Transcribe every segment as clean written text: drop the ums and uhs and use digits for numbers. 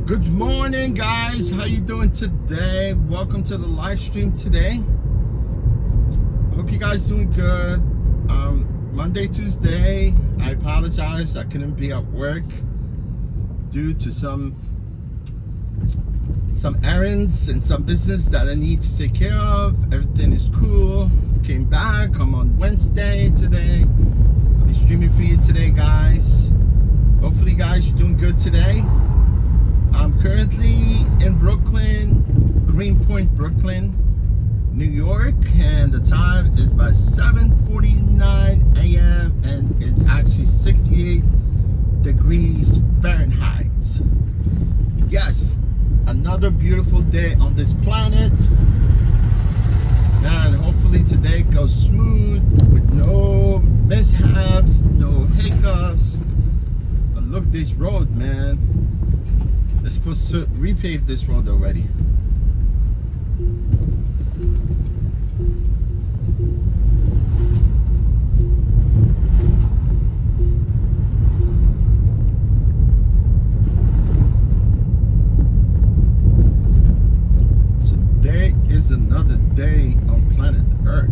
Good morning, guys. How you doing today? Welcome to the live stream today. Hope you guys doing good. Monday, Tuesday. I apologize. I couldn't be at work due to some errands and some business that I need to take care of. Everything is cool. Came back. I'm on Wednesday today. I'll be streaming for you today, guys. Hopefully, guys, you're doing good today. I'm currently in Brooklyn, Greenpoint, Brooklyn, New York, and the time is by 7:49 a.m. and it's actually 68 degrees Fahrenheit. Yes, another beautiful day on this planet, and hopefully today goes smooth with no mishaps, no hiccups. But look, this road, man. They're supposed to repave this road already. Today is another day on planet Earth.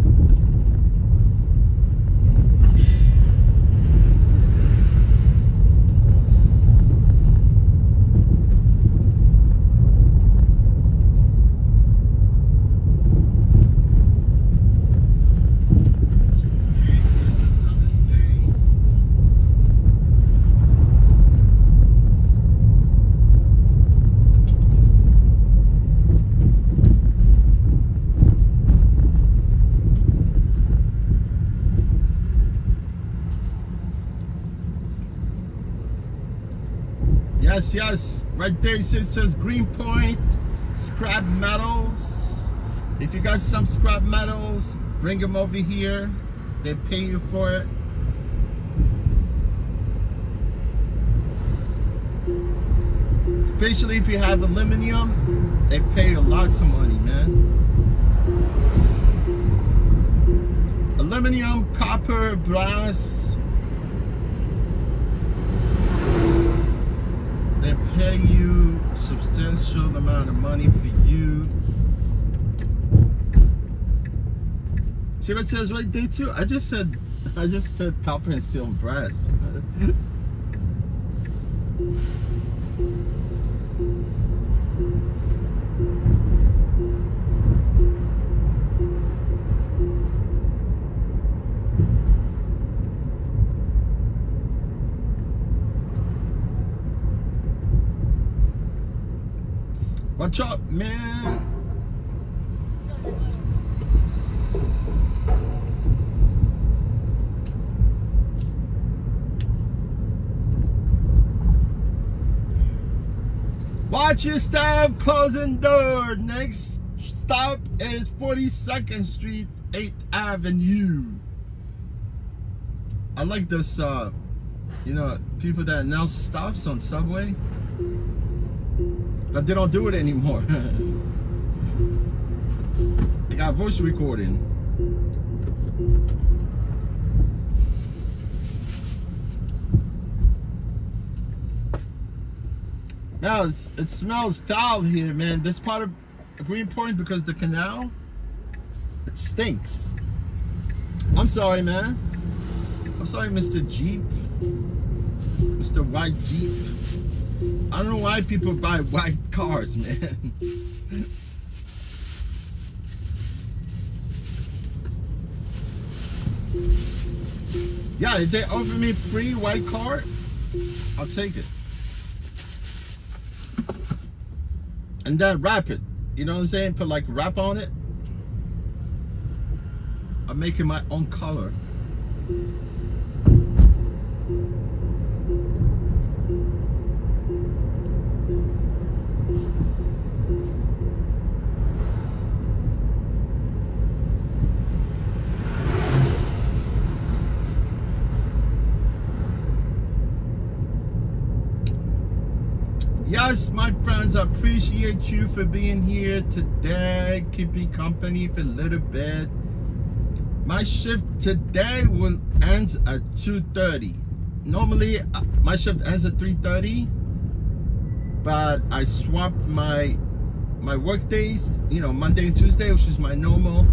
Yes, right there it says Greenpoint scrap metals. If you got some scrap metals, bring them over here. They pay you for it. Especially if you have aluminum, they pay you lots of money, man. Aluminum, copper, brass. They pay you substantial amount of money for you. See what it says right there too? I just said copper and steel and brass. Watch up, man. Watch your step, closing door. Next stop is 42nd Street, 8th Avenue. I like this, people that announce stops on subway. But they don't do it anymore. They got voice recording. Now it smells foul here, man. This part of Greenpoint, because the canal, it stinks. I'm sorry, man. I'm sorry, Mr. Jeep, Mr. White Jeep. I don't know why people buy white cars, man. Yeah, if they offer me free white car, I'll take it. And then wrap it. You know what I'm saying? Put like wrap on it. I'm making my own color. Yes, my friends, I appreciate you for being here today. Keep me company for a little bit. My shift today will end at 2:30. Normally, my shift ends at 3:30, but I swapped my work days, Monday and Tuesday, which is my normal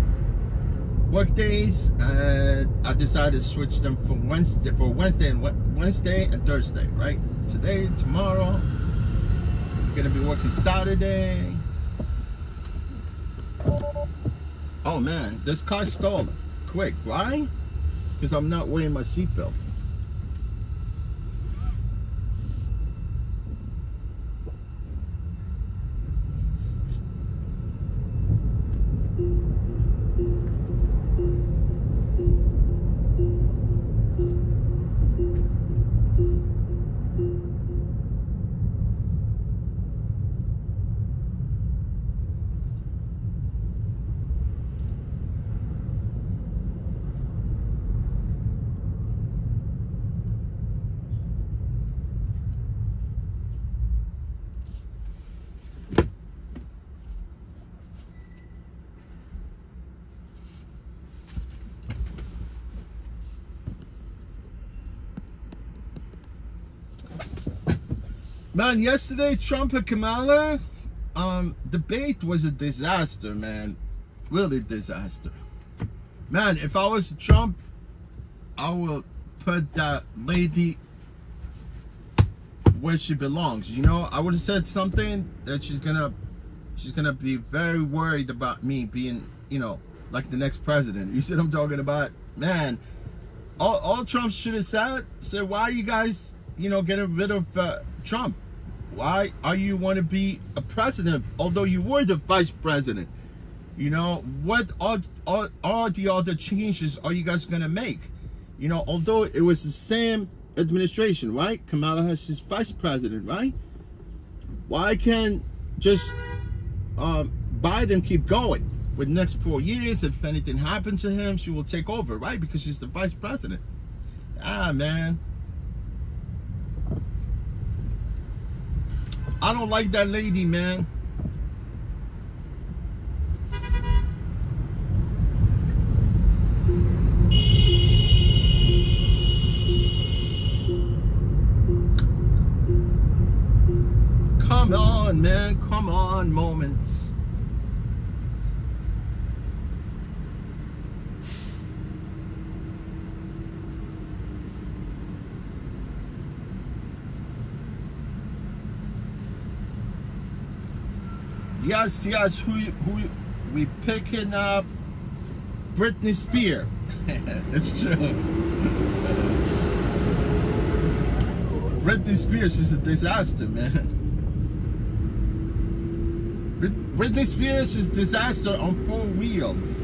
work days, and I decided to switch them for Wednesday and Thursday, right? Today, tomorrow, I'm gonna be working Saturday. Oh man, this car stalled quick. Why? Because I'm not wearing my seatbelt. Man, yesterday Trump and Kamala debate was a disaster, man. Really disaster. Man, if I was Trump, I will put that lady where she belongs. I would have said something that she's gonna be very worried about me being, like the next president. You see what I'm talking about? Man, all Trump should have said, why are you guys, getting rid of Trump? Why are you want to be a president, although you were the vice president? What are the other changes are you guys gonna make? Although it was the same administration, right? Kamala Harris is vice president, right? Why can't just Biden keep going with the next 4 years? If anything happens to him, she will take over, right? Because she's the vice president. Man, I don't like that lady, man. Come on, man. Come on, moments. Yes, who we picking up? Britney Spears. It's true. Britney Spears is a disaster, man. Britney Spears is a disaster on 4 wheels.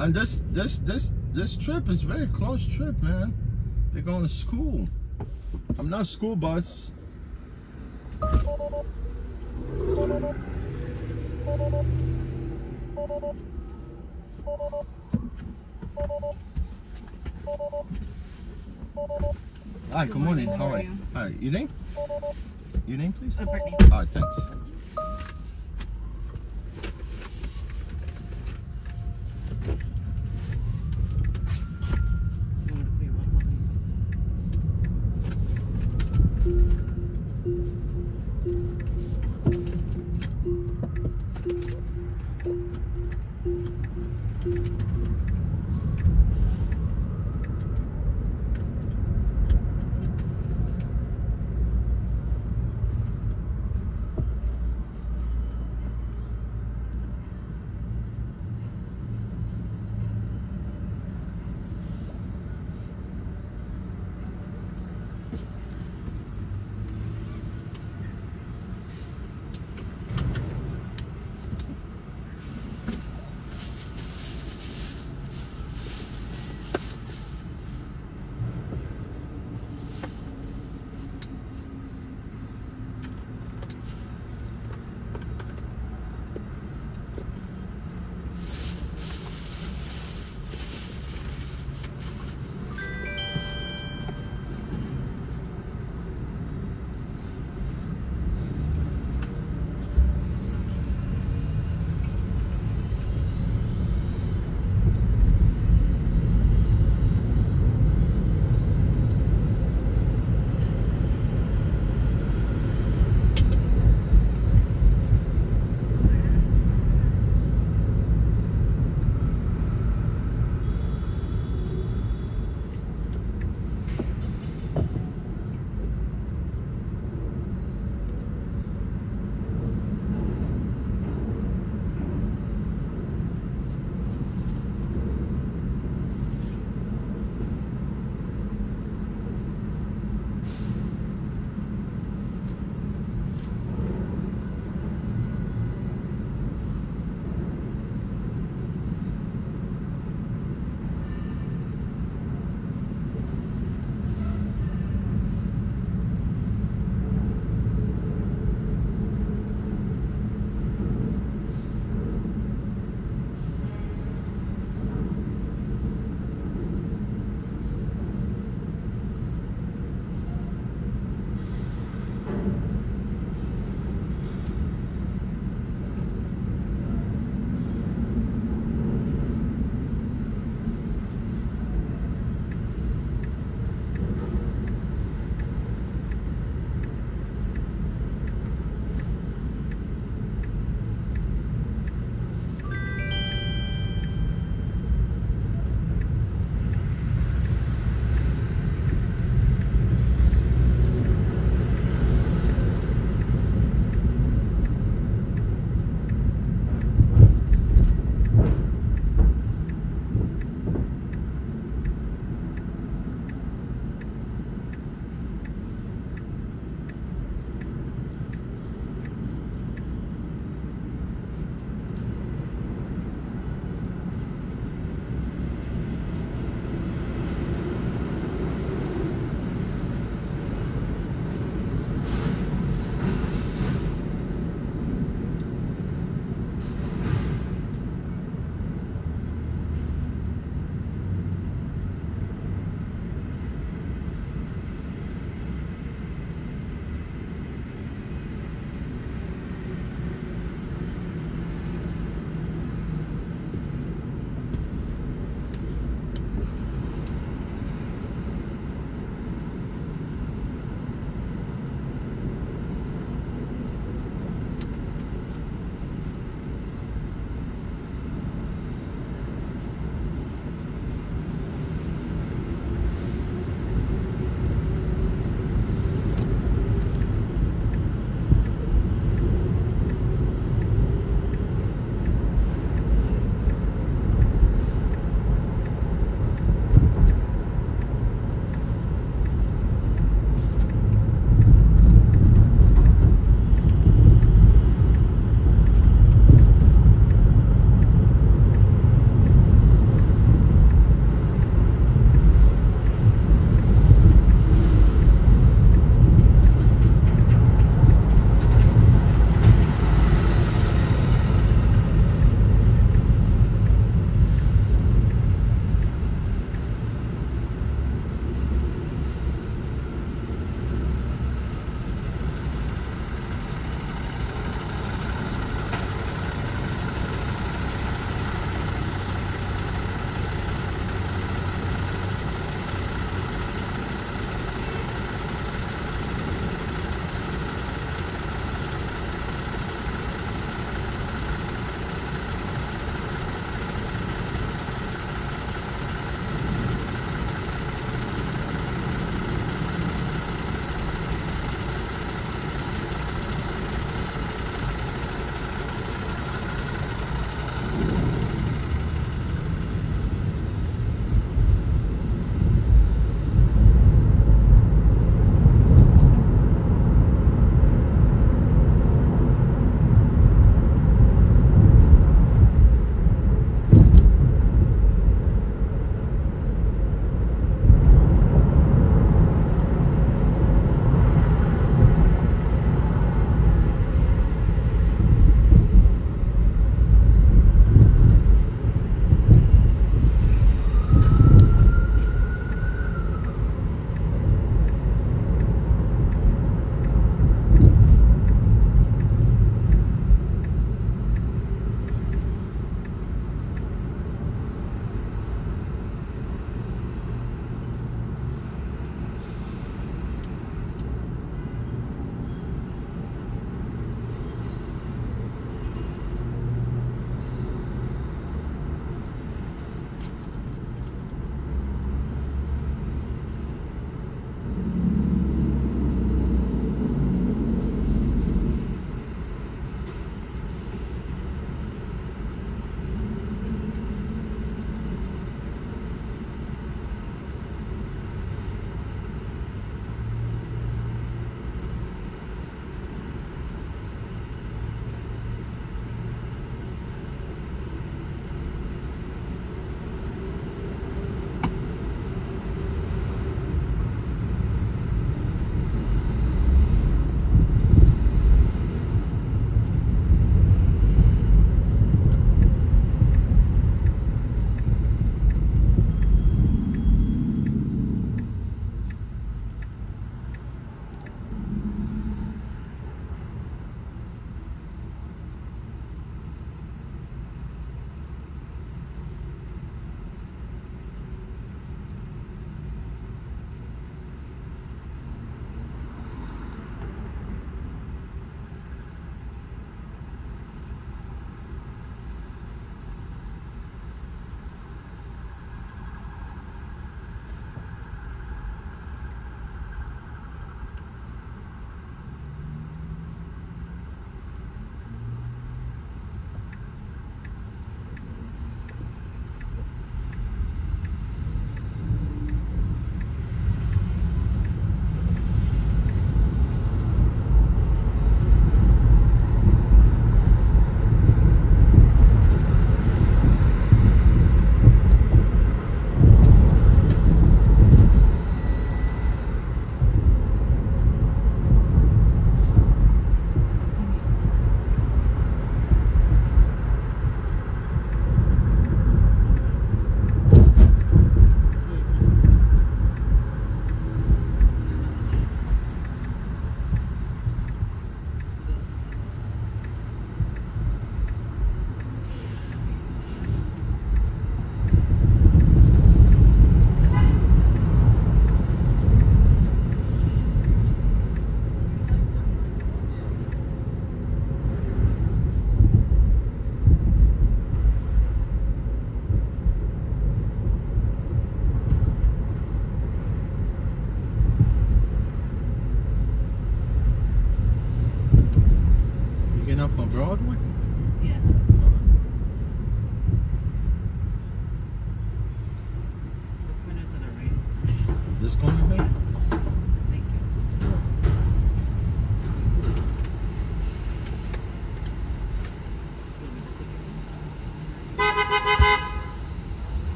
And this trip is a very close trip, man. They're going to school. I'm not school bus. Hi, good morning. How are you? Hi, your name? Your name, please? Brittany. All right, thanks.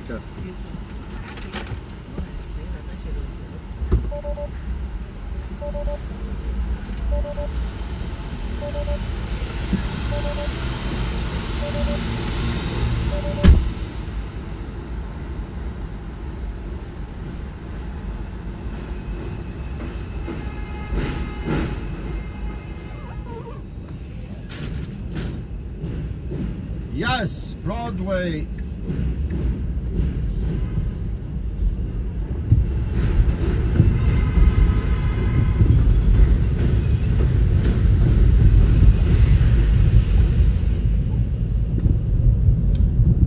Take care. You too. Yes, Broadway.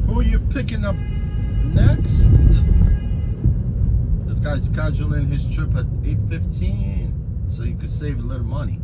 Who are you picking up next? This guy's scheduling his trip at 8:15, so you could save a little money.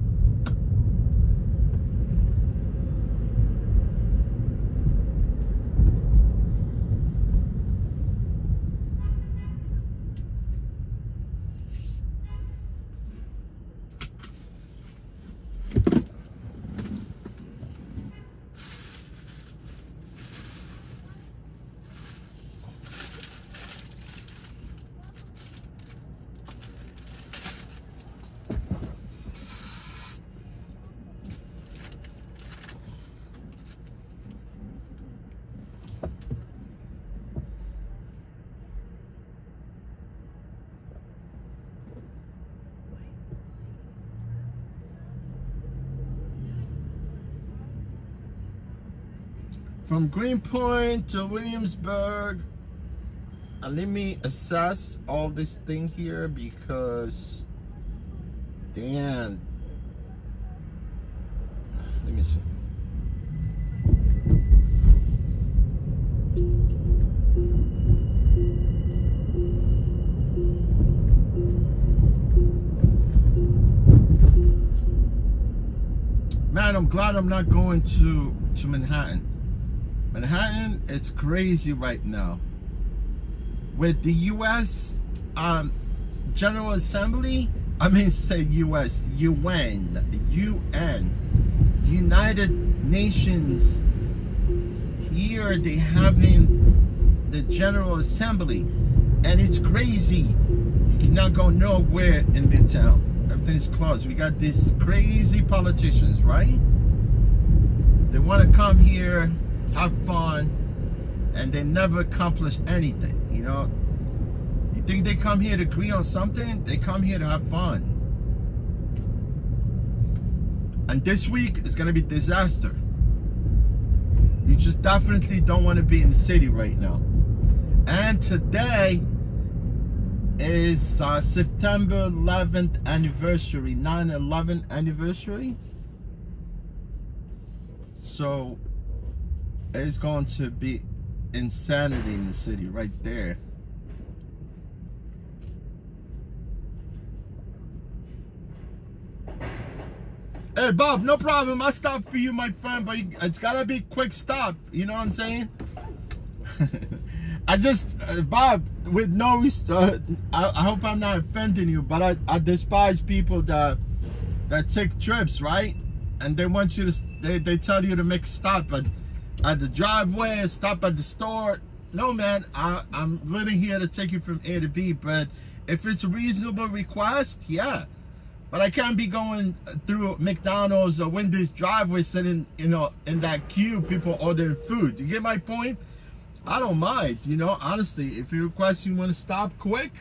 From Greenpoint to Williamsburg, let me assess all this thing here because, damn, let me see. Man, I'm glad I'm not going to Manhattan. Manhattan, it's crazy right now. With the U.S. General Assembly, I mean say U.S. UN, United Nations. Here they having the General Assembly, and it's crazy. You cannot go nowhere in Midtown. Everything's closed. We got these crazy politicians, right? They want to come here, have fun, and they never accomplish anything. You know, you think they come here to agree on something? They come here to have fun. And this week is gonna be disaster. You just definitely don't want to be in the city right now. And today is September 11th anniversary, 9/11 anniversary. So it's going to be insanity in the city right there. Hey Bob, no problem. I'll stop for you, my friend, but it's gotta be a quick stop. You know what I'm saying? I just, Bob, with no, I hope I'm not offending you, but I despise people that take trips, right? And they want you to, they tell you to make a stop at the driveway, stop at the store. No, man, I'm really here to take you from A to B, but if it's a reasonable request, yeah. But I can't be going through McDonald's or Wendy's driveway sitting, you know, in that queue, people ordering food. You get my point? I don't mind, you know, honestly. If you request you want to stop quick,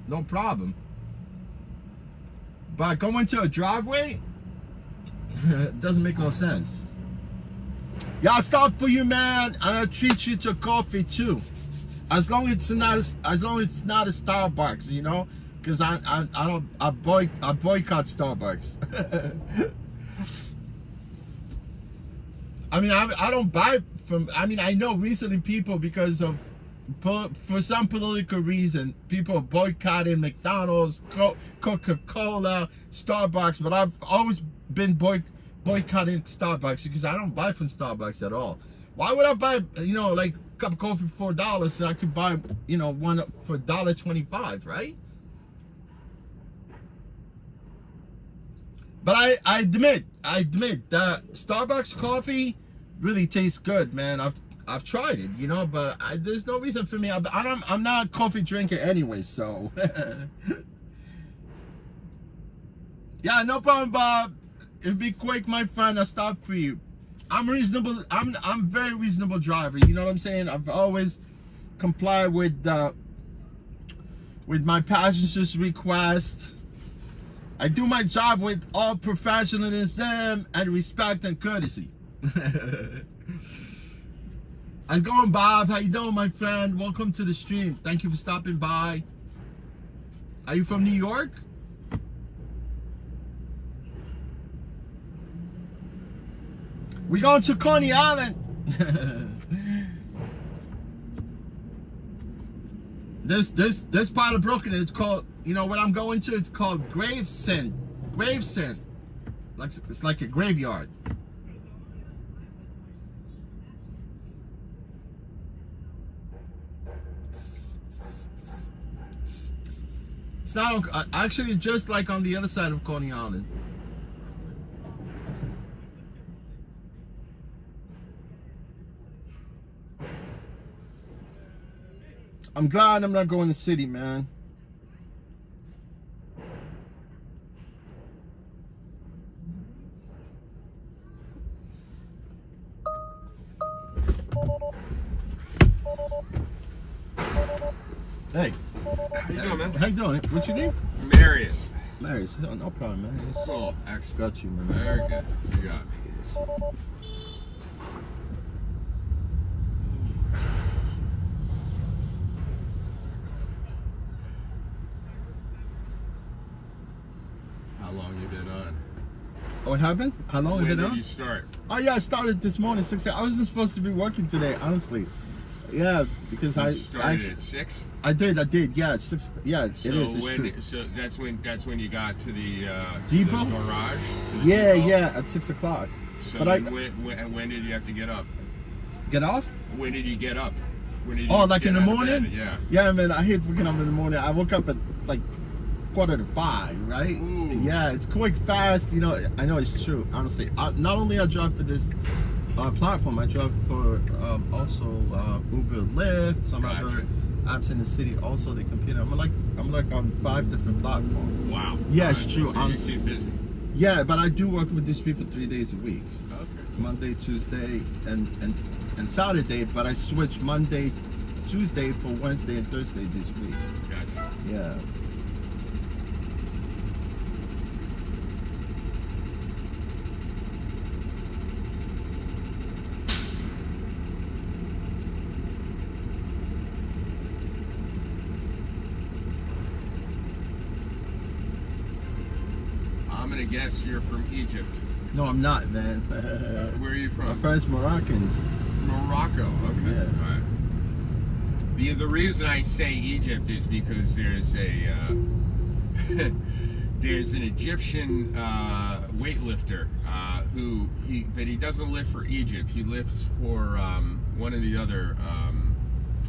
no problem. But going to a driveway, doesn't make no sense. Yeah, I'll stop for you, man. I'll treat you to coffee too, as long as it's not a Starbucks, you know, because I boycott Starbucks. I mean, I don't buy from. I mean, I know recently people, because of for some political reason, people are boycotting McDonald's, Coca-Cola, Starbucks, but I've always been boycotting Starbucks because I don't buy from Starbucks at all. Why would I buy, you know, like a cup of coffee for $4 so I could buy, you know, one for $1.25, right? But I admit that Starbucks coffee really tastes good, man. I've tried it, you know, but there's no reason for me. I'm not a coffee drinker anyway, so. Yeah, no problem, Bob. It'll be quick, my friend. I'll stop for you. I'm reasonable. I'm very reasonable driver. You know what I'm saying? I've always complied with my passengers' request. I do my job with all professionalism and respect and courtesy. How's it going, Bob? How you doing, my friend? Welcome to the stream. Thank you for stopping by. Are you from New York? We going to Coney Island. This part of Brooklyn, it's called, you know what I'm going to? It's called Gravesend. Gravesend. Like, it's like a graveyard. It's not actually, it's just like on the other side of Coney Island. I'm glad I'm not going to the city, man. Hey. How you doing, man? How you doing? What you need? Marius. Marius. No problem, Marius. Cool. Excellent. Got you, man. Very good. You got me. How long you been on? Oh, what happened? How long When have you been did on? you start? Oh yeah, I started this morning 6. I wasn't supposed to be working today, honestly. Yeah, because You I started at 6. I did. Yeah, 6. Yeah, So it is. It's when? true. So that's when you got to the Depot? to the garage. To the Yeah, depot? yeah, at 6 o'clock. So But then when did you have to get up? Get off? When did you get up? When did you Oh, like get in the out of morning? bed? Yeah. Yeah, man, I hate waking up in the morning. I woke up at like 4:45, right? Ooh. Yeah, it's quick, fast. You know, I know it's true. Honestly, not only I drive for this platform, I drive for also Uber, Lyft, some Gotcha. other apps in the city. Also, they compete. I'm like on 5 different platforms. Wow. Yeah, it's Alright, true, So honestly. you keep busy. Yeah, but I do work with these people 3 days a week. Okay. Monday, Tuesday, and Saturday, but I switch Monday, Tuesday for Wednesday and Thursday this week. Gotcha. Yeah. I'm gonna guess you're from Egypt. No, I'm not, man. Where are you My from? friends Moroccans. Morocco. Okay. Yeah. All right. The reason I say Egypt is because there's a there's an Egyptian weightlifter but he doesn't lift for Egypt. He lifts for one of the other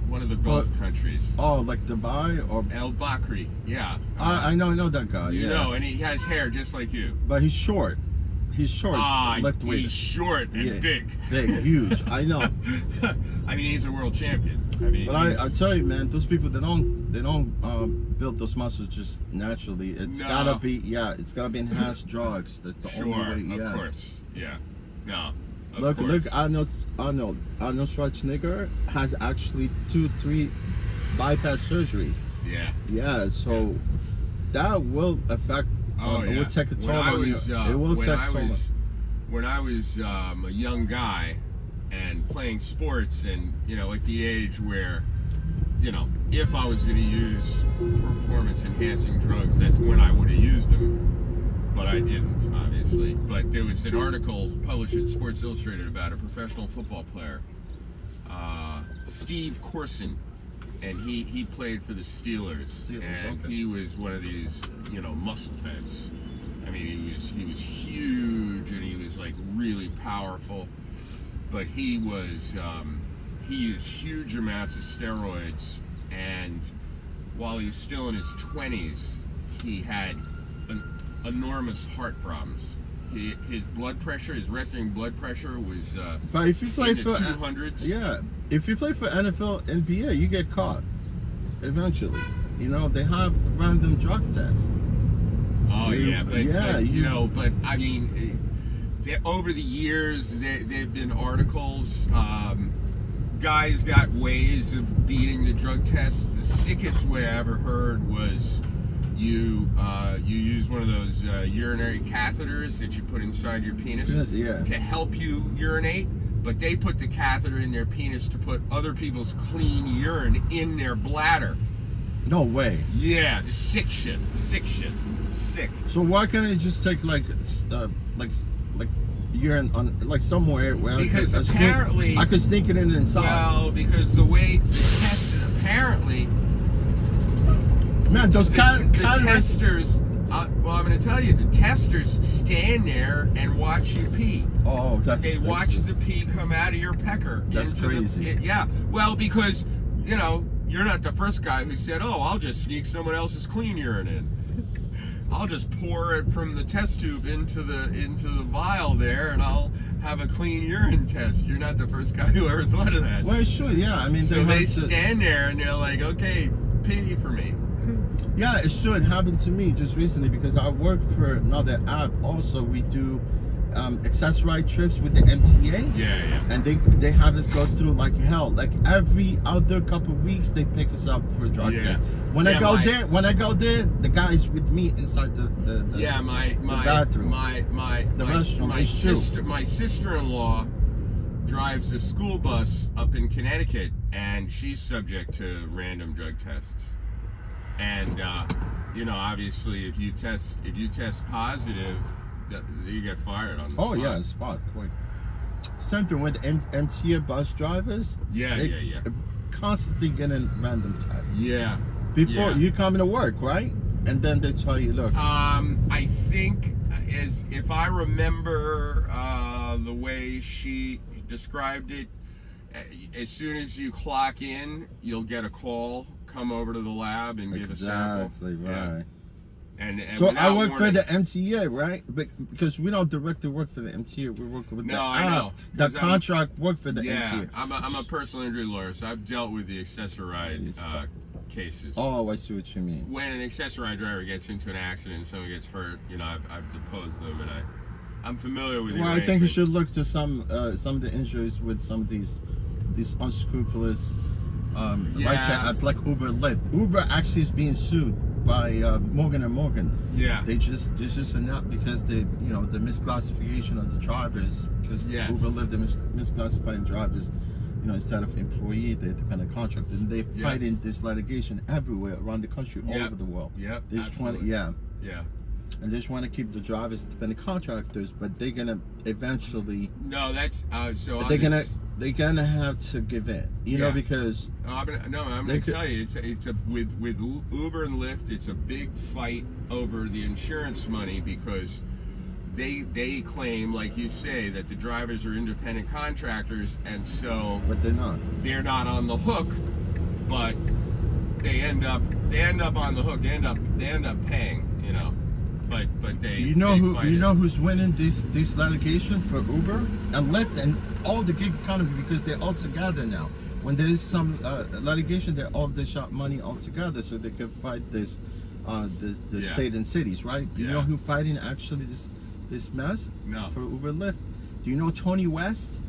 one of the Gulf countries. Oh, like Dubai or El Bakri. Yeah. I know that guy. You yeah. know, and he has hair just like you. But he's short. He's short. Lift weight. He's short and Yeah. big. Big, huge. I know. I mean, he's a world champion. I mean, But I tell you, man, those people they don't build those muscles just naturally. It's No. gotta be it's gotta be enhanced drugs. That's the sure, only way. Yeah. of course, yeah, no, of Look, course. Arnold Schwarzenegger has actually 2-3 bypass surgeries. Yeah. Yeah, so that will affect. Oh, It yeah. will take a toll on you. It will take a toll. When I was a young guy and playing sports, and at the age where, if I was going to use performance-enhancing drugs, that's when I would have used them. But I didn't, obviously. But there was an article published in Sports Illustrated about a professional football player, Steve Corson, and he played for the Steelers, and okay. he was one of these, muscle heads. I mean, he was huge, and he was like really powerful. But he used huge amounts of steroids, and while he was still in his 20s, he had enormous heart problems. his blood pressure, his resting blood pressure was But if you play in the for 200s. yeah, if you play for NFL, NBA, you get caught eventually. You know, they have random drug tests. Oh yeah, but you know, but I mean, over the years, there've been articles. Guys got ways of beating the drug test. The sickest way I ever heard was you use one of those urinary catheters that you put inside your penis to help you urinate, but they put the catheter in their penis to put other people's clean urine in their bladder. No way. Yeah, sick shit. Sick. So why can't they just take like urine on like somewhere where because apparently I could sneak it in inside? Well, because the way the test apparently. Man, those the testers. Well, I'm going to tell you, the testers stand there and watch you pee. Oh, they watch the pee come out of your pecker. That's crazy. Yeah. Well, because you know you're not the first guy who said, "Oh, I'll just sneak someone else's clean urine in. I'll just pour it from the test tube into the vial there, and I'll have a clean urine test." You're not the first guy who ever thought of that. Well, sure, yeah. I mean, so they stand there and they're like, "Okay, pee for me." Yeah, it should happen to me just recently because I work for another app. Also, we do accessory trips with the MTA. Yeah. And they have us go through like hell. Like every other couple of weeks, they pick us up for a drug test. When I go there, the guy's with me inside the bathroom. My sister-in-law drives a school bus up in Connecticut, and she's subject to random drug tests. And you know, obviously, if you test positive, you get fired on the spot. Oh yeah, spot quick. Same thing with MTA bus drivers. Yeah. Constantly getting random tests. Yeah. Before you come to work, right? And then they tell you, look. I think, if I remember the way she described it, as soon as you clock in, you'll get a call. Come over to the lab and get a sample. Exactly right. Yeah. And so I work for the MTA, right? Because we don't directly work for the MTA. We work with the app. I know. The contract work for the MTA. I'm a personal injury lawyer, so I've dealt with the accessory cases. Oh, I see what you mean. When an accessory driver gets into an accident and someone gets hurt, you know, I've deposed them, and I'm familiar with. Well, I think you should look to some of the injuries with some of these unscrupulous ride-share apps like Uber, Lyft. Uber actually is being sued by Morgan & Morgan. Yeah. They just announced because the misclassification of the drivers, because Uber, Lyft, they're misclassifying drivers, you know, instead of employee, they're dependent contractor, and they're fighting this litigation everywhere around the country, all over the world. Yeah. They just want and they just want to keep the drivers dependent contractors, but they're gonna eventually. No, that's so. They're gonna have to give in, you know, because. I'm gonna tell you, with Uber and Lyft, it's a big fight over the insurance money because they claim, like you say, that the drivers are independent contractors, and so. But they're not. They're not on the hook, but they end up on the hook. They end up paying, you know. But they. You know who's winning this litigation for Uber and Lyft and all the gig economy, because they're all together now. When there is some litigation, they shop money all together so they can fight this state and cities, right? Do you know who's fighting actually this mess? No. For Uber Lyft? Do you know Tony West?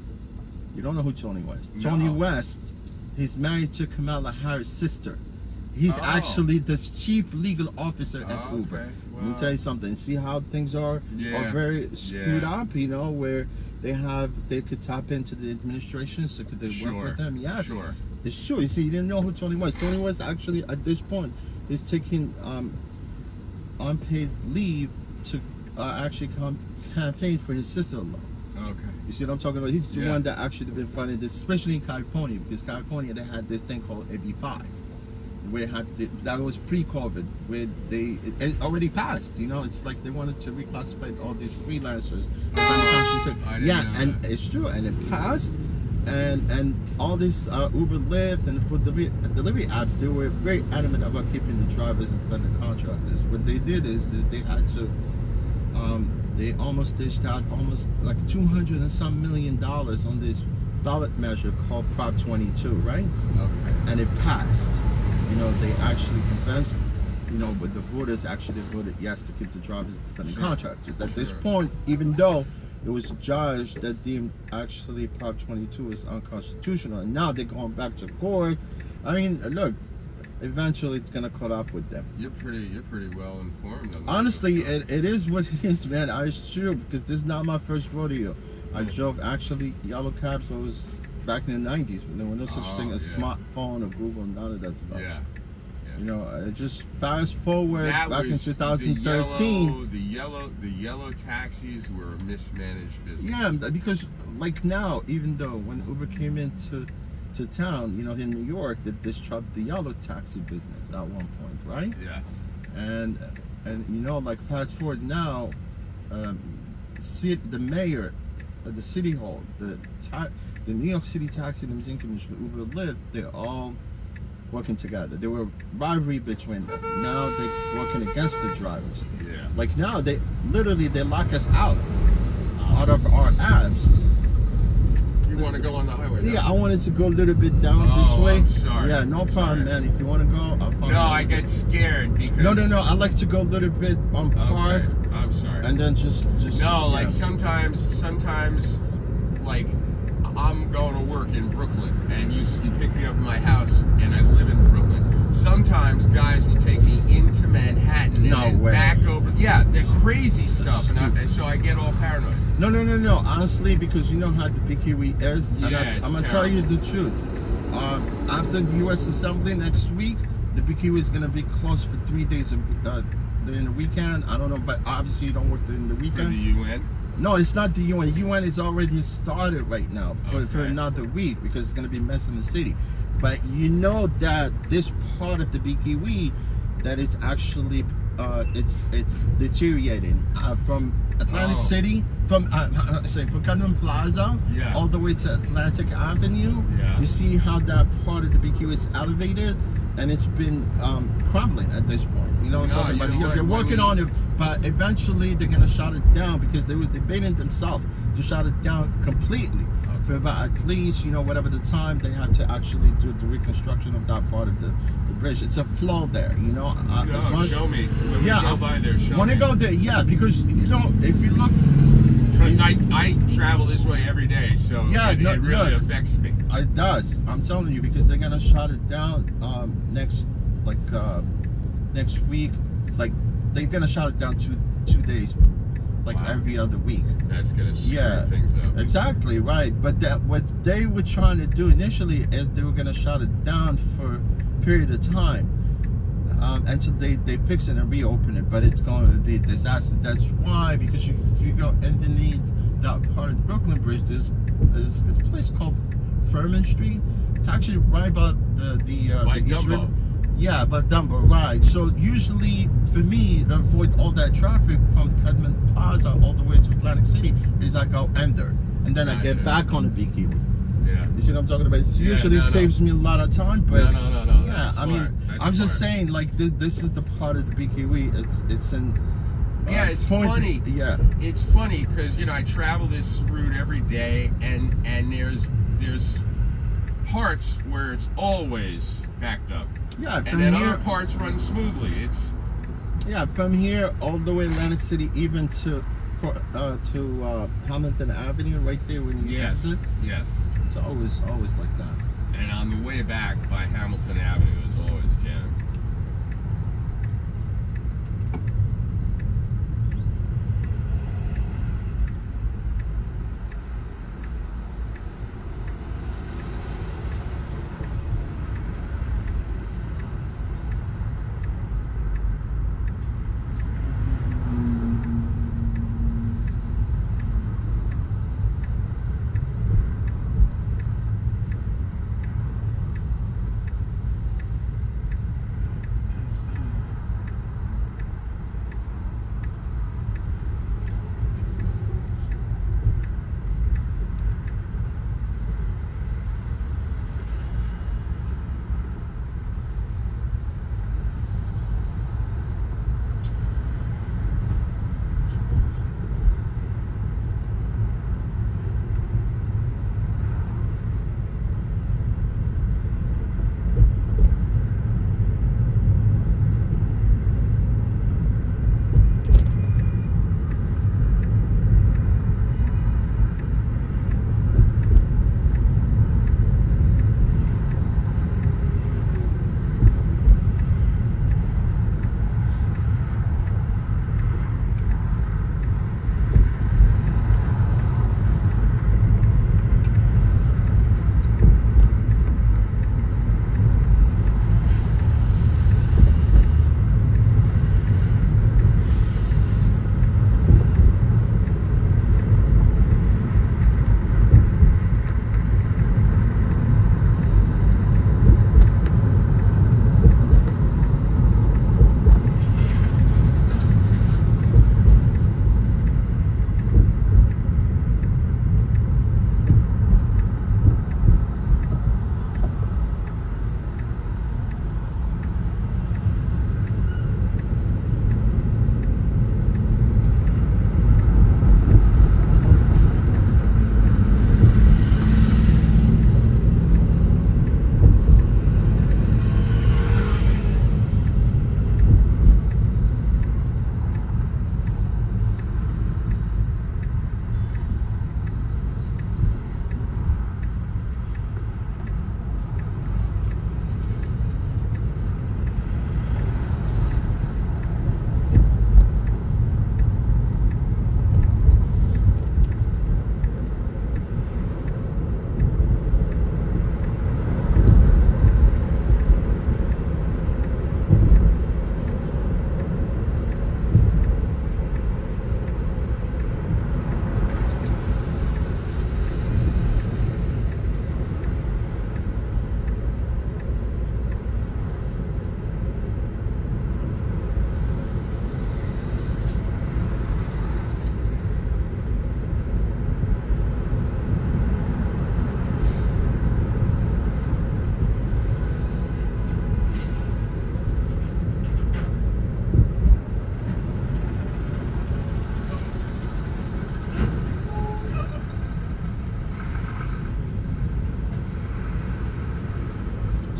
You don't know who Tony West? No. Tony West, he's married to Kamala Harris' sister. He's actually the chief legal officer at Uber. Okay. Let me tell you something. See how things are very screwed up, you know, where they could tap into the administration, so could they work with them? Yes. Sure. It's true. You see, you didn't know who Tony West. Tony West actually at this point is taking unpaid leave to actually campaign for his sister-in-law. Okay. You see what I'm talking about? He's the one that actually been fighting this, especially in California, because California they had this thing called AB5. Where that was pre-COVID, where it already passed. You know, it's like they wanted to reclassify all these freelancers. And it's true, and it passed, and all this Uber, Lyft, and for delivery apps, they were very adamant about keeping the drivers independent contractors. What they did is that they had to they almost dished out almost like 200 and some $million on this ballot measure called Prop 22, right? Okay. And it passed. You know, they actually convinced, you know, but the voters actually voted yes to keep the drivers independent contractors. At this point, even though it was a judge that deemed actually Prop 22 is unconstitutional, and now they're going back to court. I mean, look, eventually it's gonna caught up with them. You're pretty well informed on that. Honestly, it is what it is, man. I assure, because this is not my first rodeo. I drove actually yellow cabs. I was back in the 90s when there was no such thing as smartphone or Google, none of that stuff. Yeah. You know, just fast forward That back in was 2013. The yellow taxis were a mismanaged business. Yeah, because like now, even though when Uber came into town, you know, in New York, that disrupted the yellow taxi business at one point, right? Yeah. And you know, like fast forward now, the mayor, the city hall, the New York City Taxi and Museum Commissioner, Uber, Lyft, they're all working together. There were rivalry between them. Now they're working against the drivers. Yeah. Like now, they lock us out of our apps. You want to go on the highway now? Yeah, I wanted to go a little bit down this way. I'm sorry. Yeah, no problem, man. If you want to go, I'll follow you. No, I get scared because. No. I like to go a little bit on park. Okay. I'm sorry. And then just. No, like sometimes, like I'm going to work in Brooklyn, and you pick me up at my house, and I live in Brooklyn. Sometimes guys will take me into Manhattan and then back over. Yeah, they're crazy stuff, and so I get all paranoid. No. Honestly, because you know how the BQE is. Yeah, I'm gonna tell you the truth. After the U.S. Assembly next week, the BQE is gonna be closed for 3 days during the weekend. I don't know, but obviously you don't work during the weekend. For the UN? No, it's not the UN. The UN is already started right now for another week because it's gonna be messing the city. But you know that this part of the BQE, that it's actually it's deteriorating from Atlantic City, from Coney Plaza all the way to Atlantic Avenue. Yeah. You see how that part of the BQE is elevated, and it's been crumbling at this point. You know what I'm talking about? They're working on it, but eventually they're gonna shut it down because they were debating themselves to shut it down completely. For about at least, you know, whatever the time they have to actually do the reconstruction of that part of the bridge. It's a flaw there, you know. Show me. When we go by there, show me. When I go there, yeah, because, you know, if you look... Because I travel this way every day, so it really affects me. It does. I'm telling you, because they're going to shut it down next week. Like, they're going to shut it down two days. Like every other week. That's gonna screw things up. Exactly right. But what they were trying to do initially is they were gonna shut it down for a period of time, and so they fix it and reopen it. But it's going to be a disaster. That's why, because if you go underneath that part of the Brooklyn Bridge, there's a place called Furman Street. It's actually right about the East River. Yeah, but Dumbo, right. So usually for me to avoid all that traffic from Coney Plaza all the way to Atlantic City is I go under, and then I get back on the BQE. Yeah. You see what I'm talking about? It usually saves me a lot of time, but no. Yeah, I mean, I'm just saying, like this is the part of the BQE. It's in. It's funny. Yeah. It's funny because, you know, I travel this route every day, and there's parts where it's always backed up. Yeah, and then other parts run smoothly. It's from here all the way Atlantic City, even to Hamilton Avenue, right there when you exit. Yes. It's always like that. And on the way back by Hamilton Avenue is always jammed.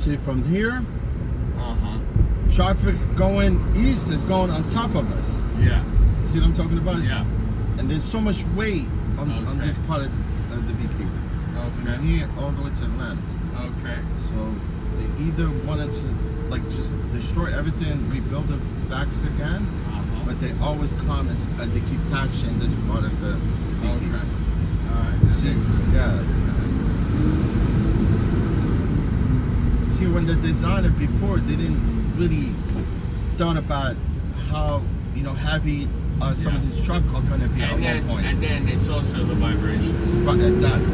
See, from here, Uh-huh. traffic going east is going on top of us. Yeah. See what I'm talking about? Yeah. And there's so much weight on Okay. this part of the beekeeping. From Okay. here all the way to Atlanta. Okay. So they either wanted to like just destroy everything and rebuild it back again, Uh-huh. but they always come and they keep patching this part of the beekeeping. Okay. Alright. See, yeah. See, when the designer before, they didn't really thought about how heavy some of these trucks are going to be at one point. And then it's also the vibrations. Right, exactly.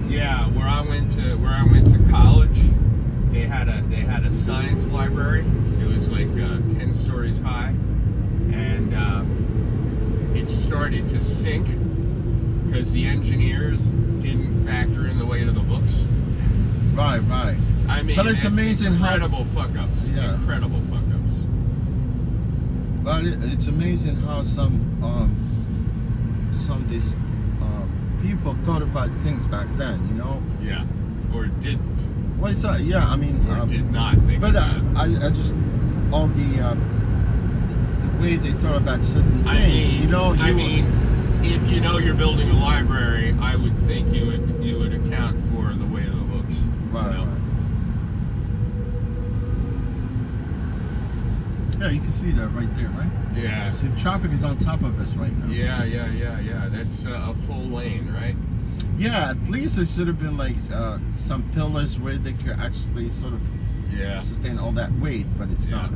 Yeah, where I went to college, they had a science library. It was like 10 stories high, and it started to sink because the engineers didn't factor in the weight of the books. Right, right. I mean, But it's amazing how- incredible fuck-ups. Yeah. Incredible fuck-ups. But it's amazing how some of these people thought about things back then, Yeah, or didn't, Well, it's yeah, I mean, or did not think but about it. I just all the way they thought about certain I things, mean, if you know you're building a library, I would think you would account for the weight of the books. Right, you know? right. Yeah, you can see that right there, right? Yeah. See, traffic is on top of us right now. Yeah. That's a full lane, right? Yeah, at least it should have been like some pillars where they could actually sort of Yeah. sustain all that weight, but it's Yeah. not.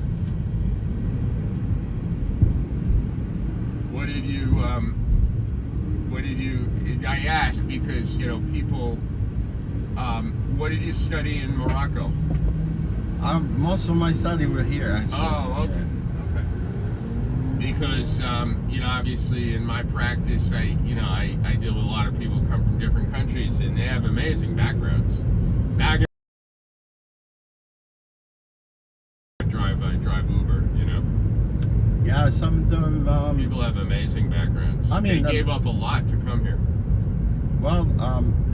What did you? I ask because people. What did you study in Morocco? Most of my study were here, actually. Oh, okay. Okay. Because obviously in my practice, I deal with a lot of people who come from different countries, and they have amazing backgrounds. I drive Uber. Yeah, some of them. People have amazing backgrounds. I mean, they gave up a lot to come here. Well,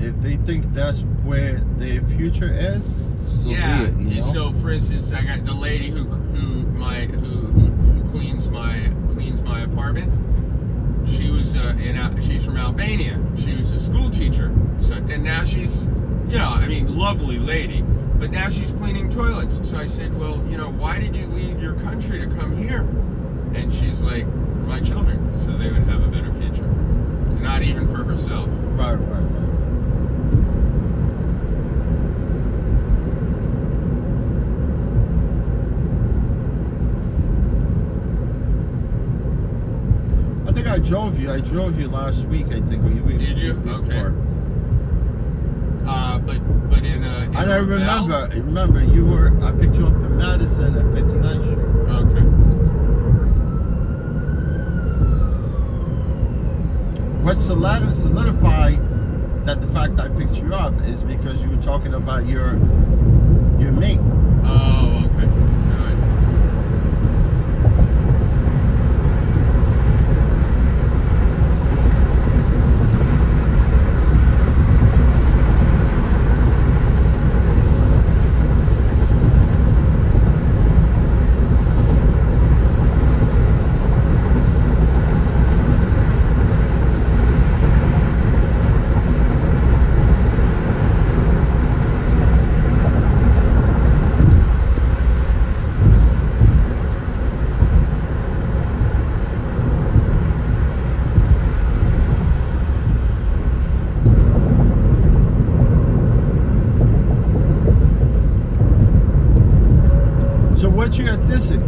if they think that's where their future is, so be it, So for instance, I got the lady who cleans my apartment. She was she's from Albania. She was a school teacher. So and now she's lovely lady. But now she's cleaning toilets. So I said, well, why did you leave your country to come here? And she's like, for my children, so they would have a better future. Not even for herself. Right. I think I drove you. I drove you last week. I think. Did you? Before. Okay. But in And I Ravel? remember you were. I picked you up from Madison at 59th Street. Okay. What solidified that the fact I picked you up is because you were talking about your mate. Oh, okay. All right. So what's your ethnicity?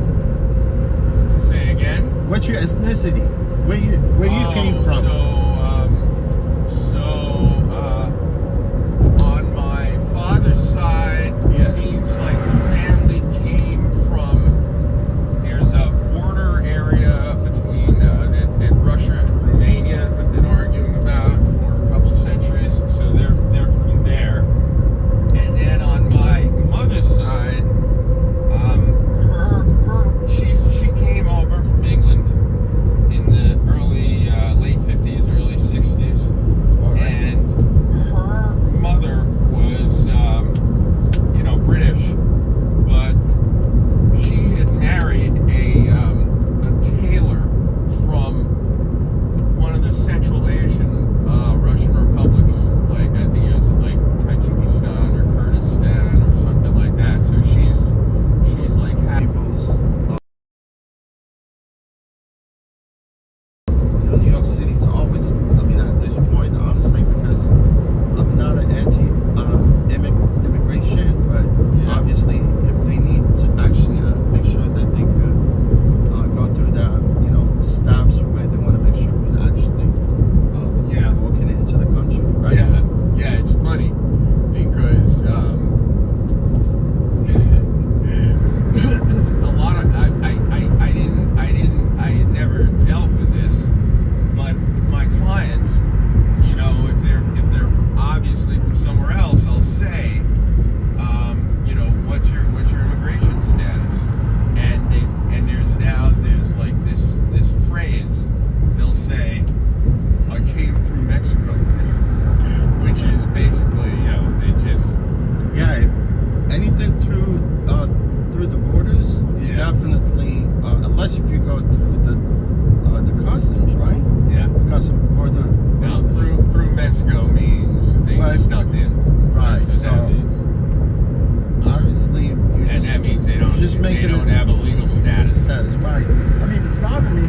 Say it again. What's your ethnicity? Where you came from? On my father's side, Yeah. it seems like the family came from. There's a border area between that Russia and Romania have been arguing about for a couple of centuries. So they're from there. And then on my mother's side, she came over from England in the late 50s, early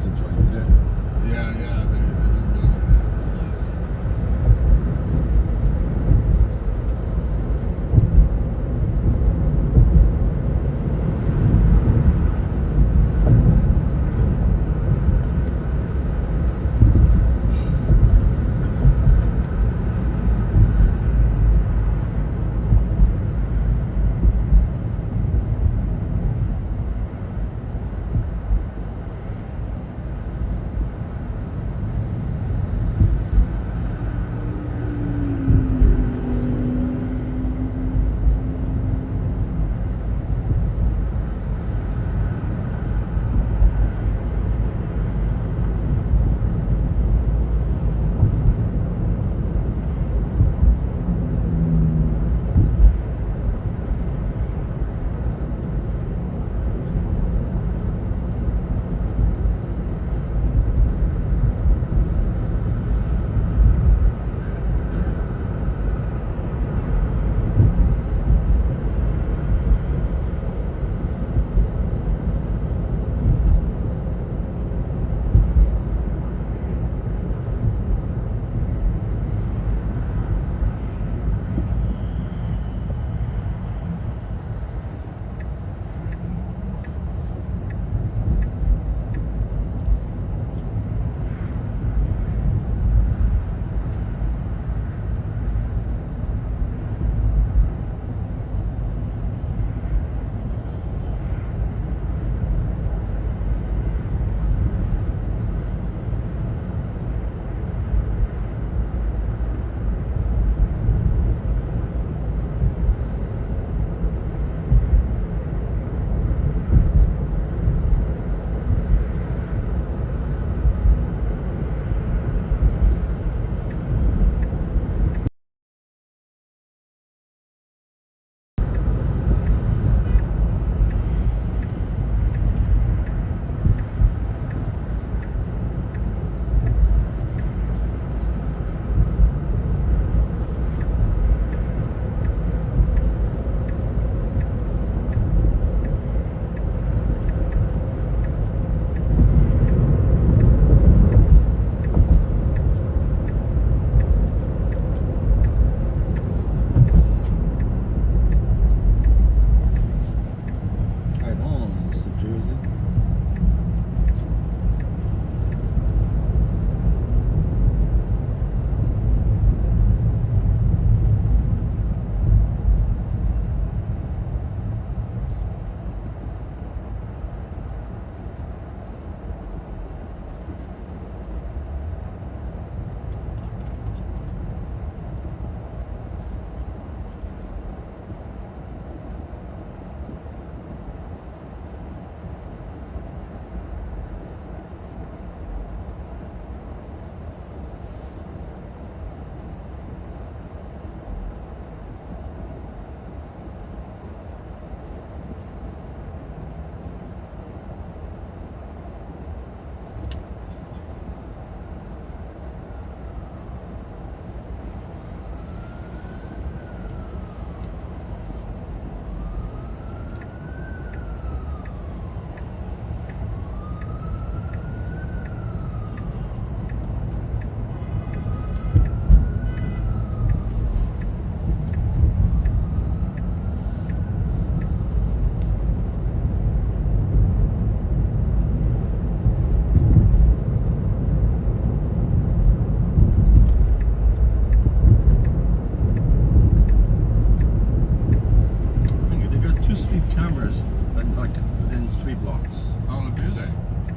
exit right there. Yeah, yeah. They've been building that. Nice.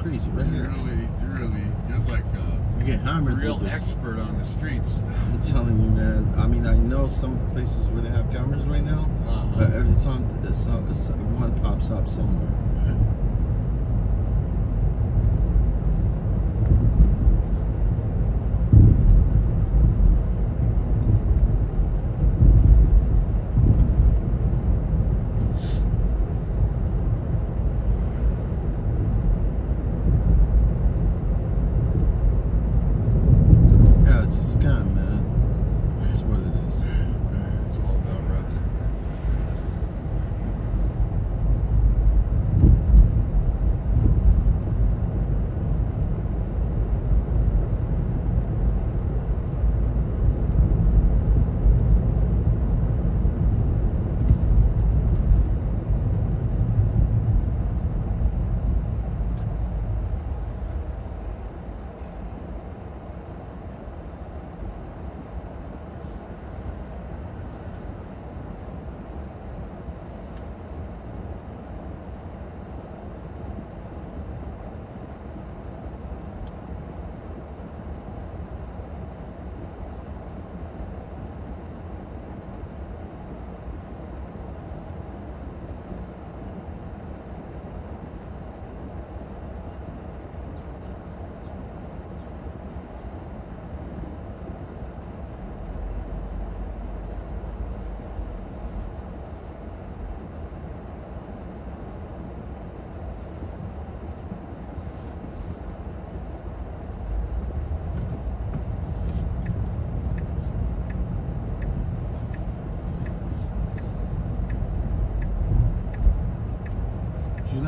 crazy, right? You're like you get hammered. a real expert on the streets. I'm telling you, man. I mean, I know some places where they have cameras right now, but every time one pops up somewhere. It's a scam, man. That's what it is. It's all about revenue.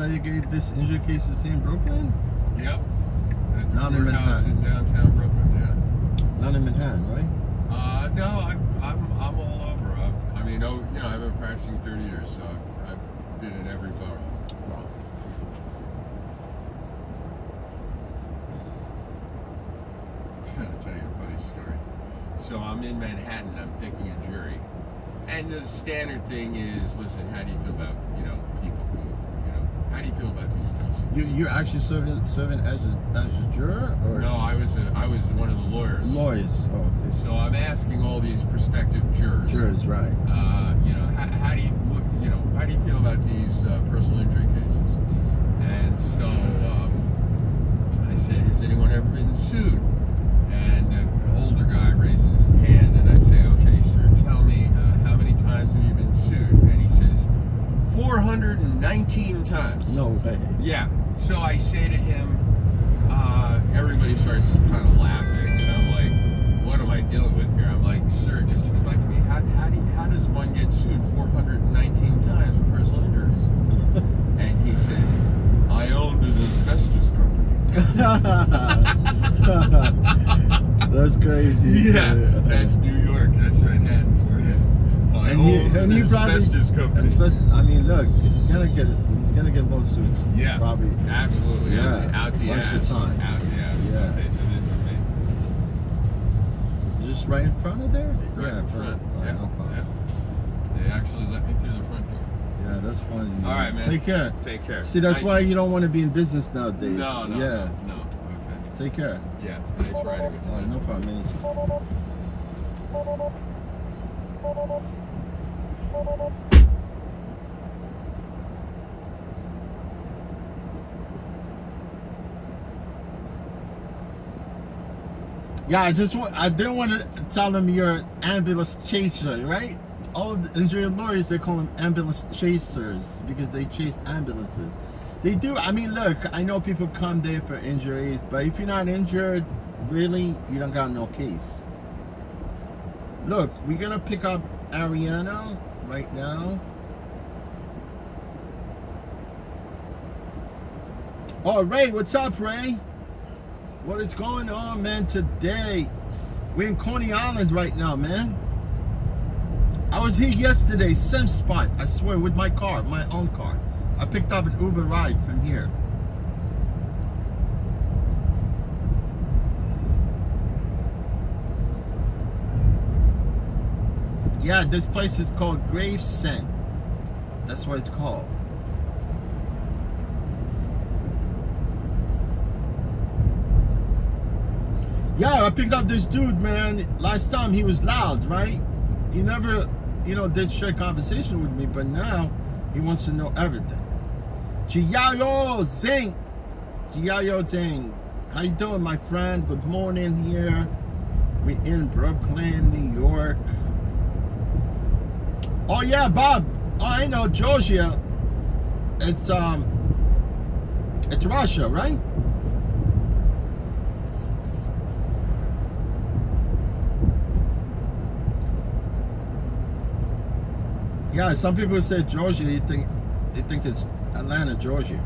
that you gave this injury cases here in Brooklyn? Yep. At the Not in courthouse Manhattan. in downtown Brooklyn. Yeah. Not in Manhattan, right? No, I'm all over. I mean, I've been practicing 30 years, so I've been in every borough. Wow. I'll tell you a funny story. So I'm in Manhattan, I'm picking a jury. And the standard thing is, listen, how do you feel about, people who, how do you feel about these lawsuits? You're actually serving as a juror, or No, I was one of the lawyers. lawyers? Oh, okay. So I'm asking all these prospective jurors. Jurors, right? How do you feel about these personal injury cases? And so I said, has anyone ever been sued? And an older guy raises his hand, and I say, okay, sir, tell me how many times have you been sued? And he says, 419 times. No way. Yeah. So I say to him, everybody starts kind of laughing, and I'm like, what am I dealing with here? I'm like, sir, just explain to me, how does one get sued 419 times for personal injuries? And he says, I owned an asbestos company. That's crazy. Yeah, that's New York. That's Manhattan for you. I owned an asbestos company. I mean, look, he's gonna get lawsuits. Yeah, probably. Absolutely. Yeah, out the bunch ass. of times. Out the ass. Yeah. Okay, so this is me. Just right in front of there? Right in front. Oh, Yeah. no problem. Yeah. They actually let me through the front door. Yeah, that's funny. Man. All right, man. Take care. Take care. See, that's Nice. why you don't want to be in business nowadays. No. Yeah. No. Okay. Take care. Yeah. Nice riding with you. All right, no problem. Anytime. Yeah, I didn't want to tell them you're an ambulance chaser, right? All the injury lawyers, they call them ambulance chasers because they chase ambulances. They do. I mean, look, I know people come there for injuries, but if you're not injured, really, you don't got no case. Look, we're gonna pick up Ariana right now. Oh, Ray, what's up, Ray? What is going on, man, today? We're in Coney Island right now, man. I was here yesterday, same spot, I swear, with my car, my own car. I picked up an Uber ride from here. Yeah, this place is called Gravesend. That's what it's called. Yeah, I picked up this dude, man. Last time he was loud, right? He never, did share conversation with me, but now he wants to know everything. Chiyayo Zing. Chiyayo Zing. How you doing, my friend? Good morning here. We're in Brooklyn, New York. Oh yeah, Bob. Oh, I know, Georgia. It's Russia, right? Yeah, some people say Georgia. They think it's Atlanta, Georgia.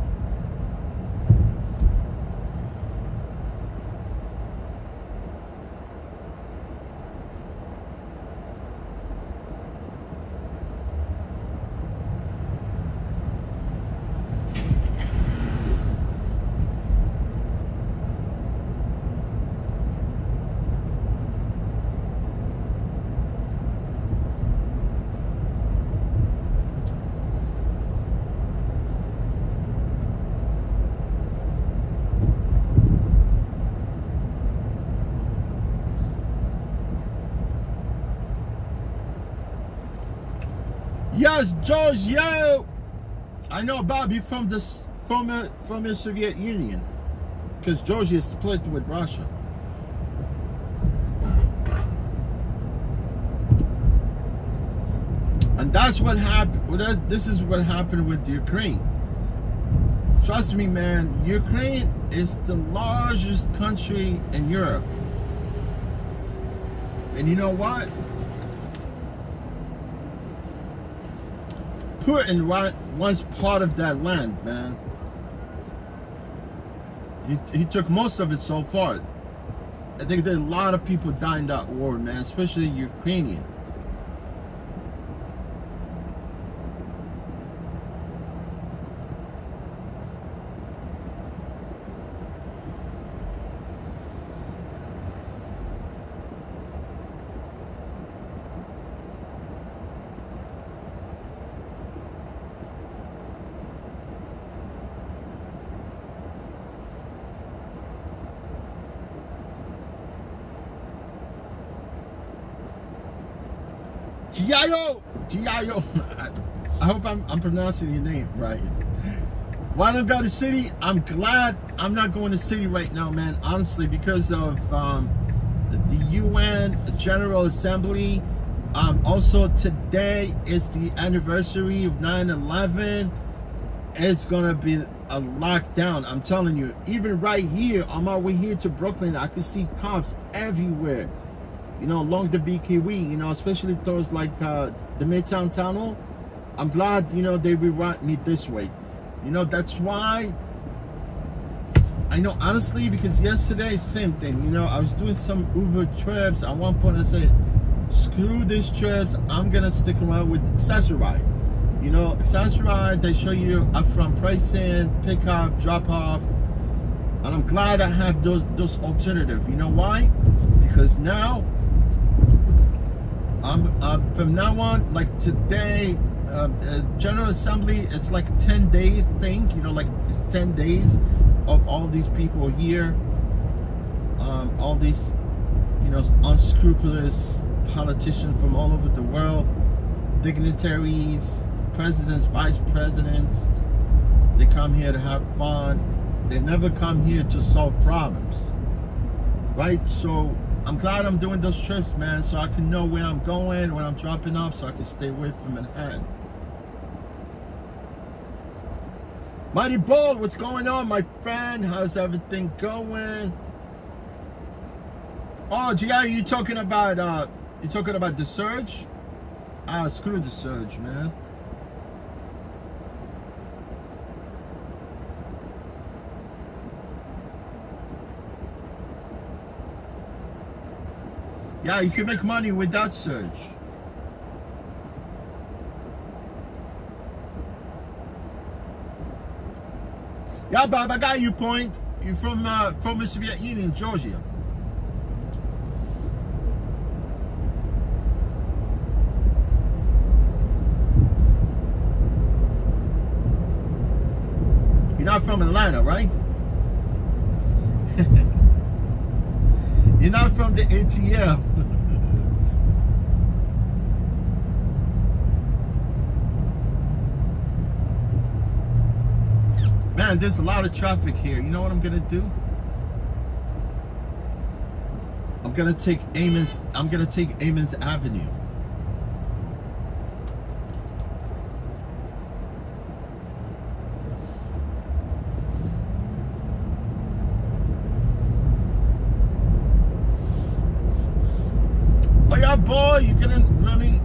Yes, George, yo! I know Bobby from the Soviet Union, because Georgia is split with Russia. And that's what happened. Well, this is what happened with Ukraine. Trust me, man. Ukraine is the largest country in Europe. And you know what? Putin wants part of that land, man. He took most of it so far. I think there's a lot of people dying that war, man, especially Ukrainian. Gio. I hope I'm pronouncing your name right. Why don't go to city? I'm glad I'm not going to city right now, man. Honestly, because of the UN General Assembly. Also today is the anniversary of 9/11. It's gonna be a lockdown. I'm telling you. Even right here on my way here to Brooklyn, I can see cops everywhere. You know, along the BKW, you know, especially towards like the Midtown Tunnel. I'm glad, you know, they reroute me this way. You know, that's why I know, honestly, because yesterday, same thing. You know, I was doing some Uber trips. At one point, I said, screw these trips. I'm going to stick around with Accessoride. You know, Accessoride, they show you upfront pricing, pick up, drop off. And I'm glad I have those alternatives. You know why? Because now, from now on, like today, General Assembly, it's like 10 days thing, you know, like it's 10 days of all these people here, all these, you know, unscrupulous politicians from all over the world, dignitaries, presidents, vice presidents. They come here to have fun. They never come here to solve problems, right? So I'm glad I'm doing those trips, man, so I can know where I'm going, where I'm dropping off, so I can stay away from Manhattan. Mighty Bold, what's going on, my friend? How's everything going? Oh, G.I., you talking about the surge? Ah, screw the surge, man. Yeah, you can make money with that surge. Yeah, Bob, I got your point. You're from the Soviet Union, Georgia. You're not from Atlanta, right? You're not from the ATL. Man, there's a lot of traffic here. You know what I'm gonna do? I'm gonna take Ammons Avenue. Oh yeah, boy, you couldn't really.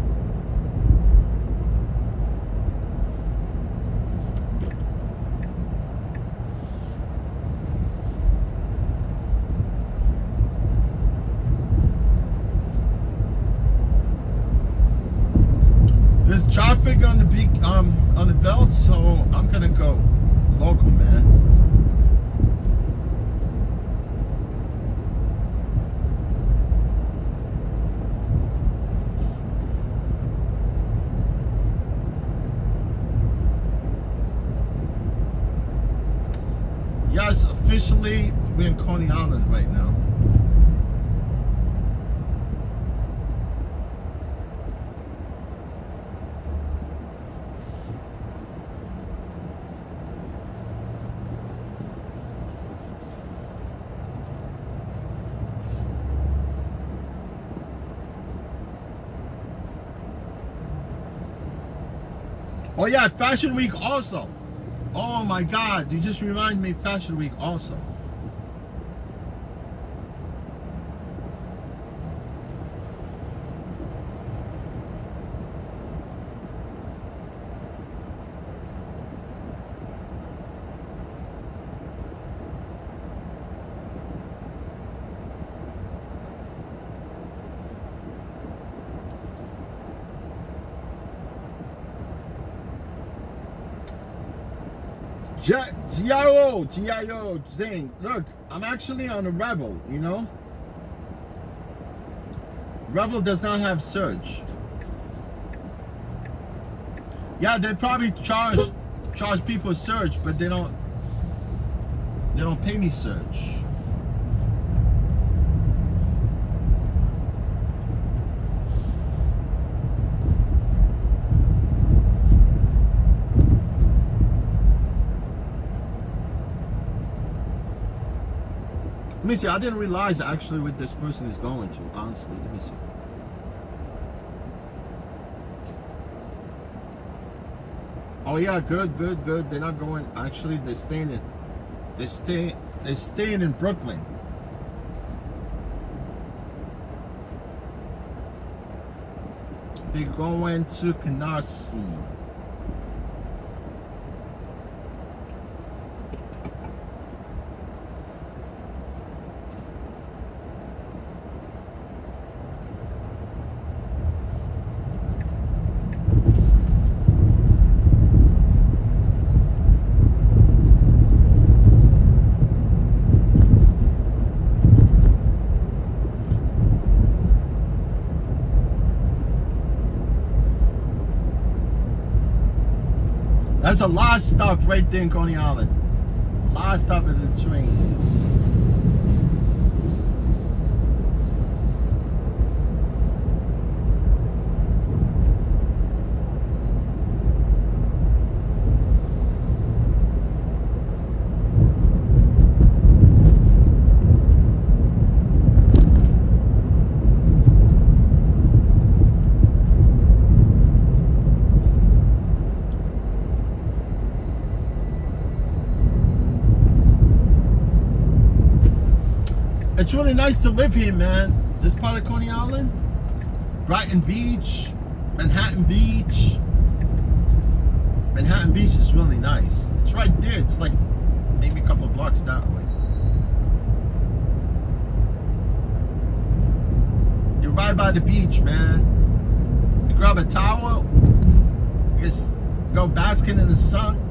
There's traffic on the belt, so I'm gonna go local, man. Yes, officially we're in Coney Island right now. Oh yeah, Fashion Week also. Oh my God, you just remind me, Fashion Week also. GIO, Zane. Look, I'm actually on a Revel, you know? Revel does not have surge. Yeah, they probably charge people surge, but they don't pay me surge. Let me see. I didn't realize actually what this person is going to. Honestly, let me see. Oh yeah, good. They're not going. Actually, they're staying in Brooklyn. They're going to Canarsie. That's a last stop right there in Coney Island. Last stop of the train. It's really nice to live here, man. This part of Coney Island, Brighton Beach, Manhattan Beach. Manhattan Beach is really nice. It's right there. It's like maybe a couple of blocks that way. You're right by the beach, man. You grab a towel, you just go basking in the sun.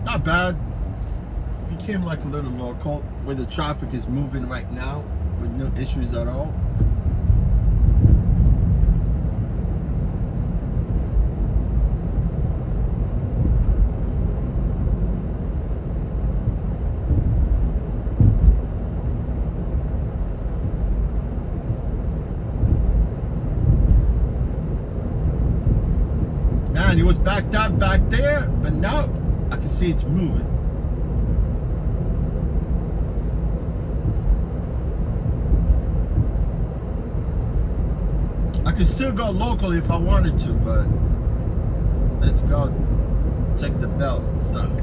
Not bad. Became like a little local where the traffic is moving right now with no issues at all. Man, it was backed up back there, but now I can see it's moving. I could still go local if I wanted to, but let's go take the belt down.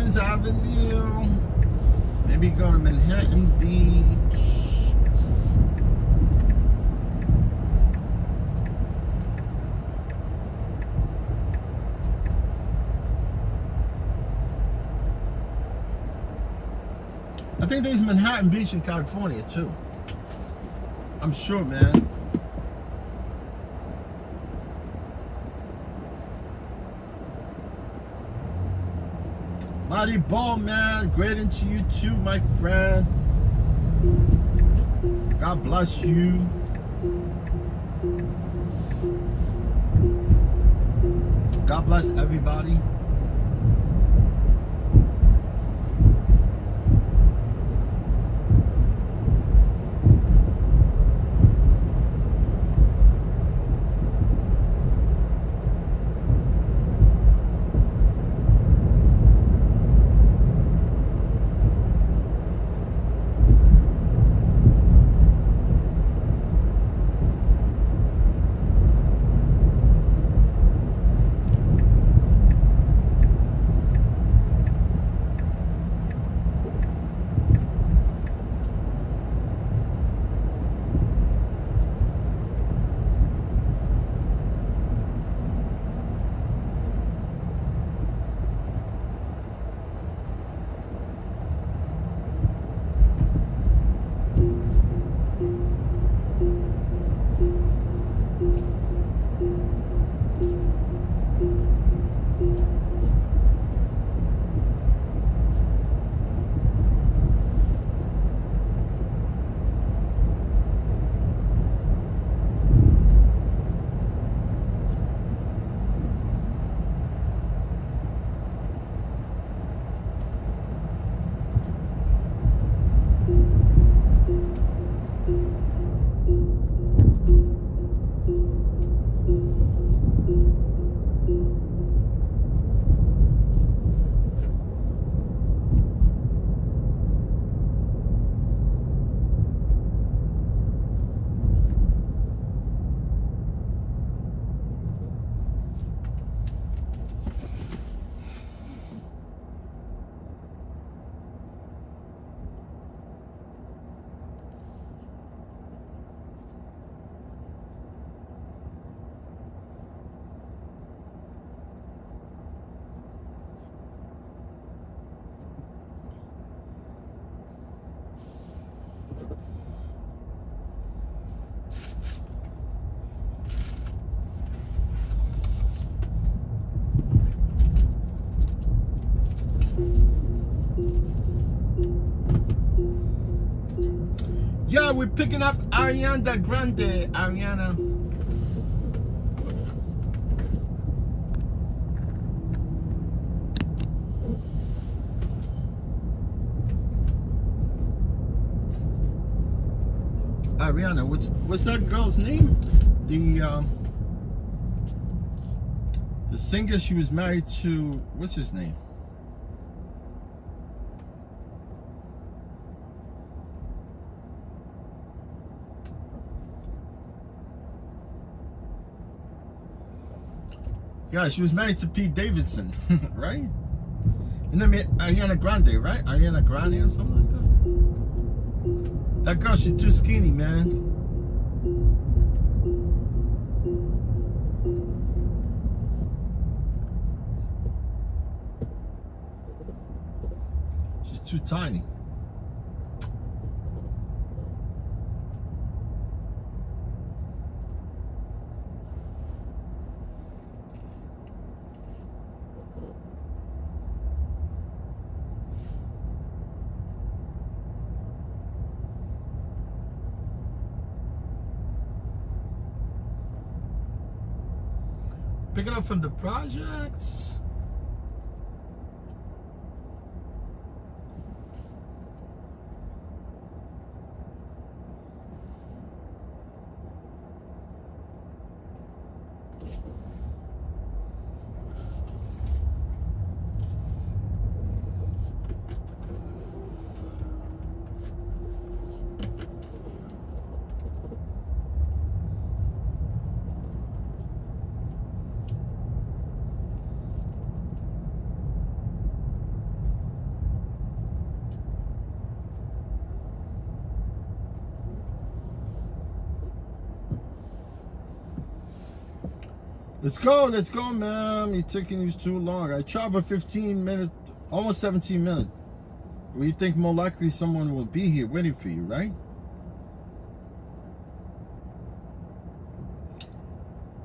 Queens Avenue. Maybe go to Manhattan Beach. I think there's Manhattan Beach in California too. I'm sure, man. Mighty Ball, man. Greeting to you too, my friend. God bless you. God bless everybody. Yeah, we're picking up Ariana Grande. Ariana. Ariana, what's that girl's name? The singer she was married to, what's his name? Yeah, she was married to Pete Davidson, right? And then Ariana Grande, right? Ariana Grande or something like that. That girl, she's too skinny, man. She's too tiny. Picking up from the projects. Let's go, man. You're taking you too long. I traveled 15 minutes, almost 17 minutes. Well, you think more likely someone will be here waiting for you, right?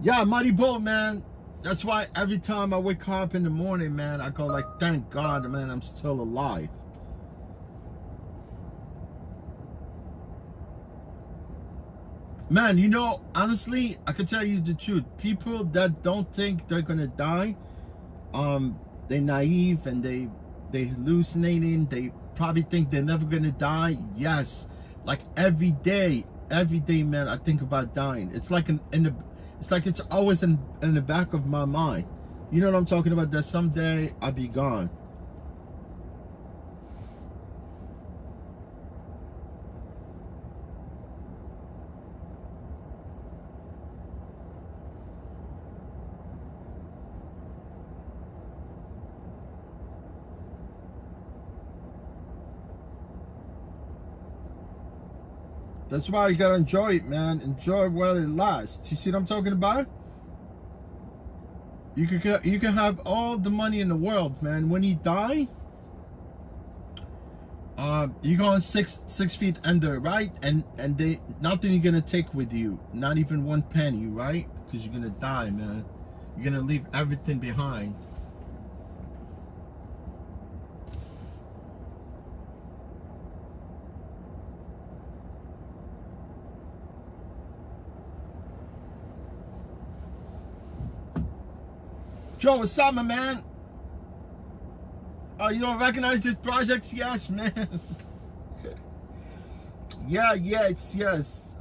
Yeah, muddy boat, man. That's why every time I wake up in the morning, man, I go like, thank God, man, I'm still alive. Man, you know, honestly, I can tell you the truth. People that don't think they're gonna die, they're naive and they hallucinating. They probably think they're never gonna die. Yes, like every day, man, I think about dying. It's like it's always in the back of my mind. You know what I'm talking about? That someday I'll be gone. That's why you gotta enjoy it, man. Enjoy it while it lasts. You see what I'm talking about? You can have all the money in the world, man. When you die, you're going 6 feet under, right? And they nothing you're gonna take with you, not even one penny, right? Because you're gonna die, man. You're gonna leave everything behind. Joe, what's up, my man? Oh, you don't recognize this project? Yes, man. yeah, it's yes.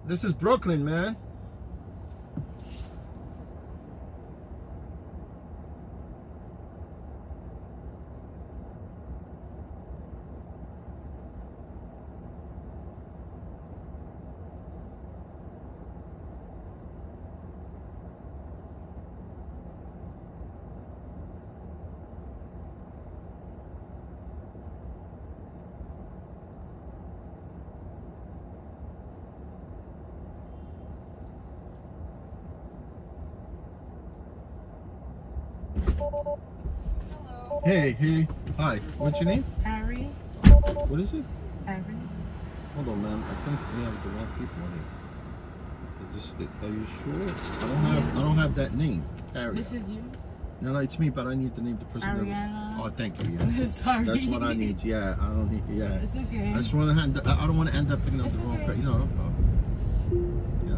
This is Brooklyn, man. Hello. Hey. Hi. What's your name? Harry. What is it? Harry. Hold on, man. I think we have the wrong people on it. Is this? Are you sure? I don't have that name. Harry. This is you? No, it's me, but I need to name the person. Ariana. Oh, thank you. Yes. Sorry. That's what I need. Yeah, I don't need. Yeah. It's okay. I just want to. I don't want to end up picking up It's the wrong okay. person. You know, no problem. Yeah.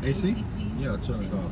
AC? Yeah, I'll turn it off.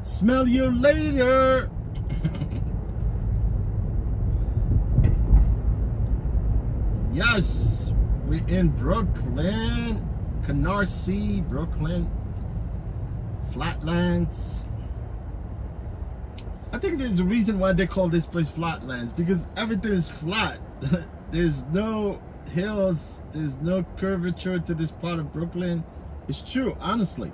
Smell you later. Yes, we're in Brooklyn, Canarsie, Brooklyn, Flatlands. I think there's a reason why they call this place Flatlands, because everything is flat. There's no hills, there's no curvature to this part of Brooklyn. It's true, honestly.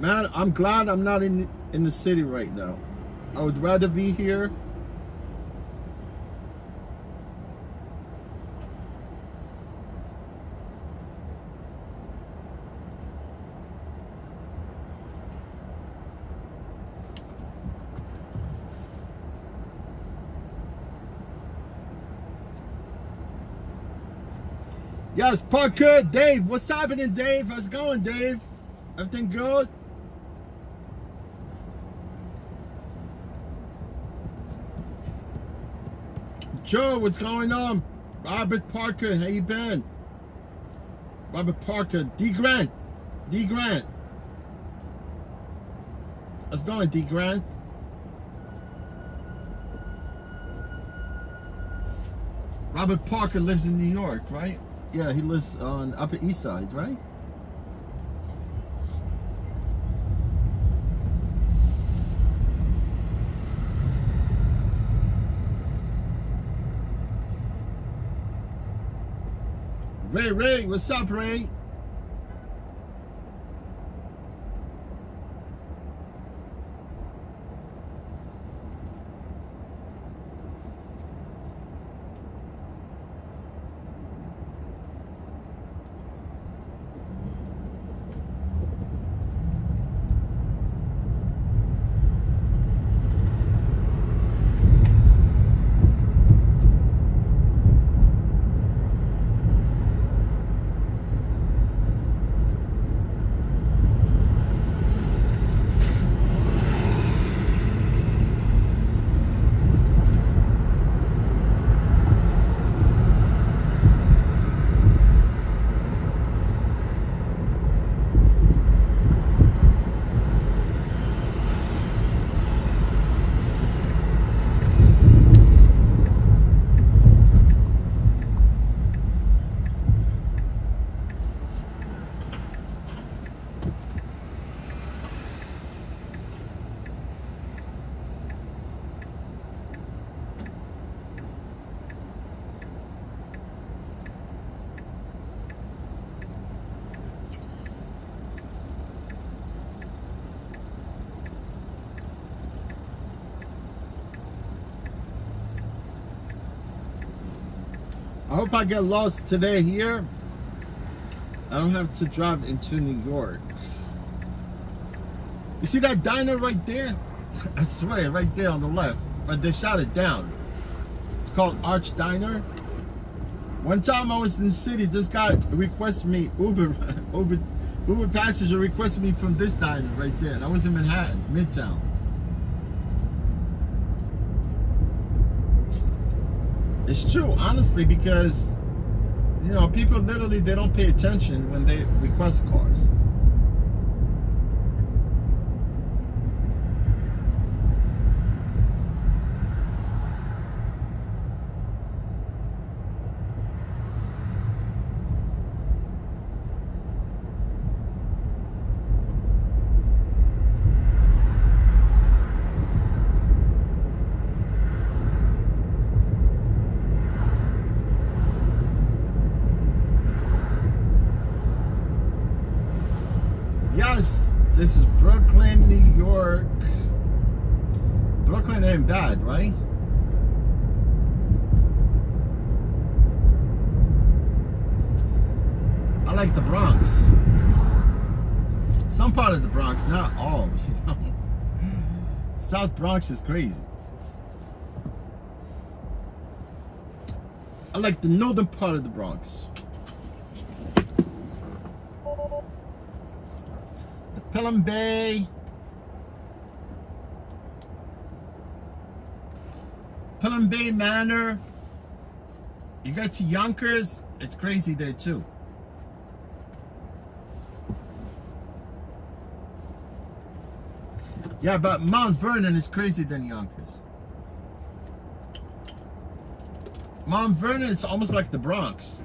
Man, I'm glad I'm not in the city right now. I would rather be here. Yes, Parker, Dave. What's happening, Dave? How's it going, Dave? Everything good? Joe, what's going on? Robert Parker, how you been? Robert Parker, D Grant. D Grant. How's it going, D Grant? Robert Parker lives in New York, right? Yeah, he lives on Upper East Side, right? Ray, what's up, Ray? I hope I get lost today here. I don't have to drive into New York. You see that diner right there? I swear, right there on the left. But they shot it down. It's called Arch Diner. One time I was in the city, this guy requested me, Uber passenger requested me from this diner right there. And I was in Manhattan, Midtown. It's true, honestly, because, you know, people literally, they don't pay attention when they request cars. Yes, this is Brooklyn, New York. Brooklyn ain't bad, right? I like the Bronx. Some part of the Bronx, not all, you know. South Bronx is crazy. I like the northern part of the Bronx. The Pelham Bay. Pelham Bay Manor. You got to Yonkers. It's crazy there too. Yeah, but Mount Vernon is crazier than Yonkers. Mount Vernon is almost like the Bronx.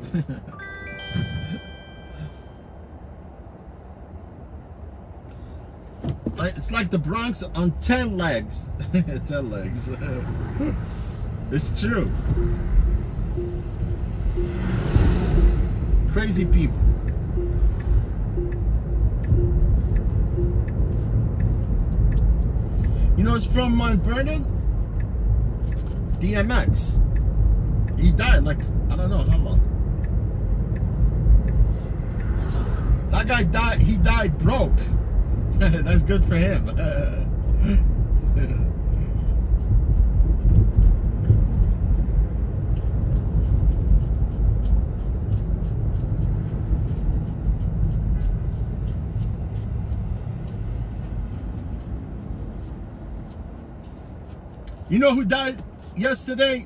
It's like the Bronx on 10 legs. 10 legs. It's true. Crazy people. You know, it's from Mount Vernon. DMX. He died like, I don't know how long. That guy died, he died broke. That's good for him. You know who died yesterday?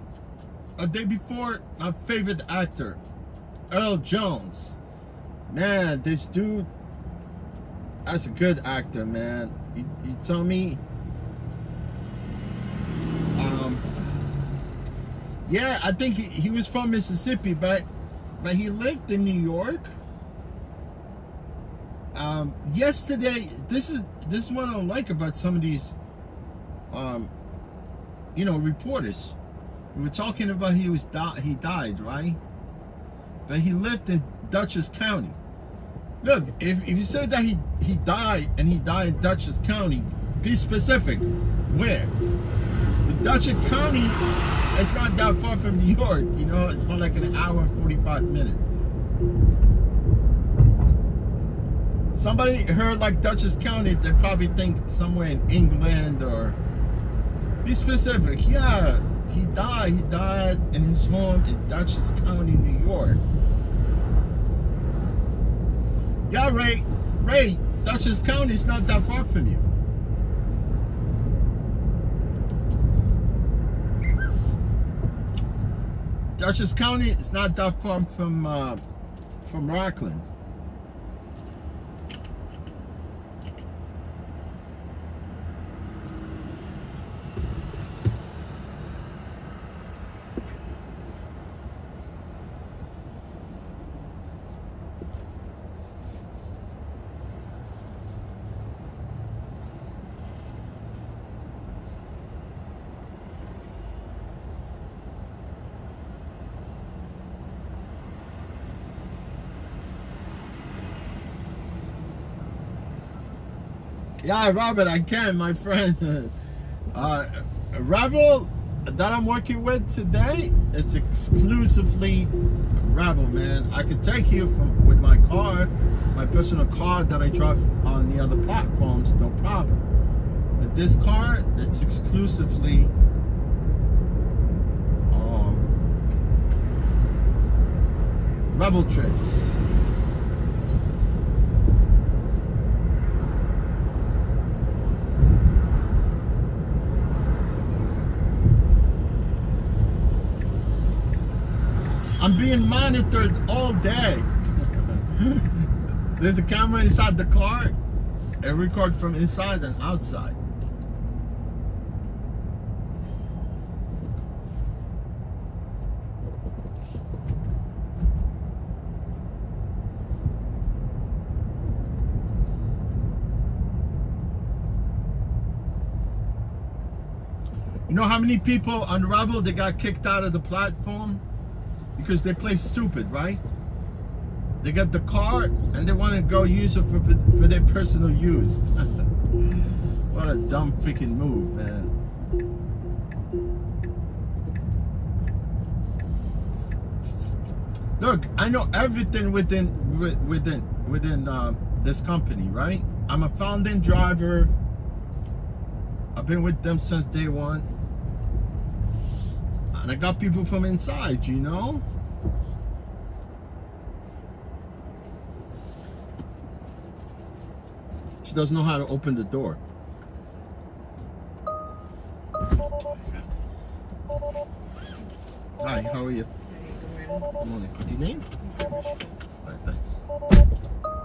A day before? My favorite actor, Earl Jones. Man, this dude, that's a good actor, man. You tell me. Yeah, I think he was from Mississippi, but he lived in New York. Yesterday, this is what I don't like about some of these, you know, reporters. We were talking about he died, right? But he lived in Dutchess County. Look, if you say that he died and he died in Dutchess County, be specific. Where? But Dutchess County, it's not that far from New York, you know, it's more like an hour and 45 minutes. Somebody heard like Dutchess County, they probably think somewhere in England or. Be specific. Yeah, he died in his home in Dutchess County, New York. Yeah, Ray, Dutchess County is not that far from you. Dutchess County is not that far from Rockland. Yeah, Robert, I can, my friend. Revel that I'm working with today, it's exclusively Revel, man. I could take you with my car, my personal car that I drive on the other platforms, no problem. But this car, it's exclusively Revel trips. I'm being monitored all day. There's a camera inside the car. It records from inside and outside. You know how many people on Revel, they got kicked out of the platform? Because they play stupid, right? They got the car and they want to go use it for their personal use. What a dumb freaking move, man. Look, I know everything within this company, right? I'm a founding driver. I've been with them since day one. And I got people from inside, you know? She doesn't know how to open the door. Hi, how are you? Good morning. Your name? Alright, thanks.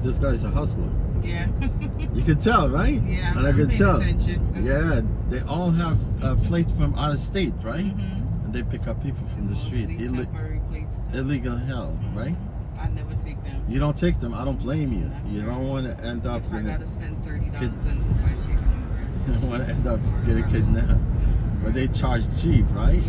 This guy's a hustler. Yeah. You could tell, right? Yeah. And I could tell. Too. Yeah, they all have plates from out of state, right? Mm-hmm. And they pick up people from the street. Temporary plates too. Illegal hell, right? I never take them. You don't take them. I don't blame you. Never. You don't want to end up. If I gotta spend $30 Kid- on Uber, I take them. You don't want to end up getting kidnapped. But they charge cheap, right?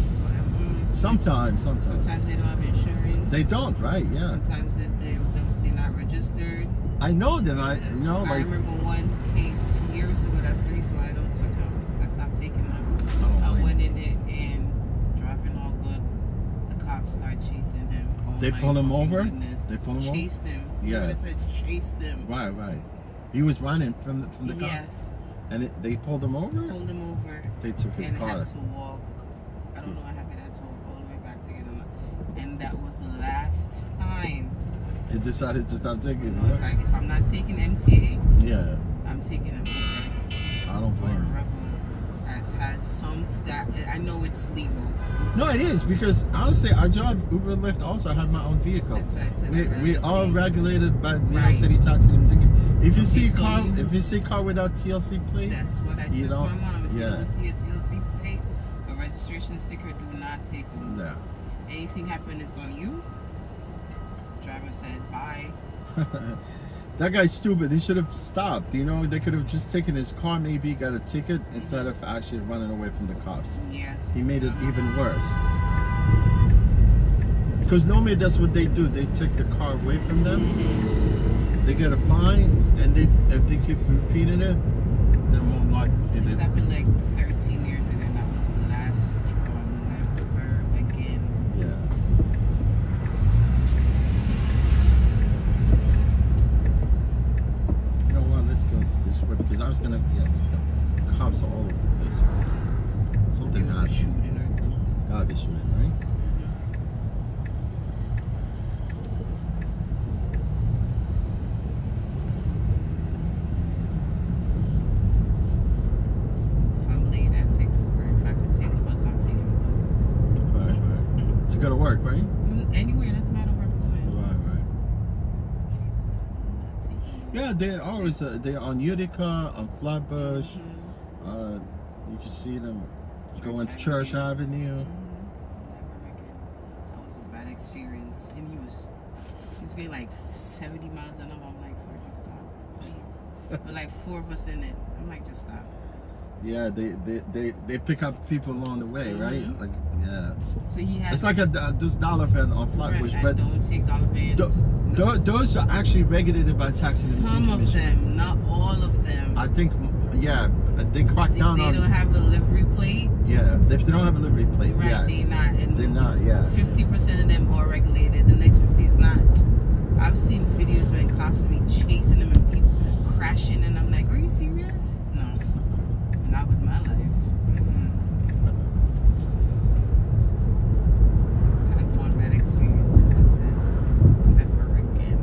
Sometimes. Sometimes they don't have insurance. They don't, right? Yeah. Sometimes they're not registered. I know them. I remember one case years ago. That's the reason why I don't take them. I stopped taking them. Oh, I went in it and driving all good. The cops started chasing him. Oh, They pull him over? Goodness. They pull him over? Chased him. Yeah. It said chased them. Right. He was running from the car. Yes. And they pulled him over? Pulled him over. They took his and car. had to walk. I don't know what happened. I had to walk all the way back to get him. And that was the last time. He decided to stop taking You it. know, if I'm not taking MTA, Yeah. I'm taking an Uber. I don't blame Or you. Revolut. That has some that I know it's legal. No, it is because honestly, I drive Uber and Lyft. Also, I have my own vehicle. That's why I said We I'd rather we all take- regulated by New York Right. City taxi and Michigan. If you see so car, you- if you see car without TLC plate, That's what I You said to don't- my mom. If yeah. you don't see a TLC plate, a registration sticker, do not take them. no. Anything happen, it's on you. Driver said bye. That guy's stupid. He should have stopped. You know, they could have just taken his car, maybe got a ticket instead of actually running away from the cops. Yes. He made it even worse. Because normally that's what they do. They take the car away from them. They get a fine, and if they keep repeating it, they're more likely. This happened like 13 years ago, and that was the last straw. Never again. Yeah. You know what? Let's go this way because I was gonna. Yeah, let's go. Cops are all over the place. Something They were happened. shooting or something. It's gotta be shooting, right? If I'm late, I take the Uber. If I could take the bus, I'm taking the bus. Right. To go to work, right? Anywhere, doesn't matter where I'm going. Right. I'm not taking Yeah, they're always they're on Utica, on Flatbush. Mhm. You can see them going to Church Church Avenue. Never again. That was a bad experience. And he was going like 70 miles an hour. I'm like, sir, just stop, please. But like 4 of us in it. I'm like, just stop. Yeah, they pick up people along the way, right? Mhm. Like, yeah, So he has it's like this dollar fan on Flatbush, right, I but don't take dollar vans. those are actually regulated by Tax and Museum Some of Commission. them, not all of them. I think, yeah, they crack If down they on. don't have a livery plate, Yeah, if they don't have a livery plate, right, yes, they not. And they're not. Yeah. 50% of them are regulated. The next 50 is not. I've seen videos when cops be chasing them and people crashing, and I'm like, are you serious? No, not with my life. I had one bad experience and that's it. Never again.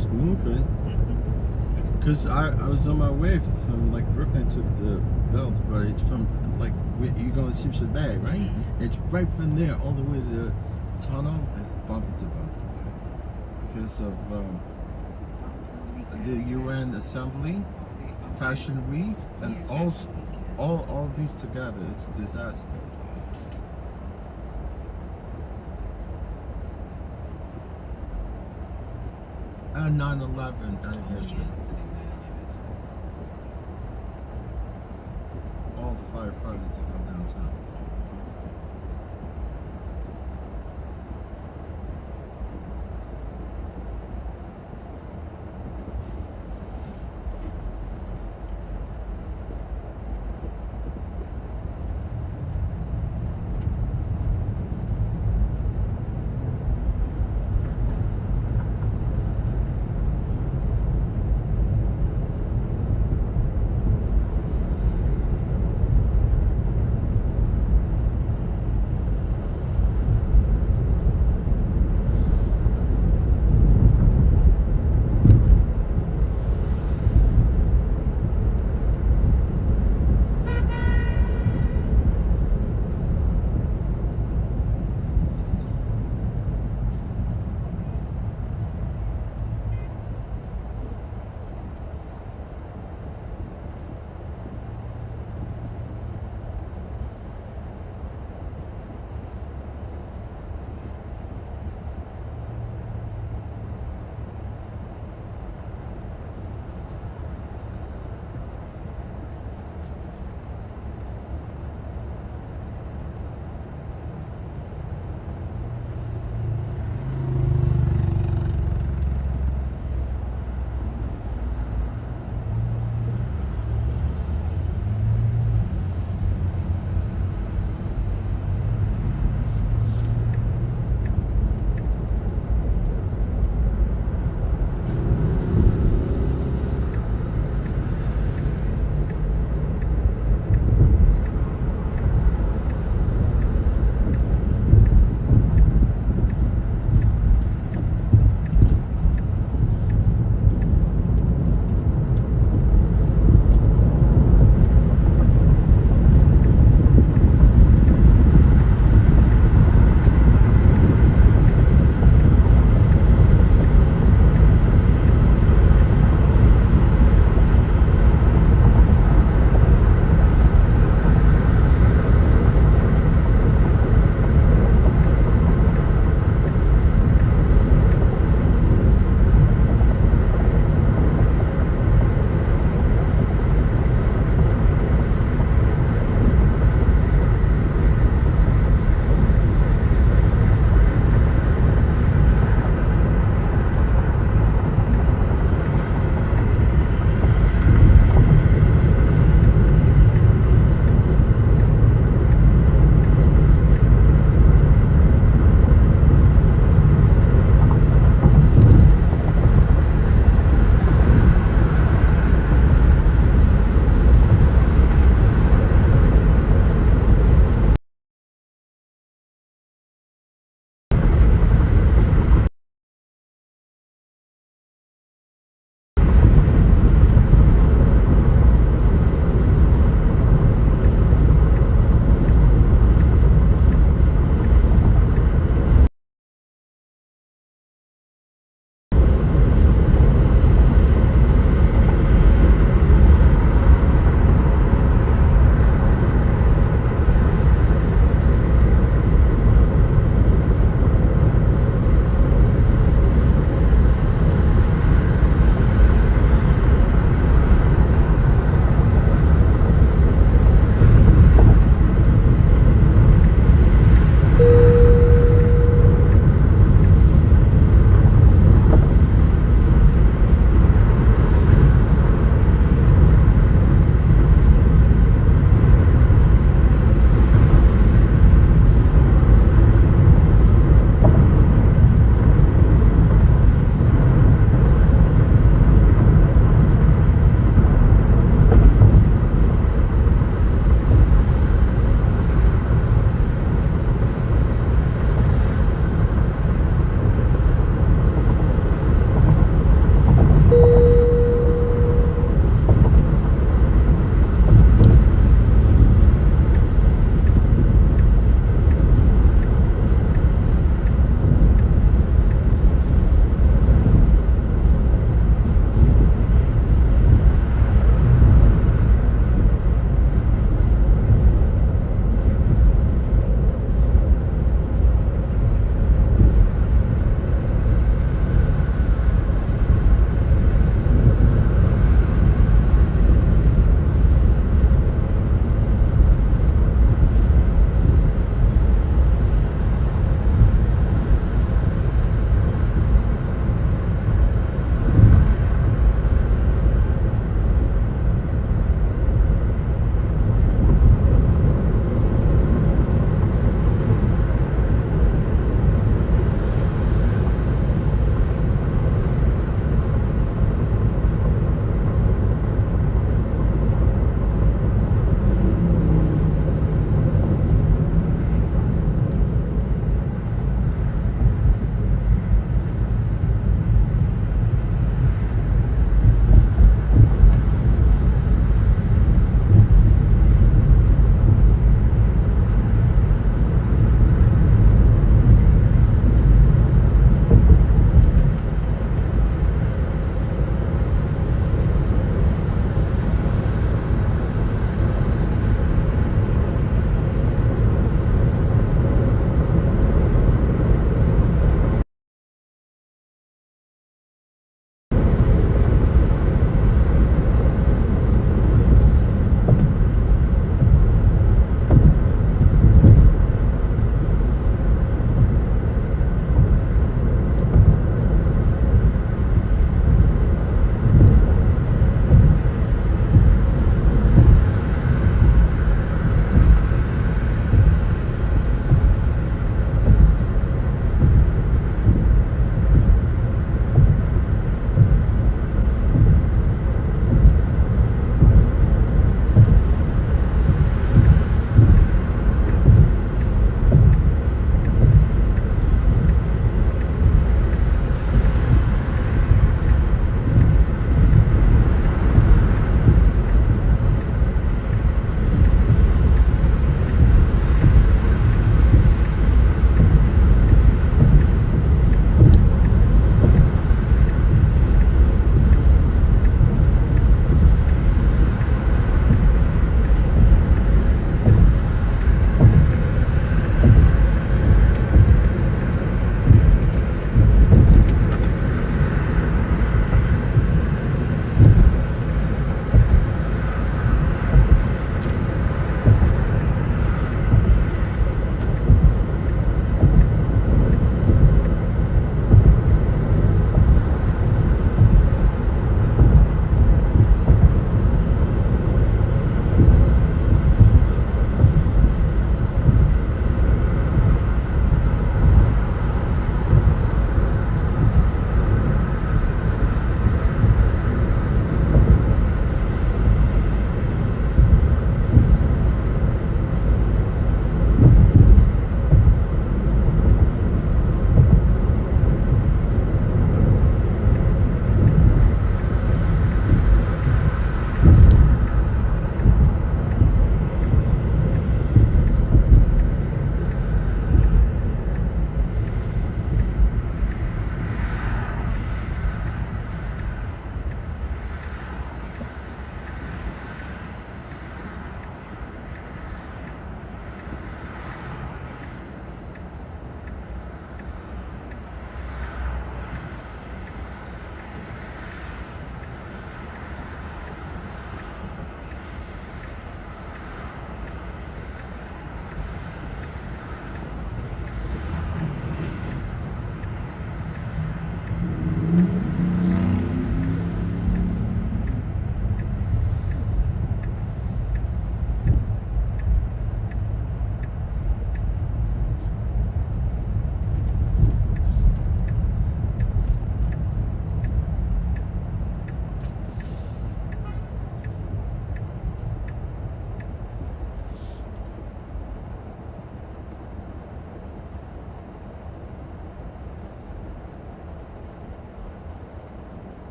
trucks moving. Because I was on my way from like Brooklyn to the belt, but it's from like you're going to Sept Bay, right? It's right from there all the way to the tunnel. It's bumper to bumper because of the UN Assembly, Fashion Week, and all these together. It's a disaster. And 9/11 anniversary. All the firefighters that go downtown.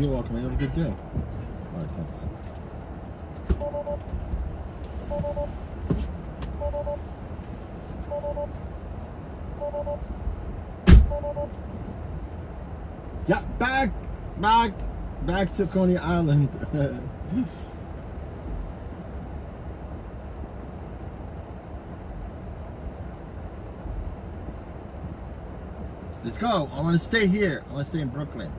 You're welcome. You have a good day. All right, thanks. Yeah, back to Coney Island. Let's go. I want to stay here. I want to stay in Brooklyn.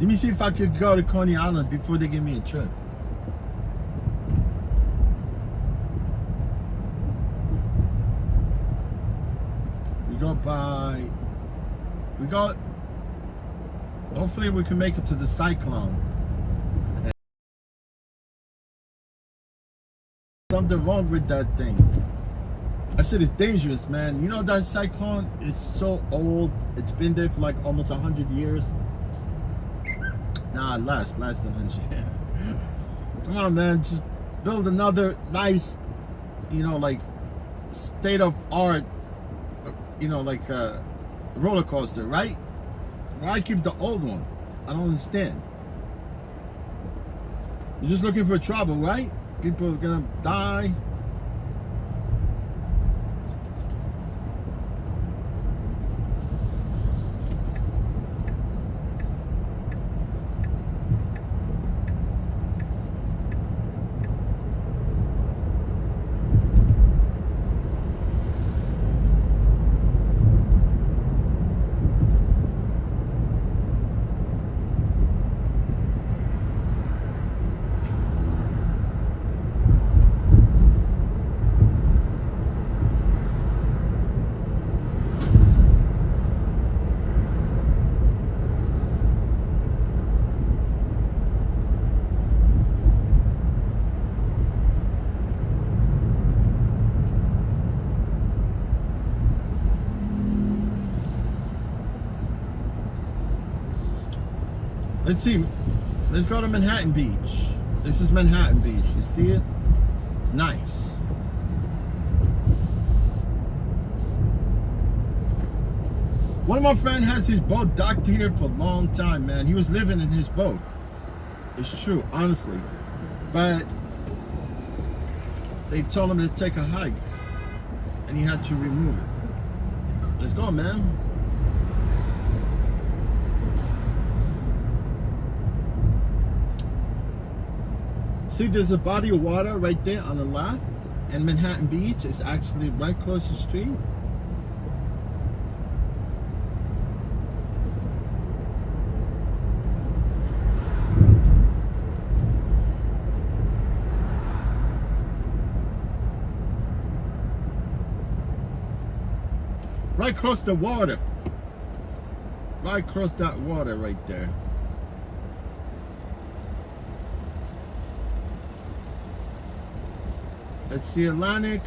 Let me see if I could go to Coney Island before they give me a trip. Hopefully we can make it to the cyclone. Something wrong with that thing. I said it's dangerous, man. You know that cyclone is so old. It's been there for like almost 100 years. Nah, less than 100 years. Come on, man. Just build another nice, like state of art, like a roller coaster, right? Why keep the old one? I don't understand. You're just looking for trouble, right? People are gonna die. Let's see. Let's go to Manhattan Beach. This is Manhattan Beach. You see it? It's nice. One of my friends has his boat docked here for a long time, man. He was living in his boat. It's true, honestly. But they told him to take a hike, and he had to remove it. Let's go, man. See, there's a body of water right there on the left, and Manhattan Beach is actually right across the street. Right across the water. Right across that water right there. It's the Atlantic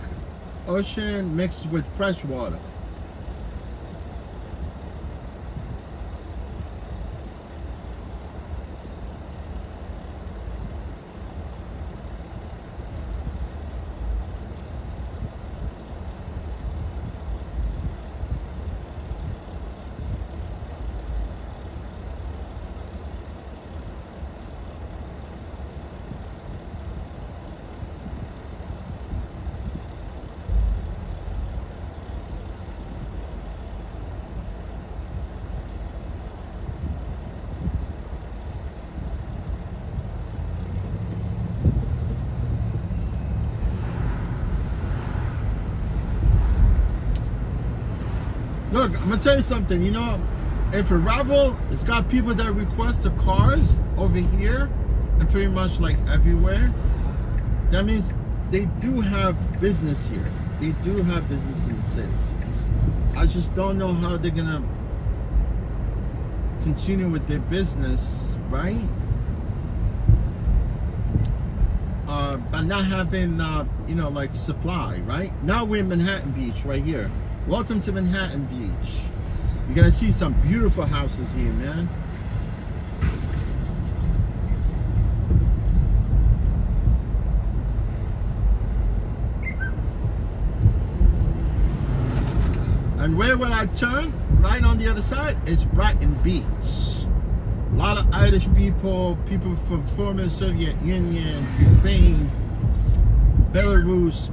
Ocean mixed with fresh water. Look, I'm gonna tell you something. If a Ravel, it's got people that request the cars over here and pretty much like everywhere. That means they do have business here. They do have business in the city. I just don't know how they're gonna continue with their business, right? By not having, like supply, right? Now we're in Manhattan Beach right here. Welcome to Manhattan Beach. You're gonna see some beautiful houses here, man. And where will I turn? Right on the other side is Brighton Beach. A lot of Irish people, people from former Soviet Union, Ukraine, Belarus,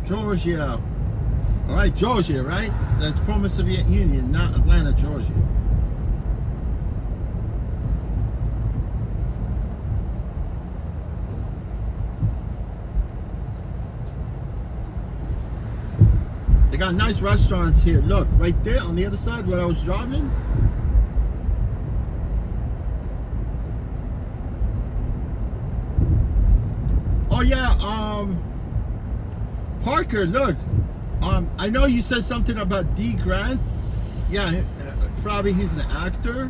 Georgia. All right, Georgia, right? That's former Soviet Union, not Atlanta, Georgia. They got nice restaurants here. Look, right there on the other side where I was driving. Oh yeah, Parker, look. I know you said something about D. Grant. Yeah, probably he's an actor.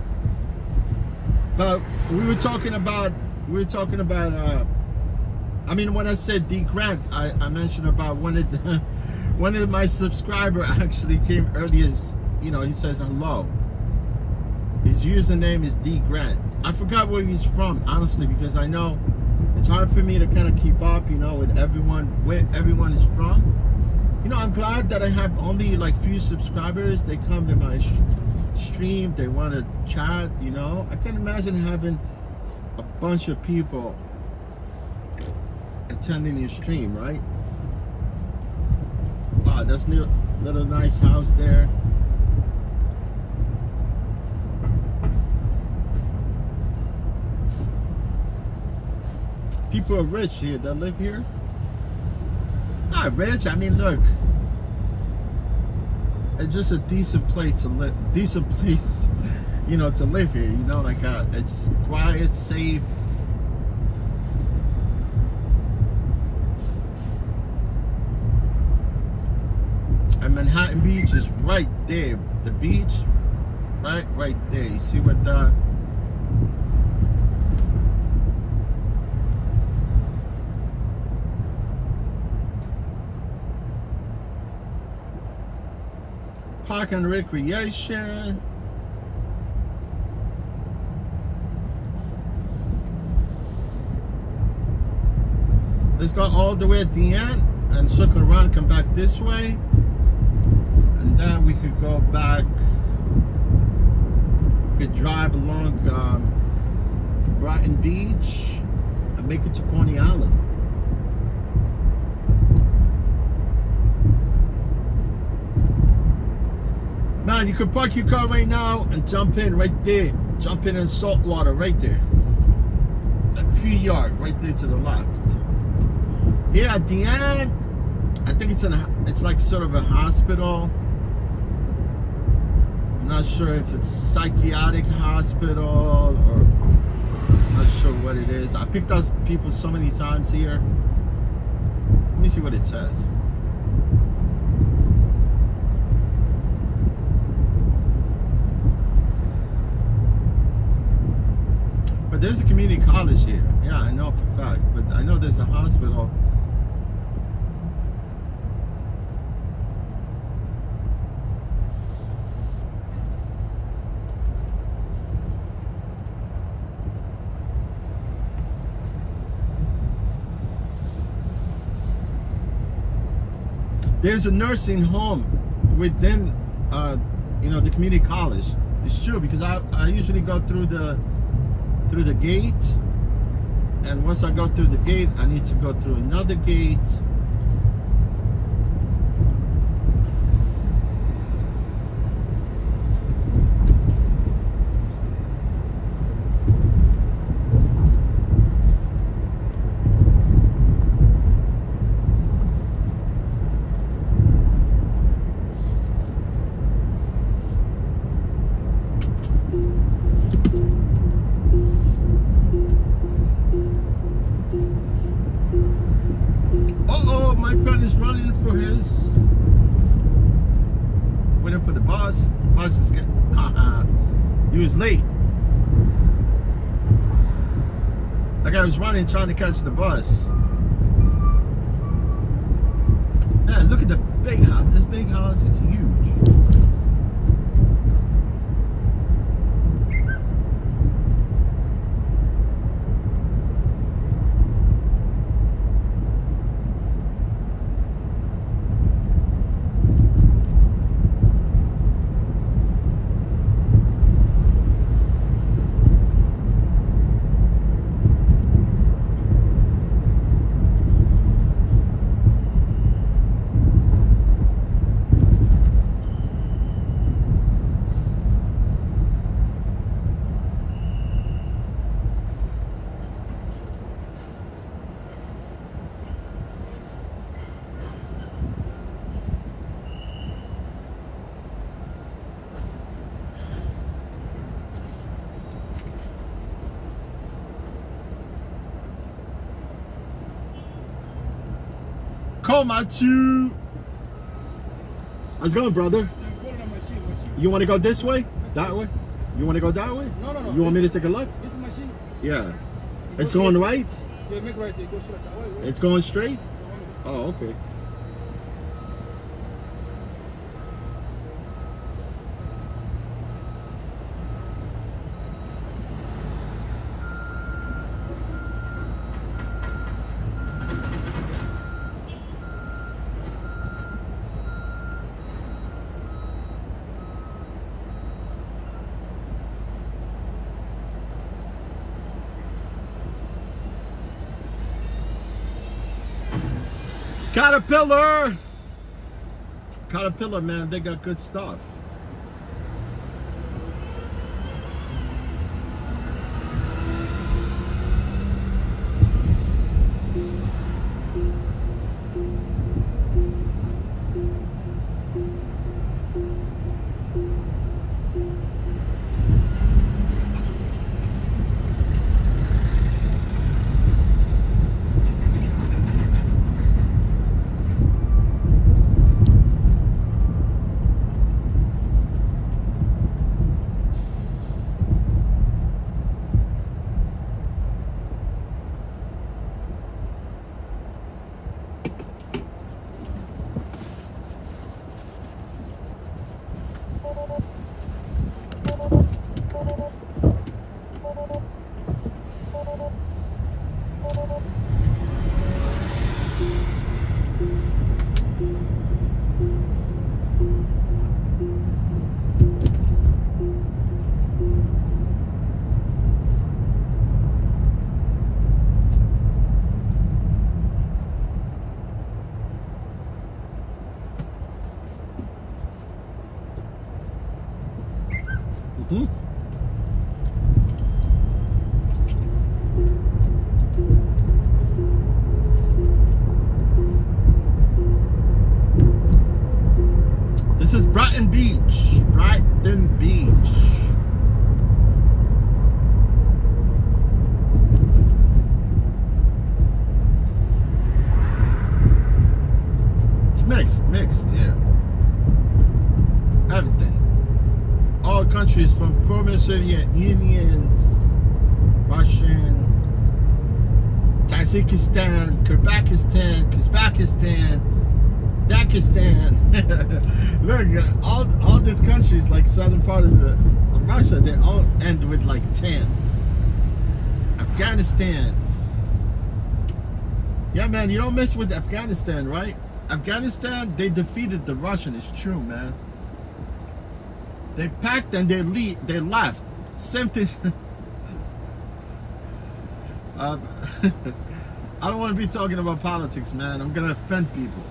But we were talking about, I mean, when I said D. Grant, I mentioned about one of my subscriber actually came earlier. He says hello. His username is D. Grant. I forgot where he's from, honestly, because I know it's hard for me to kind of keep up, with everyone, where everyone is from. I'm glad that I have only like few subscribers. They come to my stream, they want to chat, I can imagine having a bunch of people attending your stream, right? Wow, that's a little nice house there. People are rich here that live here. Not rich, I mean, look, it's just a decent place to live. Decent place, to live here. Like it's quiet, safe. And Manhattan Beach is right there. The beach, right there. You see what the Park and Recreation. Let's go all the way at the end and circle around, come back this way. And then we could go back, we could drive along Brighton Beach and make it to Coney Island. Man, you could park your car right now and jump in right there. Jump in salt water right there. A few yards right there to the left. Here at the end, I think it's like sort of a hospital. I'm not sure if it's psychiatric hospital or I'm not sure what it is. I picked up people so many times here. Let me see what it says. But there's a community college here. Yeah, I know for a fact. But I know there's a hospital. There's a nursing home within, the community college. It's true because I usually go through the gate, and once I go through the gate, I need to go through another gate. Is running for his with a waiting for the bus. The bus is getting, he was late. Like I was running trying to catch the bus. Man, look at the big house. This big house is huge. Komatsu. How's it going, brother? You want to go this way? That way? You want to go that way? No. You want me to take a left? This machine. Yeah. It's going right? Yeah, make right. It goes straight that way. It's going straight? Oh, okay. Caterpillar, man, they got good stuff. This is Brighton Beach. Brighton Beach. It's mixed, yeah. Everything. All countries from former Soviet Unions, Russian, Tajikistan, Kyrgyzstan, Dakistan. Look, all these countries, like southern part of Russia, they all end with like 10. Afghanistan. Yeah, man, you don't mess with Afghanistan, right? Afghanistan, they defeated the Russian. It's true, man. They packed and they left. Same thing. I don't want to be talking about politics, man. I'm gonna offend people.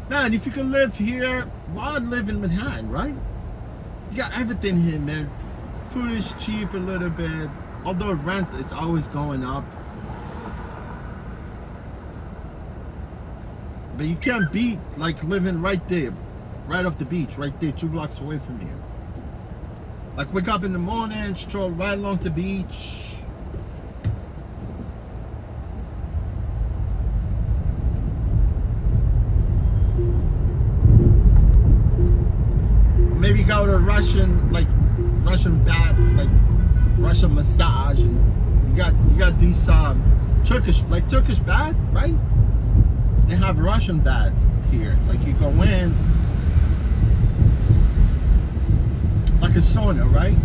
Man, if you can live here, why live in Manhattan, right? You got everything here, man. Food is cheap a little bit. Although rent, it's always going up. But you can't beat like living right there, right off the beach, right there, 2 blocks away from here. Like wake up in the morning, stroll right along the beach. Maybe go to Russian bath, like Russian massage, and you got these Turkish bath, right? They have Russian bath here. Like you go in like a sauna, right?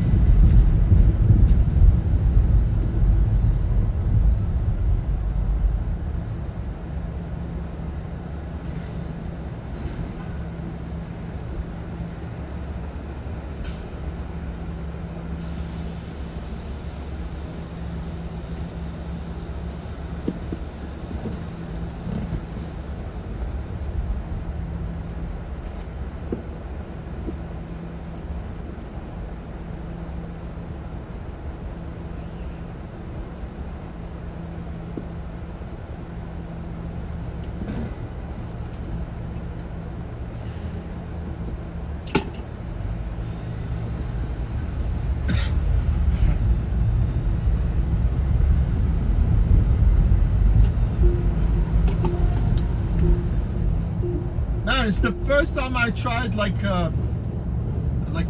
It's the first time I tried like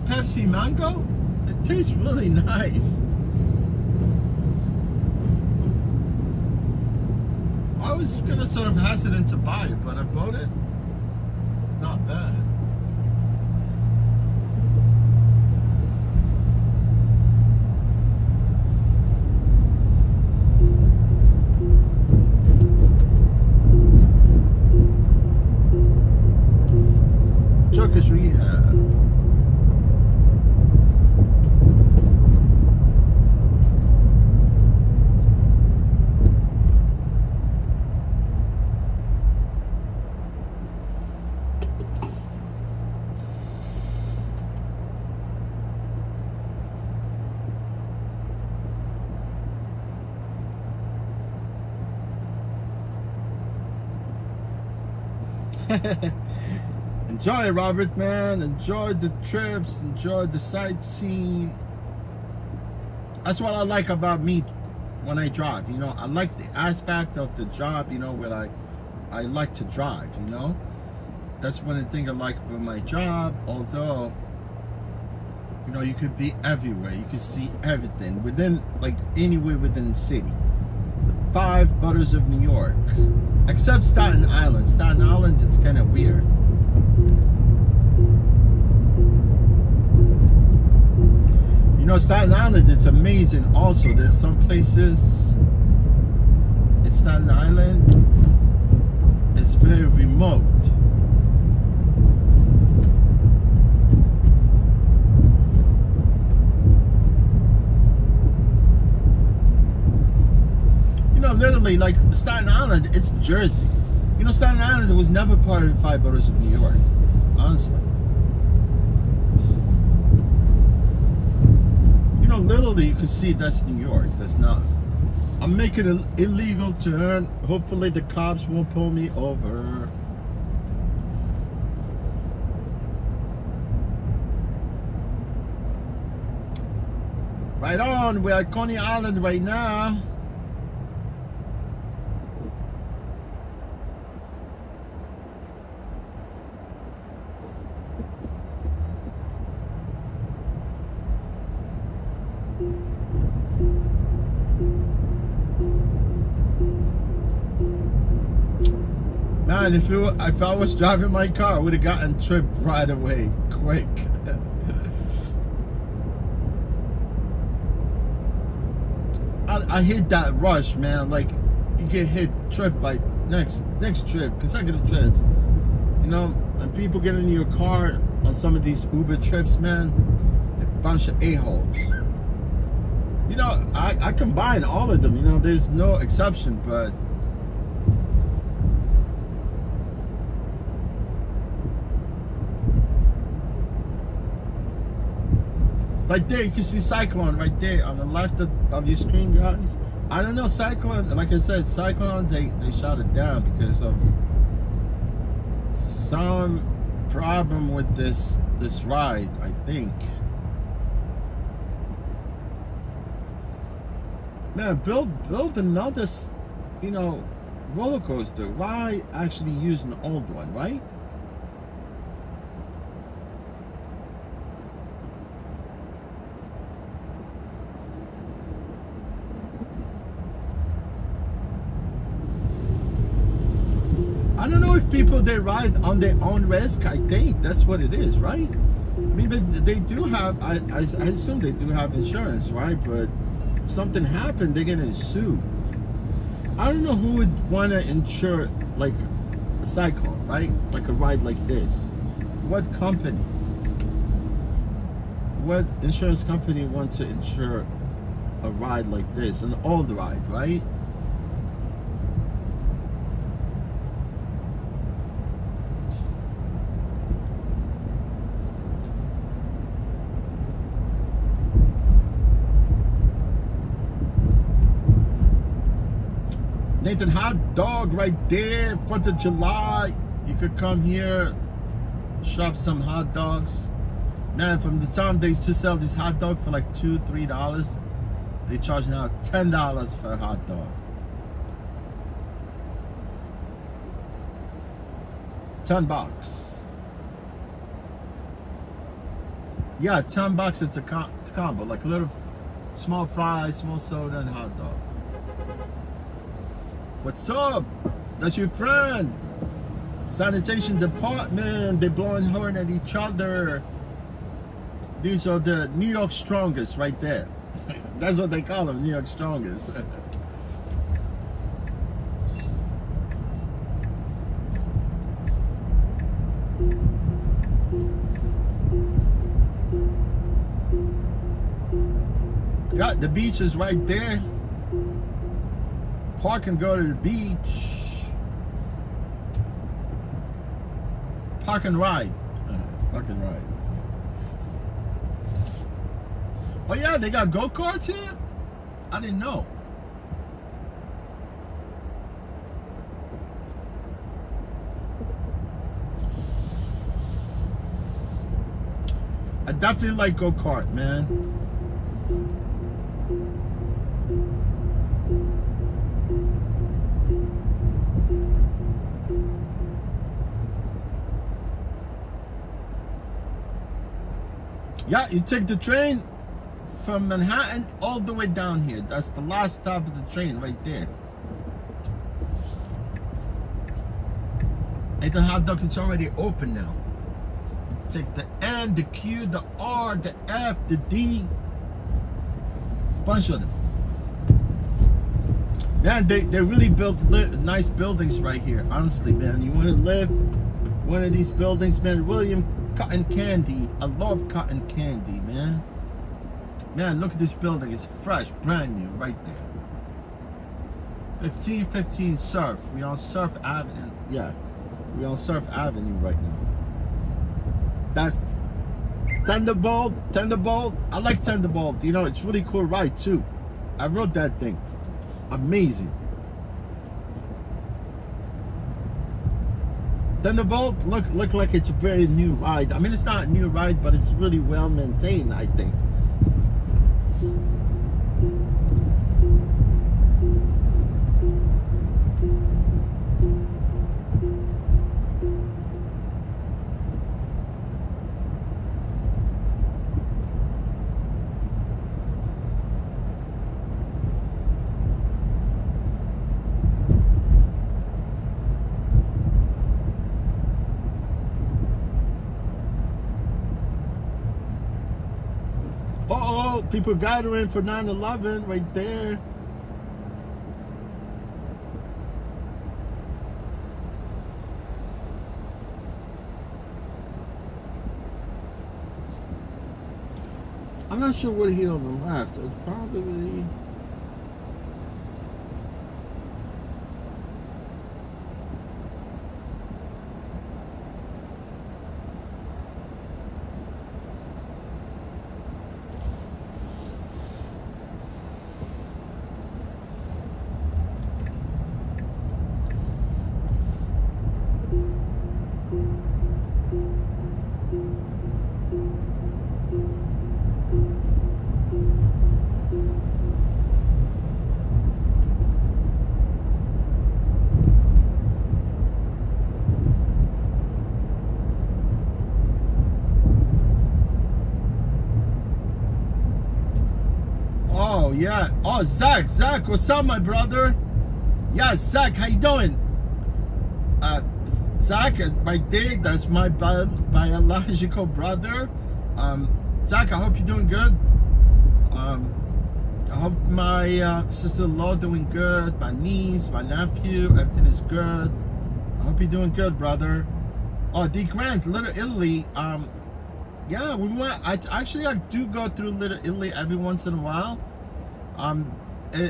Pepsi mango. It tastes really nice. I was gonna sort of hesitant to buy it, but I bought it. It's not bad. Turkish rehab. Enjoy it, Robert, man. Enjoy the trips. Enjoy the sightseeing. That's what I like about me when I drive. You know, I like the aspect of the job, you know, where I like to drive, you know. That's one thing I like about my job. Although, you know, you could be everywhere. You could see everything within, like, anywhere within the city. The 5 boroughs of New York. Except Staten Island. Staten Island, it's kind of weird. You know, Staten Island, it's amazing. Also, there's some places in Staten Island, it's very remote. You know, literally, like Staten Island, it's Jersey. You know, Staten Island was never part of the 5 boroughs of New York, honestly. You know, literally, you could see that's New York. That's not. I'm making an illegal turn. Hopefully, the cops won't pull me over. Right on. We're at Coney Island right now. Man, if I was driving my car, I would have gotten tripped right away, quick. I hate that rush, man. Like, you get tripped by next trip, consecutive trips. You know, and people get into your car on some of these Uber trips, man. A bunch of a-holes. You know, I combine all of them. You know, there's no exception, but. Right there, you can see Cyclone right there on the left of your screen, guys. I don't know, Cyclone, like I said, Cyclone, they shot it down because of some problem with this ride, I think. Man, build another, you know, roller coaster. Why actually use an old one, right? I don't know if people they ride on their own risk. I think that's what it is, right? I mean, but they do have. I assume they do have insurance, right? But if something happened, they're getting sued. I don't know who would want to insure like a cyclone, right? Like a ride like this. What company? What insurance company wants to insure a ride like this? An old ride, right? Nathan, hot dog right there, 4th of July. You could come here, shop some hot dogs. Man, from the time they used to sell this hot dog for like $2, $3, they charge now $10 for a hot dog. $10. Yeah, $10 it's a combo, like a little small fries, small soda, and hot dog. What's up? That's your friend. Sanitation department. They're blowing horn at each other. These are the New York strongest right there. That's what they call them, New York strongest. Yeah, the beach is right there. Park and go to the beach. Park and ride. Park and ride. Oh yeah, they got go-karts here? I didn't know. I definitely like go-kart, man. Yeah, you take the train from Manhattan all the way down here. That's the last stop of the train right there. Nathan Hot Dog, it's already open now. You take the N, the Q, the R, the F, the D. Bunch of them. Man, they really built nice buildings right here. Honestly, man, you want to live one of these buildings, man. William Cotton Candy. I love cotton candy, man. Man, look at this building. It's fresh, brand new, right there. 1515 Surf. We on Surf Avenue. Yeah, we on Surf Avenue right now. That's Thunderbolt. Thunderbolt. I like Thunderbolt. You know, it's really cool ride too. I rode that thing. Amazing. Thunderbolt look like it's a very new ride. I mean, it's not a new ride, but it's really well maintained, I think. Uh-oh, people gathering for 9/11 right there. I'm not sure what here on the left. It's probably... Oh, Zach, what's up, my brother? Yeah, Zach, how you doing? Zach, my dad, that's my biological brother. Zach, I hope you're doing good. I hope my sister-in-law doing good. My niece, my nephew, everything is good. I hope you're doing good, brother. Oh, D. Grant, Little Italy. Yeah, we went. I do go through Little Italy every once in a while.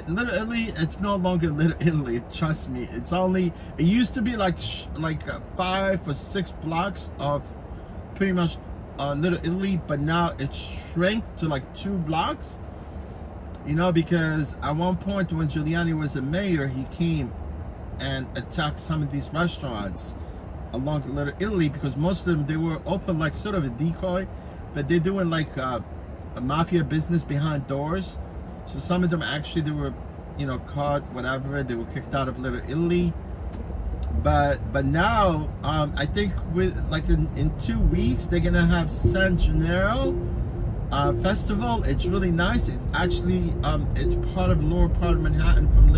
Little Italy, it's no longer Little Italy. Trust me. It's only. It used to be like 5 or 6 blocks of pretty much Little Italy, but now it's shrank to like 2 blocks. You know, because at one point when Giuliani was a mayor, he came and attacked some of these restaurants along Little Italy, because most of them, they were open like sort of a decoy, but they're doing like a mafia business behind doors. So some of them actually, they were, you know, caught, whatever, they were kicked out of Little Italy. But now I think with like in 2 weeks they're gonna have San Gennaro festival. It's really nice. It's actually it's part of the lower part of Manhattan from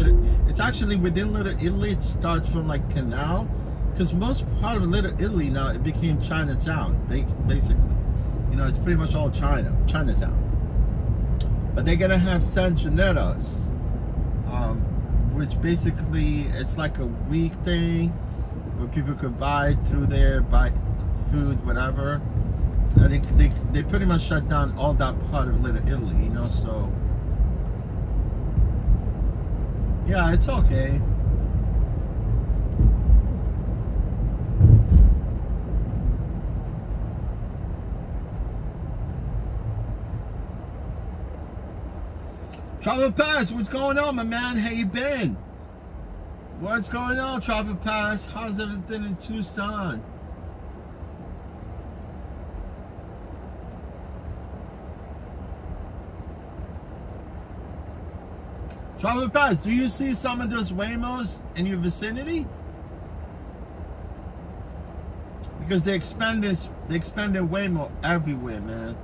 it's actually within Little Italy. It starts from like Canal, because most part of Little Italy now, it became Chinatown, basically. You know, it's pretty much all Chinatown. But they're gonna have San Gennaro's, which basically it's like a week thing where people could buy through there, buy food, whatever. I think they pretty much shut down all that part of Little Italy, you know. So yeah, it's okay. Travel Pass, what's going on, my man? How you been? What's going on, Travel Pass? How's everything in Tucson? Travel Pass, do you see some of those Waymos in your vicinity? Because they expanded Waymo everywhere, man.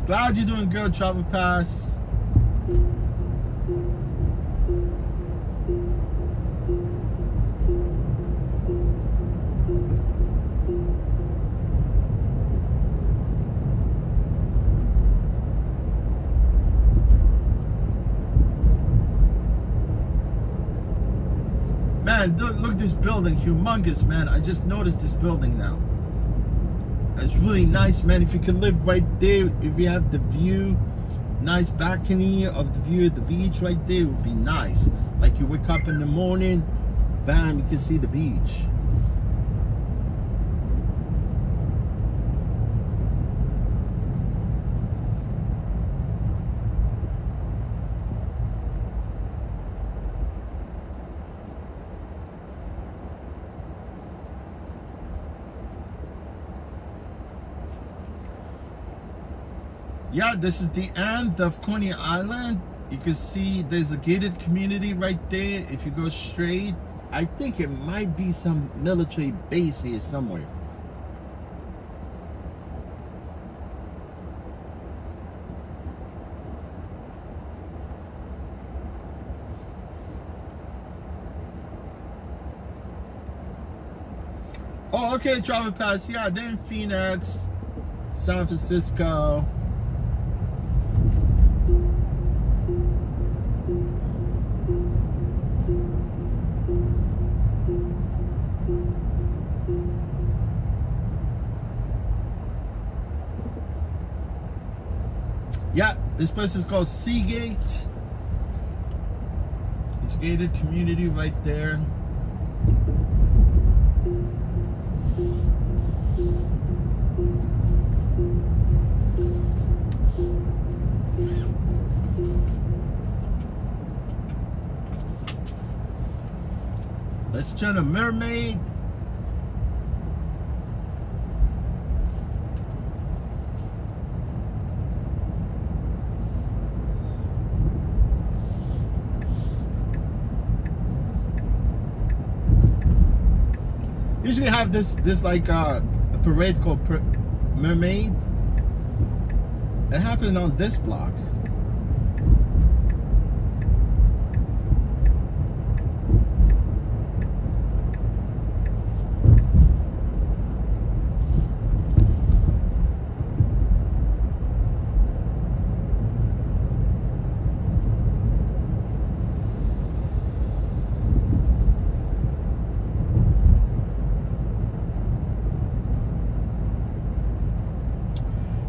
Glad you're doing good, Travel Pass. Man, look at this building, humongous, man. I just noticed this building now. It's really nice, man. If you can live right there, if you have the view, nice balcony of the view of the beach right there, it would be nice. Like you wake up in the morning, bam, you can see the beach. Yeah, this is the end of Coney Island. You can see there's a gated community right there. If you go straight, I think it might be some military base here somewhere. Oh, okay, Travel Pass. Yeah, they're in Phoenix, San Francisco. Yeah, this place is called Seagate. It's gated community right there. Let's turn a mermaid. usually have this like a parade called Mermaid. It happened on this block.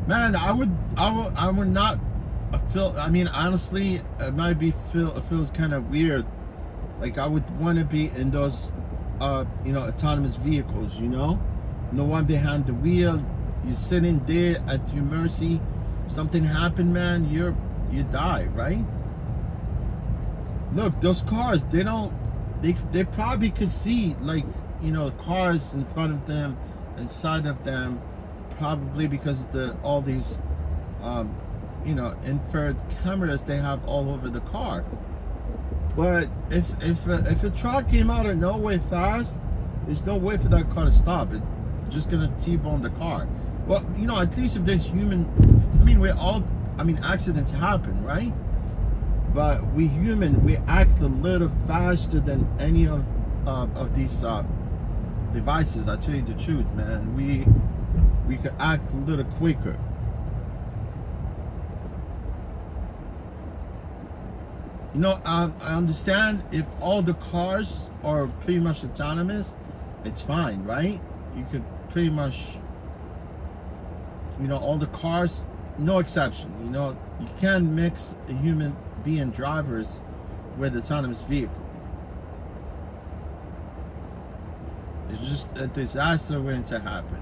Man, I would not feel. I mean, honestly, it might be it feels kind of weird. Like I would want to be in those, autonomous vehicles. No one behind the wheel. You're sitting there at your mercy. Something happened, man. You die, right? Look, those cars. They don't. They probably could see cars in front of them, inside of them. Probably because all these infrared cameras they have all over the car. But if a truck came out of nowhere fast, there's no way for that car to stop. It's just gonna T-bone the car. Well, at least if there's human, accidents happen, right? But we act a little faster than any of these devices. I tell you the truth, man. We could act a little quicker. I understand if all the cars are pretty much autonomous, it's fine, right? You could pretty much, all the cars, no exception. You can't mix a human being drivers with autonomous vehicle. It's just a disaster waiting to happen.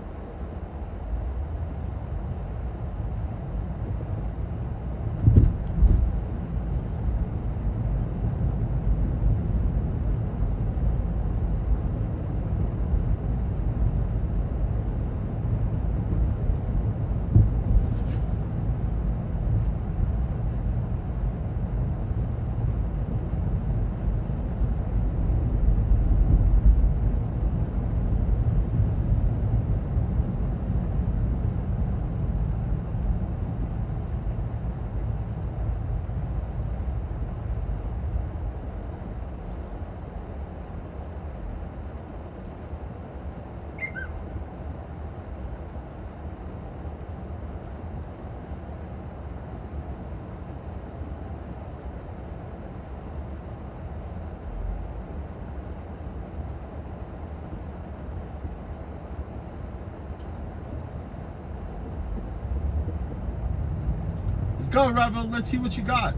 Let's go, Revel. Let's see what you got.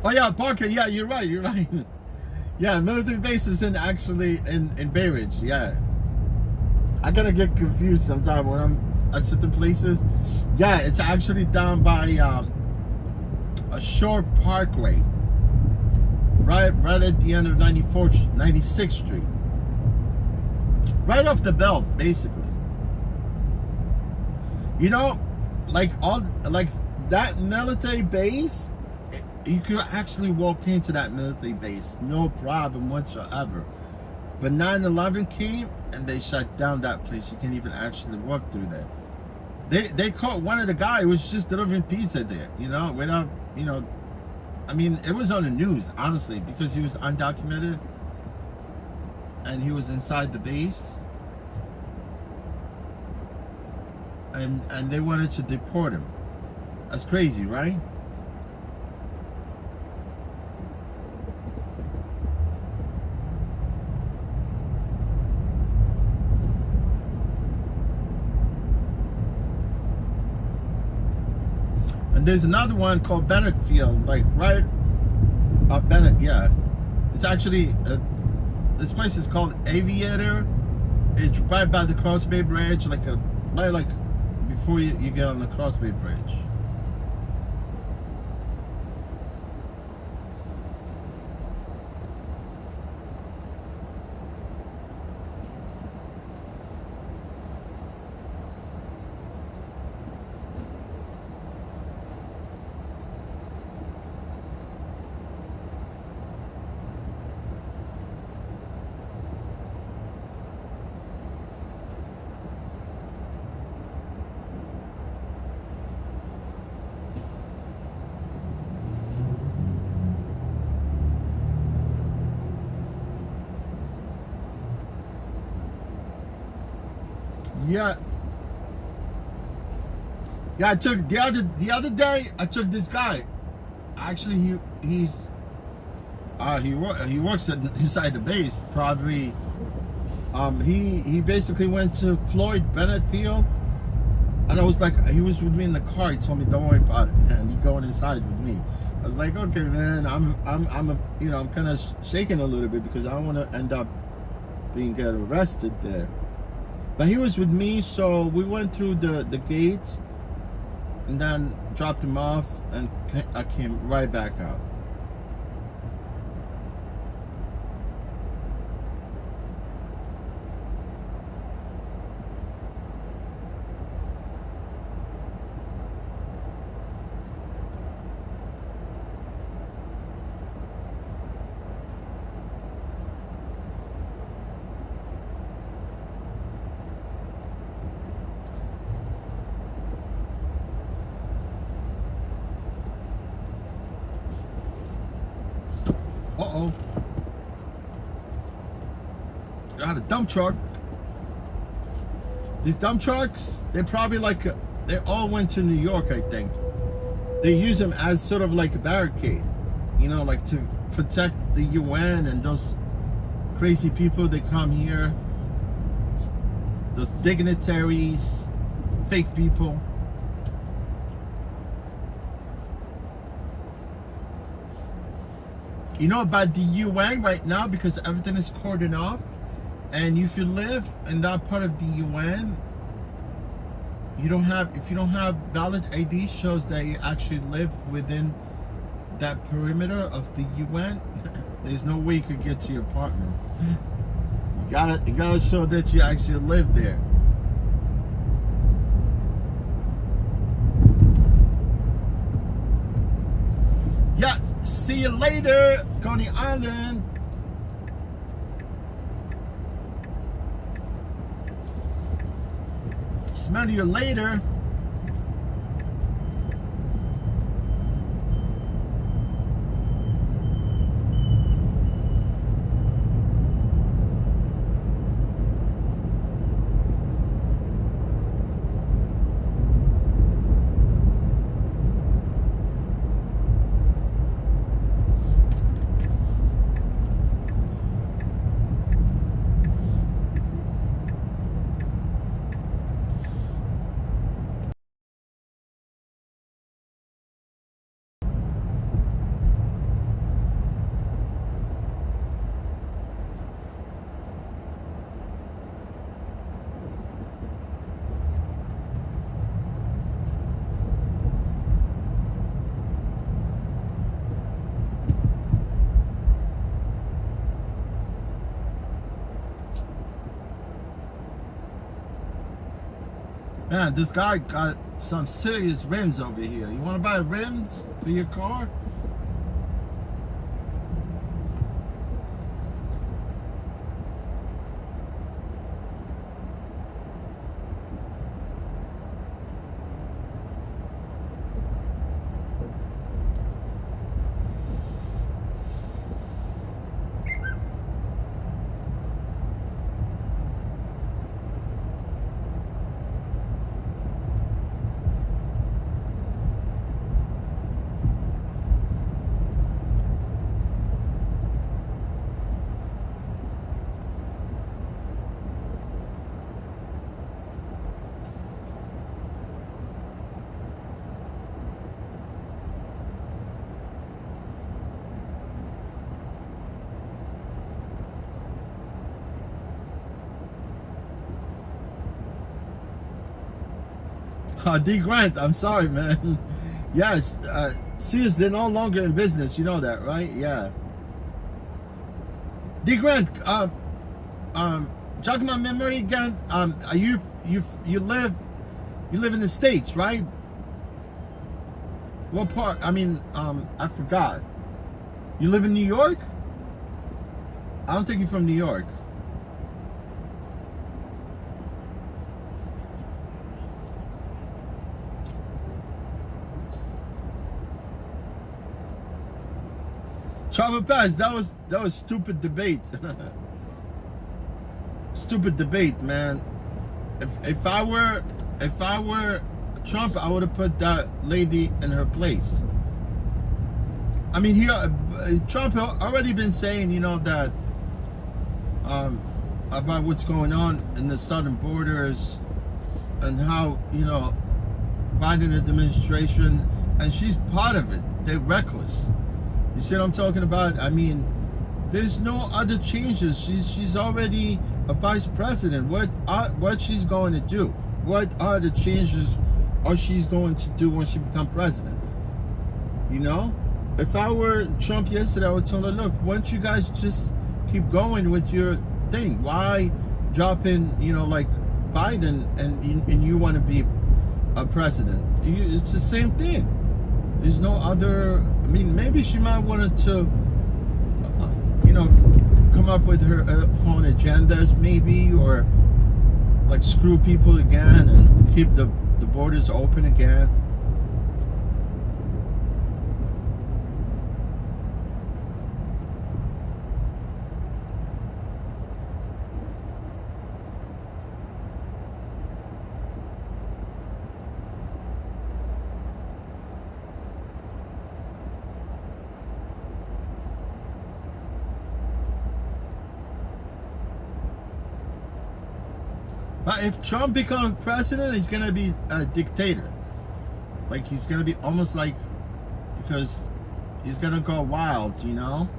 Oh yeah, Parker. Yeah, you're right. Yeah, military base is actually in Bay Ridge. Yeah, I gotta get confused sometimes when I'm at certain places. Yeah, it's actually down by a short parkway, right at the end of 96th Street, right off the belt, basically. Like that military base. You could actually walk into that military base, no problem whatsoever. But 9/11 came and they shut down that place. You can't even actually walk through there. They caught one of the guys who was just delivering pizza there, without, it was on the news, honestly, because he was undocumented and he was inside the base. And they wanted to deport him. That's crazy, right? there's another one called Bennett Field, like right Bennett, yeah. It's actually this place is called Aviator. It's right by the Cross Bay Bridge, right like before you get on the Cross Bay Bridge. Yeah. Yeah, I took the other day. I took this guy. Actually, he works inside the base. Probably, he basically went to Floyd Bennett Field, and I was like, he was with me in the car. He told me, "Don't worry about it, man. You going inside with me." I was like, "Okay, man." I'm kind of shaking a little bit because I don't want to end up being arrested there. But he was with me, so we went through the gates and then dropped him off, and I came right back out. Uh-oh. Got a dump truck. These dump trucks, they probably they all went to New York, I think. They use them as sort of like a barricade, like to protect the UN and those crazy people that come here, those dignitaries, fake people. About the UN right now, because everything is cordoned off, and if you live in that part of the UN, if you don't have valid ID shows that you actually live within that perimeter of the UN, there's no way you could get to your apartment. You gotta show that you actually live there. Yeah, see you later, Coney Island. Smell you later. Man, this guy got some serious rims over here. You want to buy rims for your car? D. Grant, I'm sorry, man. Yes, Sears, they're no longer in business. You know that, right? Yeah. D. Grant, jog my memory again. Are you live in the States, right? What part? I mean, I forgot. You live in New York? I don't think you're from New York. Travel Pass, that was stupid debate. Stupid debate, man. If I were Trump, I would have put that lady in her place. I mean, Trump already been saying, you know, that about what's going on in the southern borders and how, you know, Biden administration, and she's part of it. They're reckless. You see what I'm talking about? I mean, there's no other changes. She's already a vice president. What she's going to do? What are the changes are she's going to do when she becomes president? You know? If I were Trump yesterday, I would tell her, look, why don't you guys just keep going with your thing? Why drop in, you know, like Biden and you want to be a president? It's the same thing. There's no other. I mean, maybe she might wanted to, you know, come up with her own agendas, maybe, or like screw people again and keep the borders open again. But if Trump becomes president, he's gonna be a dictator. Like, he's gonna be almost like, because he's gonna go wild, you know?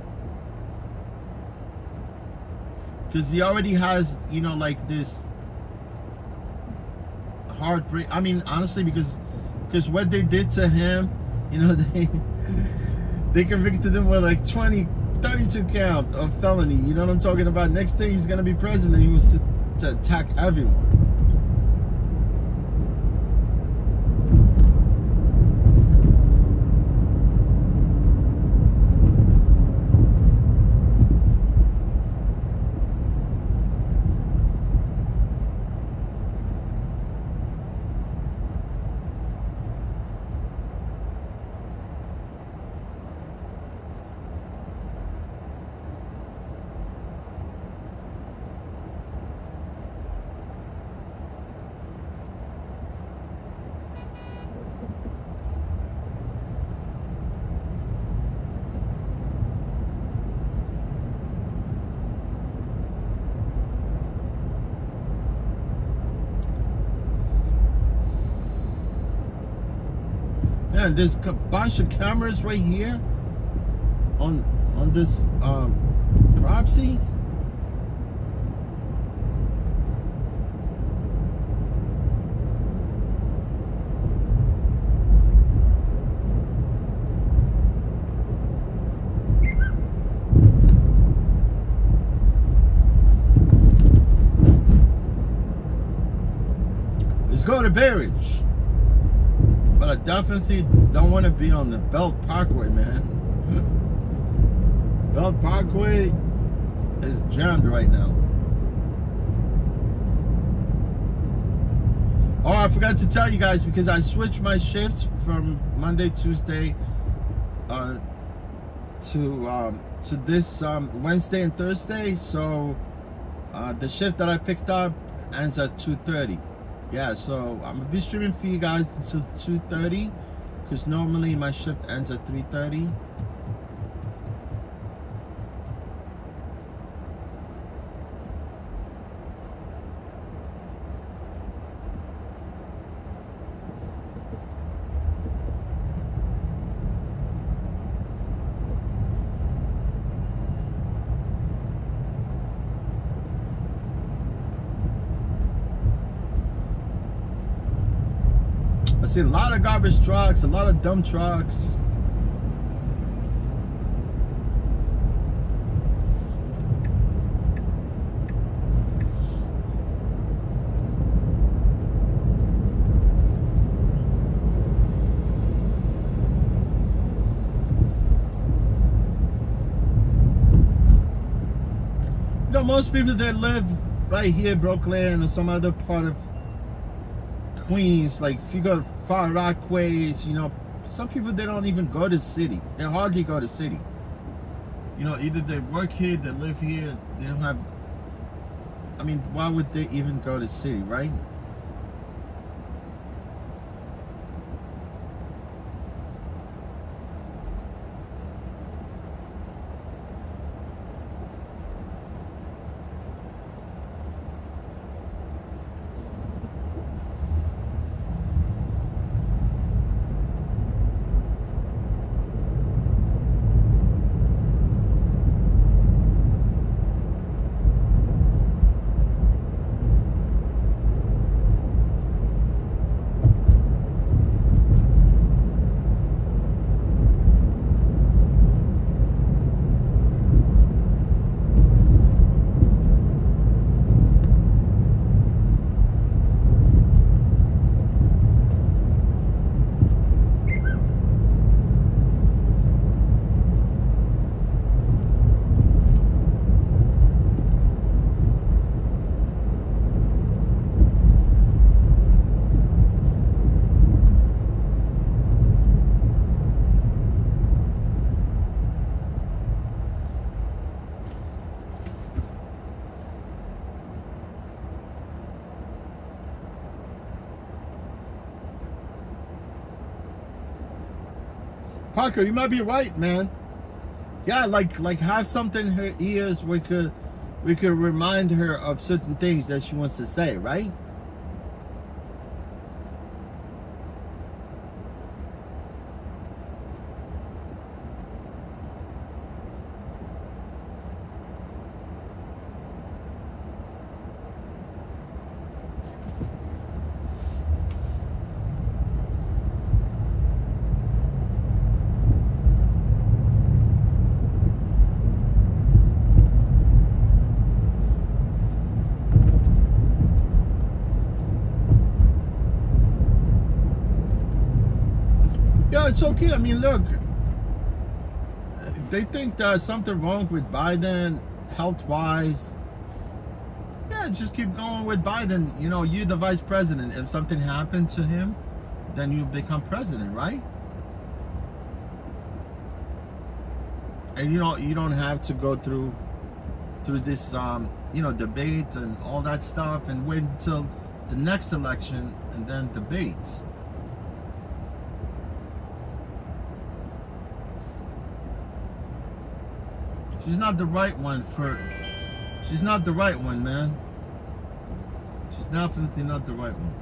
Because he already has, you know, like this heartbreak. I mean, honestly, because what they did to him, you know, they convicted him with like 32 count of felony. You know what I'm talking about? Next thing he's gonna be president, he was to attack everyone. Yeah, there's a bunch of cameras right here on this property. Let's go to Barrage. But I definitely don't want to be on the Belt Parkway, man. Belt Parkway is jammed right now. Oh, I forgot to tell you guys, because I switched my shifts from Monday, Tuesday to this Wednesday and Thursday. So the shift that I picked up ends at 2:30. Yeah, so I'm gonna be streaming for you guys until 2:30, because normally my shift ends at 3:30. I see a lot of garbage trucks, a lot of dump trucks. You know, most people that live right here, Brooklyn, or some other part of Queens, like if you go to Far Rockways, you know, some people, they don't even go to the city. They hardly go to the city. You know, either they work here, they live here, they don't have, I mean, why would they even go to the city, right? Parker, you might be right, man. Yeah, like have something in her ears we could remind her of certain things that she wants to say, right? Yeah, it's okay. I mean, look, they think there's something wrong with Biden health-wise. Yeah, just keep going with Biden. You know, you're the vice president. If something happened to him, then you become president, right? And you don't have to go through this you know, debate and all that stuff and wait until the next election and then debates. She's not the right one she's not the right one, man. She's definitely not the right one.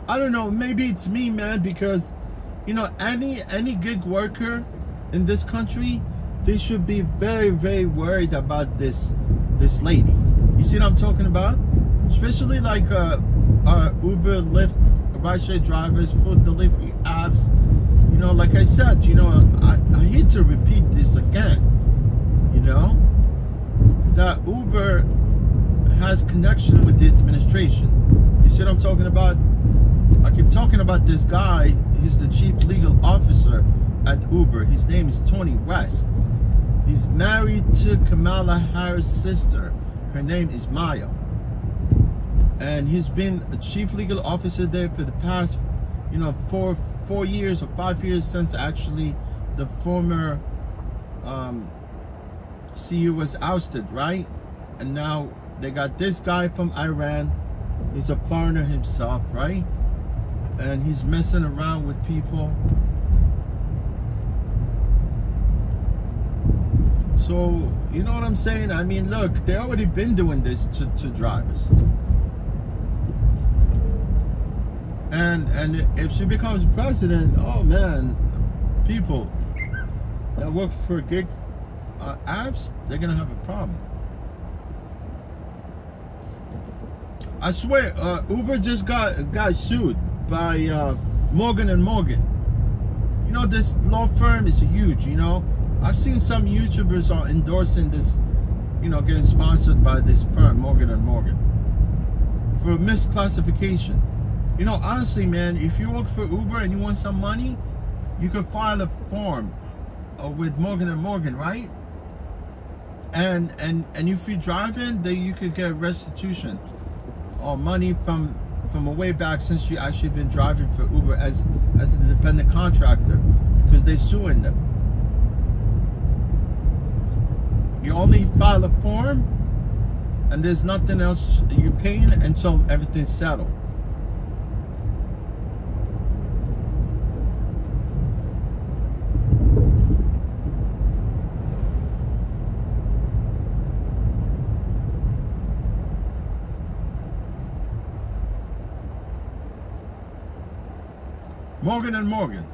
I don't know, maybe it's me, man, because, you know, any gig worker in this country, they should be very, very worried about this lady. You see what I'm talking about? Especially like Uber, Lyft, rideshare drivers, food delivery apps. You know, like I said, you know, I hate to repeat this again, you know, that Uber has connection with the administration. You see what I'm talking about? I keep talking about this guy. He's the chief legal officer at Uber. His name is Tony West. He's married to Kamala Harris' sister. Her name is Maya. And he's been a chief legal officer there for the past, you know, 4 years or 5 years since actually the former CEO was ousted, right? And now they got this guy from Iran. He's a foreigner himself, right? And he's messing around with people. So, you know what I'm saying? I mean, look, they already been doing this to drivers. And if she becomes president, oh man, people that work for gig apps, they're gonna have a problem. I swear, Uber just got sued by Morgan and Morgan. You know, this law firm is huge, you know. I've seen some YouTubers are endorsing this, you know, getting sponsored by this firm, Morgan and Morgan, for misclassification. You know, honestly, man, if you work for Uber and you want some money, you can file a form with Morgan and Morgan, right? And if you're driving, then you could get restitution or money from a way back since you actually been driving for Uber as an independent contractor, because they're suing them. You only file a form, and there's nothing else you're paying until everything's settled. Morgan and Morgan.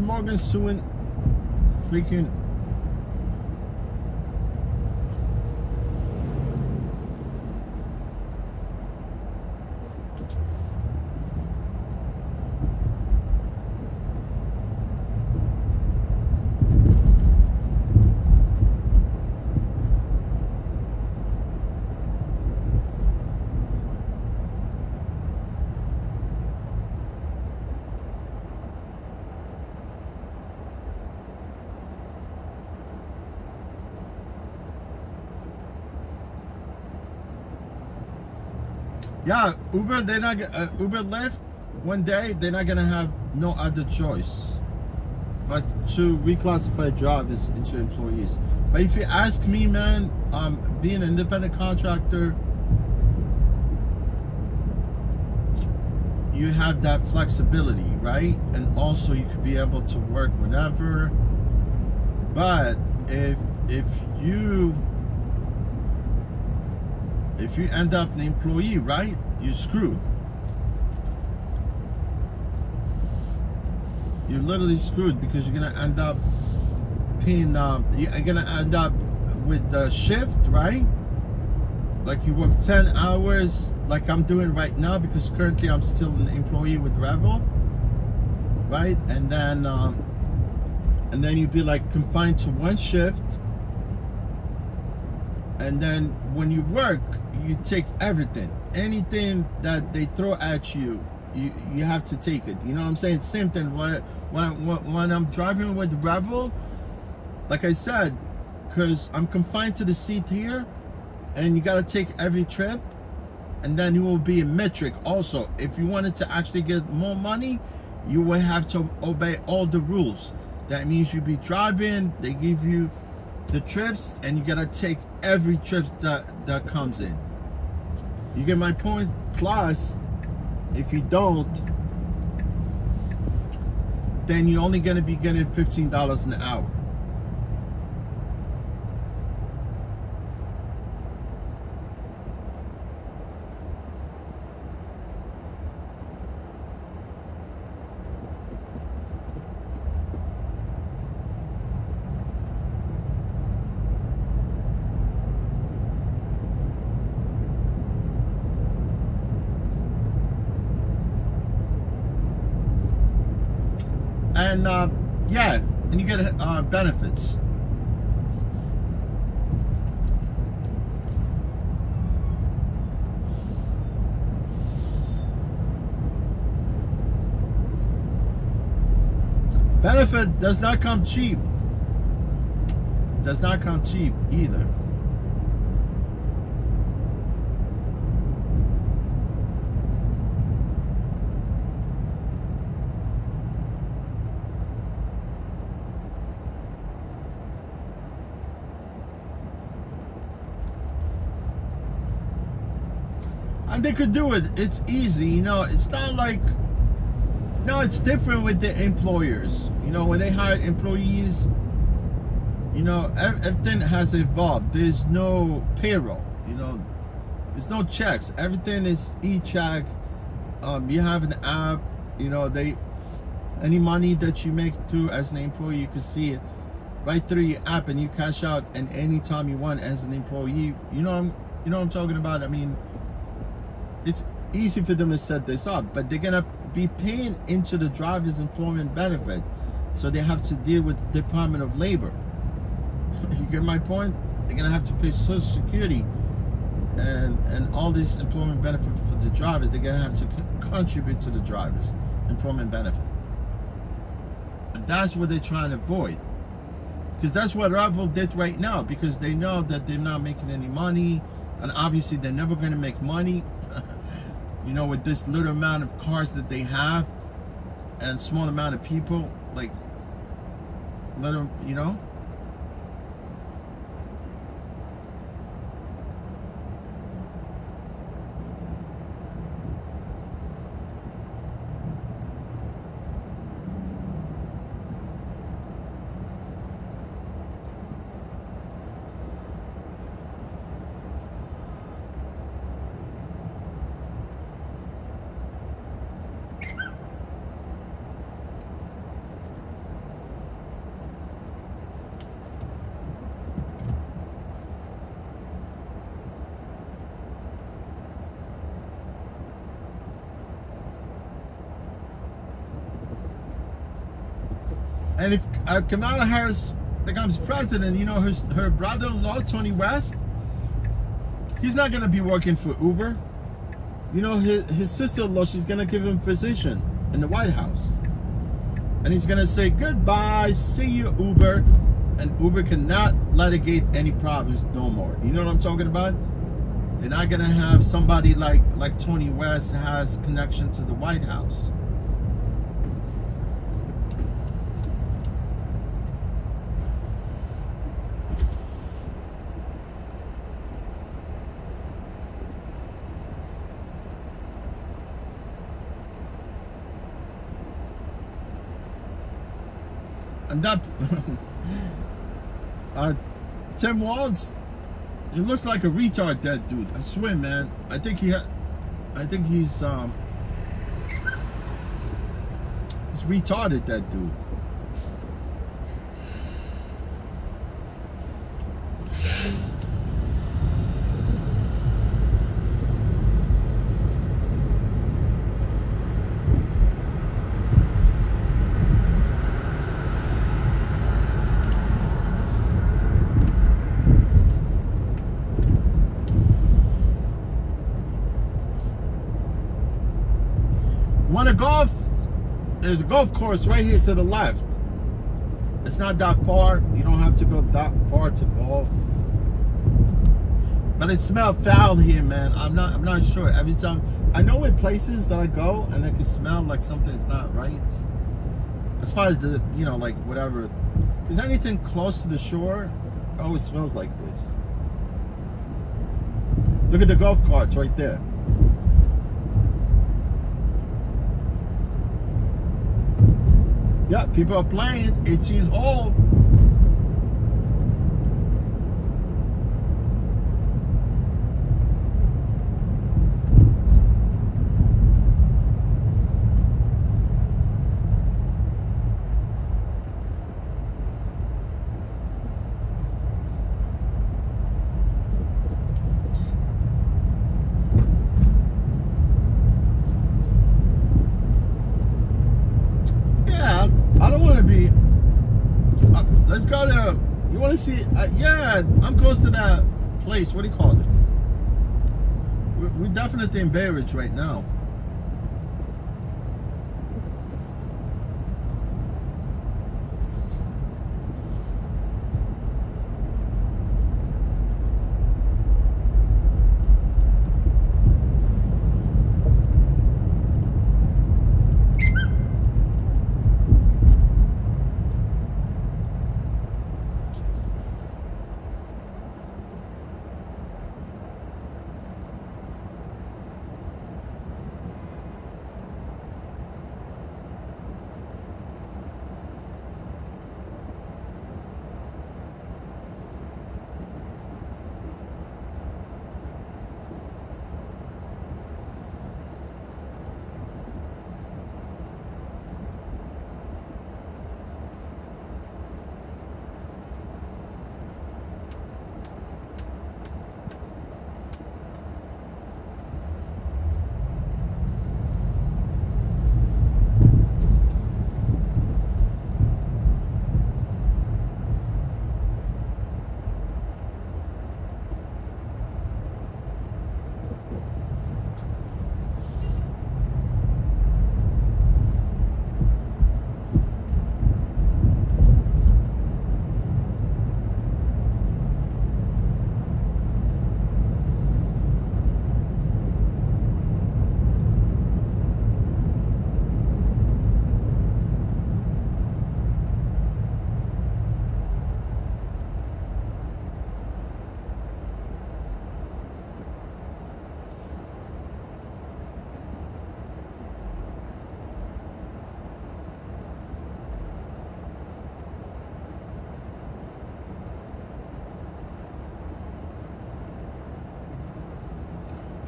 Morgan suing freaking yeah, Uber, they're not Uber Lyft one day, they're not gonna have no other choice but to reclassify drivers into employees. But if you ask me, man, being an independent contractor, you have that flexibility, right? And also you could be able to work whenever. But if you end up an employee, right, you're screwed. You're literally screwed, because you're gonna end up paying. You're gonna end up with the shift, right? Like you work 10 hours, like I'm doing right now, because currently I'm still an employee with Revel, right? And then you'd be like confined to one shift. And then when you work, you take everything, anything that they throw at you, you have to take it. You know what I'm saying? Same thing. When I'm driving with Revel, like I said, because I'm confined to the seat here, and you got to take every trip, and then it will be a metric also. If you wanted to actually get more money, you will have to obey all the rules. That means you be driving, they give you the trips, and you got to take every trip that comes in. You get my point? Plus, if you don't, then you're only going to be getting $15 an hour. And yeah, and you get benefits. Benefit does not come cheap. Does not come cheap either. And they could do it. It's easy, you know. It's not like, no, it's different with the employers. You know, when they hire employees, you know, everything has evolved. There's no payroll, you know. There's no checks. Everything is e-check. You have an app, you know, any money that you make through as an employee, you can see it right through your app, and you cash out and anytime you want as an employee. You know what I'm talking about? I mean, it's easy for them to set this up, but they're gonna be paying into the driver's employment benefit, so they have to deal with the Department of Labor. You get my point? They're gonna have to pay Social Security and all this employment benefit for the drivers. They're gonna have to contribute to the drivers' employment benefit, and that's what they're trying to avoid, because that's what Ravel did right now, because they know that they're not making any money, and obviously they're never gonna make money. You know, with this little amount of cars that they have and small amount of people, like little, you know. And if Kamala Harris becomes president, you know, her brother-in-law, Tony West, he's not going to be working for Uber. You know, his sister-in-law, she's going to give him a position in the White House. And he's going to say, goodbye, see you, Uber. And Uber cannot litigate any problems no more. You know what I'm talking about? They're not going to have somebody like Tony West has connection to the White House. And that Tim Walz, he looks like a retard, that dude. I swear, man. I think he's retarded, that dude. Want to golf? There's a golf course right here to the left. It's not that far. You don't have to go that far to golf. But it smelled foul here, man. I'm not sure. Every time I know in places that I go and it can smell like something's not right. As far as the, you know, like whatever, because anything close to the shore always smells like this. Look at the golf carts right there. Yeah, people are playing 18 hole. I don't want to be. Let's go there. You want to see? Yeah, I'm close to that place. What do you call it? We're definitely in Bay Ridge right now.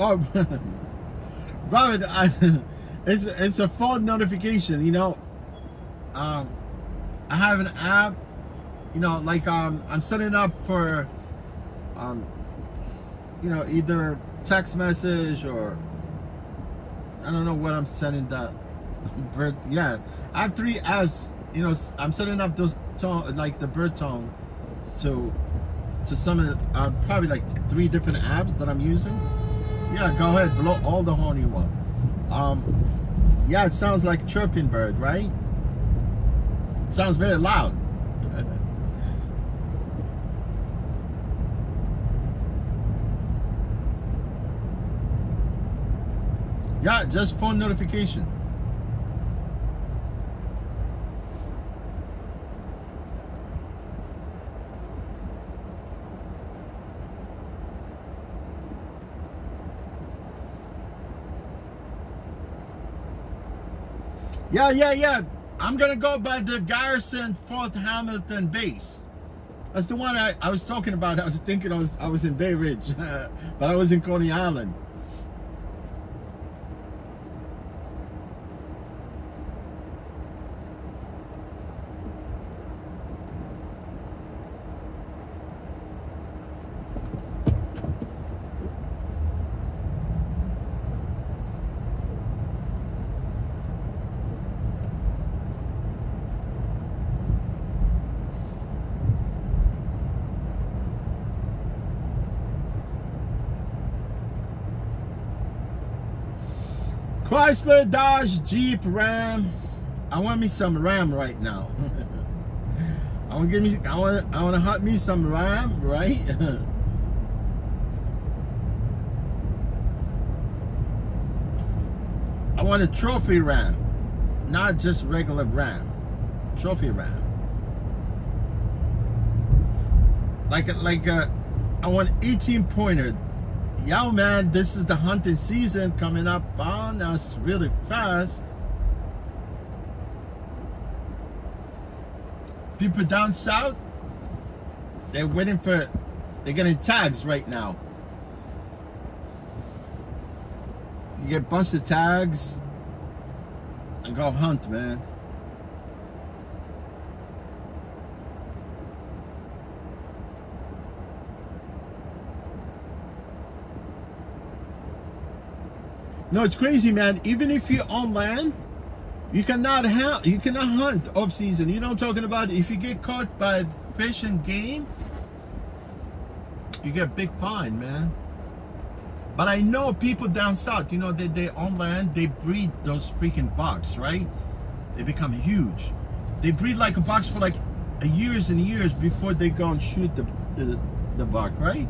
Oh, Robert, it's a phone notification. You know, I have an app. You know, like I'm setting up for, you know, either text message or I don't know what I'm setting that. Bird, yeah, I have 3 apps. You know, I'm setting up those tone, like the bird tone, to some of the, probably like 3 different apps that I'm using. Yeah, go ahead, blow all the horn you want. Yeah, it sounds like chirping bird, right? It sounds very loud. Yeah, just phone notification. Yeah. I'm gonna go by the Garrison Fort Hamilton base. That's the one I was talking about. I was thinking I was in Bay Ridge, but I was in Coney Island. Chrysler, Dodge, Jeep, Ram. I want me some Ram right now. I want to hunt me some Ram, right? I want a trophy ram, not just regular ram. Trophy ram. I want 18 pointer. Yo, man, this is the hunting season coming up. Oh, now it's really fast. People down south, they're getting tags right now. You get a bunch of tags and go hunt, man. No, it's crazy, man. Even if you're on land, you cannot hunt off season. You know what I'm talking about? If you get caught by fish and game, you get a big fine, man. But I know people down south, you know, they on land, they breed those freaking bucks, right? They become huge. They breed like a bucks for like years and years before they go and shoot the buck, right?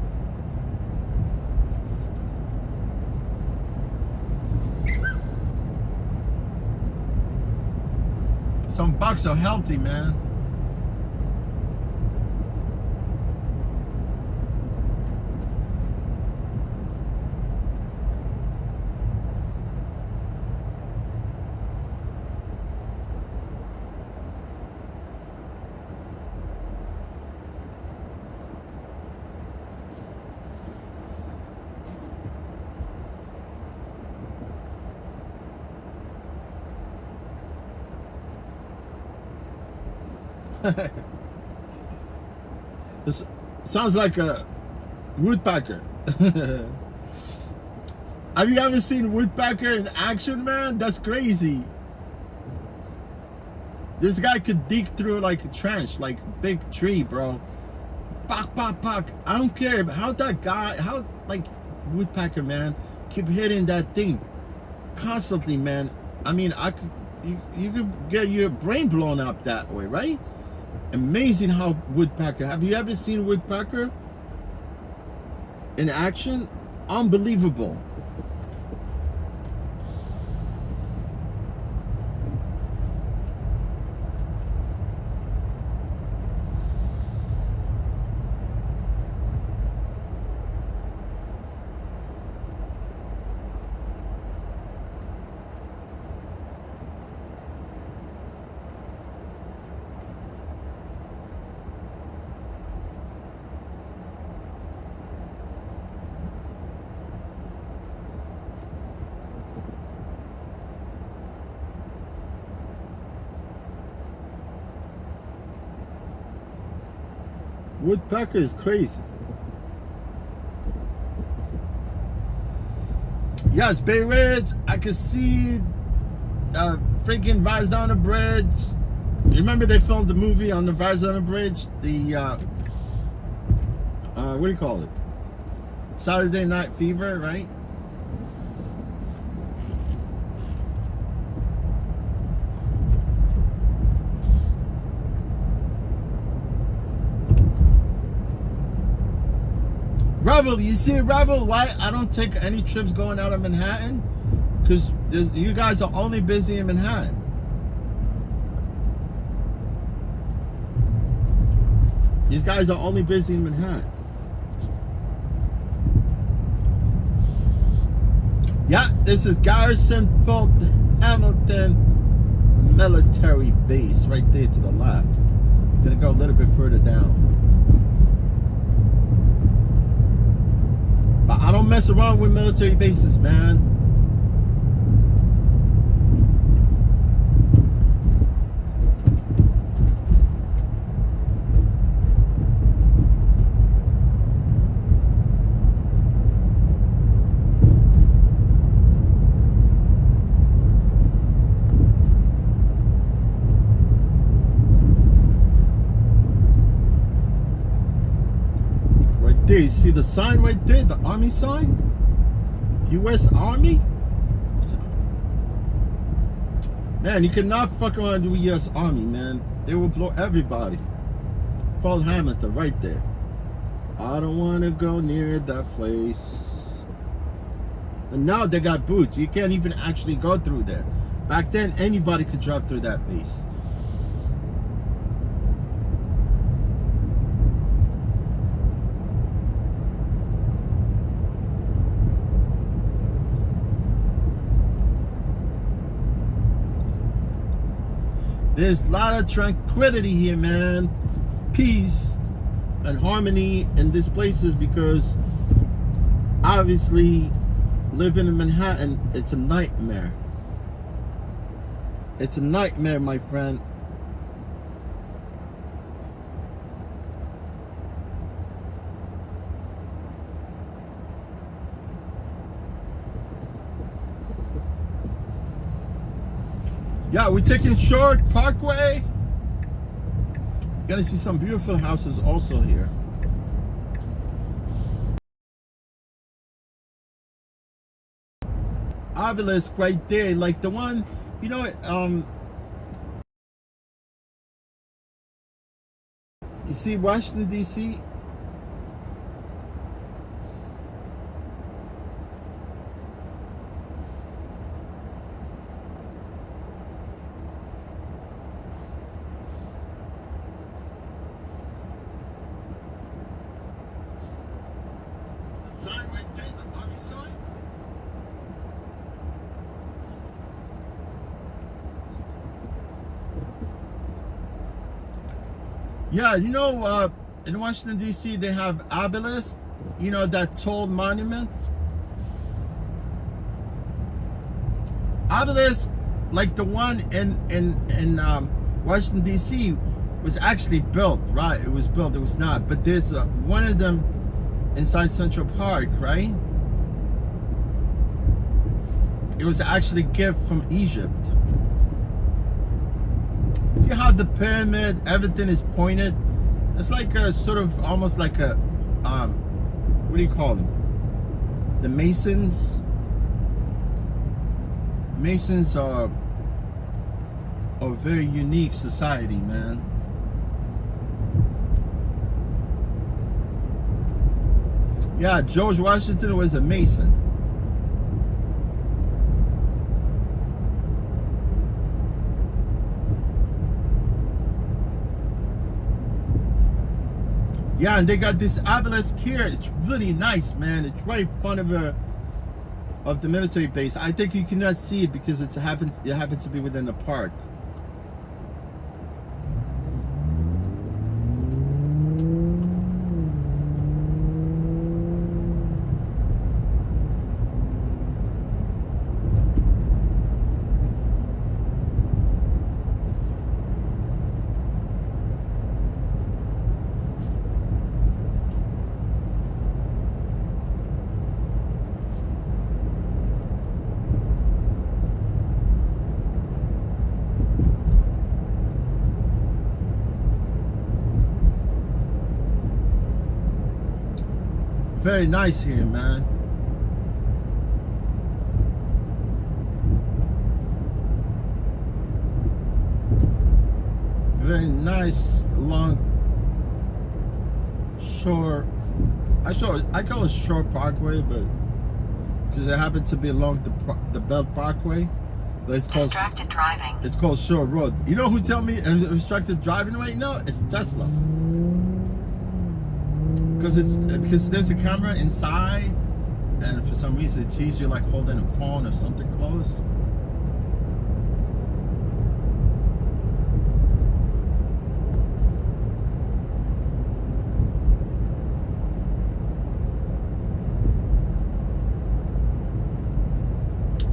Some bucks are healthy, man. This sounds like a woodpecker. Have you ever seen woodpecker in action, man? That's crazy. This guy could dig through like a trench, like big tree, bro. Pok, pok, pok. I don't care how that guy, like woodpecker, man, keep hitting that thing constantly, man. I mean, you could get your brain blown up that way, right? Amazing how woodpecker. Have you ever seen woodpecker in action? Unbelievable. Woodpecker is crazy. Yes, Bay Ridge. I can see freaking Vibes Down the Bridge. You remember they filmed the movie on the Vibes Down the Bridge? The what do you call it? Saturday Night Fever, right? Rebel, you see, Rebel, why I don't take any trips going out of Manhattan? Because you guys are only busy in Manhattan. These guys are only busy in Manhattan. Yeah, this is Garrison Fort Hamilton military base right there to the left. I'm gonna go a little bit further down. But I don't mess around with military bases, man. There, you see the sign right there, the Army sign? U.S. Army? Man, you cannot fuck around with U.S. Army, man. They will blow everybody. Fort Hamilton, right there. I don't want to go near that place. And now they got boots. You can't even actually go through there. Back then, anybody could drive through that base. There's a lot of tranquility here, man. Peace and harmony in these places, because obviously living in Manhattan, it's a nightmare. It's a nightmare, my friend. Yeah, we're taking Short Parkway. Gonna see some beautiful houses also here. Obelisk right there, like the one, you know, you see Washington D.C. Sign right there, the army sign. Yeah, you know, in Washington D.C. they have obelisk. You know, that tall monument. Obelisk, like the one in Washington D.C. was actually built, right? It was built. It was not, but there's one of them inside Central Park, right? It was actually a gift from Egypt. See how the pyramid, everything is pointed? It's like a sort of almost like a what do you call them? The Masons. Masons are a very unique society, man. Yeah, George Washington was a Mason. Yeah, and they got this obelisk here. It's really nice, man. It's right in front of the military base. I think you cannot see it because it happens to be within the park. Very nice here, man. Very nice long shore. I call it Shore Parkway, but because it happens to be along the Belt Parkway, but it's called distracted driving. It's called Shore Road. You know who tell me distracted driving right now? It's Tesla. Because there's a camera inside, and for some reason it's easier like holding a phone or something close.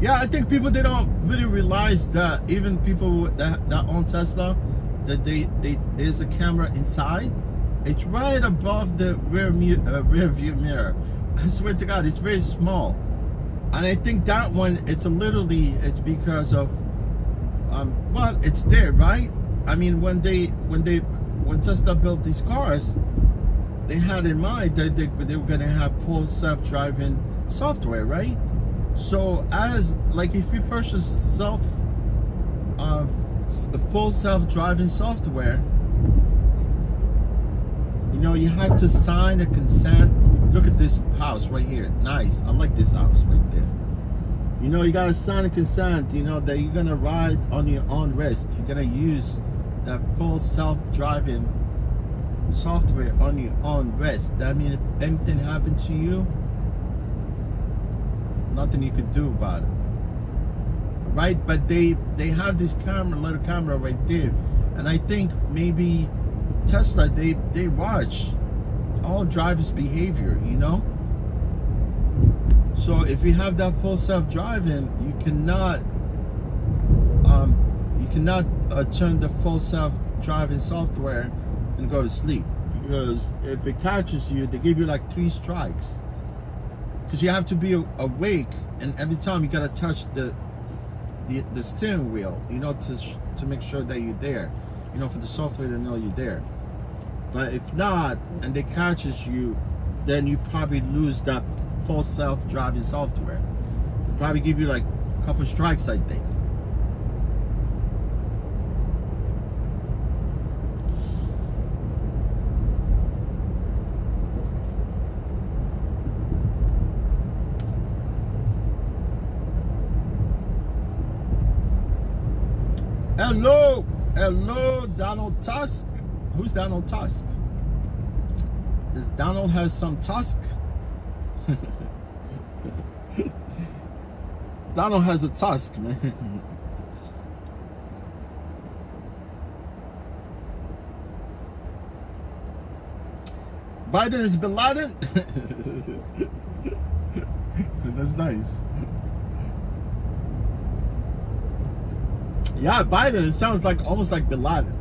Yeah, I think people, they don't really realize that even people that own Tesla, that there's a camera inside. It's right above the rear view mirror. I swear to God, it's very small. And I think that one, it's because of, well, it's there, right? I mean, when Tesla built these cars, they had in mind that they were gonna have full self-driving software, right? So if you purchase full self-driving software, you know, you have to sign a consent. Look at this house right here. Nice. I like this house right there. You know, you gotta sign a consent, you know, that you're gonna ride on your own risk. You're gonna use that full self-driving software on your own risk. That means if anything happened to you, nothing you could do about it. Right? But they have this camera, little camera right there. And I think maybe Tesla, they watch all drivers' behavior, you know? So if you have that full self-driving, you cannot turn the full self-driving software and go to sleep, because if it catches you, they give you like 3 strikes, because you have to be awake, and every time you gotta touch the steering wheel, you know, to make sure that you're there, you know, for the software to know you're there. But if not, and they catches you, then you probably lose that full self-driving software. They'll probably give you like a couple strikes, I think. Hello, Donald Tusk. Who's Donald Tusk? Does Donald has some tusk? Donald has a tusk, man. Biden is Bin Laden? That's nice. Yeah, Biden, it sounds like almost like Bin Laden.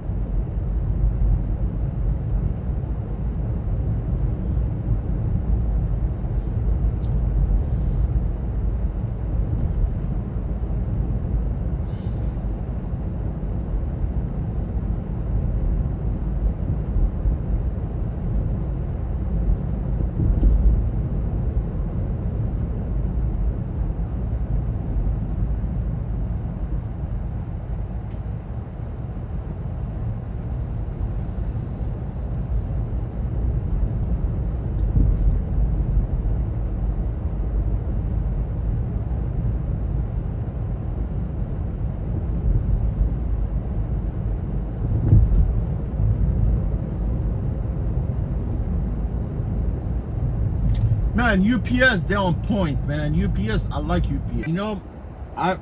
Man, UPS, they're on point, man. UPS, I like UPS. You know,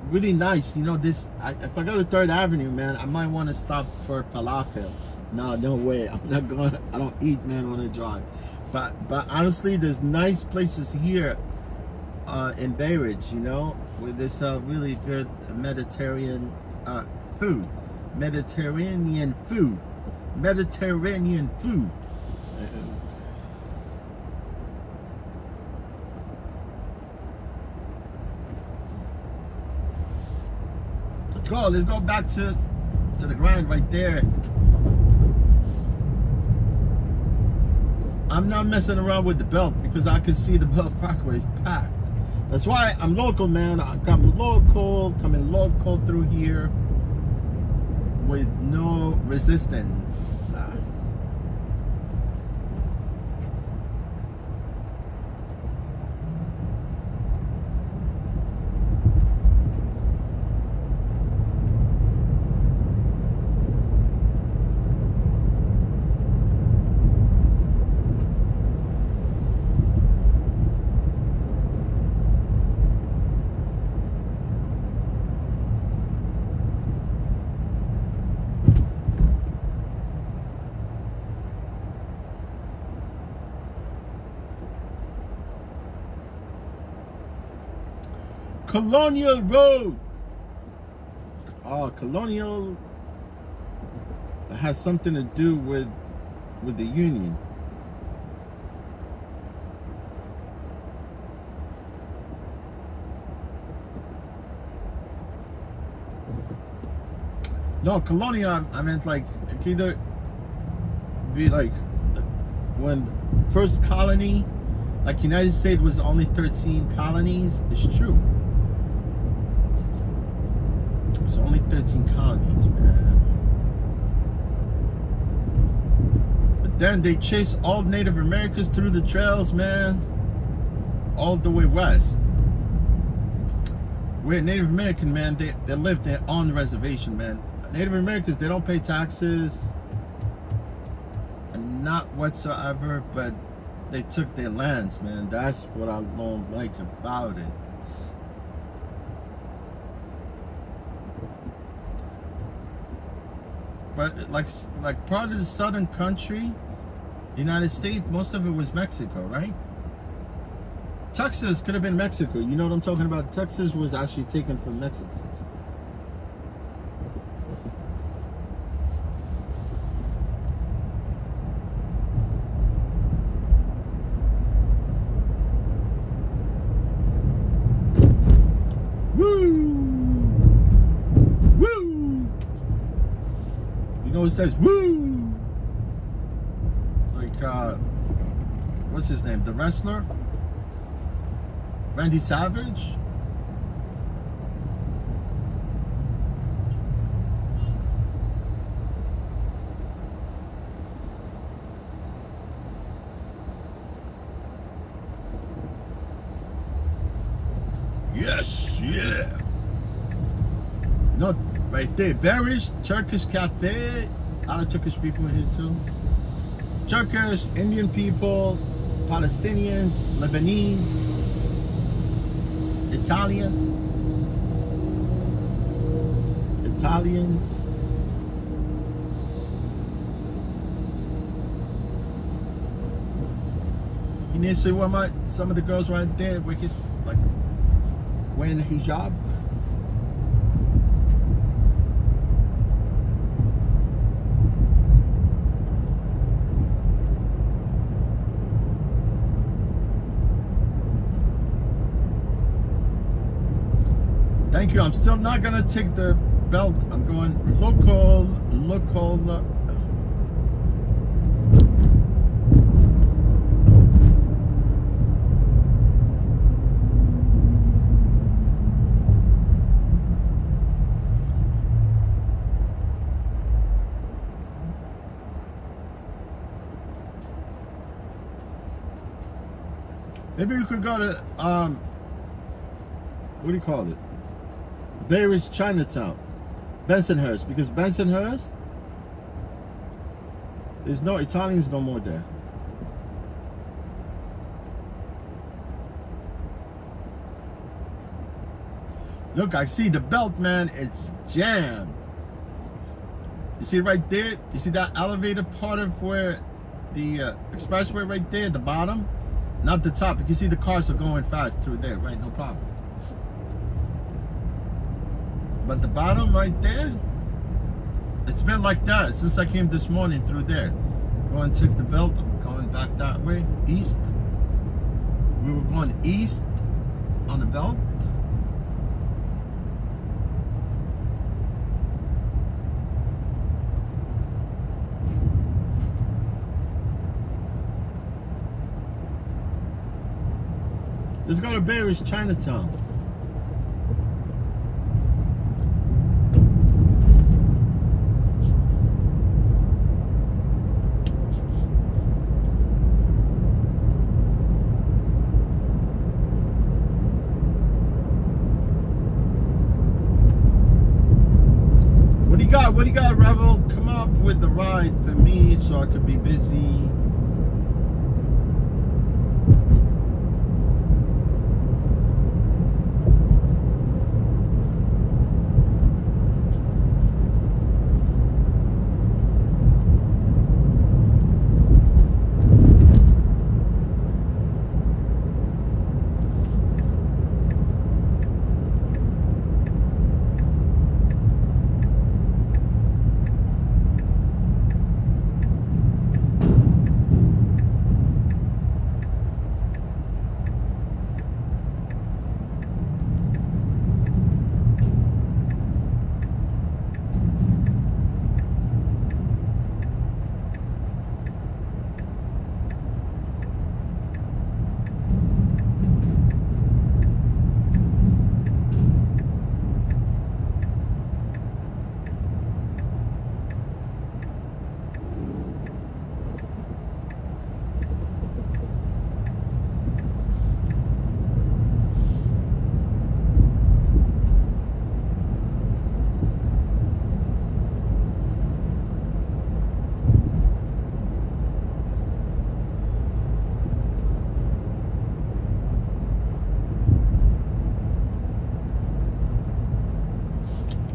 really nice. You know, if I go to 3rd Avenue, man, I might want to stop for falafel. No way. I'm not going. I don't eat, man, when I drive. But honestly, there's nice places here in Bay Ridge, you know, with this really good Mediterranean food. Mediterranean food. Let's go back to the grind right there. I'm not messing around with the belt because I can see the belt Parkway is packed. That's why I'm local, man. I'm local, coming local through here with no resistance. Colonial Road. Oh, Colonial has something to do with the Union. No, Colonial, I meant like, it could either be like when first colony, like United States was only 13 colonies. It's true. It's only 13 colonies, man. But then they chased all Native Americans through the trails, man, all the way west. We're Native American, man. They live there on the reservation, man. Native Americans, they don't pay taxes, and not whatsoever. But they took their lands, man. That's what I don't like about it. But like part of the southern country, United States, most of it was Mexico, right? Texas could have been Mexico. You know what I'm talking about? Texas was actually taken from Mexico. Woo! Woo! You know it says woo! Like what's his name? The wrestler? Randy Savage? Yes, yeah. No, right there. Barry's Turkish Cafe. A lot of Turkish people in here too. Turkish, Indian people, Palestinians, Lebanese, Italians. You need to see where some of the girls right there wicked, like wearing the hijab. Thank you. I'm still not gonna take the belt. I'm going local. Maybe we could go to what do you call it? There is Chinatown, Bensonhurst, because Bensonhurst, there's no Italians no more there. Look, I see the belt, man. It's jammed. You see right there? You see that elevator part of where the expressway right there, the bottom, not the top. You can see the cars are going fast through there, right? No problem. But the bottom right there, it's been like that since I came this morning through there. Going to take the belt, going back that way, east. We were going east on the belt. Let's go to Barry's Chinatown. What do you got, Revel? Come up with the ride for me so I could be busy.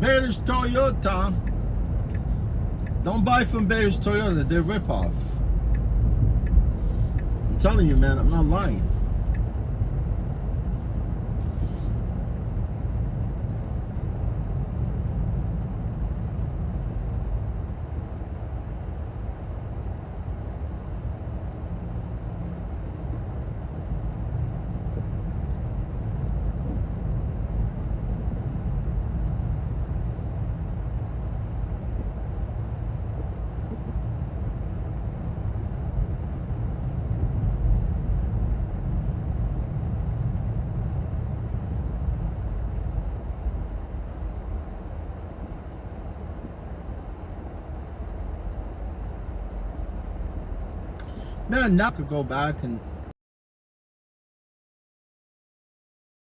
Bears Toyota. Don't buy from Bears Toyota. They're ripoff. I'm telling you, man. I'm not lying. Man, now I could go back and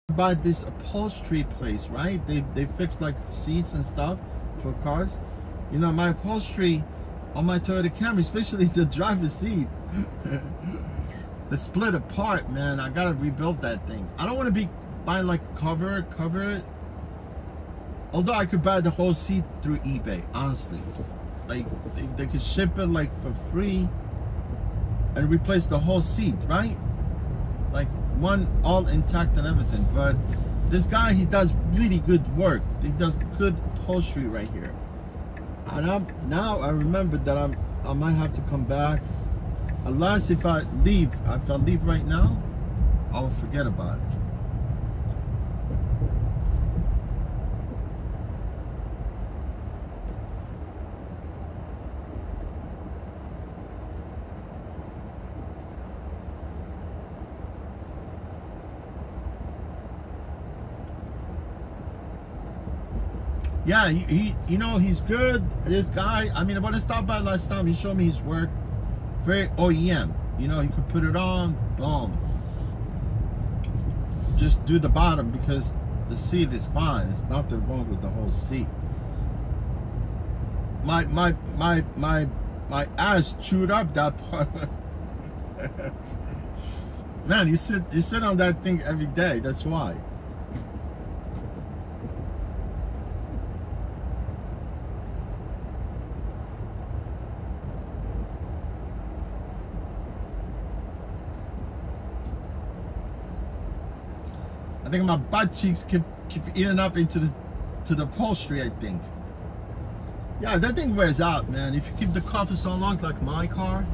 buy this upholstery place, right? They fix like seats and stuff for cars. You know, my upholstery on my Toyota Camry, especially the driver's seat, it's split apart, man. I gotta rebuild that thing. I don't want to be buying like a cover it. Although I could buy the whole seat through eBay, honestly. Like they could ship it like for free and replace the whole seat, right? Like one all intact and everything. But this guy, he does really good work. He does good upholstery right here. And now I remember that I might have to come back. Unless if I leave right now, I will forget about it. Yeah, he you know, he's good. This guy, I mean, when I stopped by last time, he showed me his work. Very OEM. You know, you could put it on, boom. Just do the bottom because the seat is fine. There's nothing wrong with the whole seat. My ass chewed up that part. Man, you sit on that thing every day. That's why. I think my butt cheeks keep eating up into the upholstery, I think. Yeah, that thing wears out, man. If you keep the car for so long, like my car.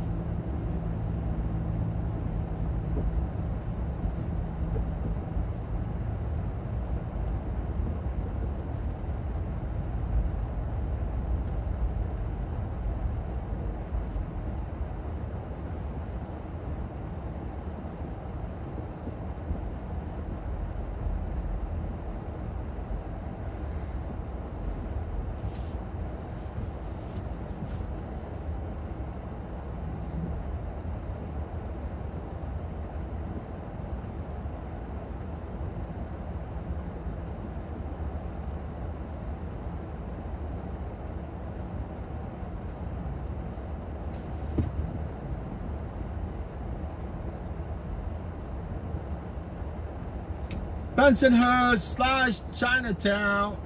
Bensonhurst / Chinatown.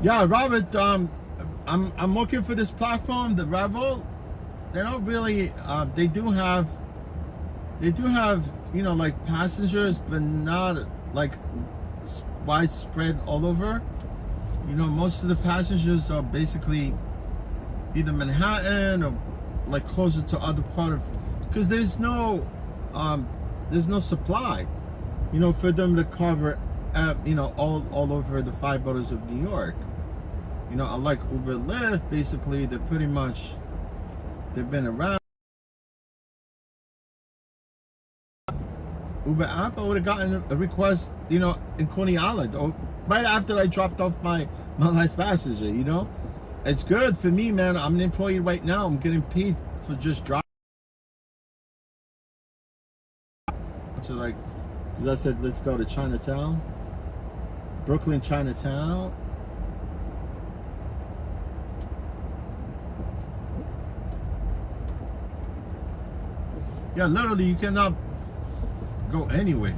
Yeah, Robert, I'm looking for this platform, the Revel. They don't really they do have, you know, like passengers, but not like widespread all over. You know, most of the passengers are basically either Manhattan or like closer to other part of, because there's no there's no supply, you know, for them to cover, you know, all over the 5 boroughs of New York. You know, unlike Uber, Lyft, basically they've been around. Uber app, I would have gotten a request, you know, in Coney Island, or right after I dropped off my last passenger. You know, it's good for me, man. I'm an employee right now. I'm getting paid for just driving. So like, as I said, let's go to Chinatown, Brooklyn, Chinatown. Yeah, literally, you cannot go anywhere.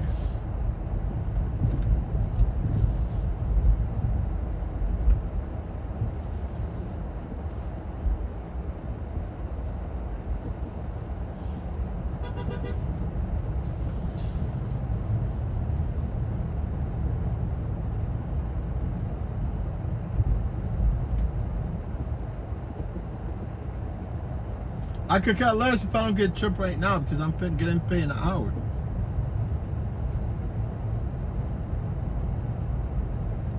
I could care less if I don't get a trip right now because I'm getting paid an hour.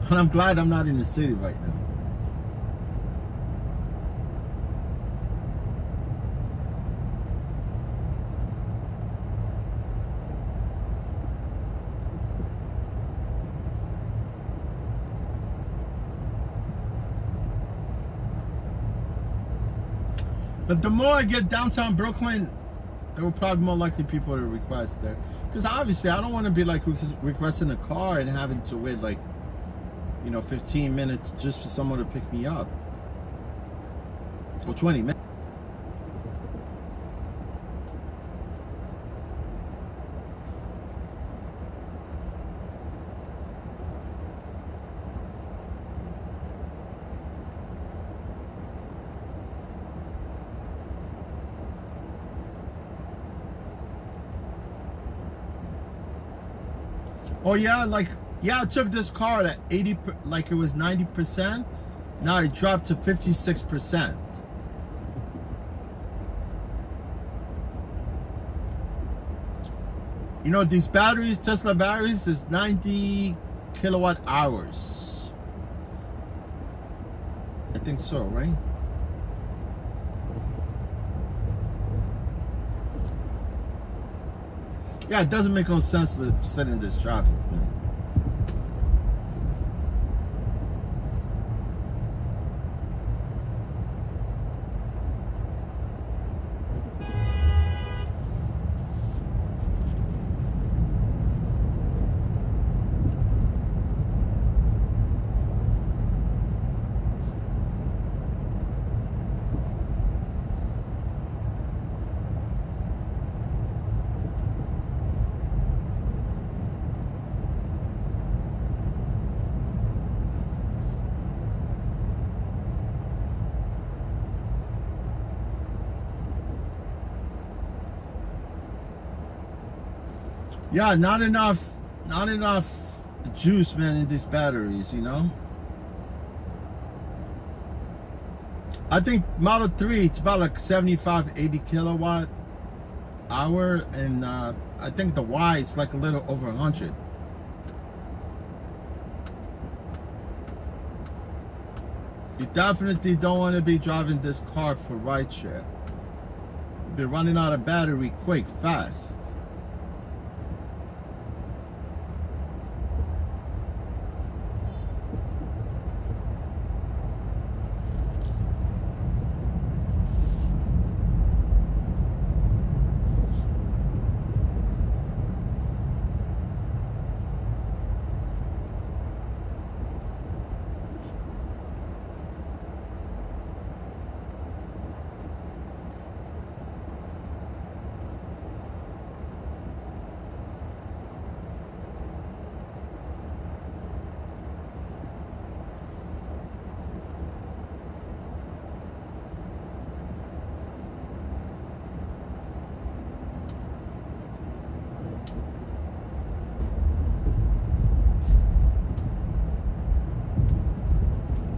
And I'm glad I'm not in the city right now. But the more I get downtown Brooklyn, there will probably more likely people to request there. Because obviously I don't want to be like requesting a car and having to wait like, you know, 15 minutes just for someone to pick me up. Or 20 minutes. Oh yeah, like, yeah, I took this car at 80, like it was 90%. Now it dropped to 56%. You know, these batteries, Tesla batteries, is 90 kilowatt hours. I think so, right? Yeah, it doesn't make no sense to sit in this traffic. Yeah, not enough juice, man, in these batteries, you know. I think Model 3, it's about like 75, 80 kilowatt hour, and I think the Y is like a little over 100. You definitely don't want to be driving this car for rideshare. You'll be running out of battery quick, fast.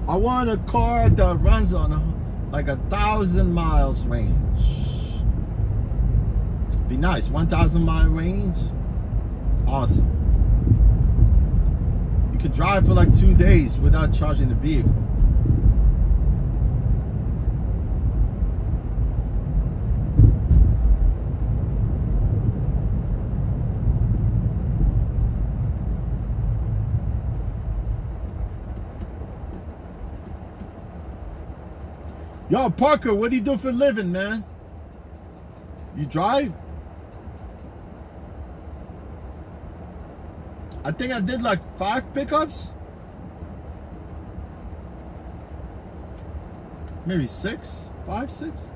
I want a car that runs on like 1,000 miles range. Be nice. 1,000 mile range. Awesome. You could drive for like 2 days without charging the vehicle. Yo, Parker, what do you do for a living, man? You drive? I think I did like 5 pickups. Maybe 6, 5, 6.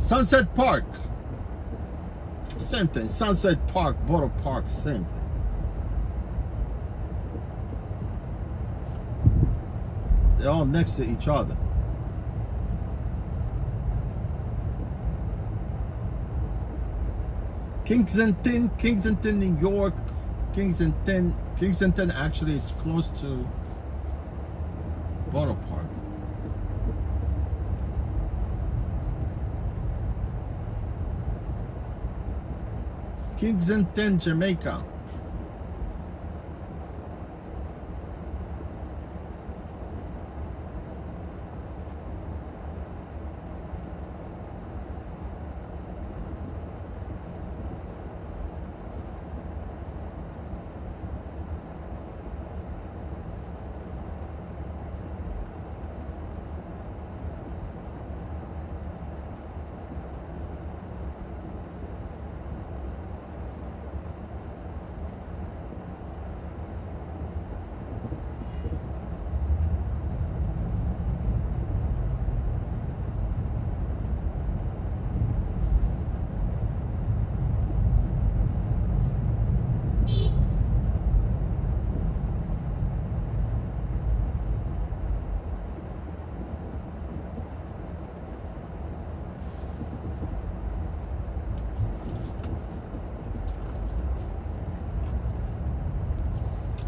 Sunset Park. Same thing. Sunset Park, Borough Park, same thing. They're all next to each other. Kensington, New York. Kensington, actually, it's close to Borough Park. Kensington, Jamaica.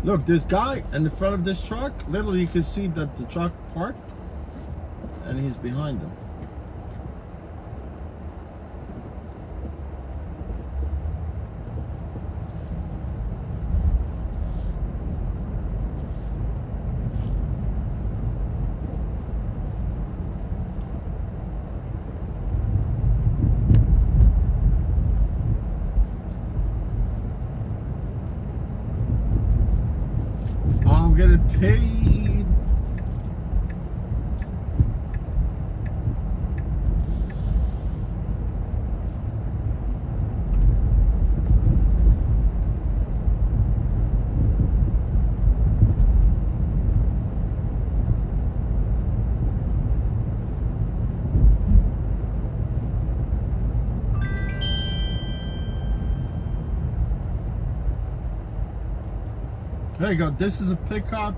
Look, this guy in the front of this truck, literally you can see that the truck parked and he's behind them. I'm getting paid. There you go. This is a pickup,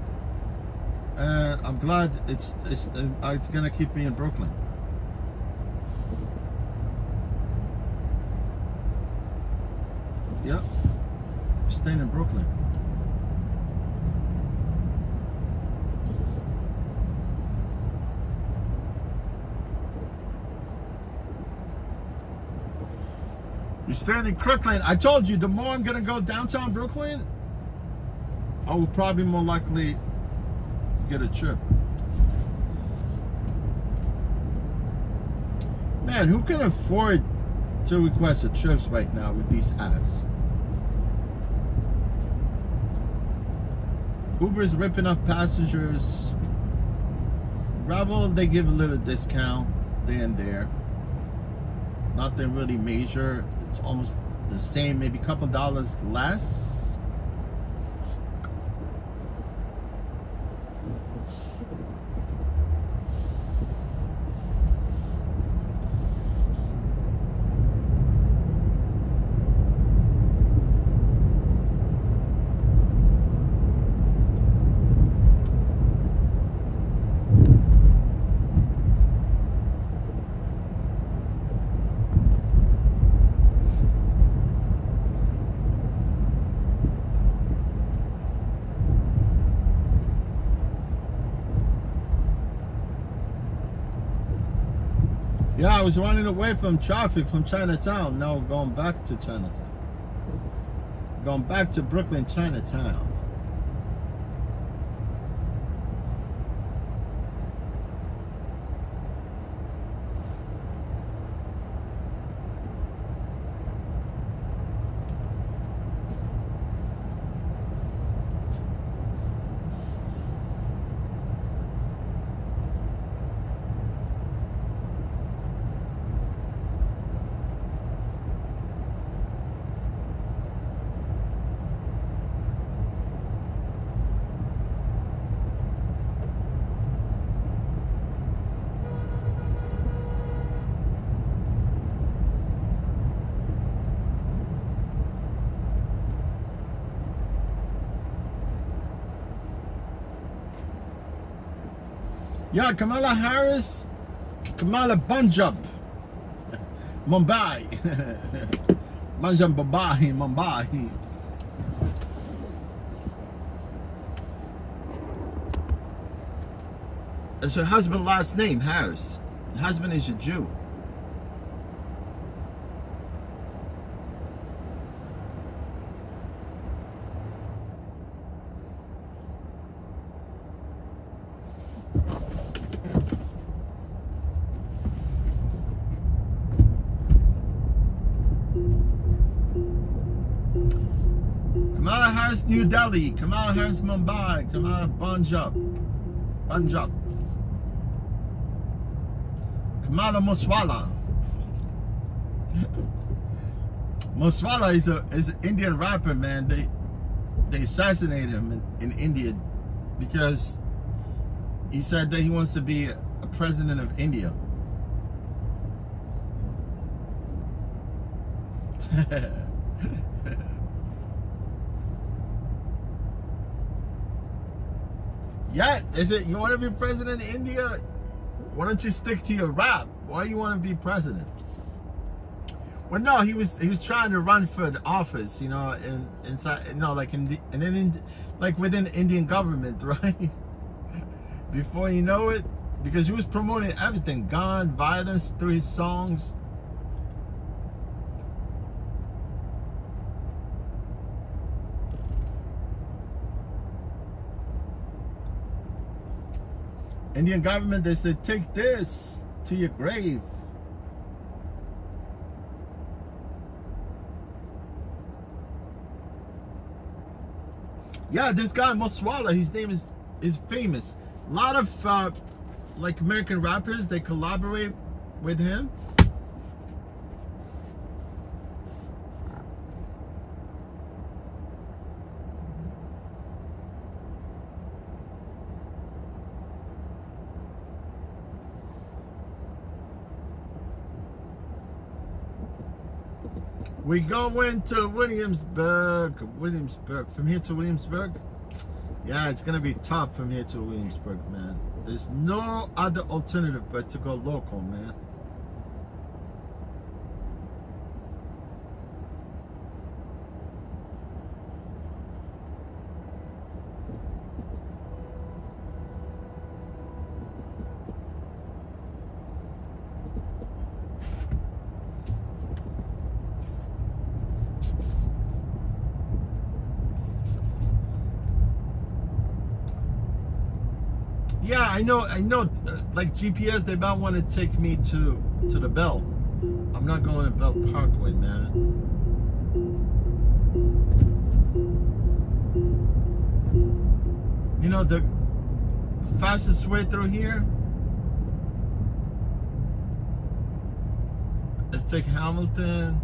and I'm glad it's gonna keep me in Brooklyn. Yep, staying in Brooklyn. You're staying in Brooklyn. I told you, the more I'm gonna go downtown Brooklyn, I will probably more likely get a trip. Man, who can afford to request a trips right now with these apps? Uber's ripping off passengers. Gravel, they give a little discount there and there. Nothing really major. It's almost the same, maybe a couple dollars less. Yeah, I was running away from traffic from Chinatown. Now going back to Chinatown. Going back to Brooklyn, Chinatown. Yeah, Kamala Harris, Kamala Punjab, Mumbai, Punjab, Mumbai. It's her husband's last name, Harris. Her husband is a Jew. Kamala Harris, New Delhi. Kamala Harris, Mumbai. Kamala Punjab. Kamala Muswala. Muswala is an Indian rapper, man. They assassinated him in India because he said that he wants to be a president of India. Yeah, is it you want to be president of India? Why don't you stick to your rap? Why do you want to be president? Well, no, he was trying to run for the office, you know, inside, no, like like within the Indian government, right? Before you know it, because he was promoting everything, gun violence through his songs. Indian government, they said, take this to your grave. Yeah, this guy Muswala, his name is famous. A lot of like American rappers, they collaborate with him. We going to Williamsburg. From here to Williamsburg? Yeah, it's gonna be tough from here to Williamsburg, man. There's no other alternative but to go local, man. Yeah, I know. Like GPS, they might want to take me to the Belt. I'm not going to Belt Parkway, man. You know, the fastest way through here is take Hamilton,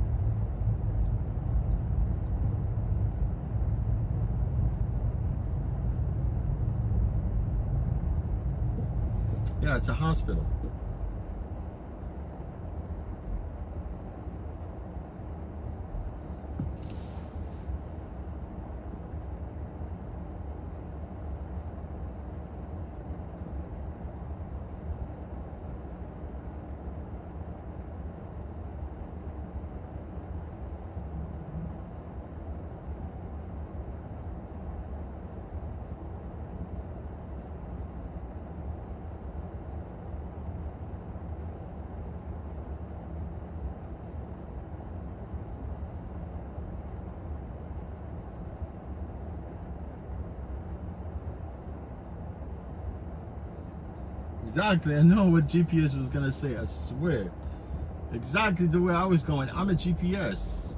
Yeah, it's a hospital. Exactly, I know what GPS was gonna say, I swear. Exactly the way I was going. I'm a GPS.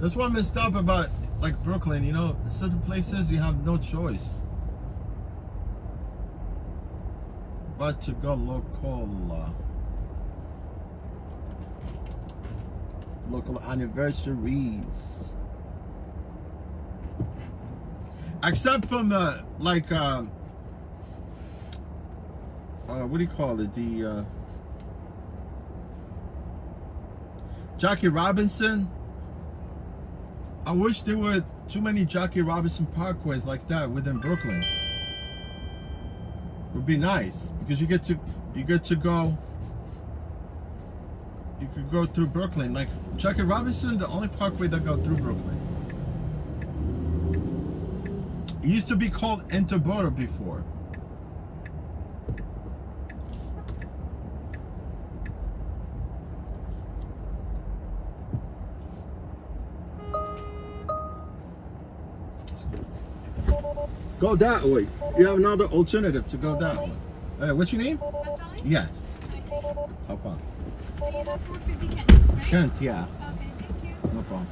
That's what messed up about like Brooklyn, you know, certain places you have no choice but to go local. Local anniversaries. Except from like what do you call it? The Jackie Robinson. I wish there were too many Jackie Robinson parkways like that within Brooklyn. Would be nice because you get to go. You could go through Brooklyn. Like Jackie Robinson, the only parkway that go through Brooklyn. It used to be called Interborough before. Go that way. You have another alternative to go that way. What's your name? Natalie? Yes. Hop on. You have 450 Kent, right? Kent, yeah. Okay, thank you. No problem.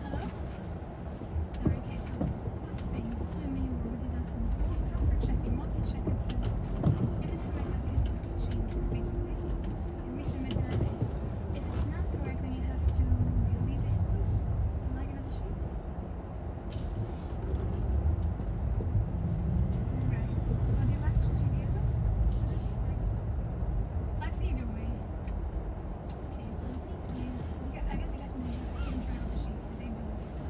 Hello? Sorry, okay, so last thing, send me over the last one. So for checking, once you check it says, if it's correct, that is not change, basically. And we submit an invoice. If it's not correct, then you have to delete the invoice and like another sheet. Right. Would you like to change the other? Let's either way. Okay, so I think I guess the guys in the can try out the sheet. Did they do it?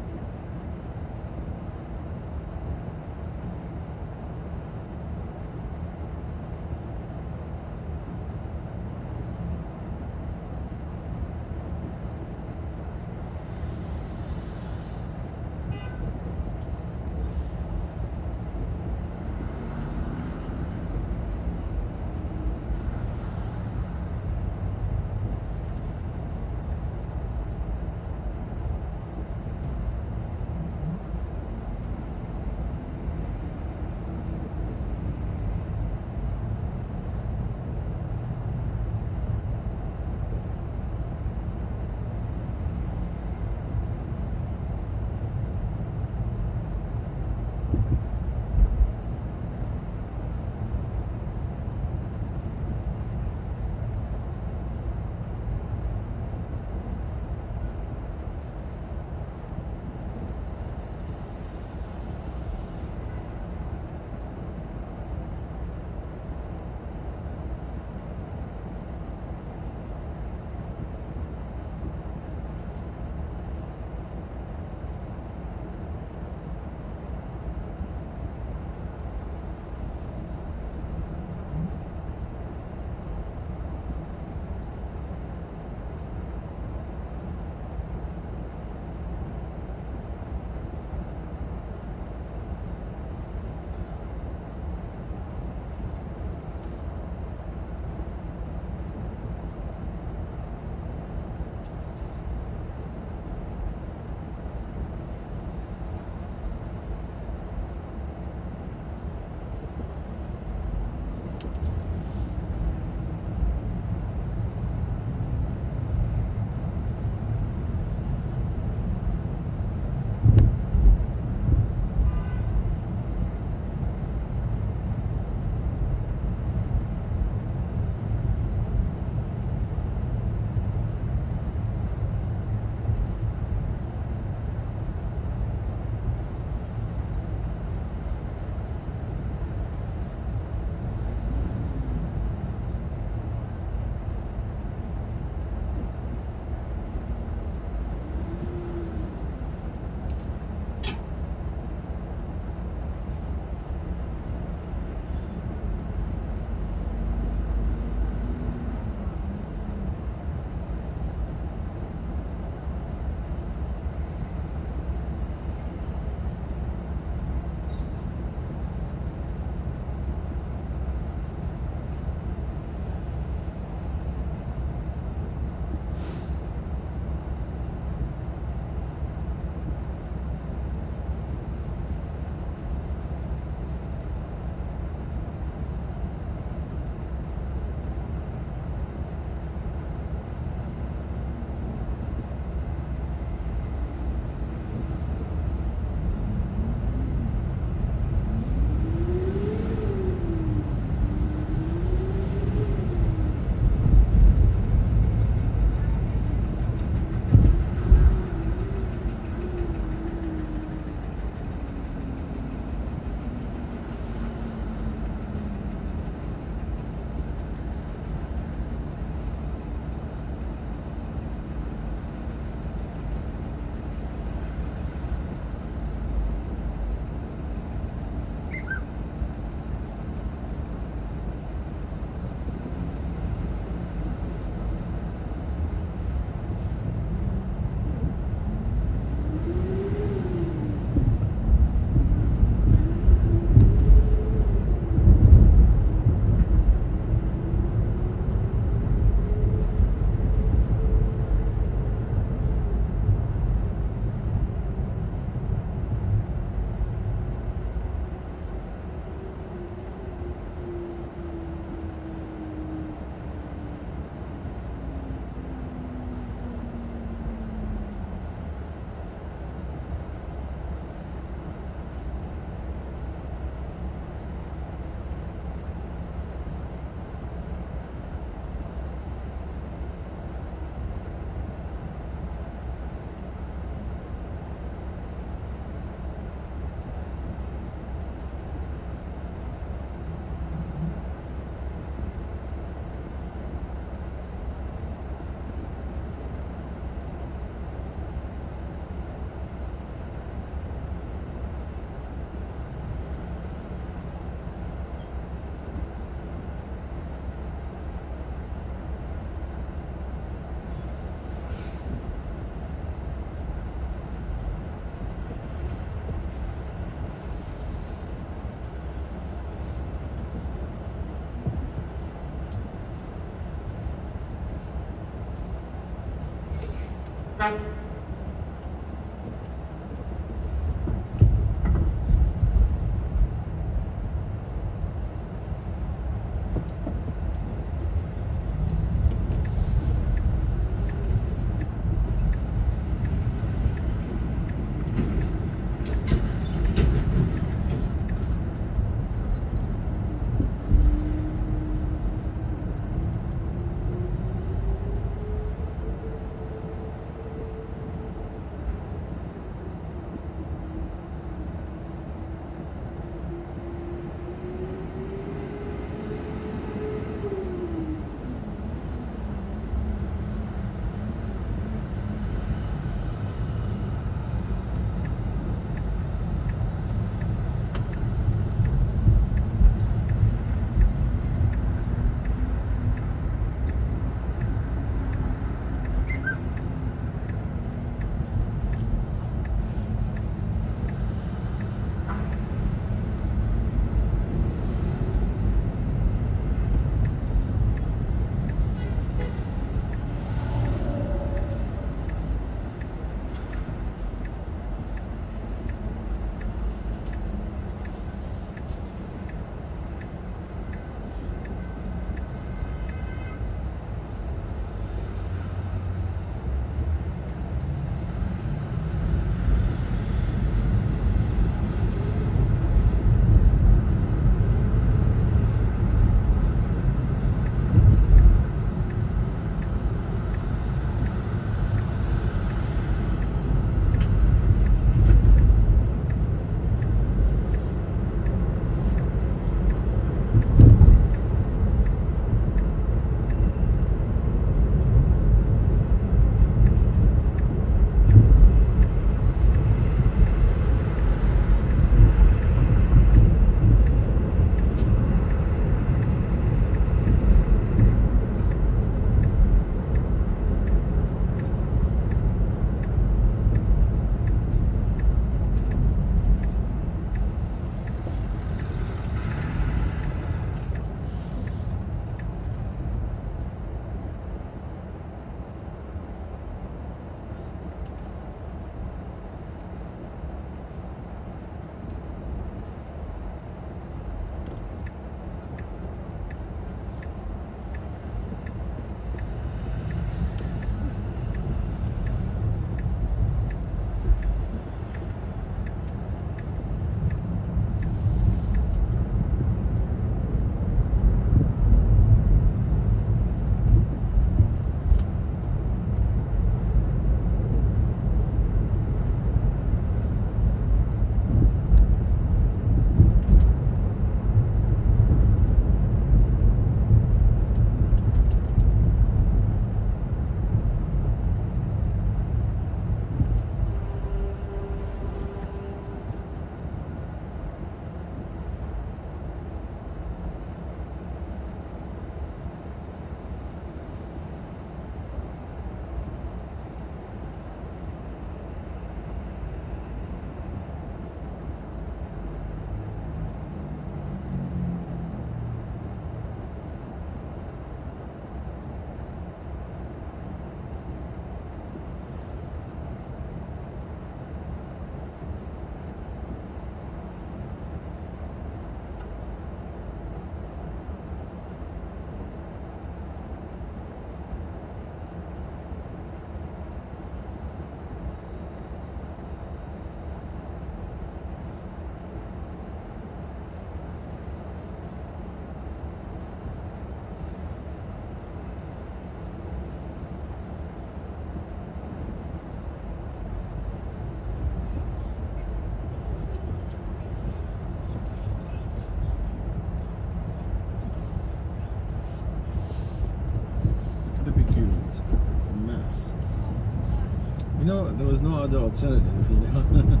know, there was no other alternative, you know.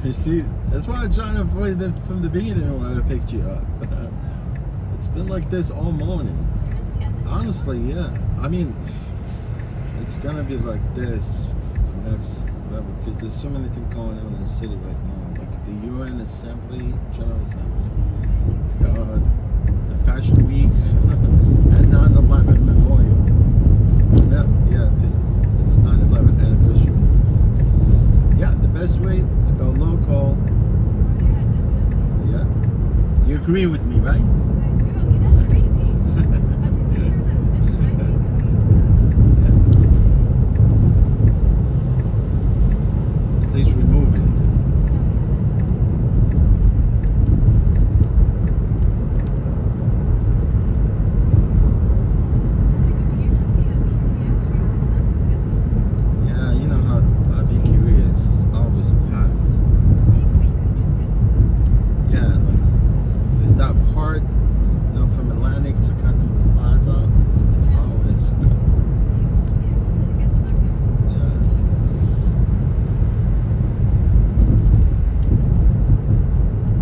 You see, that's why I'm trying to avoid it from the beginning when I picked you up. It's been like this all morning. Honestly, yeah. I mean, it's gonna be like this next level because there's so many things going on in the city right now, like the UN Assembly, General Assembly, the Fashion Week, and 9/11 Memorial. Yeah, because it's 9/11. agree with me, right? I do. I mean, that's crazy. But did you hear that this might be Stays removing. because usually the exterior is not so bad. Yeah, you know how Vicky is. It's always packed. Maybe we could just get some. Yeah, like there's that part, you know, from Atlantic to Coney Plaza. It's always Yeah, we could get stuck there. yeah.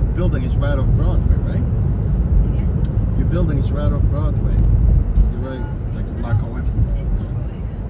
The building is right off Broadway, right? Again? Your building is right off Broadway. You're right, like a block away from It's Broadway. not away, yeah.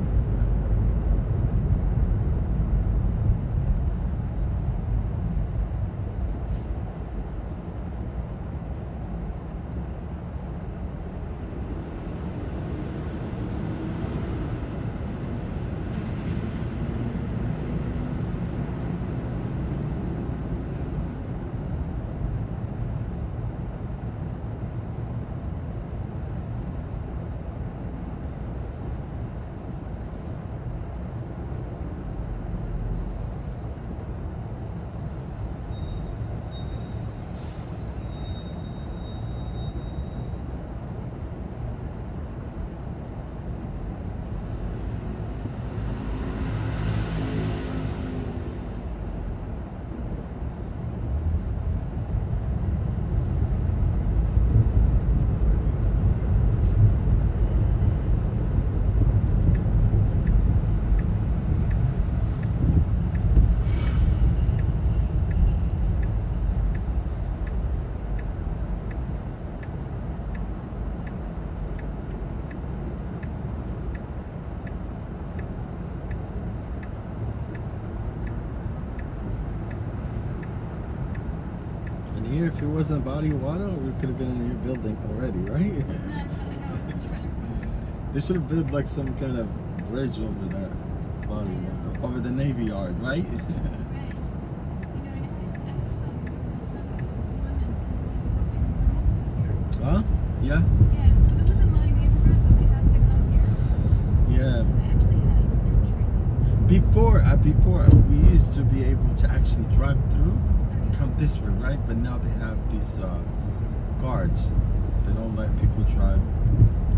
And here, if it wasn't body of water, we could have been in your building already, right? That's how I know it's better. They should have built like some kind of bridge over that body, over the Navy Yard, right? Right. You know, and at some women's and boys' working Huh? Yeah? Yeah, so they live in my neighborhood, but they have to come here. Yeah. So they actually have entry. Before we used to be able to actually drive through and come this way, right? But now they have these guards. They don't let people drive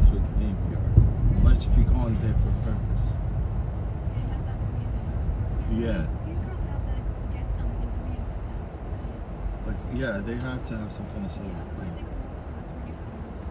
through the Navy Yard unless if you go in there for purpose. They have that amazing. Yeah. These girls have to get something to be able to pass. Like yeah, they have to have some kind of service. Otherwise they can walk for like 45 minutes.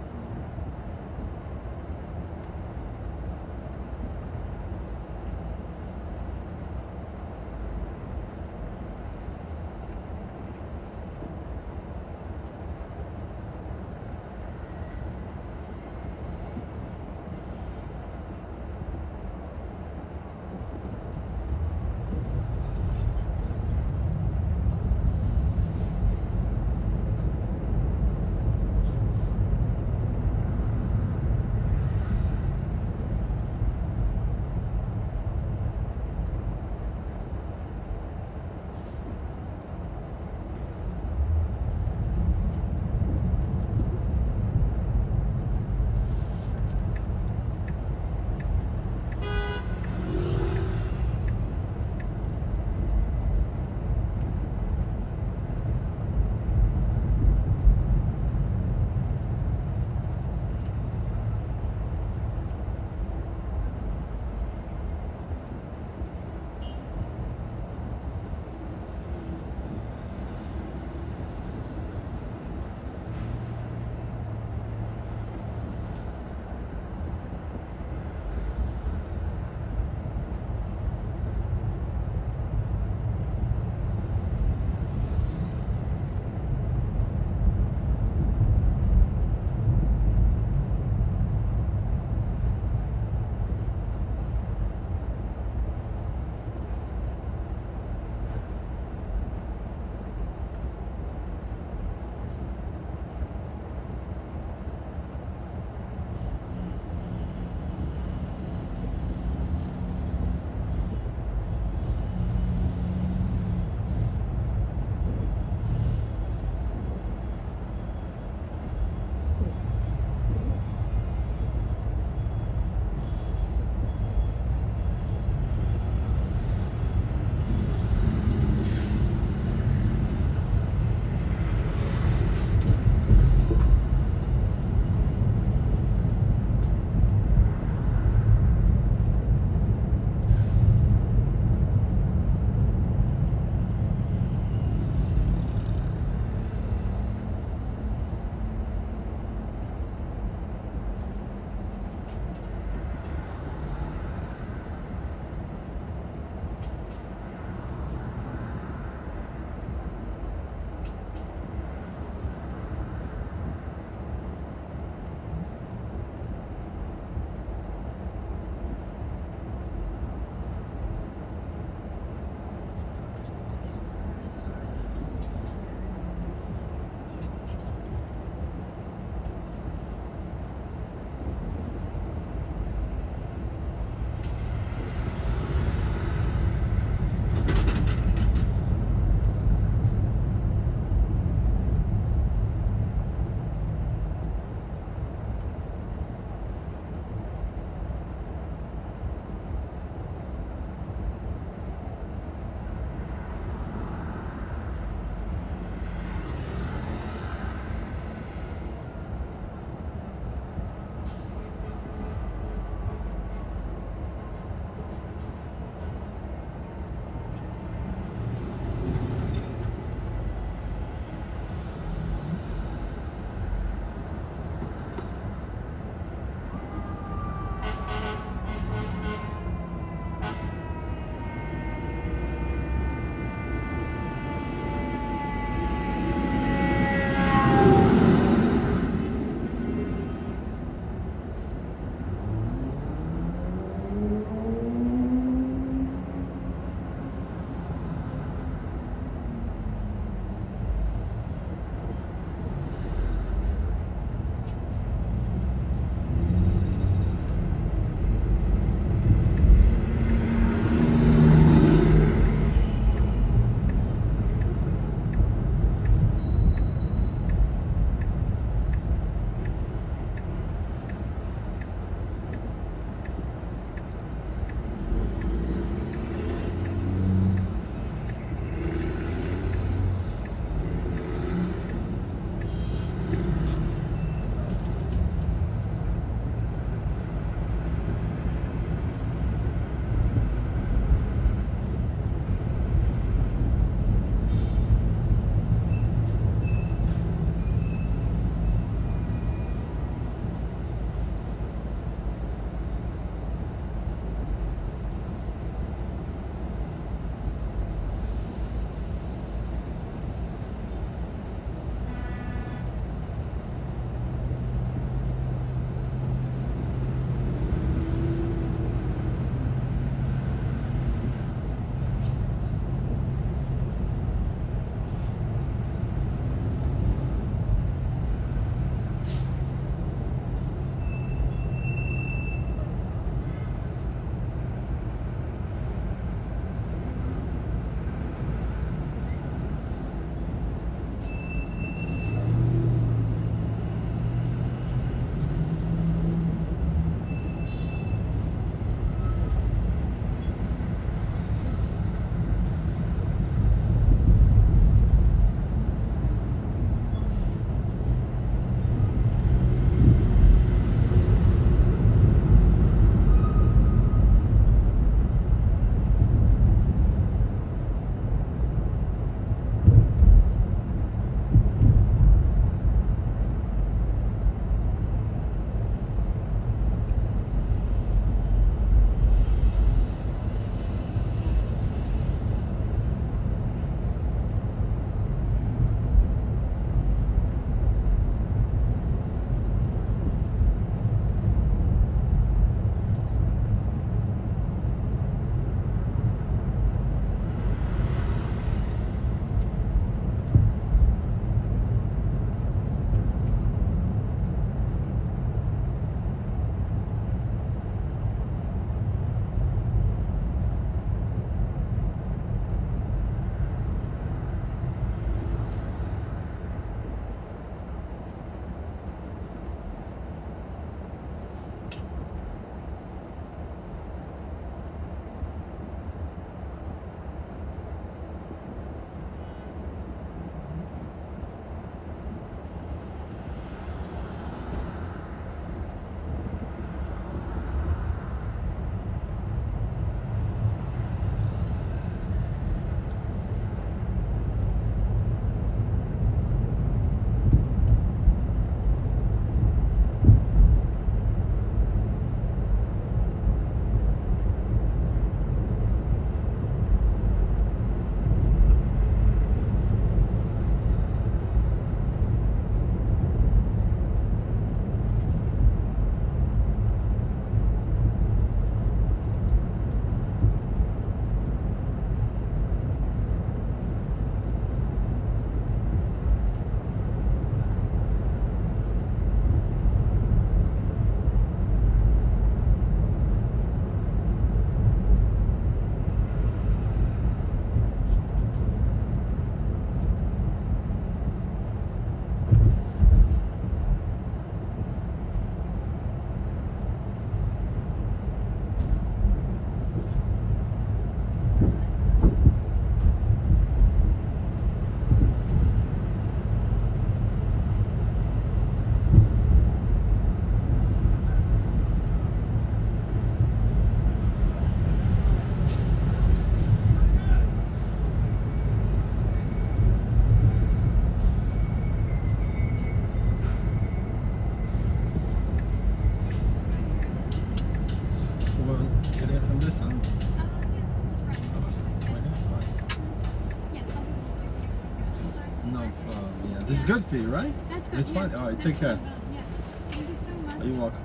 This is Yeah. good for you, right? That's good. It's fine. Yeah. All right, That's take care. really well. Yeah. Thank you so much. You're welcome.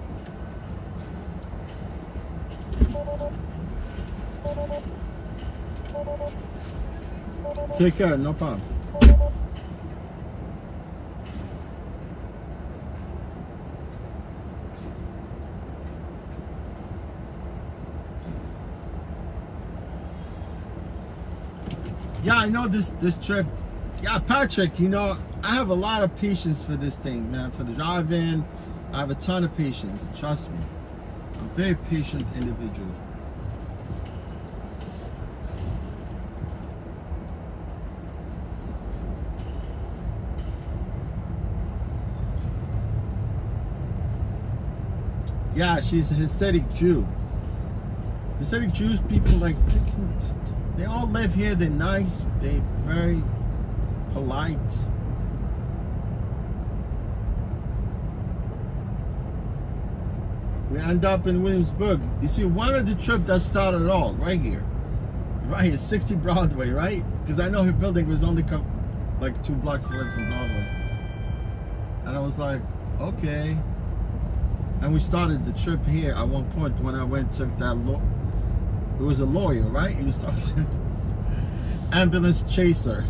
Take care, no problem. Yeah, I know this trip. Yeah, Patrick, you know, I have a lot of patience for this thing, man. For the drive-in, I have a ton of patience. Trust me. I'm a very patient individual. Yeah, she's a Hasidic Jew. Hasidic Jews, people like freaking, they all live here. They're nice. They're very polite. We end up in Williamsburg. You see, one of the trip that started it all, right here. Right here, 60 Broadway, right? Because I know her building was only like 2 blocks away from Broadway. And I was like, okay. And we started the trip here at one point when I went to that it was a lawyer, right? He was talking to ambulance chaser.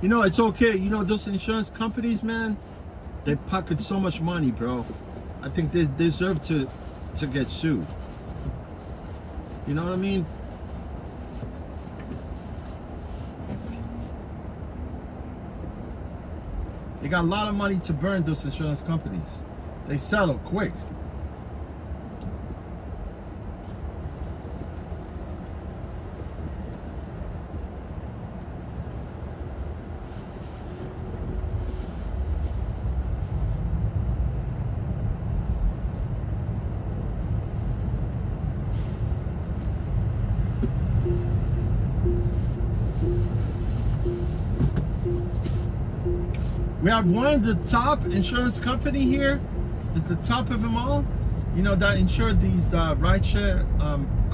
You know, it's okay. You know, those insurance companies, man, they pocket so much money, bro. I think they deserve to get sued. You know what I mean? They got a lot of money to burn, those insurance companies. They settle quick. We have one of the top insurance company here. It's the top of them all. You know, that insure these rideshare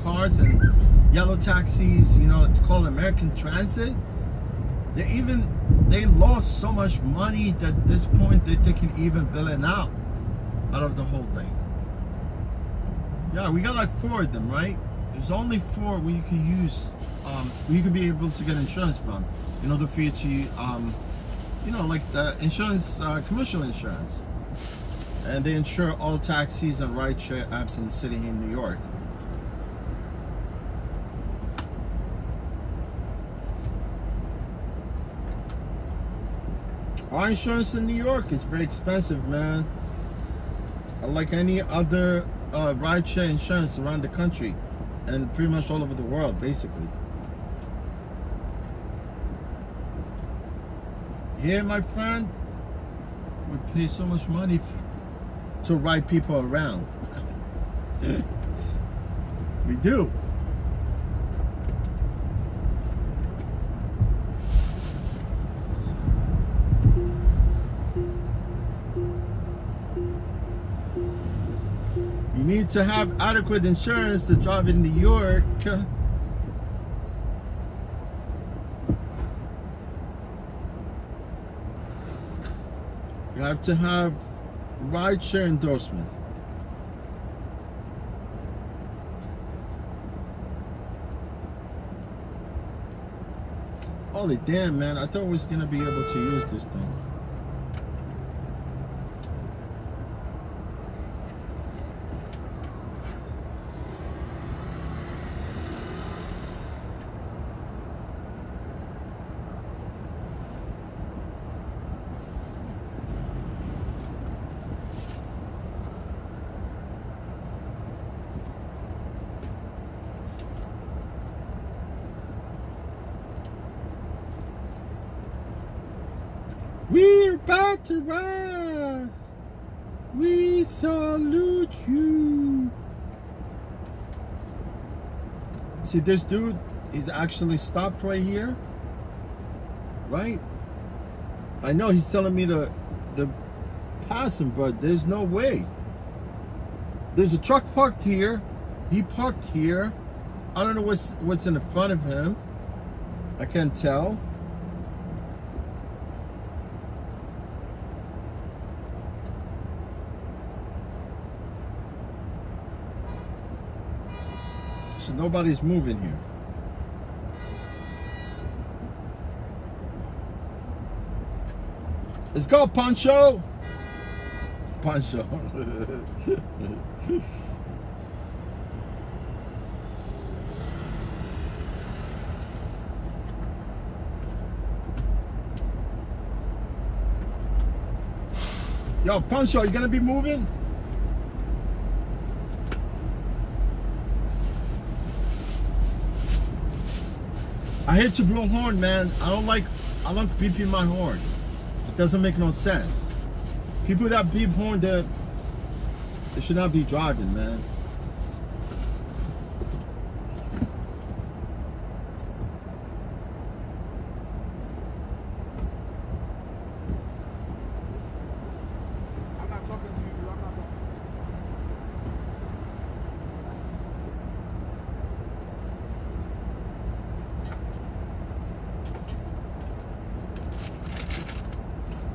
cars and yellow taxis. You know, it's called American Transit. They lost so much money that at this point they can even bill it out of the whole thing. Yeah, we got like 4 of them, right? There's only 4 where you can use, where you can be able to get insurance from in order for you to, you know, like the insurance, commercial insurance. And they insure all taxis and rideshare apps in the city in New York. Our insurance in New York is very expensive, man. Like any other rideshare insurance around the country and pretty much all over the world, basically. Here, my friend, we pay so much money to ride people around. We do. You need to have adequate insurance to drive in New York. You have to have rideshare endorsement. Holy damn, man. I thought we was going to be able to use this thing. We're about to rock. We salute you. See, this dude is actually stopped right here. Right? I know he's telling me to pass him, but there's no way. There's a truck parked here. He parked here. I don't know what's in the front of him. I can't tell. So nobody's moving here. Let's go, Pancho. Pancho. Yo, Pancho, you gonna be moving? I hate to blow horn, man. I don't beeping my horn. It doesn't make no sense. People that beep horn, they should not be driving, man. I'm not talking to you. I'm not talking.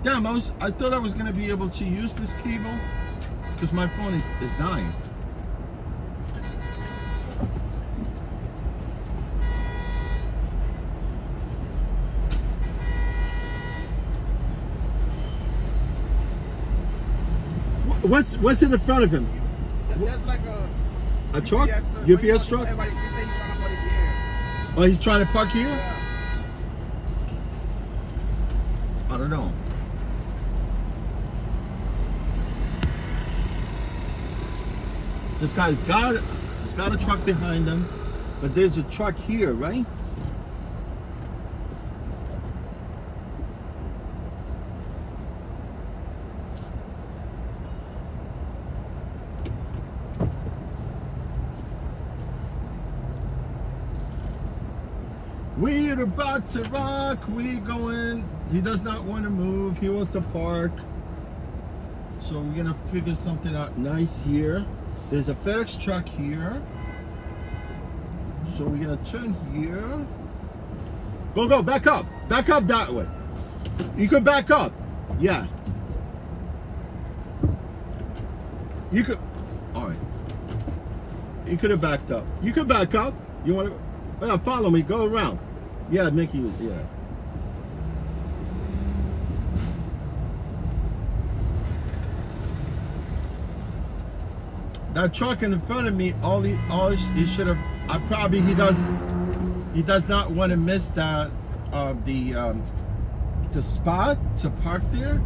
Damn, I thought I was gonna be able to use this cable because my phone is dying. What's in the front of him? That's like A truck? UPS truck? Everybody say he's trying to put it here. Oh, he's trying to park here? Yeah. I don't know. This guy's got a truck behind him, but there's a truck here, right? We're about to rock. We going. He does not want to move. He wants to park. So we're gonna figure something out nice here. There's a FedEx truck here. So we're gonna turn here. Go, back up. Back up that way. You could back up. Yeah. You could, all right. You could have backed up. You could back up. You want to, follow me, go around. Yeah, Mickey, yeah. That truck in front of me, he should have. He does not want to miss that the spot to park there,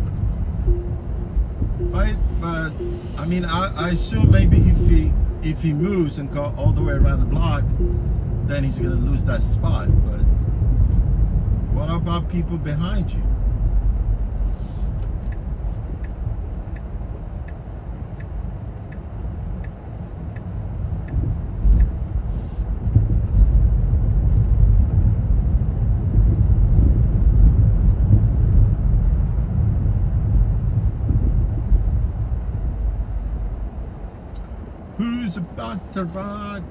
right? But I mean, I assume maybe if he moves and go all the way around the block, then he's gonna lose that spot. But what about people behind you? Who's about to rock?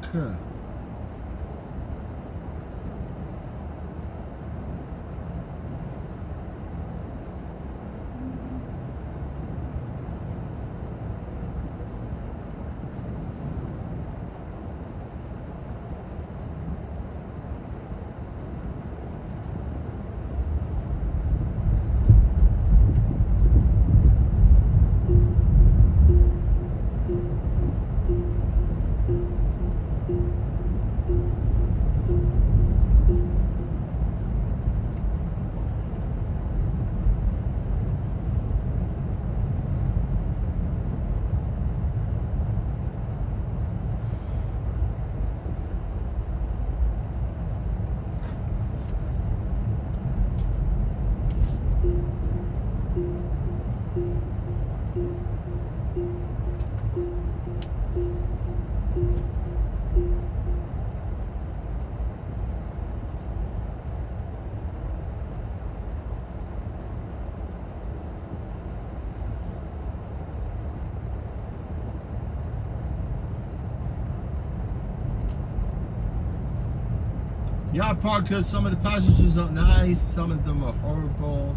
Yeah, Parker, some of the passengers are nice, some of them are horrible.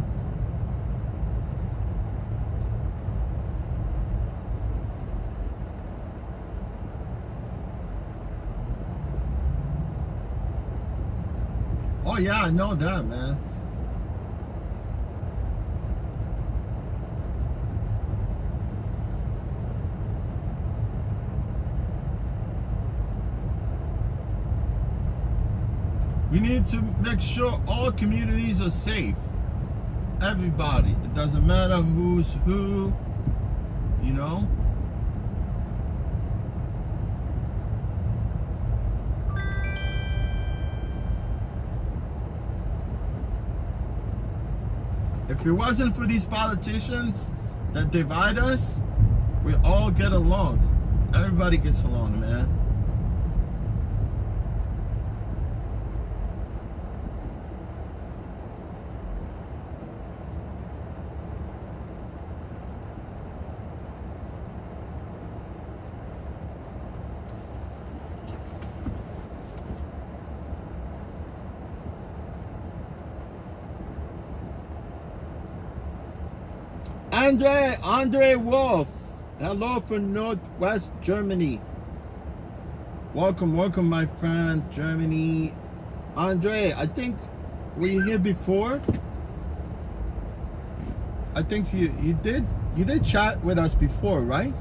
Oh yeah, I know that, man. We need to make sure all communities are safe. Everybody. It doesn't matter who's who, you know. If it wasn't for these politicians that divide us, we all get along. Everybody gets along, man. Andre Wolf, hello from Northwest Germany. Welcome, my friend, Germany. Andre, I think were you here before? I think you did chat with us before, right?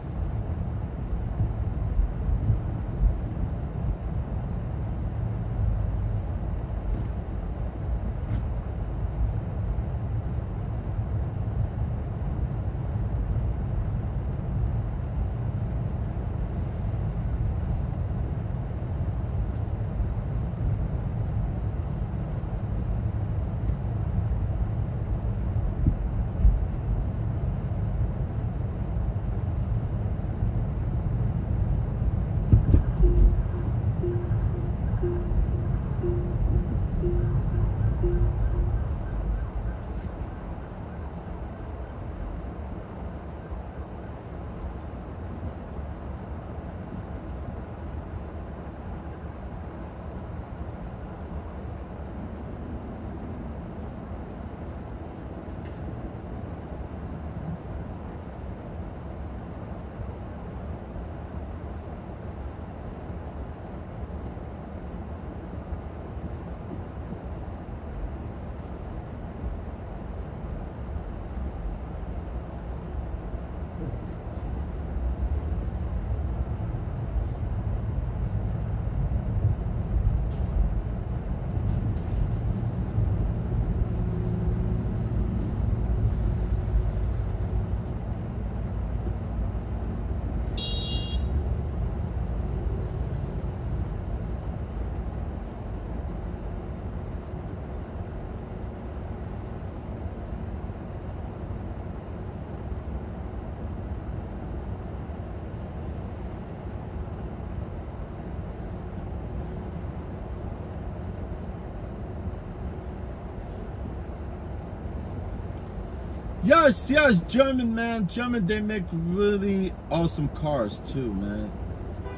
Yes, German, man. German, they make really awesome cars too, man.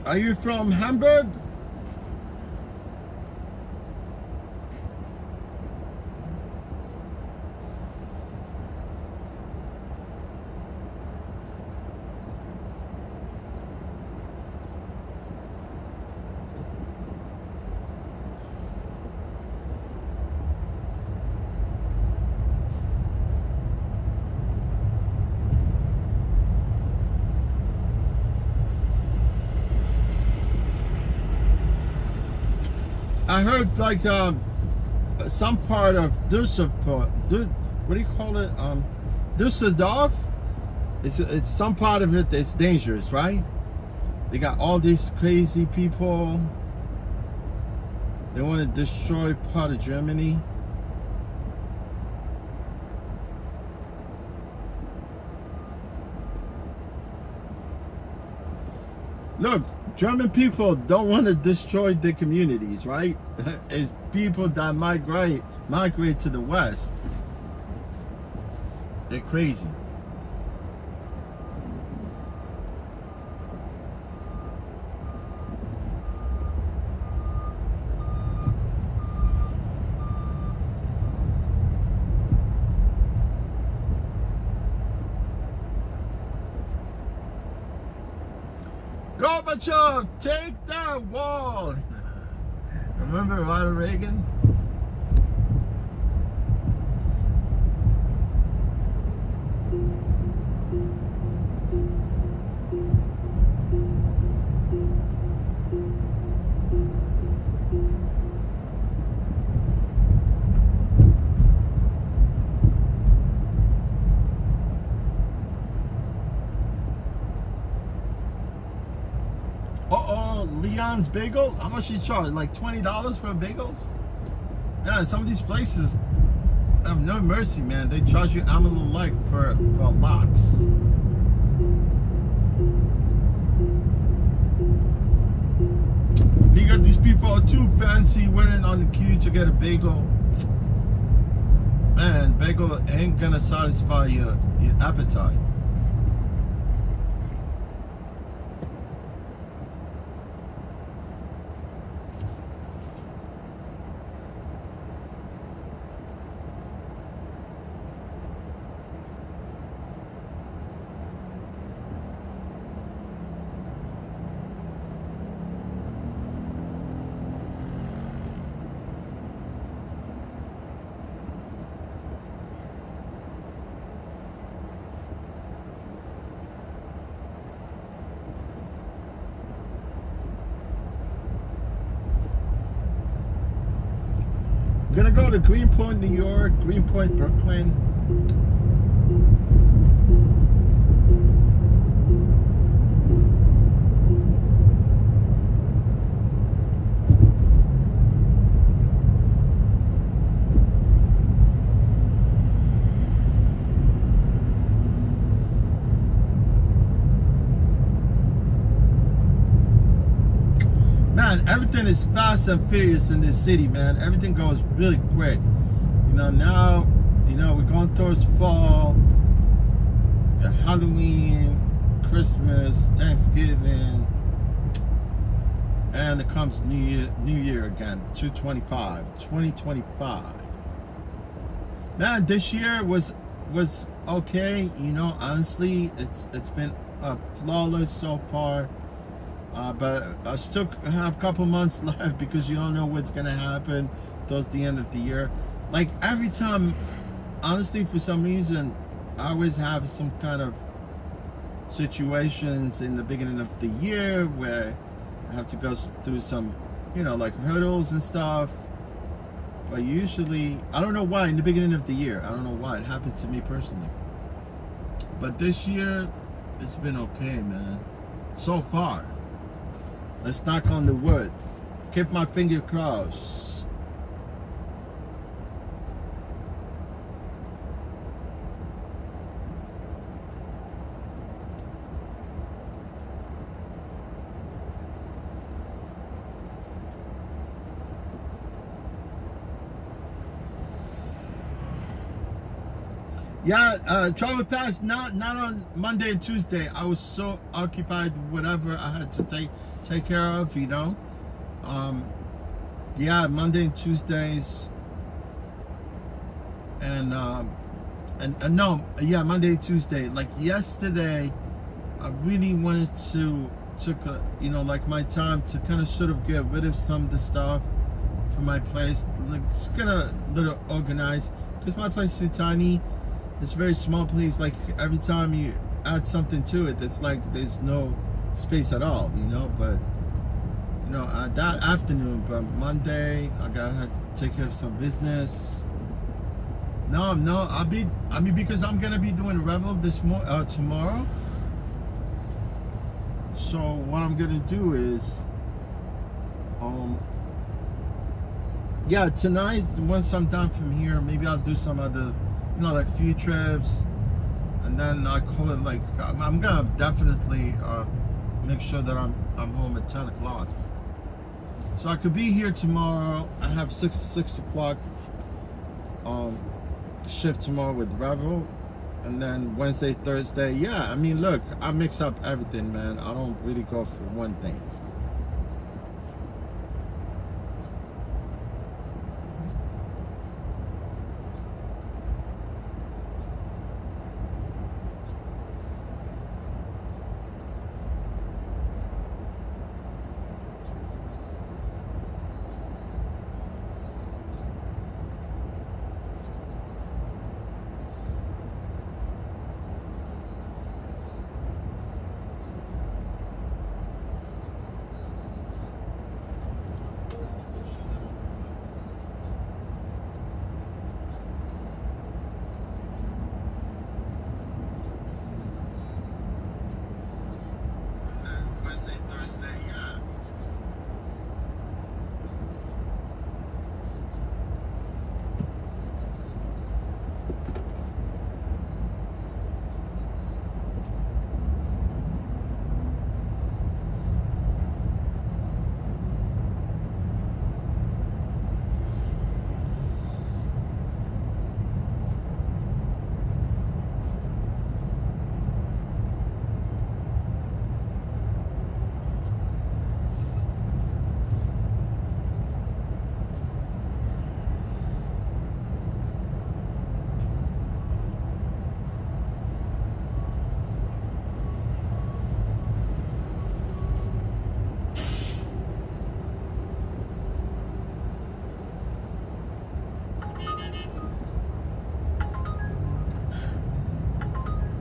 Are you from Hamburg? I heard like some part of Düsseldorf, what do you call it? Düsseldorf. It's some part of it that's dangerous, right? They got all these crazy people. They want to destroy part of Germany. Look, German people don't want to destroy their communities, right? It's people that migrate to the West. They're crazy. Gorbachev, take that wall. Remember Ronald Reagan? Leon's Bagel. How much you charge? Like $20 for bagels? Yeah, some of these places have no mercy, man. They charge you arm and a leg for lox. You got these people who are too fancy waiting on the queue to get a bagel. Man, bagel ain't gonna satisfy your appetite. We're gonna go to Greenpoint, New York, Greenpoint, Brooklyn. Man, everything is fast and furious in this city, man. Everything goes really quick. You know, now, you know, we're going towards fall, got Halloween, Christmas, Thanksgiving, and it comes New Year again, 2025. Man, this year was okay. You know, honestly, it's been flawless so far. But I still have a couple months left because you don't know what's gonna happen towards the end of the year. Like every time, honestly, for some reason, I always have some kind of situations in the beginning of the year where I have to go through some, you know, like hurdles and stuff. But usually, I don't know why, in the beginning of the year, I don't know why, it happens to me personally. But this year, it's been okay, man. So far. Let's knock on the wood. Keep my finger crossed. Yeah, travel pass not on Monday and Tuesday. I was so occupied with whatever I had to take care of, you know. Yeah, Monday and Tuesdays, and no, yeah, Monday and Tuesday. Like yesterday, I really wanted to took a, you know, like my time to kind of sort of get rid of some of the stuff from my place, like just get a little organized, because my place is too tiny. It's a very small place. Like every time you add something to it, it's like there's no space at all, you know. But you know, that afternoon, but Monday, I had to take care of some business. No, I mean because I'm gonna be doing a revel tomorrow. So what I'm gonna do is, yeah, tonight once I'm done from here, maybe I'll do some other, you know, like a few trips, and then I call it like I'm gonna definitely make sure that I'm home at 10 o'clock. So I could be here tomorrow. I have 6 o'clock shift tomorrow with Revel, and then Wednesday, Thursday. Yeah, I mean, look, I mix up everything, man. I don't really go for one thing.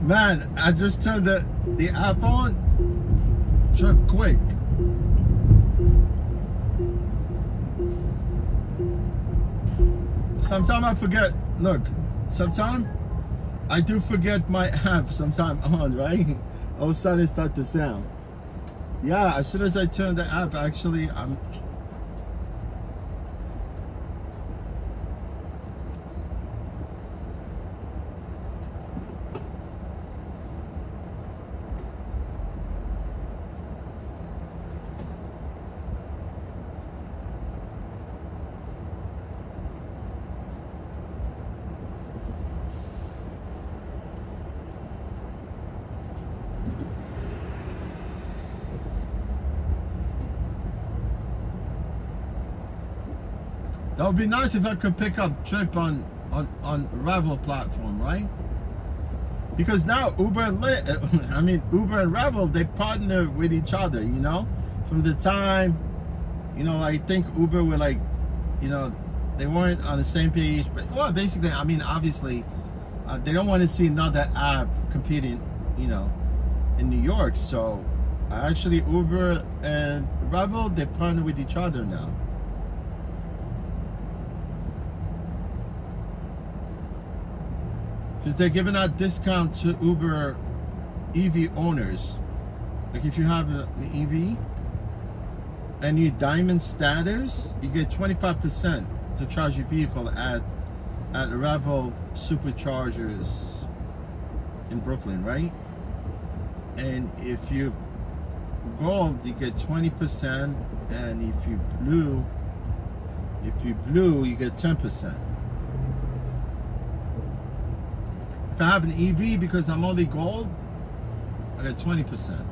Man, I just turned the app on. Trip quick. Sometimes I forget. Look, sometimes I do forget my app. Sometimes on, right? All of a sudden it start to sound. Yeah, as soon as I turn the app, actually, I'm. That would be nice if I could pick up trip on Ravel platform, right? Because now Uber and Uber and Ravel, they partner with each other, you know? From the time, you know, I think Uber were like, you know, they weren't on the same page, but well, basically, I mean, obviously, they don't want to see another app competing, you know, in New York. So actually Uber and Ravel, they partner with each other now. Because they're giving out discount to Uber EV owners. Like if you have an EV and you diamond status, you get 25% to charge your vehicle at Ravel superchargers in Brooklyn, right? And if you gold, you get 20%, and if you blue, you get 10%. If I have an EV, because I'm only gold, I get 20%.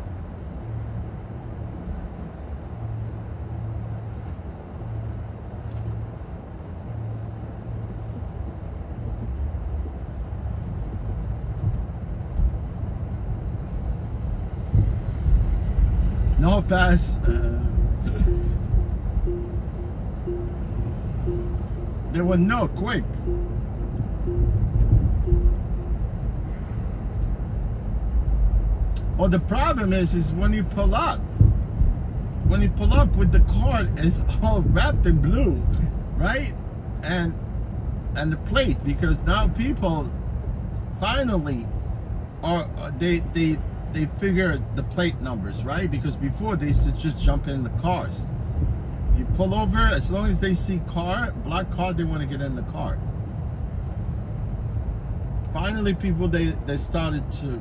No pass. There were no quick. Well, the problem is when you pull up with the card, it's all wrapped in blue, right? And the plate, because now people finally are they figure the plate numbers, right? Because before they used to just jump in the cars. You pull over, as long as they see black car, they want to get in the car. Finally, people they started to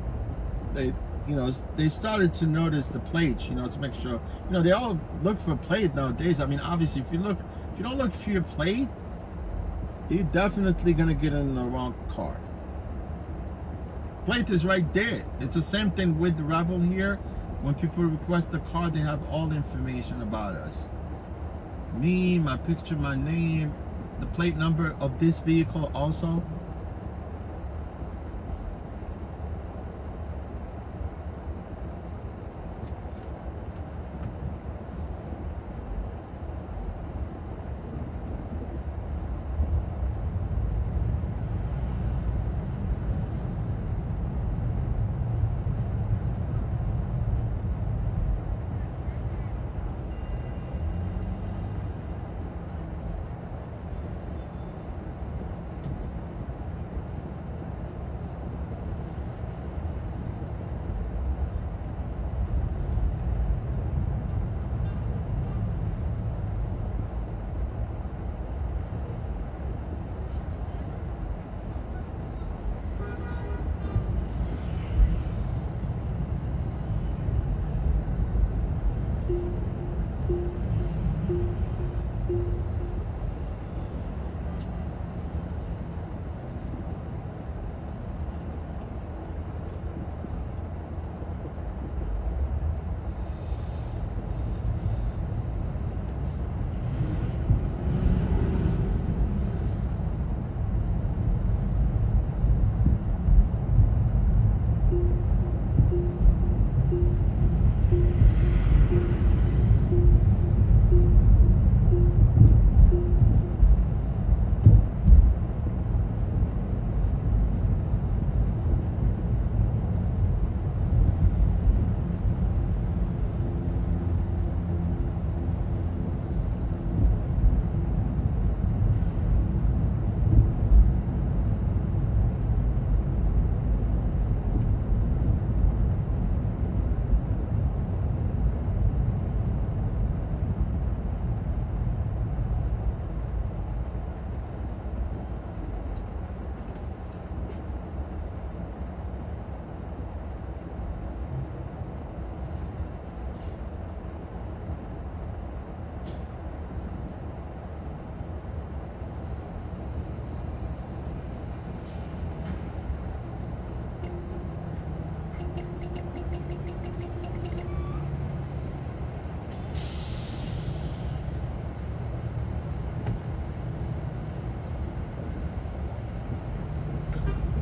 notice the plates, to make sure, they all look for a plate nowadays. I mean, obviously, if you don't look for your plate, you're definitely gonna get in the wrong car. Plate is right there. It's the same thing with the Ravel here. When people request a car, they have all the information about us. Me, my picture, my name, the plate number of this vehicle also.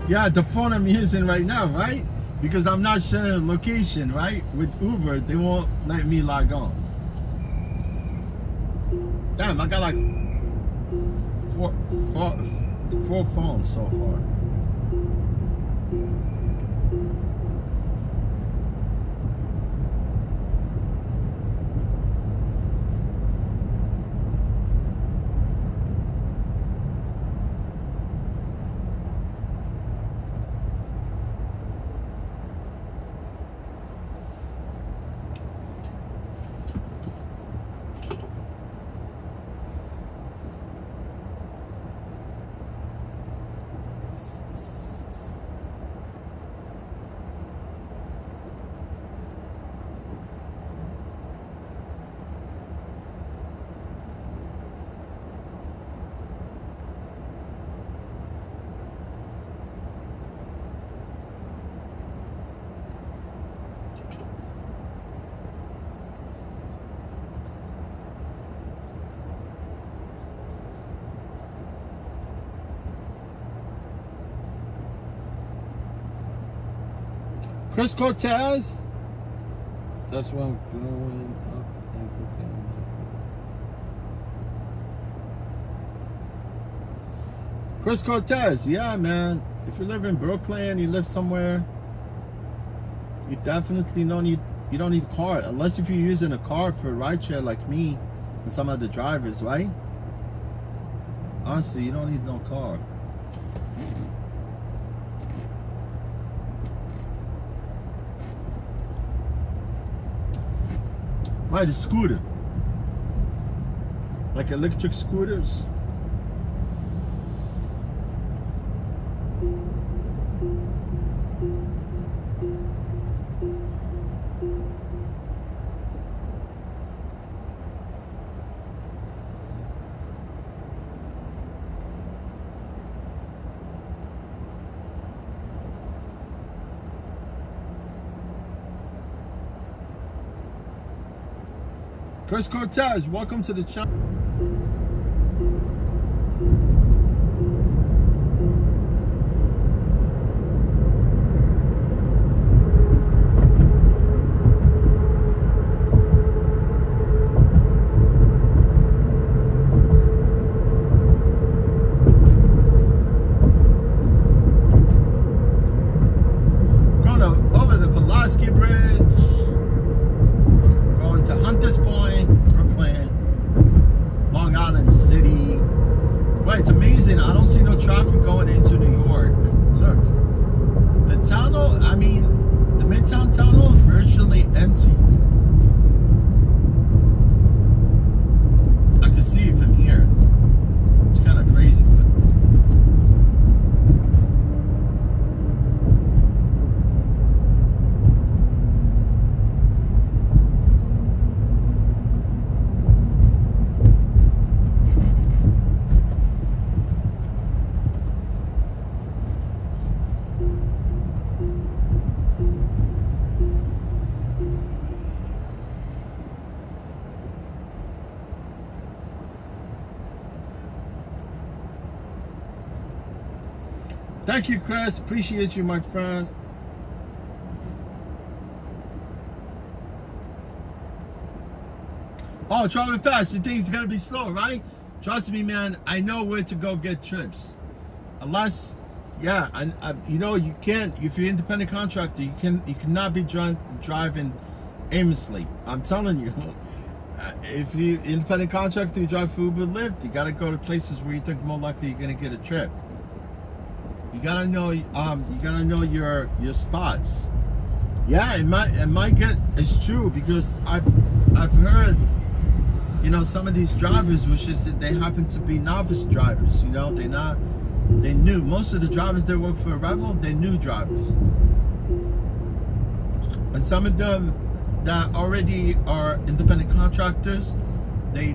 Yeah, the phone I'm using right now, right? Because I'm not sharing location, right? With Uber, they won't let me log on. Damn, I got like four phones so far. Chris Cortez. That's what I'm going up and Chris Cortez, yeah, man. If you live in Brooklyn, you live somewhere, you definitely don't need a car, unless if you're using a car for a rideshare like me and some other drivers, right? Honestly, you don't need no car. Right, a scooter. Like electric scooters. Chris Cortez, welcome to the channel. Going over the Pulaski Bridge. Hunters Point, Brooklyn, Long Island City. Well, it's amazing. I don't see no traffic going into New York. Look, the tunnel, I mean, the Midtown Tunnel is virtually empty. I can see it from here. It's kind of crazy, but thank you, Chris. Appreciate you, my friend. Oh, driving fast. You think it's gonna be slow, right? Trust me, man. I know where to go get trips. Unless, yeah, you know, you can't. If you're an independent contractor, you cannot be driving aimlessly. I'm telling you. If you're independent contractor, you drive for Uber, Lyft. You gotta go to places where you think more likely you're gonna get a trip. You gotta know your spots. Yeah, it might get. It's true, because I've heard, you know, some of these drivers, which is that they happen to be novice drivers. You know, they knew. Most of the drivers that work for Rebel, they new drivers, and some of them that already are independent contractors, they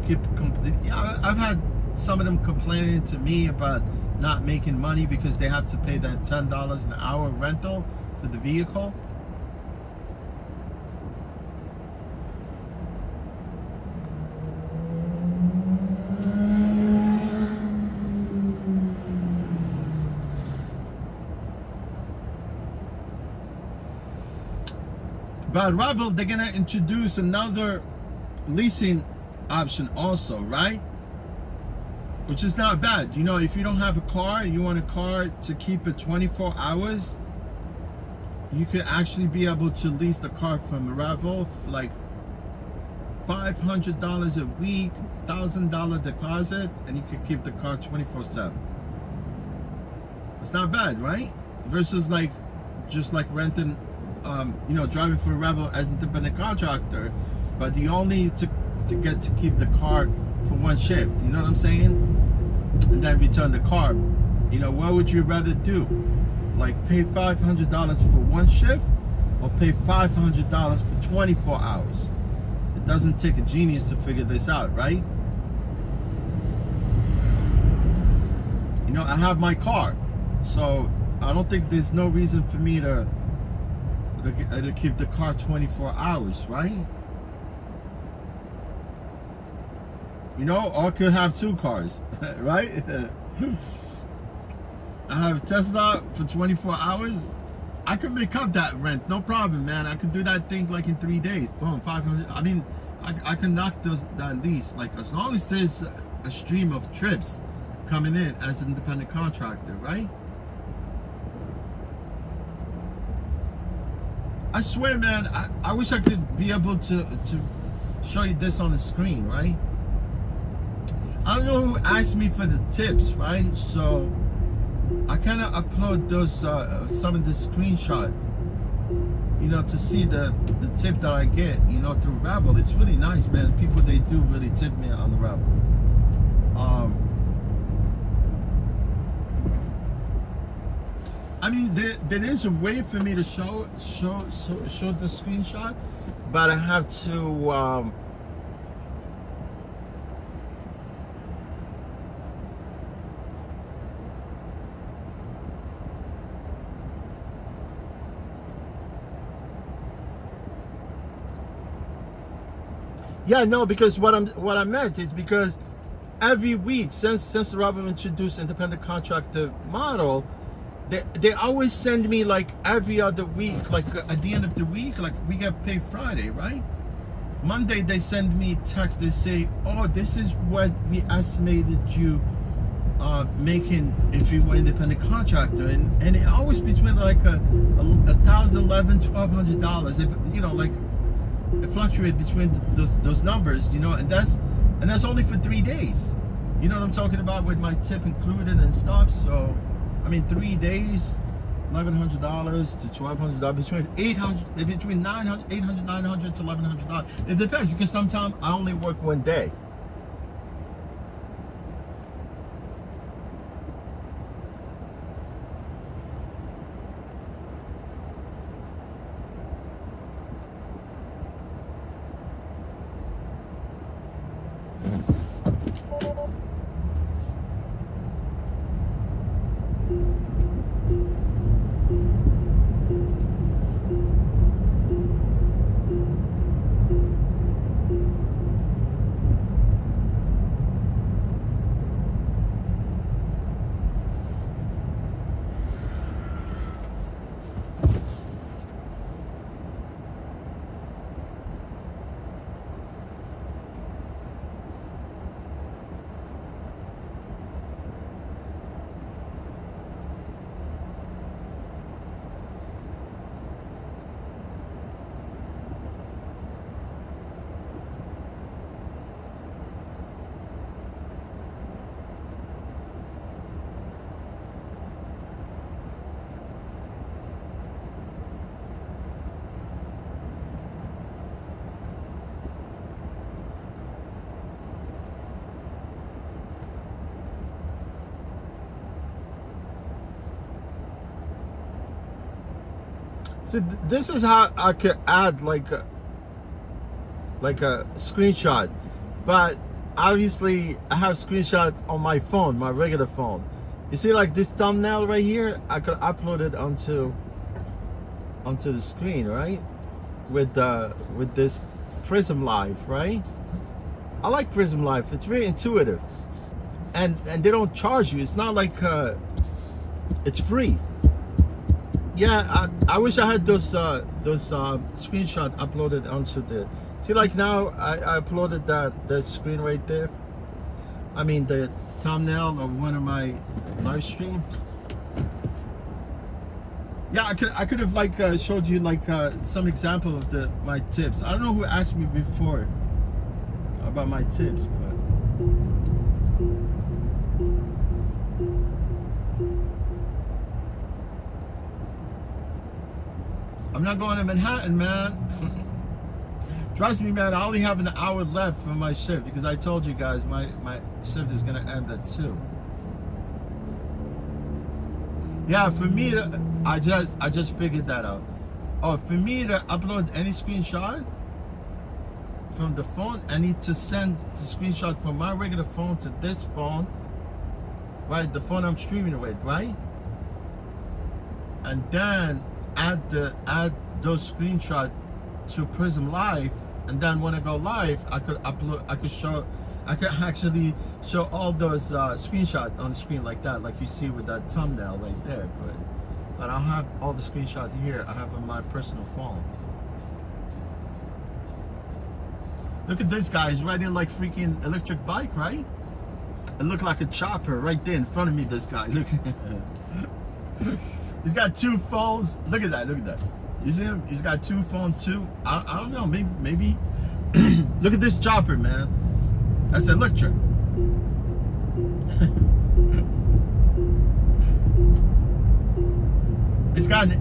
keep complaining. Yeah, I've had some of them complaining to me about not making money because they have to pay that $10 an hour rental for the vehicle. But Revel, they're gonna introduce another leasing option also, right? Which is not bad. You know, if you don't have a car, you want a car to keep it 24 hours, you could actually be able to lease the car from Revel for like $500 a week, $1,000 deposit, and you could keep the car 24/7. It's not bad, right? Versus like just like renting, you know, driving for Revel as an independent contractor, but you only to get to keep the car for one shift. You know what I'm saying? And then return the car. You know, what would you rather do? Like pay $500 for one shift, or pay $500 for 24 hours? It doesn't take a genius to figure this out, right? You know, I have my car, so I don't think there's no reason for me to keep the car 24 hours, right? You know, or I could have two cars, right? I have Tesla for 24 hours. I could make up that rent, no problem, man. I could do that thing like in 3 days. Boom, 500. I mean, I can knock that lease, like as long as there's a stream of trips coming in as an independent contractor, right? I swear, man, I wish I could be able to show you this on the screen, right? I don't know who asked me for the tips, right? So I kind of upload those some of the screenshot, you know, to see the tip that I get, you know, through Revel. It's really nice, man. People, they do really tip me on the Revel. I mean, there is a way for me to show the screenshot, but I have to yeah, no, because what I meant is because every week since the Revel introduced independent contractor model, they always send me like every other week, like at the end of the week, like we get paid Friday, right? Monday they send me text, they say, oh, this is what we estimated you making if you were independent contractor, and it always between like $1,000, $1,100, $1,200, if you know, like it fluctuates between those numbers, you know, and that's only for 3 days. You know what I'm talking about, with my tip included and stuff. So I mean, 3 days, $1,100 to $1,200, between $800, $900 to $1,100. It depends, because sometimes I only work one day. So this is how I could add like a screenshot, but obviously I have screenshot on my phone, my regular phone. You see, like this thumbnail right here, I could upload it onto the screen, right? With this Prism Live, right? I like Prism Live. It's very intuitive, and they don't charge you. It's not like it's free. Yeah, I wish I had those screenshot uploaded onto the. See, like now I uploaded the screen right there. I mean the thumbnail of one of my live stream. Yeah, I could have like showed you like some example of my tips. I don't know who asked me before about my tips, but I'm not going to Manhattan, man. Trust me, man. I only have an hour left for my shift because I told you guys my shift is gonna end at 2. Yeah, for me to, I just figured that out. Oh, for me to upload any screenshot from the phone, I need to send the screenshot from my regular phone to this phone, right? The phone I'm streaming with, right? And then add those screenshots to Prism Live, and then when I go live, I could actually show all those screenshots on the screen like that, like you see with that thumbnail right there. But I'll have all the screenshots here. I have on my personal phone. Look at this guy. He's riding like freaking electric bike, right? It looked like a chopper right there in front of me. This guy, look. He's got 2 phones. Look at that. Look at that. You see him? He's got 2 phones too. I don't know. Maybe. Look at this chopper, man. That's electric. It's got an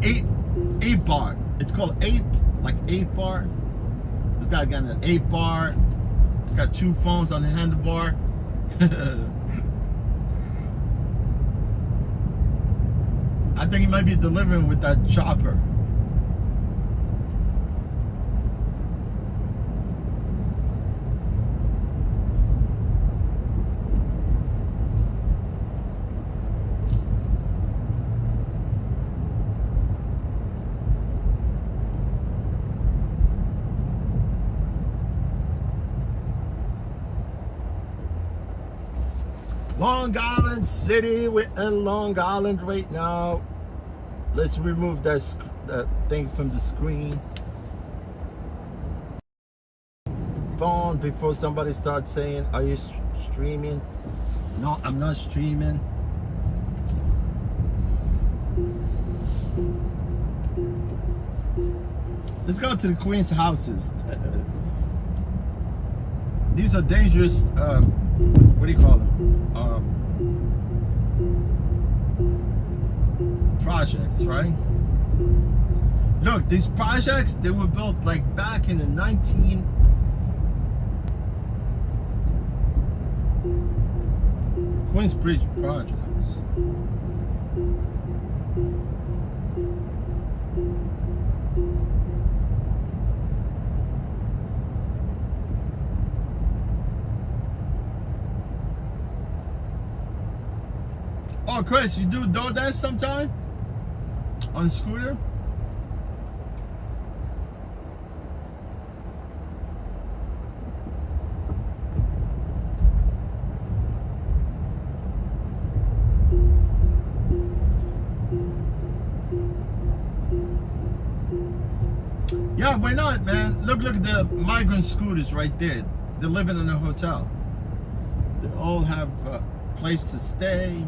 8 bar. It's called 8, like 8 bar. This guy got an 8 bar. It's got 2 phones on the handlebar. I think he might be delivering with that chopper. Long Island City, we're in Long Island right now. Let's remove that thing from the screen. Phone before somebody starts saying, are you streaming? No, I'm not streaming. Let's go to the Queen's houses. These are dangerous, what do you call them? Projects, right? Look, these projects, they were built like back in the Queensbridge projects. Oh, Chris, you do DoorDash sometime? On scooter? Yeah, why not, man? Look at the migrant scooters right there. They're living in a hotel. They all have a place to stay.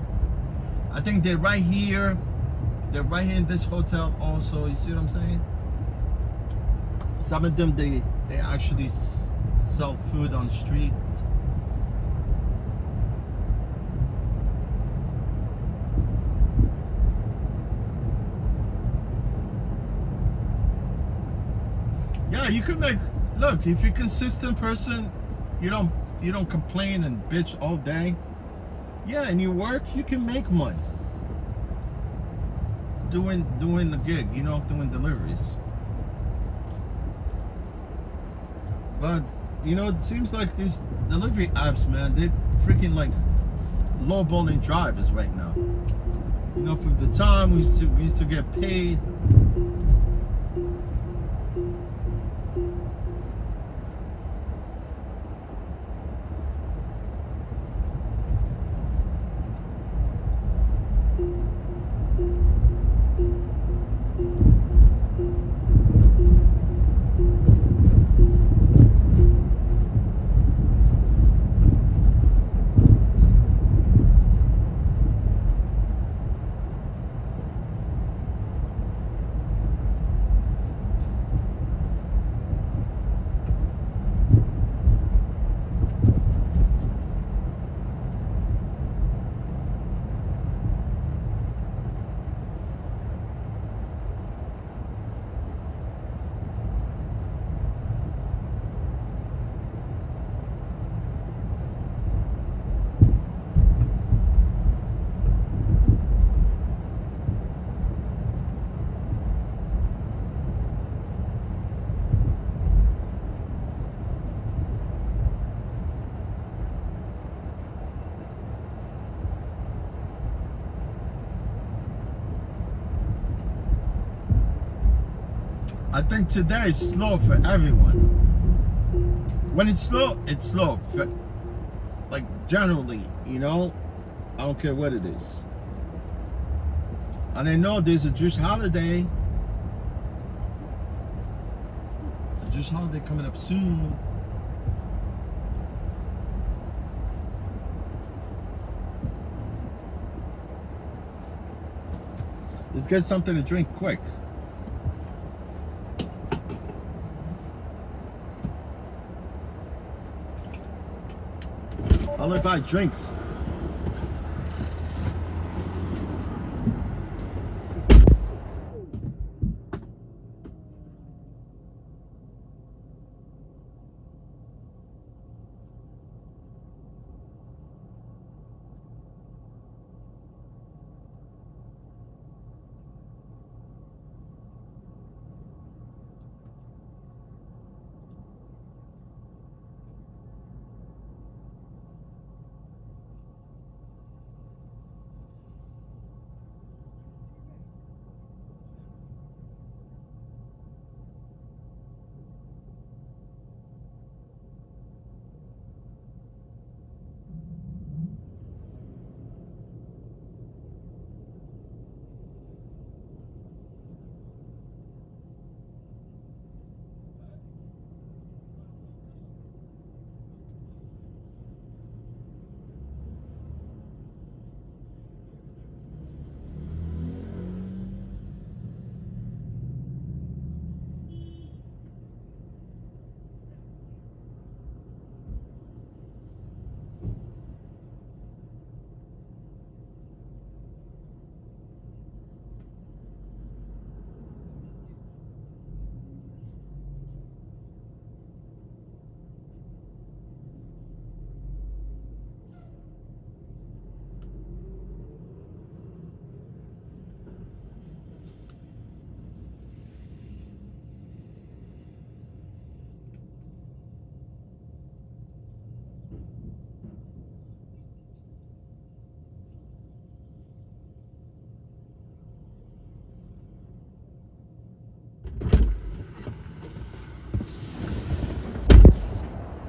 I think they're right here. They're right here in this hotel also. You see what I'm saying? Some of them, they actually sell food on the street. Yeah, you can make, look, if you're a consistent person, you don't complain and bitch all day. Yeah, and you work, you can make money. Doing the gig, doing deliveries. But it seems like these delivery apps, man, they're freaking like lowballing drivers right now. From the time we used to get paid. I think today is slow for everyone. When it's slow, it's slow. Like generally, you know, I don't care what it is. And I know there's a Jewish holiday. A Jewish holiday coming up soon. Let's get something to drink quick. I'll buy drinks.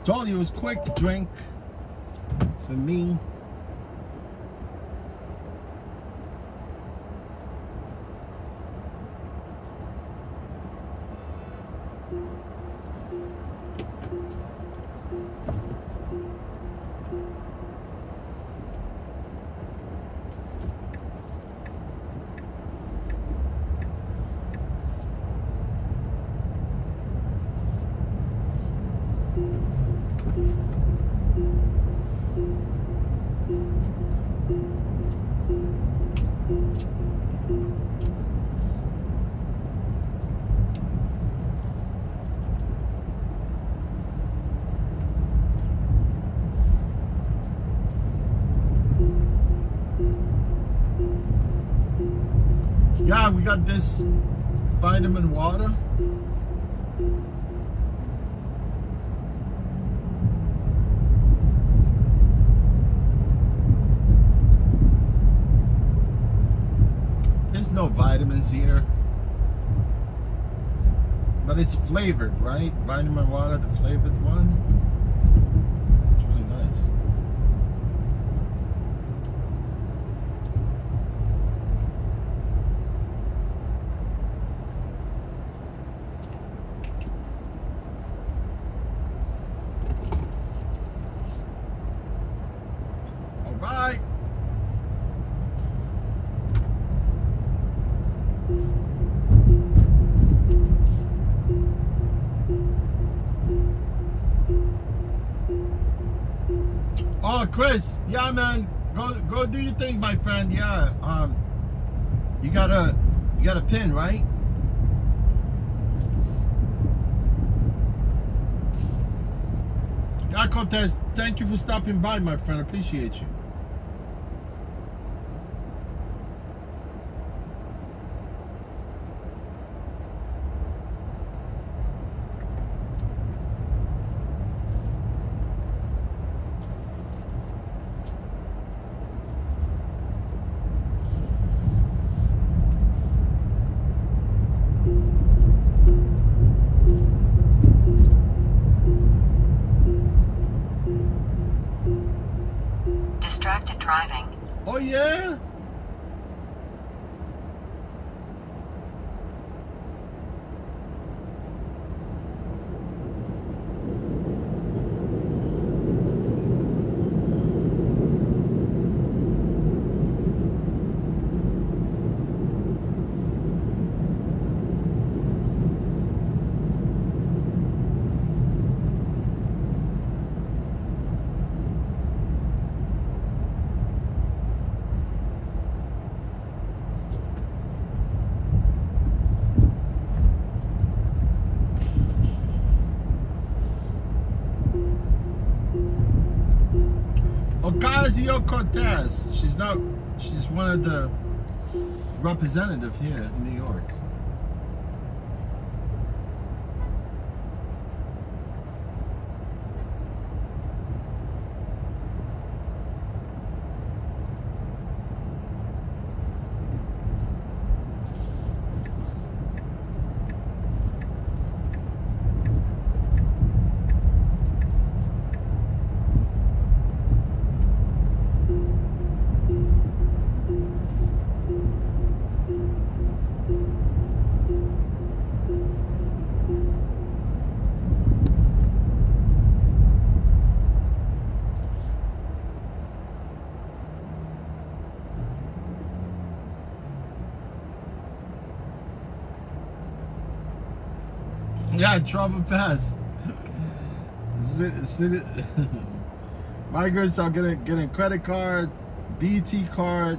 Told you it was quick drink for me. Yeah, we got this vitamin water. There's no vitamins here, but it's flavored, right? Vitamin water, the flavored one. It's really nice. All right. Oh, Chris, yeah, man, go do your thing, my friend. Yeah, you got a pin, right? Yeah, Cortez, thank you for stopping by, my friend. Appreciate you. yeah. Ocasio-Cortez. She's one of the representatives here in New York. Yeah, travel pass. Migrants are getting credit card, BT card.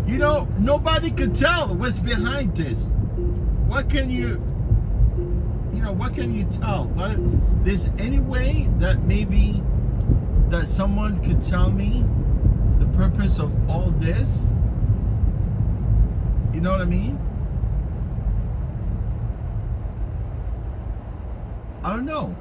You know, nobody could tell what's behind this. What can you tell? There's any way that maybe that someone could tell me the purpose of all this? You know what I mean? I don't know.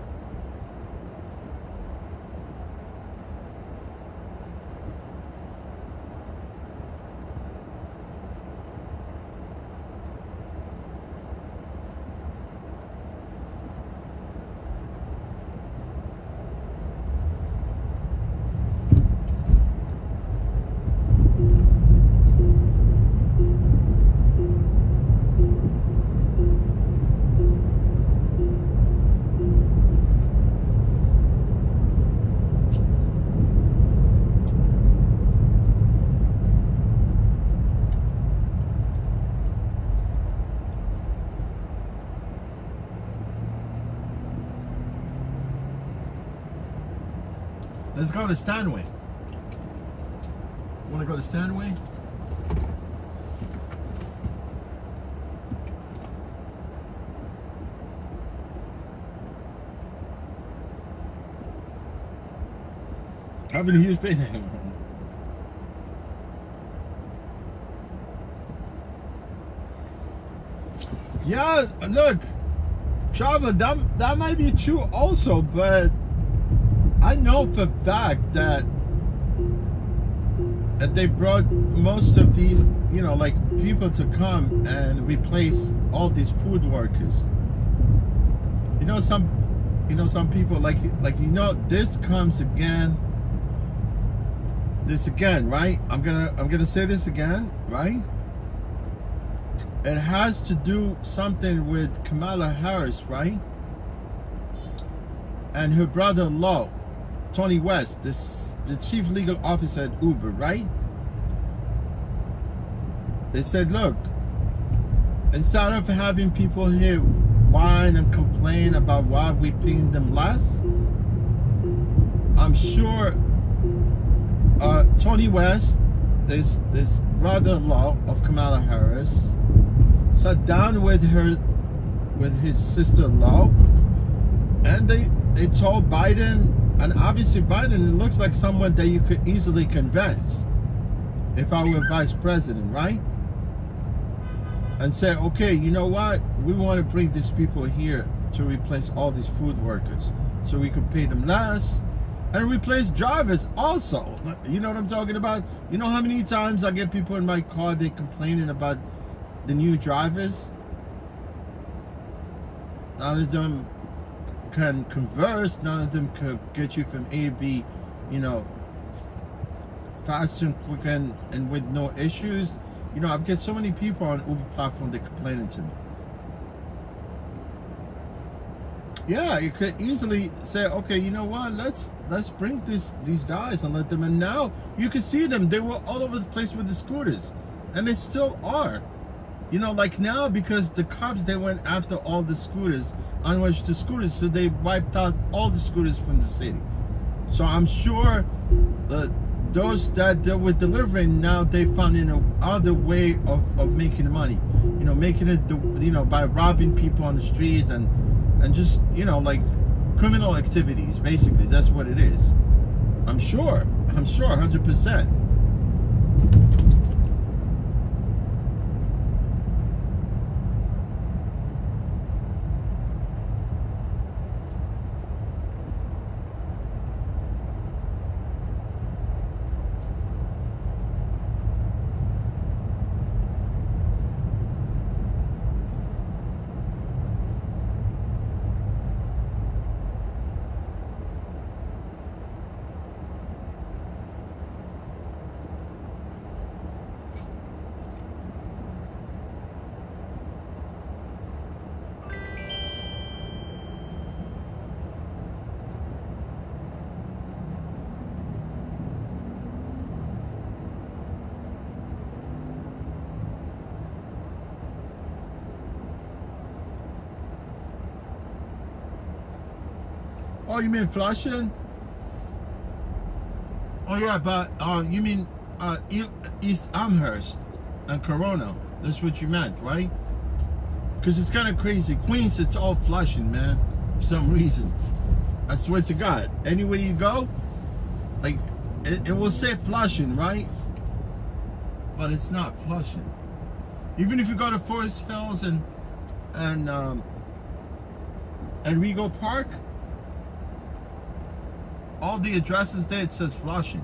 Let's go to Stanway. Want to go to Stanway? Having a huge pain. Yeah, look, Trevor, that might be true also, but I know for a fact that they brought most of these, you know, like people to come and replace all these food workers. You know, some people like this comes again. This again, right? I'm gonna say this again, right? It has to do something with Kamala Harris, right? And her brother-in-law, Tony West, the chief legal officer at Uber, right? They said, look, instead of having people here whine and complain about why we paying them less, I'm sure Tony West, this brother-in-law of Kamala Harris, sat down with his sister-in-law, and they told Biden, and obviously Biden, it looks like someone that you could easily convince if I were vice president, right? And say, okay, you know what? We want to bring these people here to replace all these food workers so we could pay them less and replace drivers also. You know what I'm talking about? You know how many times I get people in my car, they complaining about the new drivers? None of them can converse. None of them could get you from A to B, you know, fast and quick and with no issues. You know, I've got so many people on Uber platform that complaining to me. Yeah, you could easily say, okay, you know what? Let's bring these guys and let them in. Now you can see them. They were all over the place with the scooters, and they still are. You know, like now, because the cops, they went after all the scooters, unregistered scooters, so they wiped out all the scooters from the city. So I'm sure that those that they were delivering, now they found another way of making money. You know, making it, you know, by robbing people on the street and just, you know, like criminal activities. Basically, that's what it is. I'm sure, 100%. Oh, you mean Flushing? Oh yeah, but you mean East Amherst and Corona. That's what you meant, right? Because it's kind of crazy. Queens, it's all Flushing, man, for some reason. I swear to God, anywhere you go, like it will say Flushing, right? But it's not Flushing. Even if you go to Forest Hills and Rego Park, all the addresses there, it says Flushing.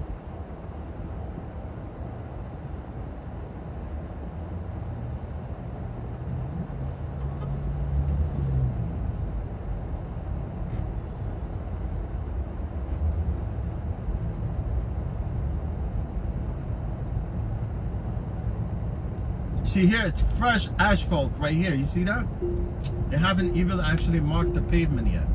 See here, it's fresh asphalt right here. You see that? They haven't even actually marked the pavement yet.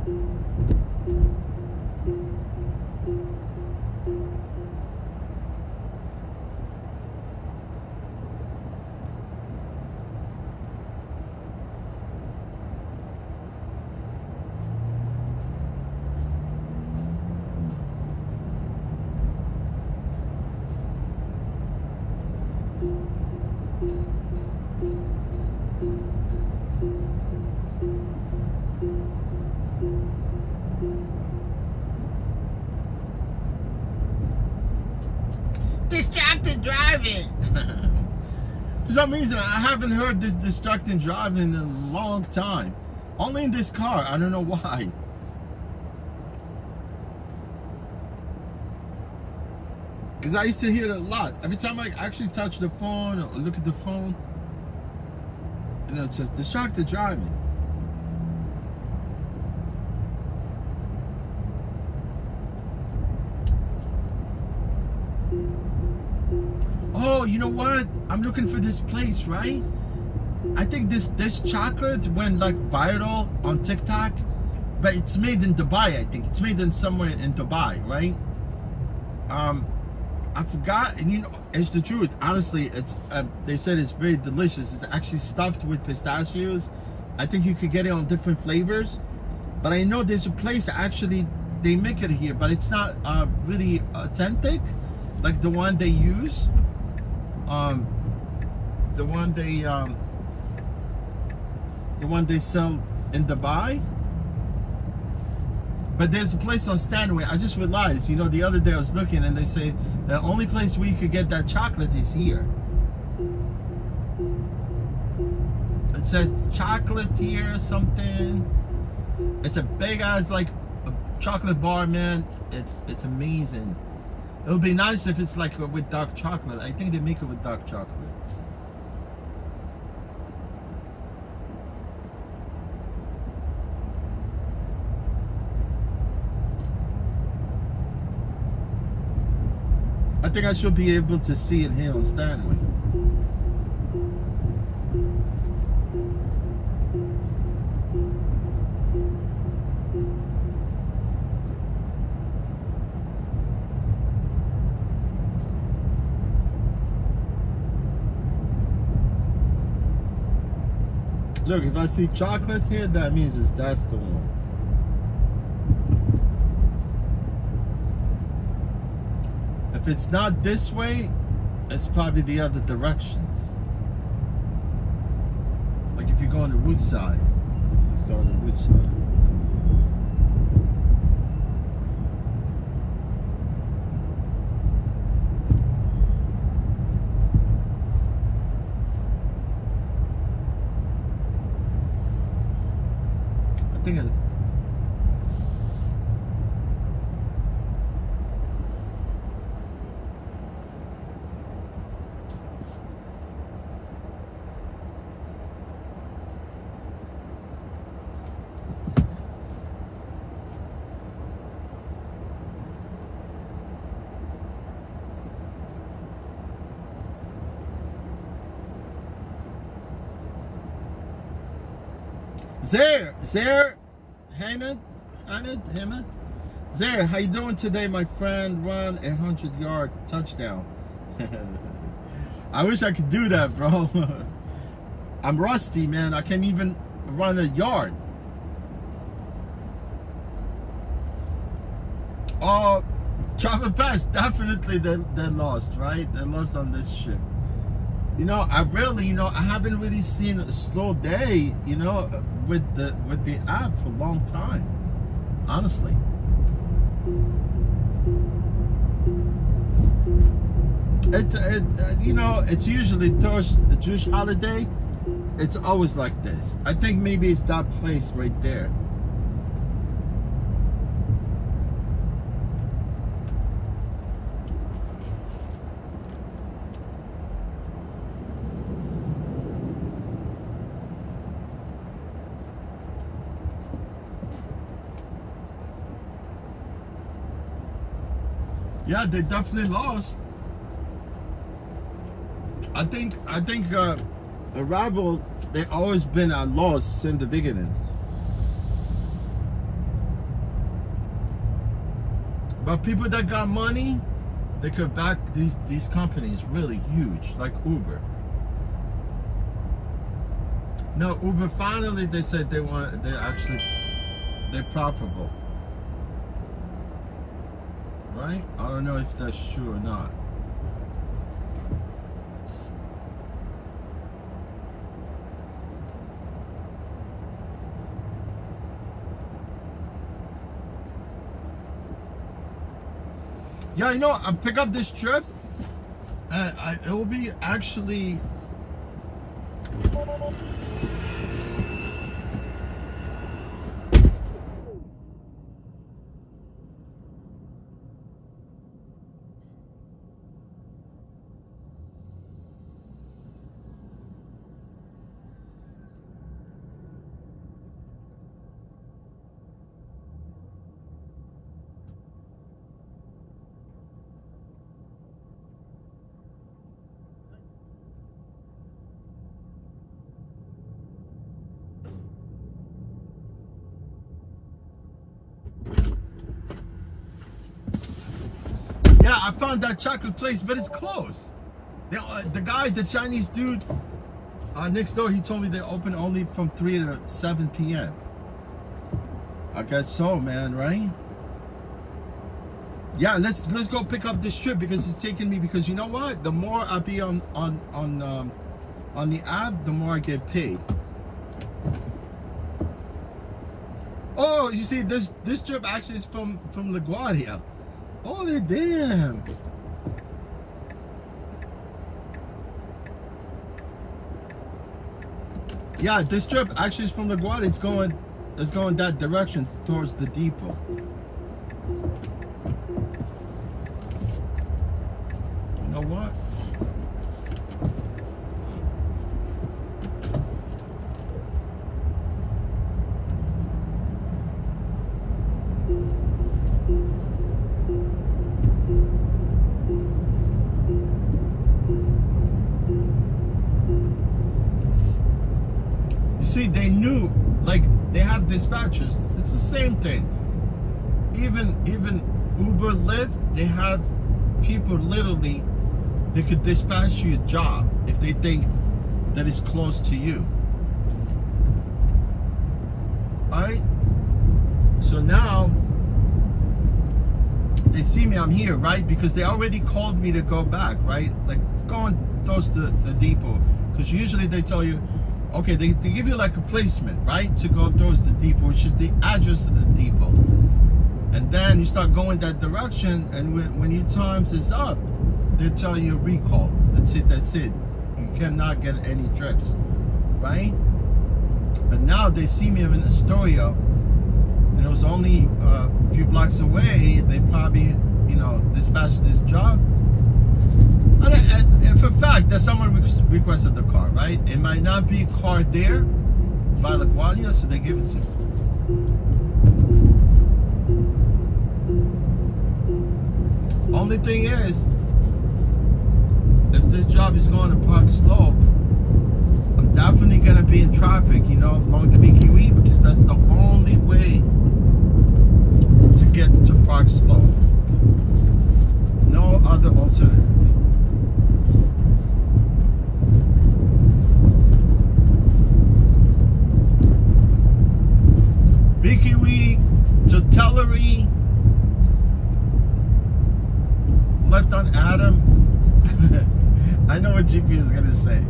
Distracted driving. For some reason, I haven't heard this distracted driving in a long time. Only in this car. I don't know why. Because I used to hear it a lot. Every time I actually touch the phone or look at the phone, you know, it says distracted driving. Oh, you know what? I'm looking for this place, right? I think this chocolate went like viral on TikTok, but it's made in Dubai. I think it's made in somewhere in Dubai, right? I forgot, and you know, it's the truth. Honestly, it's they said it's very delicious. It's actually stuffed with pistachios. I think you could get it on different flavors, but I know there's a place that actually they make it here, but it's not really authentic, like the one they use. The one they sell in Dubai. But there's a place on Stanway. I just realized, you know, the other day I was looking and they say the only place where you could get that chocolate is here. It says chocolatier or something. It's a big ass like a chocolate bar, man. It's amazing. It would be nice if it's like with dark chocolate. I think they make it with dark chocolate. I think I should be able to see it here on Stanley. Look, if I see chocolate here, that means that's the one. If it's not this way, it's probably the other direction. Like if you go on the root side, let's go on the root side. I think it, Zaire, Hamid, Zaire, how you doing today, my friend? Run a 100-yard touchdown. I wish I could do that, bro. I'm rusty, man. I can't even run a yard. Oh, Travel Pass, definitely they lost, right? They lost on this ship. You know, I haven't really seen a slow day, you know, with the app for a long time, honestly. You know, it's usually the Jewish holiday. It's always like this. I think maybe it's that place right there. Yeah, they definitely lost. I think Arrival, they always been at loss since the beginning. But people that got money, they could back these companies really huge, like Uber. No, Uber finally they said they're profitable. Right? I don't know if that's true or not. Yeah, you know, I pick up this trip, and it will be actually. Yeah, I found that chocolate place, but it's closed. The guy, the Chinese dude next door, he told me they open only from 3 to 7 p.m. I guess so, man, right? Yeah, let's go pick up this trip because it's taking me. Because you know what? The more I be on the app, the more I get paid. Oh, you see, this trip actually is from LaGuardia. Holy damn. Yeah, this trip actually is from LaGuardia. It's going that direction towards the depot. You know what? knew, like they have dispatchers. It's the same thing. Even Uber, Lyft, they have people literally, they could dispatch you a job if they think that it's close to you. Right? So now they see me, I'm here, right? Because they already called me to go back, right? Like going towards the depot. Because usually they tell you, okay, they give you like a placement, right? To go towards the depot, which is the address of the depot. And then you start going that direction, and when your times is up, they tell you recall. That's it. You cannot get any trips, right? But now they see me in Astoria, and it was only a few blocks away. They probably, dispatched this job. And for a fact that someone requested the car, right? It might not be a car there by La Guardia, so they give it to me. Only thing is, if this job is going to Park Slope, I'm definitely gonna be in traffic, along the BQE, because that's the only way to get to Park Slope. No other alternative. BQE to Tellery, left on Adam. I know what GP is gonna say.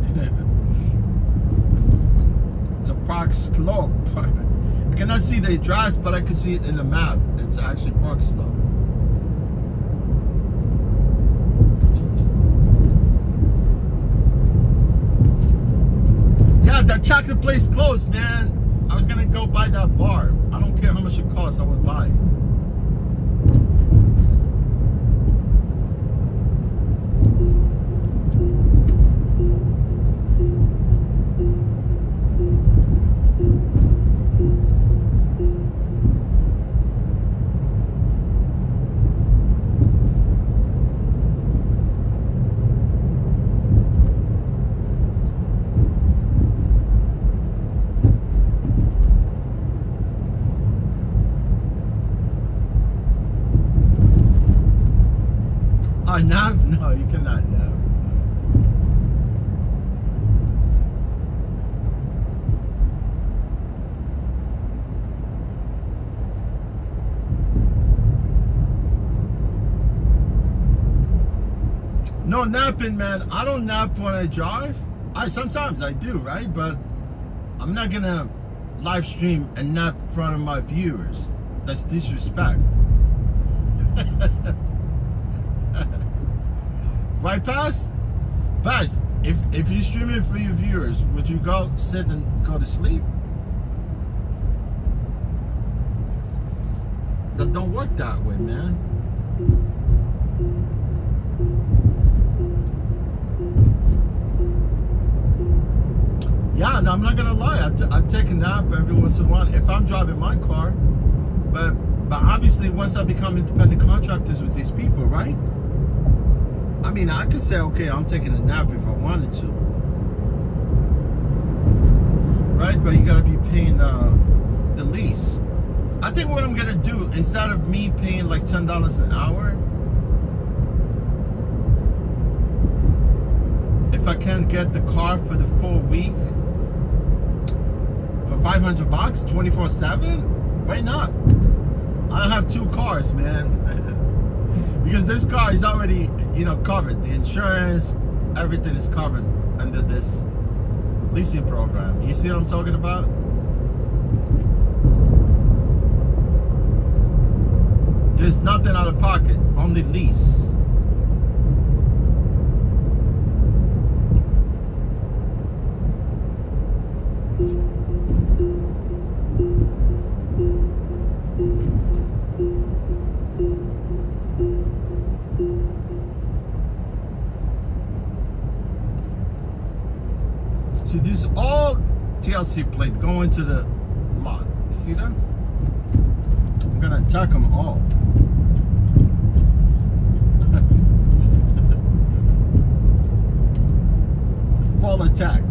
To Park Slope. I cannot see the address, but I can see it in the map. It's actually Park Slope. Yeah, that chocolate place closed, man. I was gonna go buy that bar. I don't care how much it costs, I would buy it. Nav? No, you cannot nav. No napping, man. I don't nap when I drive. Sometimes I do, right? But I'm not gonna live stream and nap in front of my viewers. That's disrespect. Right, Pass? Pass, if you're streaming for your viewers, would you go sit and go to sleep? That don't work that way, man. Yeah, no, I'm not gonna lie. I take a nap every once in a while if I'm driving my car. But obviously, once I become independent contractors with these people, right? I mean, I could say, okay, I'm taking a nap if I wanted to, right? But you gotta be paying the lease. I think what I'm gonna do, instead of me paying like $10 an hour, if I can get the car for the full week for $500, 24/7, why not? I have 2 cars, man. Because this car is already, covered. The insurance, everything is covered under this leasing program. You see what I'm talking about? There's nothing out of pocket, only lease. See, this is all TLC plate going to the lot. You see that? I'm gonna attack them all. Full attack.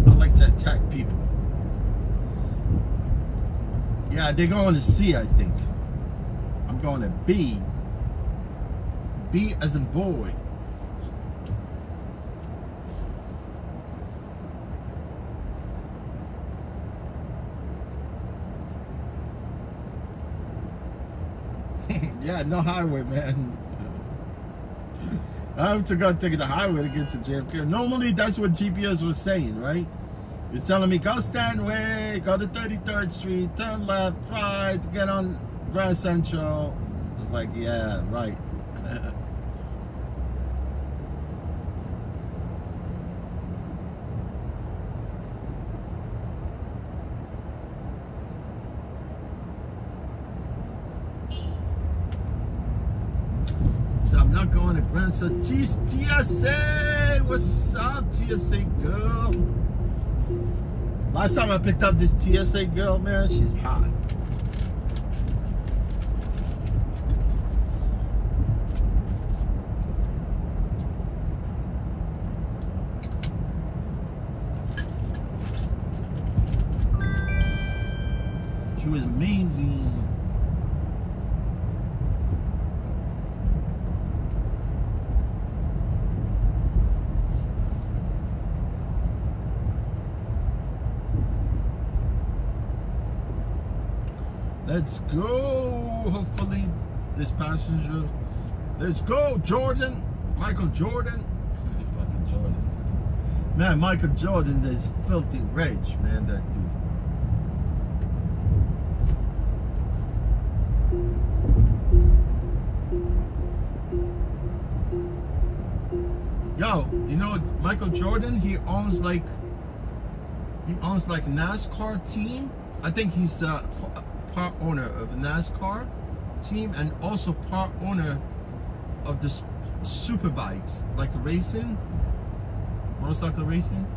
I like to attack people. Yeah, they're going to C, I think. I'm going to B. B as in boy. Yeah, no highway, man. I have to go take the highway to get to JFK. Normally, that's what GPS was saying, right? It's telling me, go Stanway, go to 33rd Street, turn left, right, get on Grand Central. It's like, yeah, right. So I'm not going to Grand Central. TSA, what's up, TSA girl? Last time I picked up this TSA girl, man, she's hot. She was amazing. Let's go. Hopefully, this passenger. Let's go, Jordan. Michael Jordan. Michael Jordan. Man, Michael Jordan is filthy rich, man. That dude. Yo, you know Michael Jordan? He owns like NASCAR team. I think he's part owner of the NASCAR team and also part owner of the super bikes, like racing, motorcycle racing.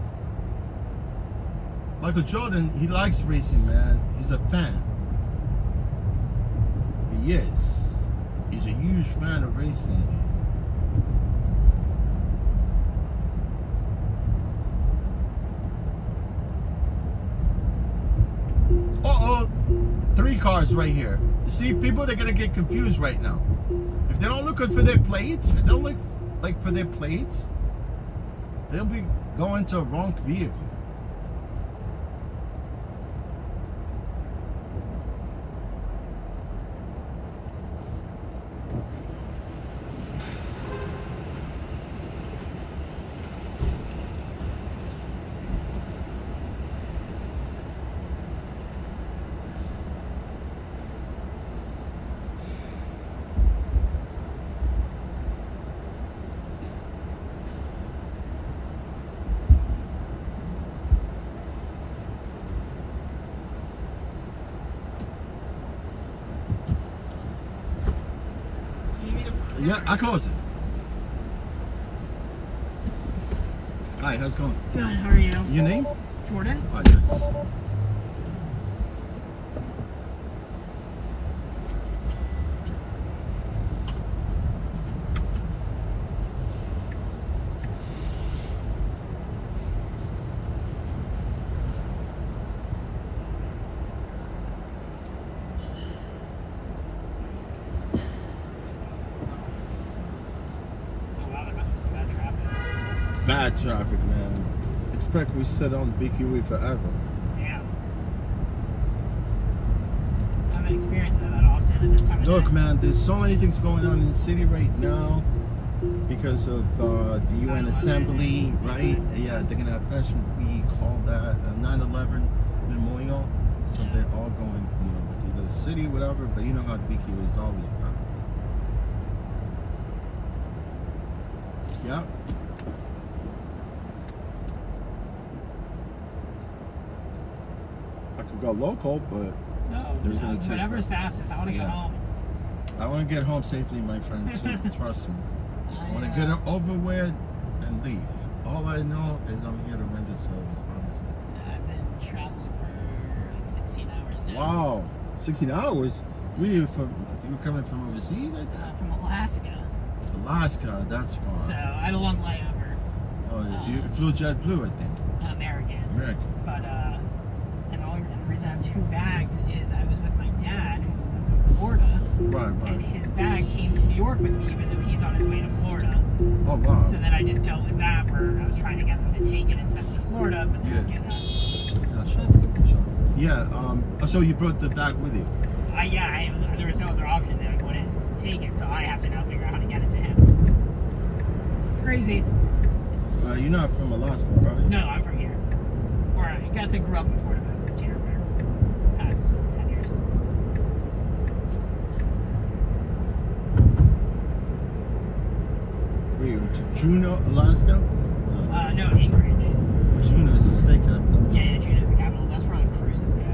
Michael Jordan, he likes racing, man. He's a fan. He is. He's a huge fan of racing. Uh-oh. 3 cars right here. You see, people, they're gonna get confused right now. If they don't look for their plates, if they don't look like for their plates, they'll be going to a wrong vehicle. Yeah, I close it. Hi, how's it going? Good, how are you? Your name? Jordan? Oh, nice. Bad traffic, man. Expect we sit on BQE forever. Damn. I haven't experienced that often at this time of Look, day. man, there's so many things going on in the city right now because of the UN Assembly, right? Yeah, they're gonna have Fashion Week, all that, 9/11 Memorial. So they're all going, you know, to the city, whatever. But you know how the BQE is always packed. Yeah. I could go local, but No, there's gonna take whatever's fastest. I want to get Yeah. home. I want to get home safely, my friend, too. Trust me. I want to get it over with and leave. All I know is I'm here to render service, honestly. I've been traveling for like 16 hours now. Wow, 16 hours? You were coming from overseas, I think? From Alaska. Alaska, that's So far. I had a long layover. Oh, you flew JetBlue, I think. American. American. But and the reason I have 2 bags is I was with my dad, who's in Florida, Right, and right. his bag came to New York with me, even though he's on his way to Florida. Oh, wow. So then I just dealt with that, where I was trying to get them to take it and send it to Florida, but they don't do that. Yeah, sure. Yeah, so you brought the bag with you? There was no other option. They wouldn't take it, so I have to now figure out how to get it to him. It's crazy. You're not from Alaska, right? No, I'm from here. Or I guess I grew up in Florida, but I lived here for the past 10 years. Were you to Juneau, Alaska? No, Anchorage. Juneau is the state capital. Yeah, Juneau's the capital. That's where all the cruises go.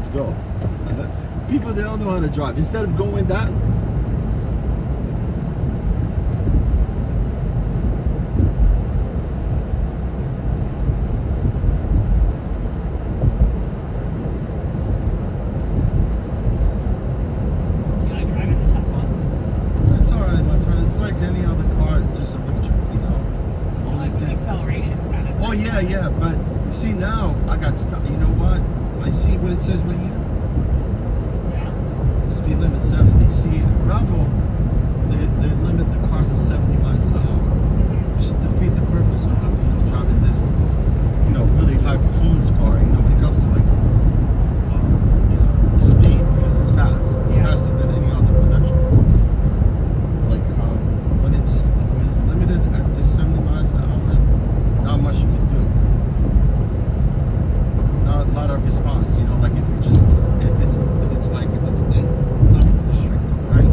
go. People, they don't know how to drive. Instead of going that yeah, but see now I got stuck. You know what? I see what it says right here. Yeah. The speed limit 70. See, Bravo, they limit the cars to 70 miles an hour. It should defeat the purpose of having, driving this, really high performance car. When it comes to like, the speed, because it's fast. It's faster than any other production car. Like when it's limited at this 70 miles an hour, not much you can do. Not a lot of response, like if it's not restricted, right?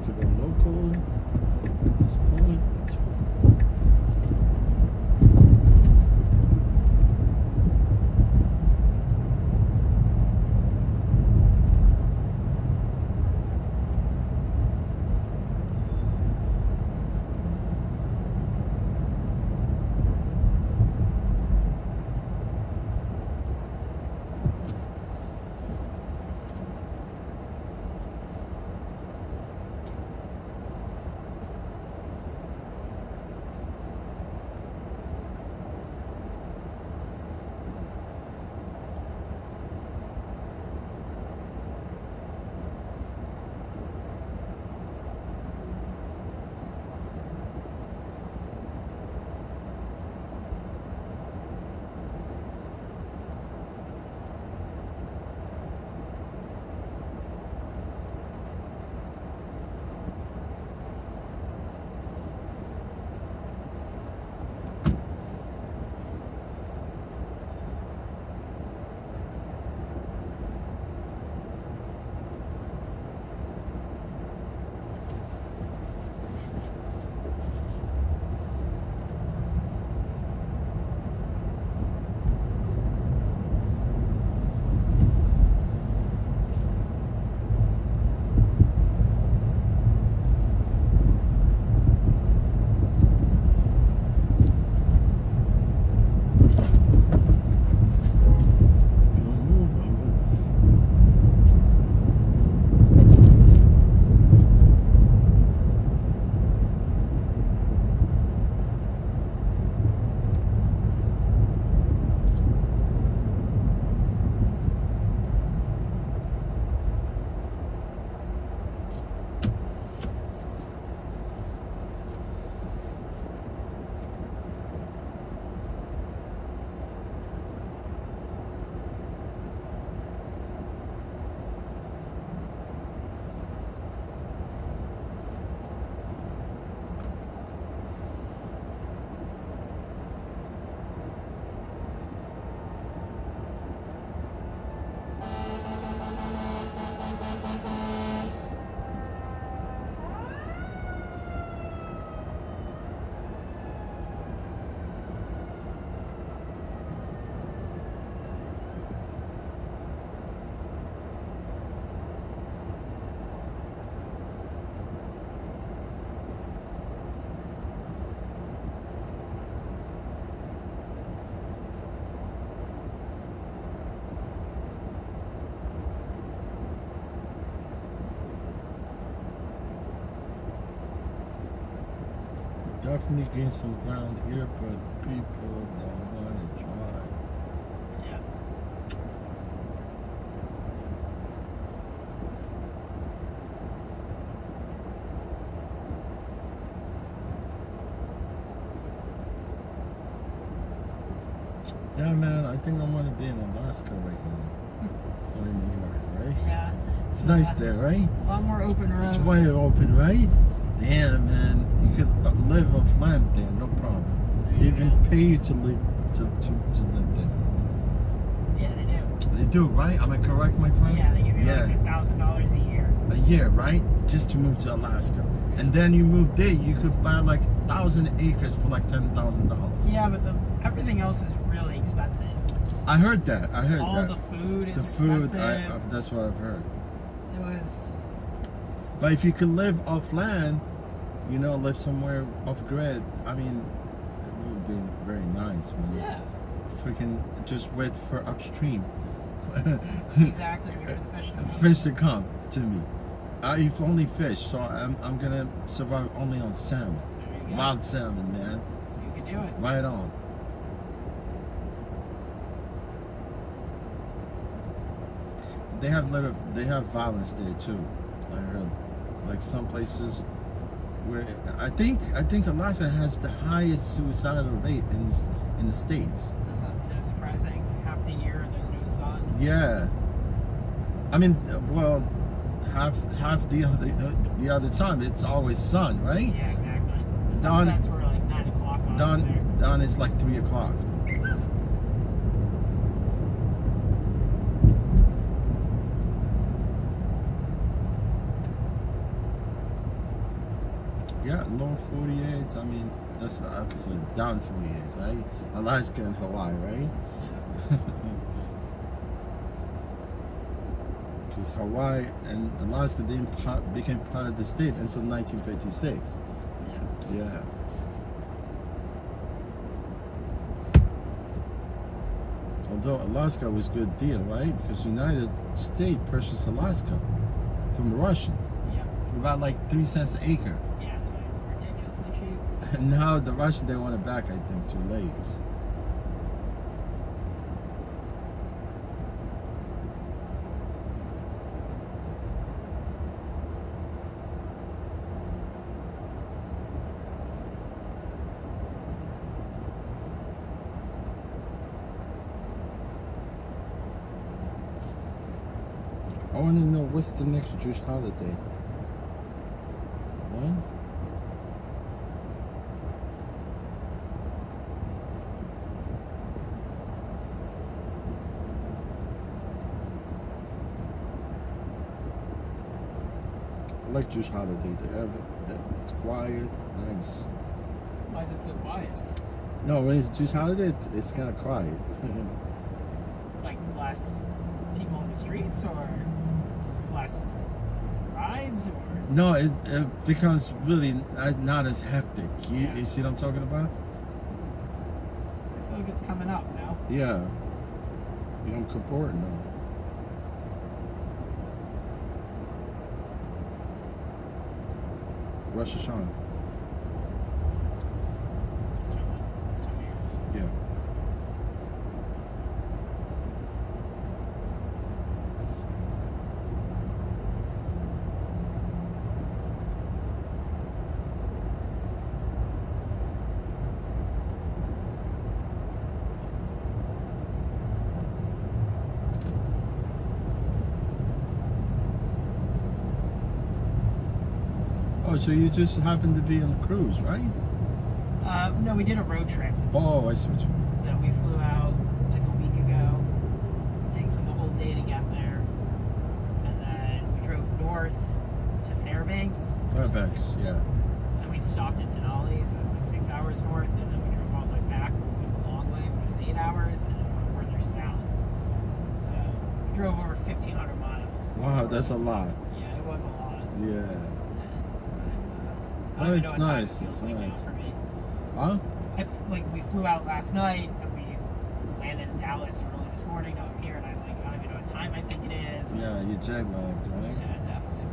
to go local. At this point. Definitely gain some ground here, but people don't want to drive. Yeah. Yeah, man, I think I'm gonna be in Alaska right now. Or in New York, right? Yeah. It's nice there, right? A lot more open roads. It's wide open, right? Damn, man, you could live off land there, no problem. They even pay you to live to live there. Yeah, they do. They do, right? Am I correct, my friend? Yeah, they give you like $1,000 a year. A year, right? Just to move to Alaska, and then you move there, you could buy like 1,000 acres for like $10,000. Yeah, but everything else is really expensive. I heard that. I heard All that. the food is The food, expensive. that's what I've heard. It was. But if you could live off land, you know, live somewhere off grid, I mean, it would be very nice, man. Yeah. Freaking just wait for upstream. Exactly. Wait for the fish to come. Fish to come to me. I eat only fish, so I'm gonna survive only on salmon. There you go. Wild salmon, man. You can do it. Right on. They have violence there too. I heard, like some places where I think Alaska has the highest suicidal rate in the states. That's not so surprising. Half the year there's no sun. Yeah. I mean, well, half the other time it's always sun, right? Yeah, exactly. The Dawn- sunsets were like 9 o'clock when I was there. Down it's like 3 o'clock. Yeah, lower 48. I mean, that's I consider down 48, right? Alaska and Hawaii, right? Because Hawaii and Alaska became part of the state until 1956. Yeah. Although Alaska was a good deal, right? Because United States purchased Alaska from the Russian Yeah. for about like 3 cents an acre. Yeah, it's like ridiculously cheap. And now the Russian, they want it back, I think, too late. I want to know what's the next Jewish holiday. When? I like Jewish holiday. It's quiet, nice. Why is it so quiet? No, when it's Jewish holiday, it's kind of quiet. Like less people on the streets, or less rides, or No, it becomes really not as hectic. You see what I'm talking about? I feel like it's coming up now. Yeah. Yom Kippur, no. Rosh Hashanah. This time of year. Yeah. Oh, so you just happened to be on a cruise, right? No, we did a road trip. Oh, I see what you mean. So we flew out like a week ago. It takes like a whole day to get there. And then we drove north to Fairbanks. Fairbanks, yeah. And we stopped at Denali, so that's like 6 hours north. And then we drove all the way back, we went a long way, which was 8 hours, and then we went further south. So we drove over 1,500 miles. Wow, that's a lot. Yeah, it was a lot. Yeah. I don't Oh, even it's know what time nice, it feels it's like now nice. for me. Huh? Like we flew out last night and we landed in Dallas early this morning. Now I'm here and I don't even know what time I think it is. Yeah, you're jet lagged, right? Yeah, definitely.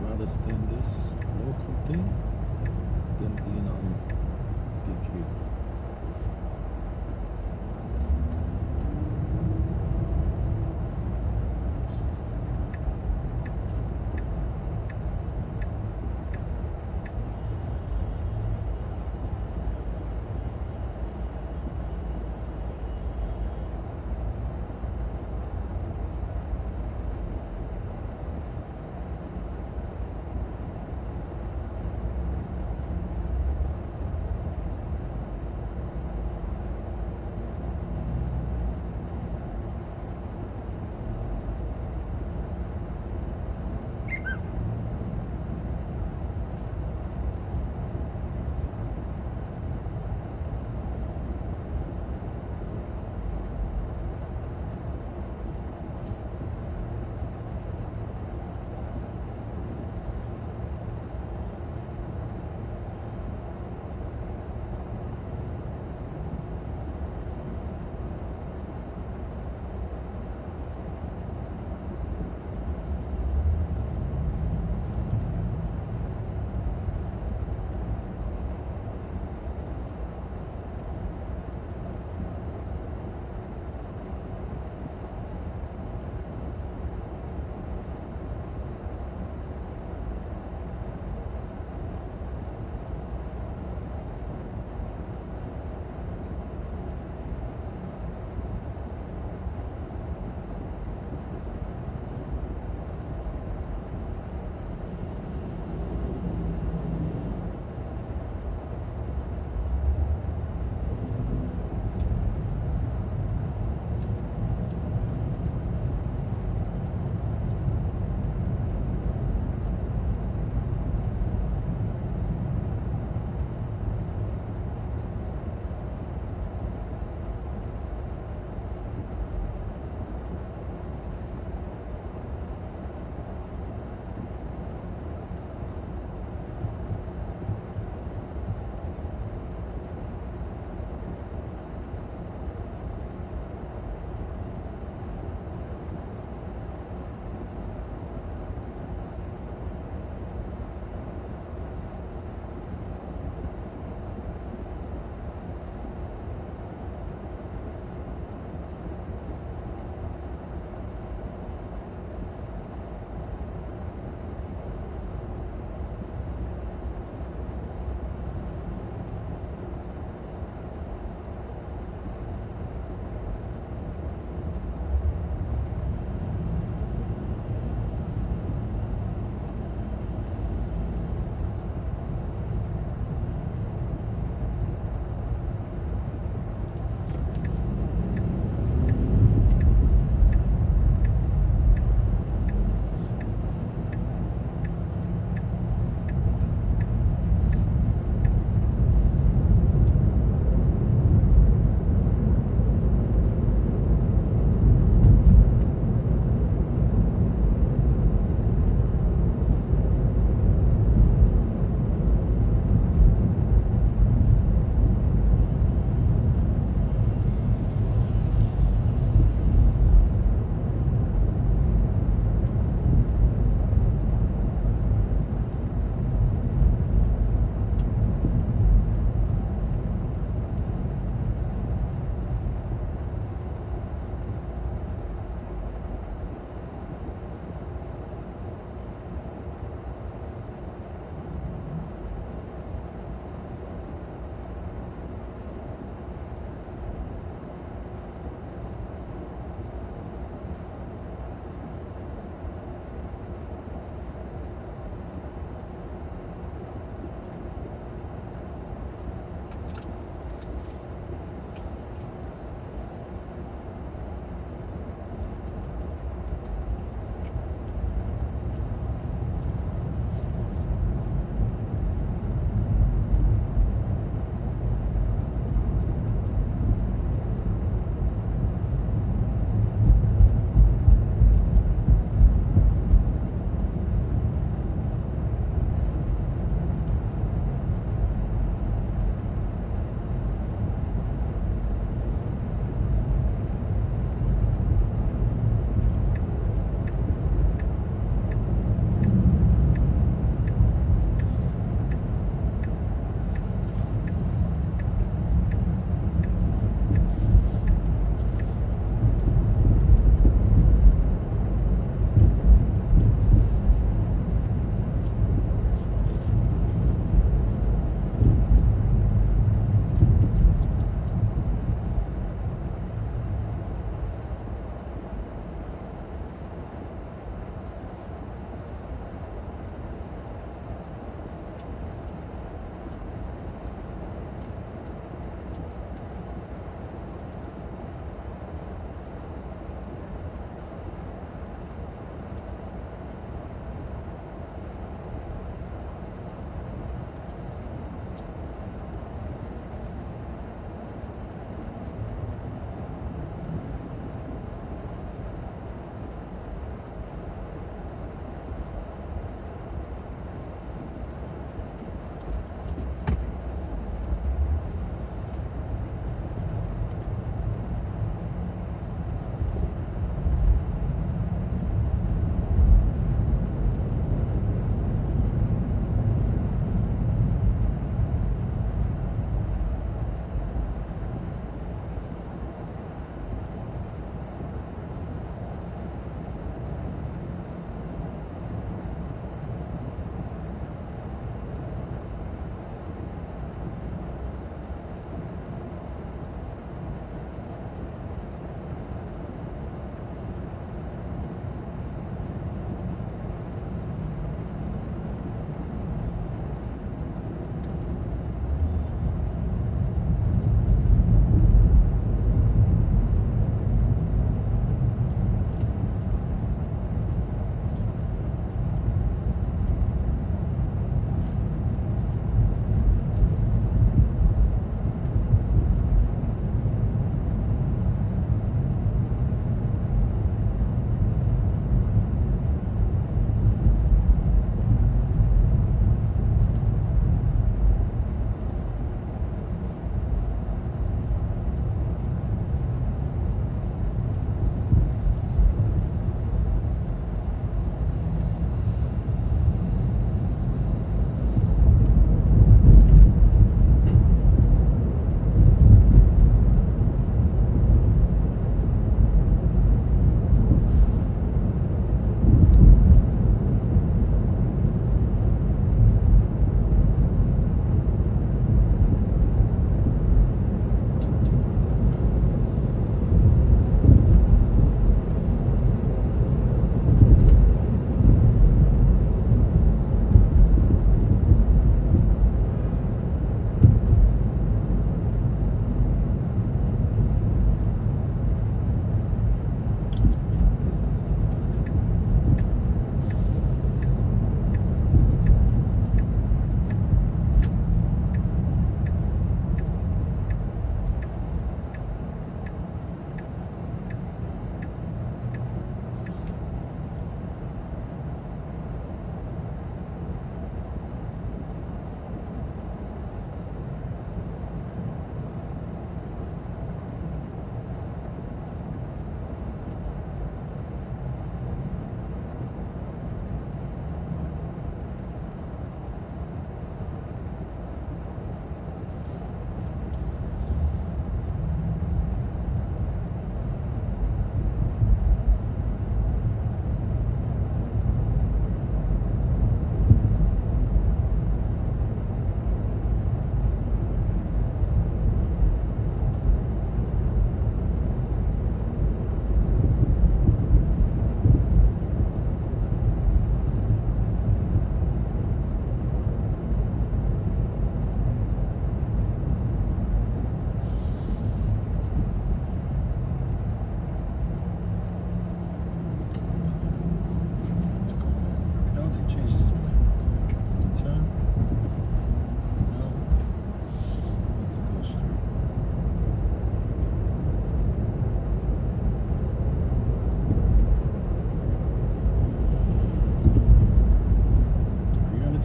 Rather than this local thing than being on PQ.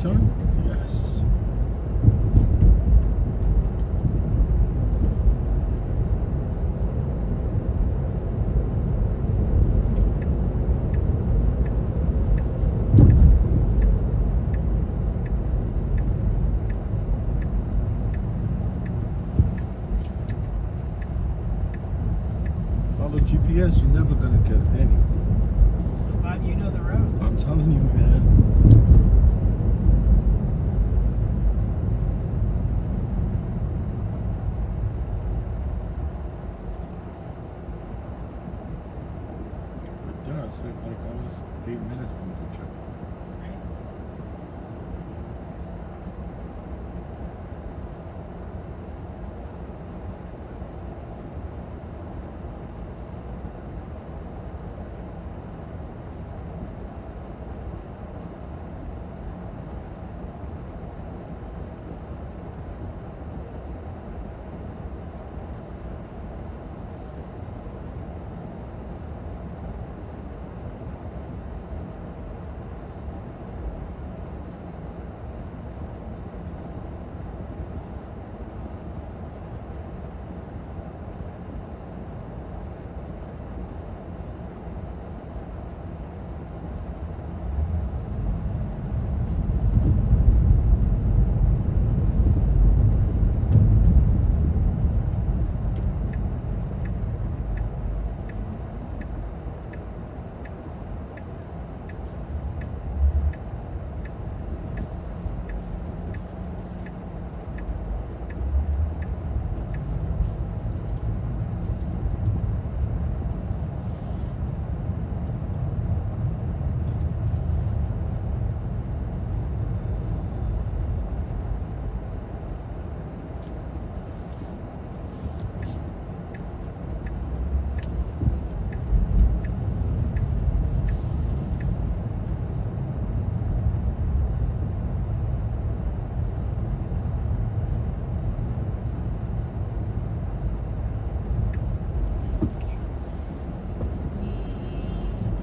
U-turn? Yes. Follow GPS, you're never gonna get anywhere. I'm glad you know the roads. I'm telling you, man. It does. It's like almost 8 minutes from the trip. Right?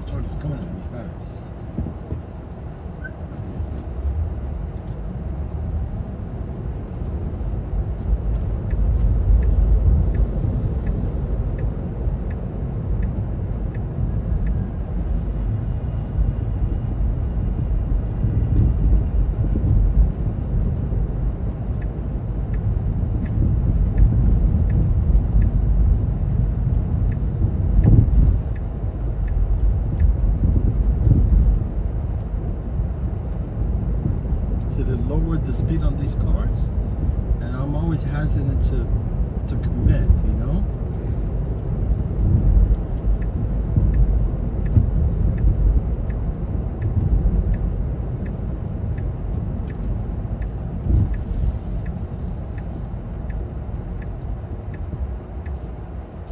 The truck is coming at me fast. So they lowered the speed on these cars, and I'm always hesitant to commit, you know?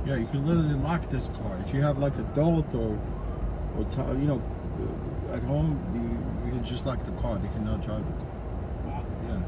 Yeah, you can literally lock this car. If you have like adult or you know, at home, you can just lock the car. They cannot drive the car. Yeah.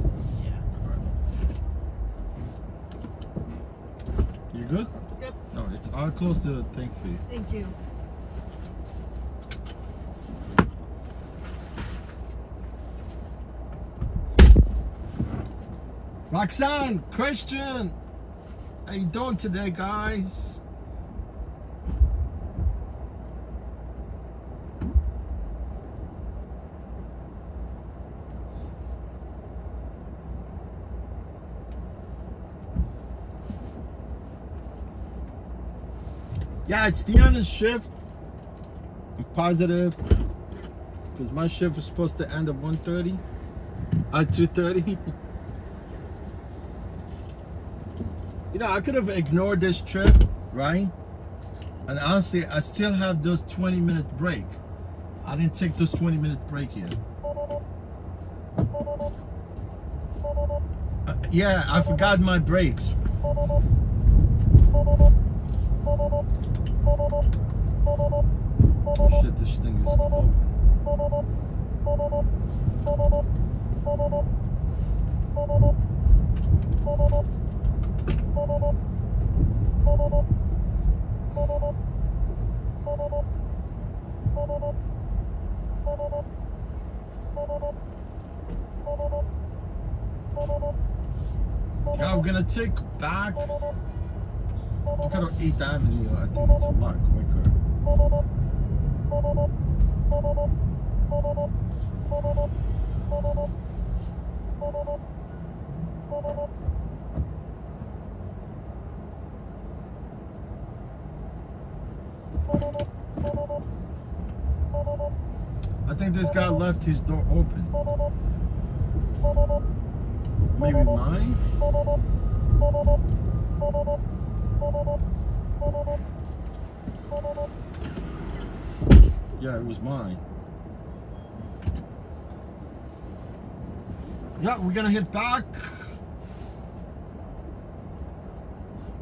good? Yeah. You good? Yep. No, I'll close the thing for you. Thank you. Roxanne, Christian, how you doing today, guys? Yeah, it's Deanna's shift. I'm positive because my shift was supposed to end at 1:30, at 2:30. You know, I could have ignored this trip, right? And honestly, I still have those 20-minute break. I didn't take those 20-minute break yet. Yeah, I forgot my breaks. Oh shit, this thing is open. Yeah, we're gonna take back. Look at 8th Avenue. I think it's a lot quicker. I think this guy left his door open. Maybe mine? Yeah, it was mine. Yeah, we're gonna hit back.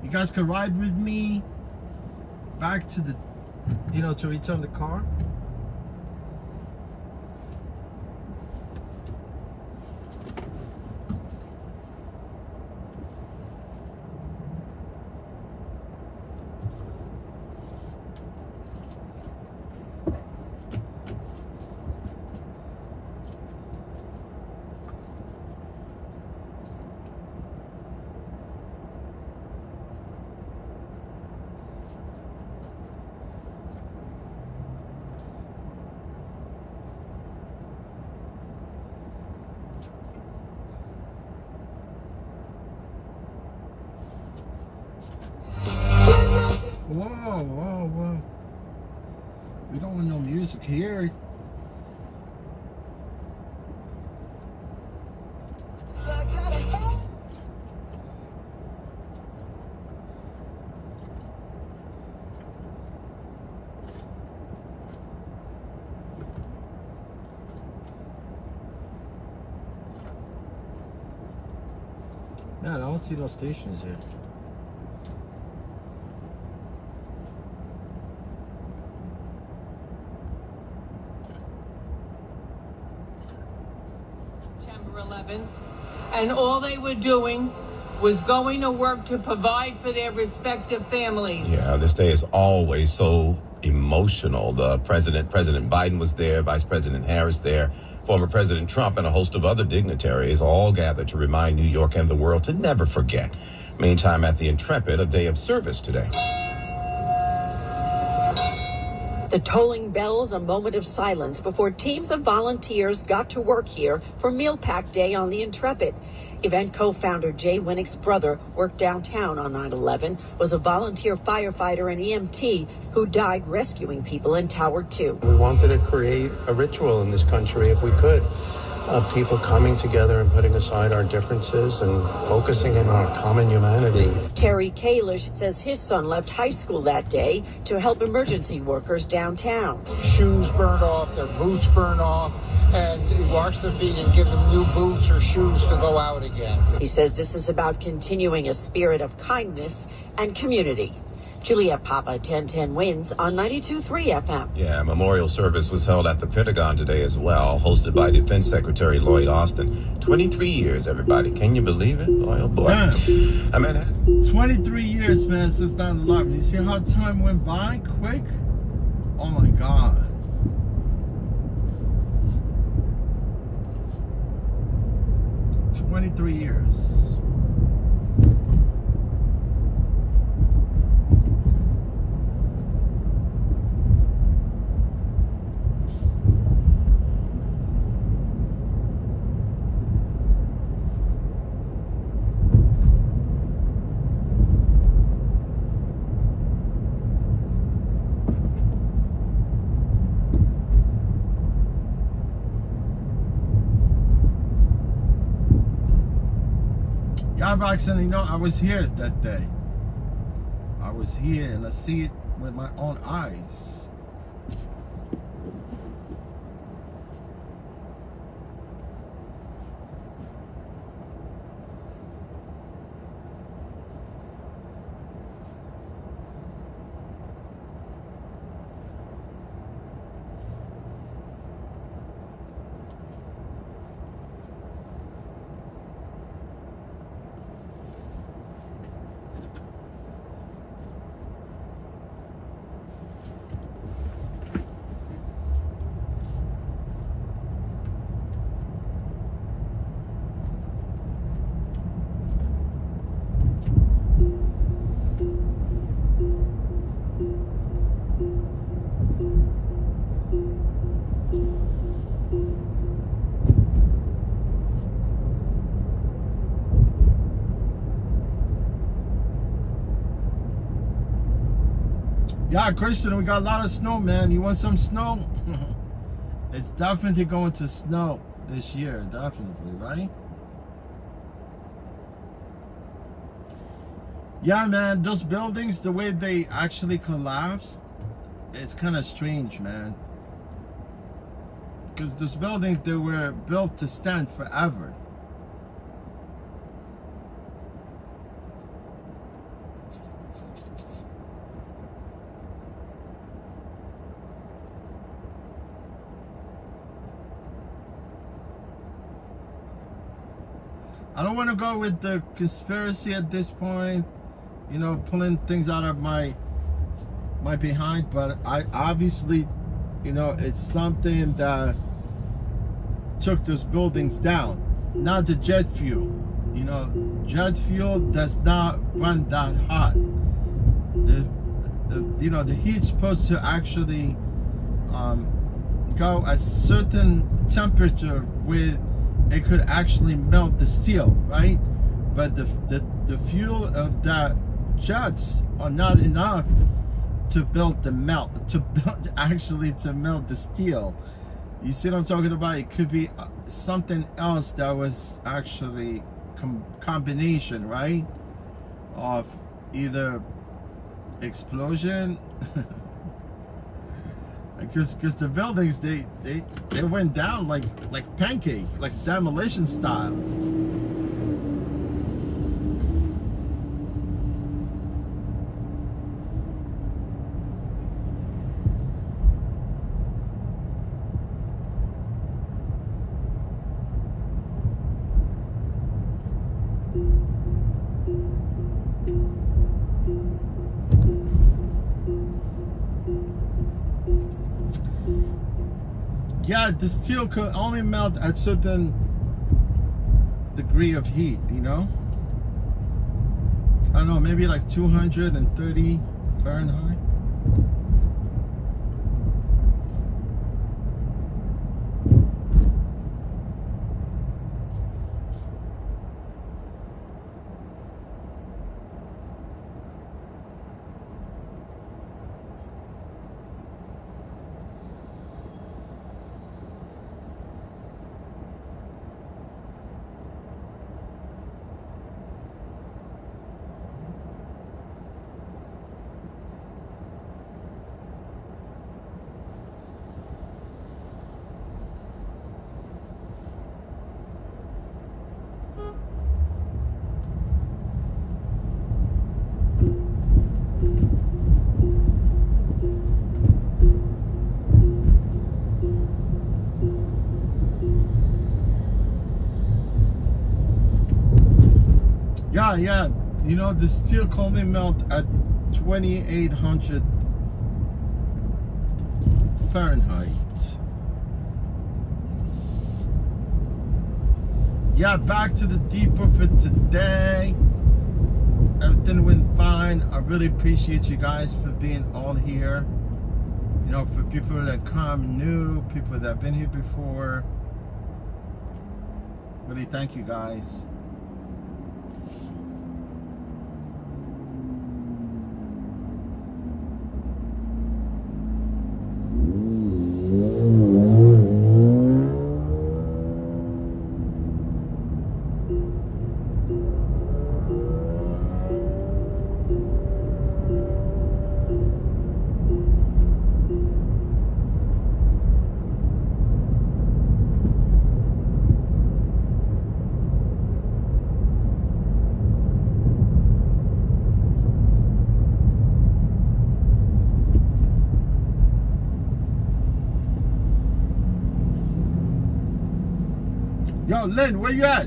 You guys can ride with me back to the, to return the car. Whoa. We don't want no music here. Man, I don't see those stations here. September 11th, and all they were doing was going to work to provide for their respective families. Yeah, this day is always so emotional. President Biden was there, Vice President Harris there, former President Trump, and a host of other dignitaries all gathered to remind New York and the world to never forget. Meantime, at the Intrepid, a day of service today. The tolling bells, a moment of silence before teams of volunteers got to work here for Meal Pack Day on the Intrepid. Event co-founder Jay Winnick's brother worked downtown on 9/11, was a volunteer firefighter and EMT who died rescuing people in Tower 2. We wanted to create a ritual in this country, if we could, of people coming together and putting aside our differences and focusing in on our common humanity. Terry Kalish says his son left high school that day to help emergency workers downtown. Shoes burn off, their boots burn off, and you wash their feet and give them new boots or shoes to go out again. He says this is about continuing a spirit of kindness and community. Juliet Papa, 1010 Wins on 92.3 FM. Yeah, a memorial service was held at the Pentagon today as well, hosted by Defense Secretary Lloyd Austin. 23 years, everybody. Can you believe it? Boy, oh boy. Damn. I mean, 23 years, man, since 9/11. You see how time went by quick? Oh my God. "23 years. Yeah, Roxanne, you know, I was here that day. I was here and I see it with my own eyes. Yeah, Christian, we got a lot of snow, man. You want some snow? It's definitely going to snow this year, definitely, right? Yeah, man, those buildings, the way they actually collapsed, it's kind of strange, man. Because those buildings, they were built to stand forever. I don't want to go with the conspiracy at this point, you know, pulling things out of my behind, but I obviously, you know, it's something that took those buildings down, not the jet fuel. You know, jet fuel does not run that hot. You know, the heat's supposed to actually go a certain temperature where it could actually melt the steel, right? But the fuel of that jets are not enough to build the melt, to melt the steel. You see what I'm talking about? It could be something else that was actually combination, right? Of either explosion, because the buildings they went down like pancake, like demolition style. Yeah, the steel could only melt at certain degree of heat, you know? I don't know, maybe like 230 Fahrenheit. Yeah, you know, the steel can only melt at 2800 Fahrenheit. Yeah, back to the deep of it today. Everything went fine. I really appreciate you guys for being all here. You know, for people that come new, people that have been here before. Really thank you guys. Yo, Lynn, where you at?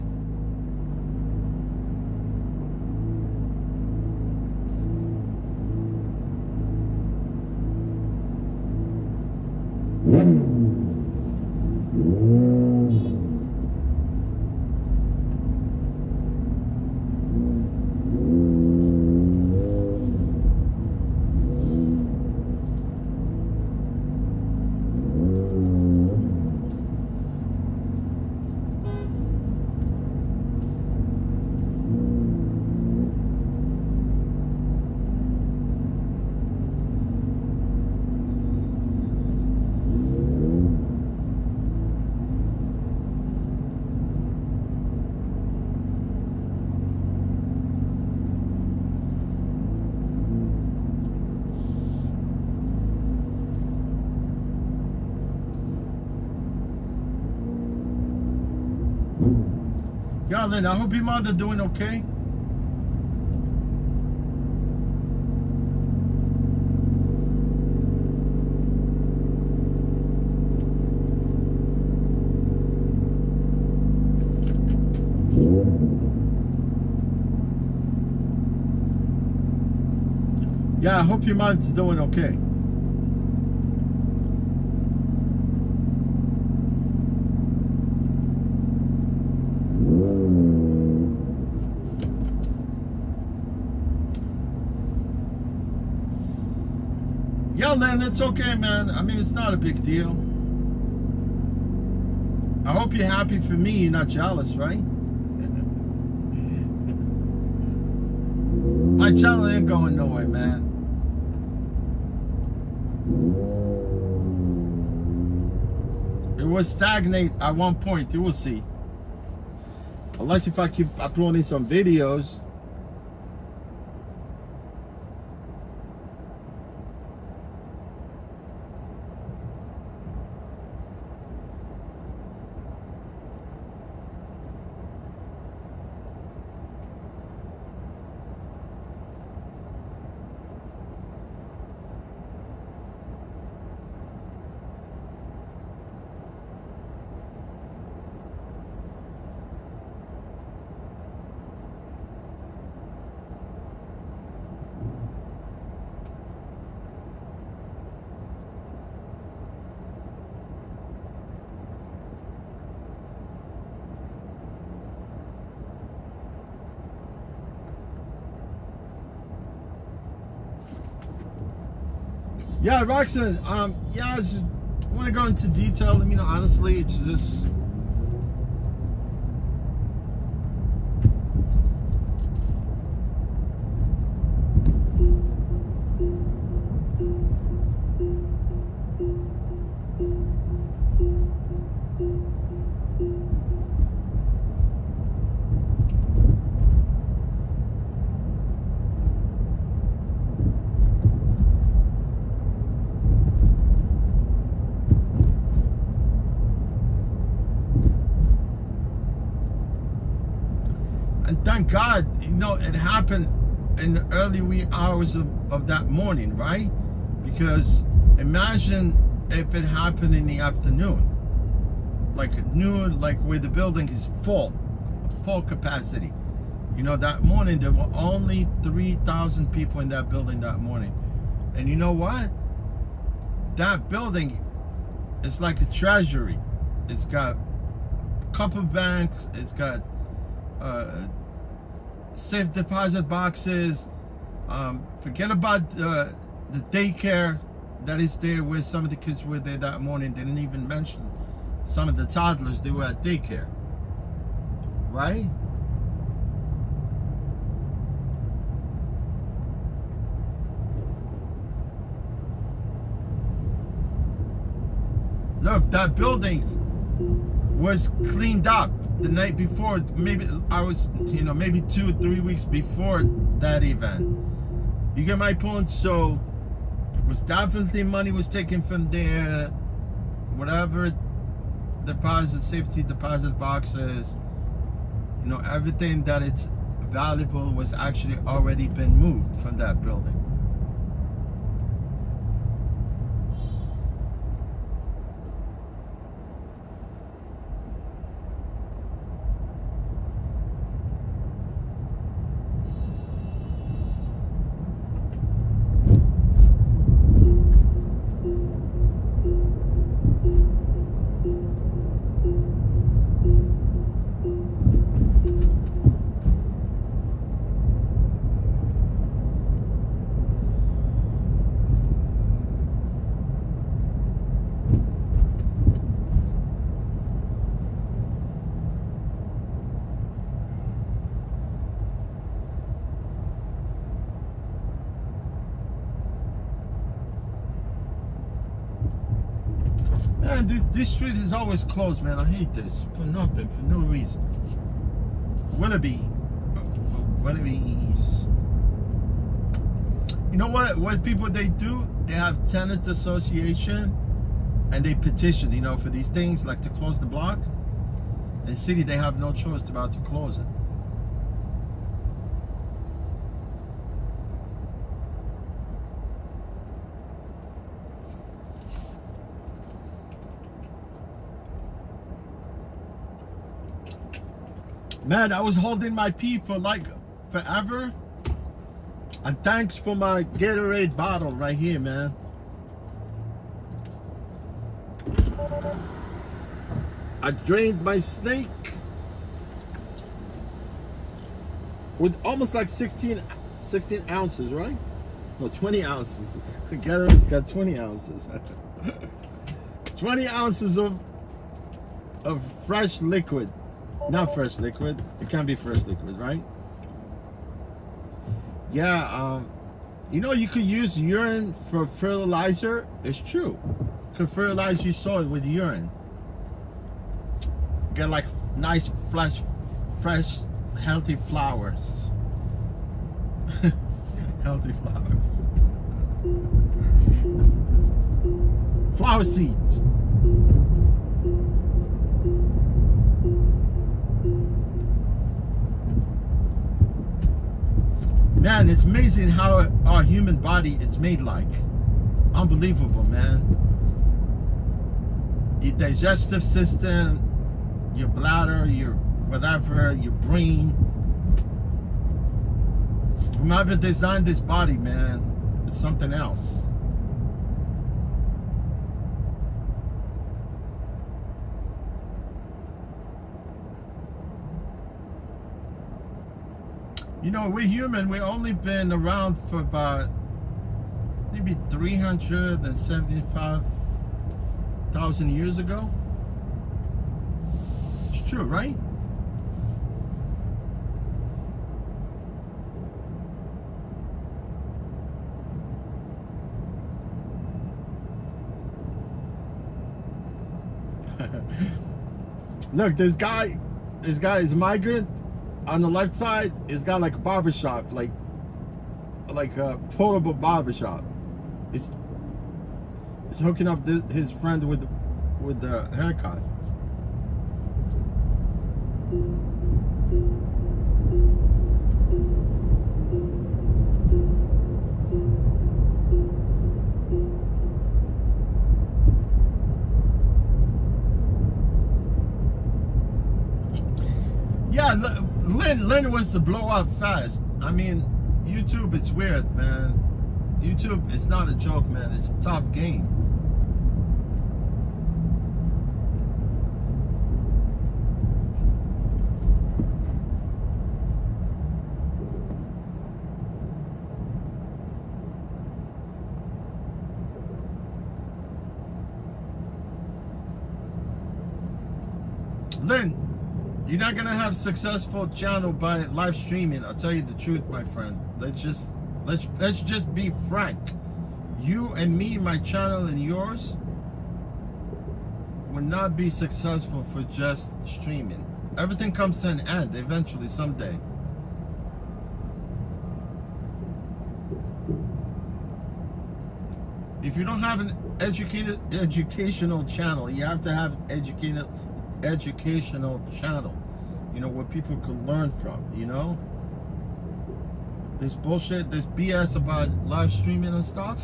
Yeah, Lynn, I hope your mother doing okay. Yeah, I hope your mom's doing okay. Yeah, Len, it's okay, man. I mean, it's not a big deal. I hope you're happy for me. You're not jealous, right? My channel ain't going nowhere, man. It will stagnate at one point. You will see. Unless if I keep uploading some videos. Yeah, Roxanne, yeah, I just want to go into detail. I mean, honestly, it's just... And thank God, you know, it happened in the early wee hours of that morning, right? Because imagine if it happened in the afternoon, like at noon, like where the building is full capacity. You know, that morning there were only 3,000 people in that building that morning. And you know what? That building is like a treasury. It's got a couple banks. It's got safe deposit boxes. Forget about the daycare that is there where some of the kids were there that morning. They didn't even mention some of the toddlers, they were at daycare. Right? Look, that building was cleaned up the night before. Maybe I was, you know, maybe 2 or 3 weeks before that event. You get my point? So, was definitely money was taken from there. Whatever deposit, safety deposit boxes, you know, everything that it's valuable was actually already been moved from that building. Man, this street is always closed, man. I hate this. For nothing, for no reason. Willoughby's. You know what people they do? They have tenant association and they petition, you know, for these things, like to close the block. In the city, they have no choice about to close it. Man, I was holding my pee for like forever. And thanks for my Gatorade bottle right here, man. I drained my snake with almost like 16 ounces, right? No, 20 ounces. Gatorade's got 20 ounces. 20 ounces of fresh liquid. Not fresh liquid. It can't be fresh liquid, right? Yeah, you know, you could use urine for fertilizer. It's true. You could fertilize your soil with urine. Get like nice, fresh, healthy flowers. Healthy flowers. Flower seeds. Man, it's amazing how our human body is made like. Unbelievable, man. Your digestive system, your bladder, your whatever, your brain. Whoever designed this body, man, it's something else. You know, we're human. We've only been around for about maybe 375,000 years ago. It's true, right? Look, this guy is a migrant. On the left side, it's got like a barbershop, like a portable barbershop. It's hooking up his friend with the haircut. Yeah, Lynn wants to blow up fast. I mean, YouTube, it's weird, man. YouTube, it's not a joke, man. It's a tough game. Lynn, you're not gonna have successful channel by live streaming. I'll tell you the truth, my friend. Let's just be frank. You and me, my channel and yours, will not be successful for just streaming. Everything comes to an end eventually, someday. If you don't have an educational channel, you have to have educational channel, you know, where people can learn from, you know. This bullshit, this BS about live streaming and stuff,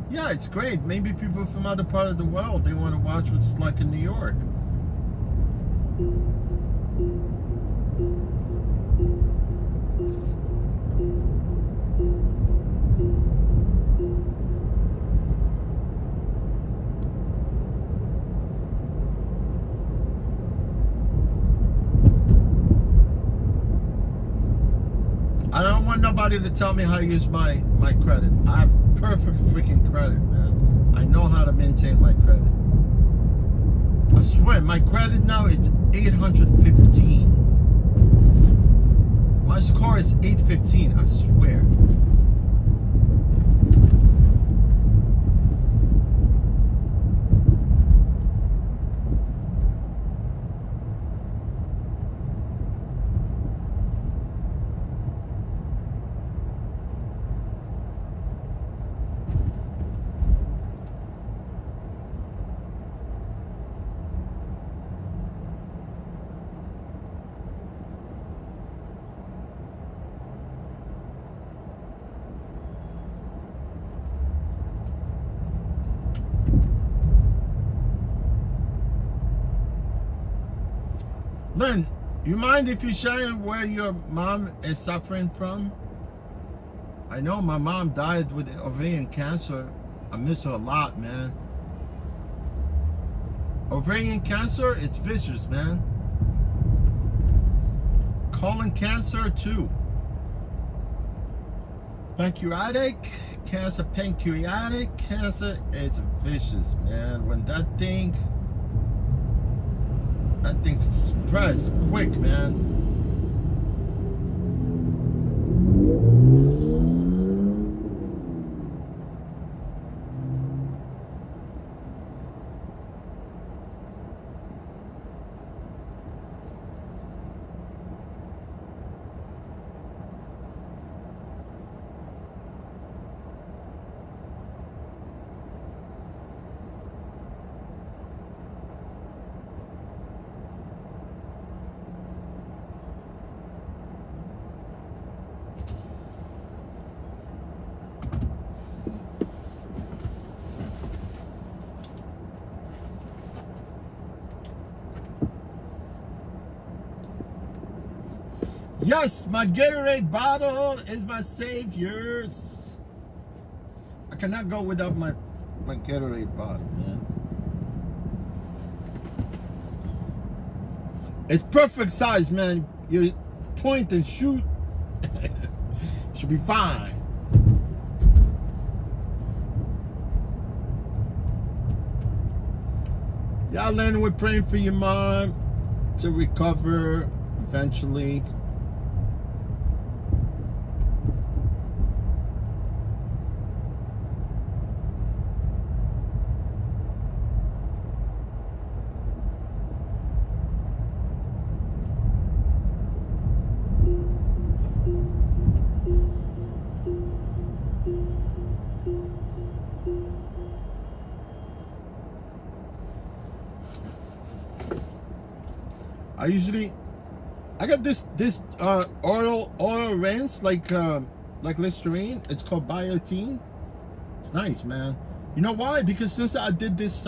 yeah, it's great. Maybe people from other part of the world, they want to watch what's like in New York. I don't want nobody to tell me how to use my credit. I have perfect freaking credit, man. I know how to maintain my credit. I swear, my credit now, it's 815. My score is 815, I swear. Lynn, you mind if you share where your mom is suffering from? I know my mom died with ovarian cancer. I miss her a lot, man. Ovarian cancer, it's vicious, man. Colon cancer, too. Pancreatic cancer, it's vicious, man. When that thing spreads quick, man. Yes, my Gatorade bottle is my saviors. I cannot go without my Gatorade bottle, man. It's perfect size, man. You point and shoot. Should be fine. Y'all, Lynn, we're praying for your mom to recover eventually. I got this oil rinse like Listerine. It's called Biotine. It's nice, man. You know why? Because since I did this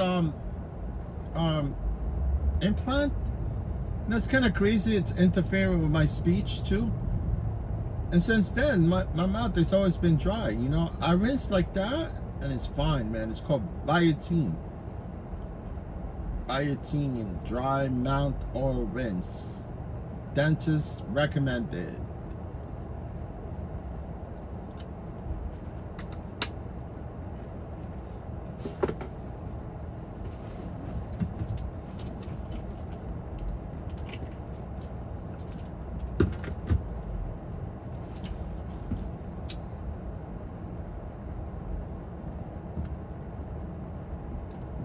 implant, know, it's kind of crazy. It's interfering with my speech too. And since then, my mouth has always been dry. You know, I rinse like that, and it's fine, man. It's called biotin. Biotin, dry mouth oil rinse. Dentist recommended.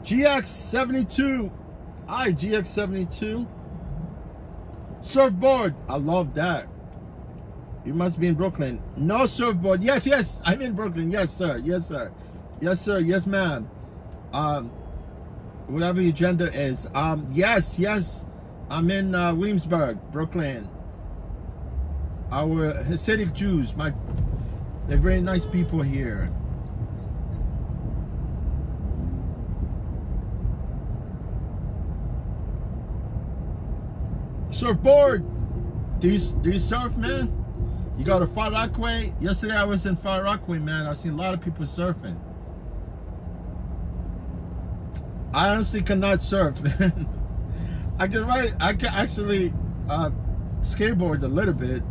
GX72. Hi, GX72. Surfboard. I love that. You must be in Brooklyn. No surfboard. Yes, yes. I'm in Brooklyn. Yes, sir. Yes, sir. Yes, sir. Yes, ma'am. Whatever your gender is. Yes, yes. I'm in Williamsburg, Brooklyn. Our Hasidic Jews. They're very nice people here. Surfboard. Do you surf, man? You go to Far Rockaway? Yesterday I was in Far Rockaway, man. I've seen a lot of people surfing. I honestly cannot surf. I can actually skateboard a little bit.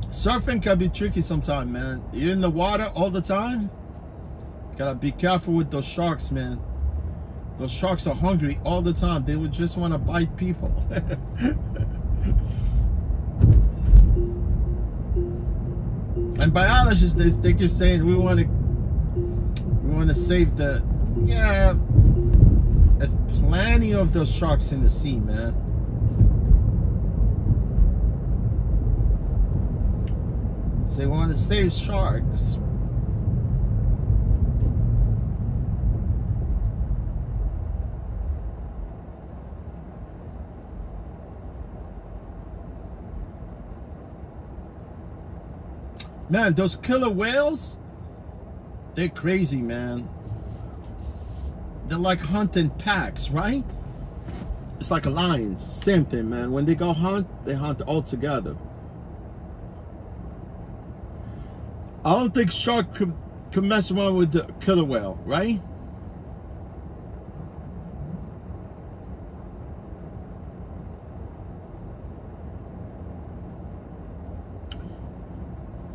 Surfing can be tricky sometimes, man. You're in the water all the time. Gotta be careful with those sharks, man. Those sharks are hungry all the time. They would just want to bite people. And biologists, they keep saying we want to save the. Yeah, there's plenty of those sharks in the sea, man. So they want to save sharks. Man, those killer whales, they're crazy, man. They're like hunting packs, right? It's like a lion, same thing, man. When they go hunt, they hunt all together. I don't think shark could mess around with the killer whale, right?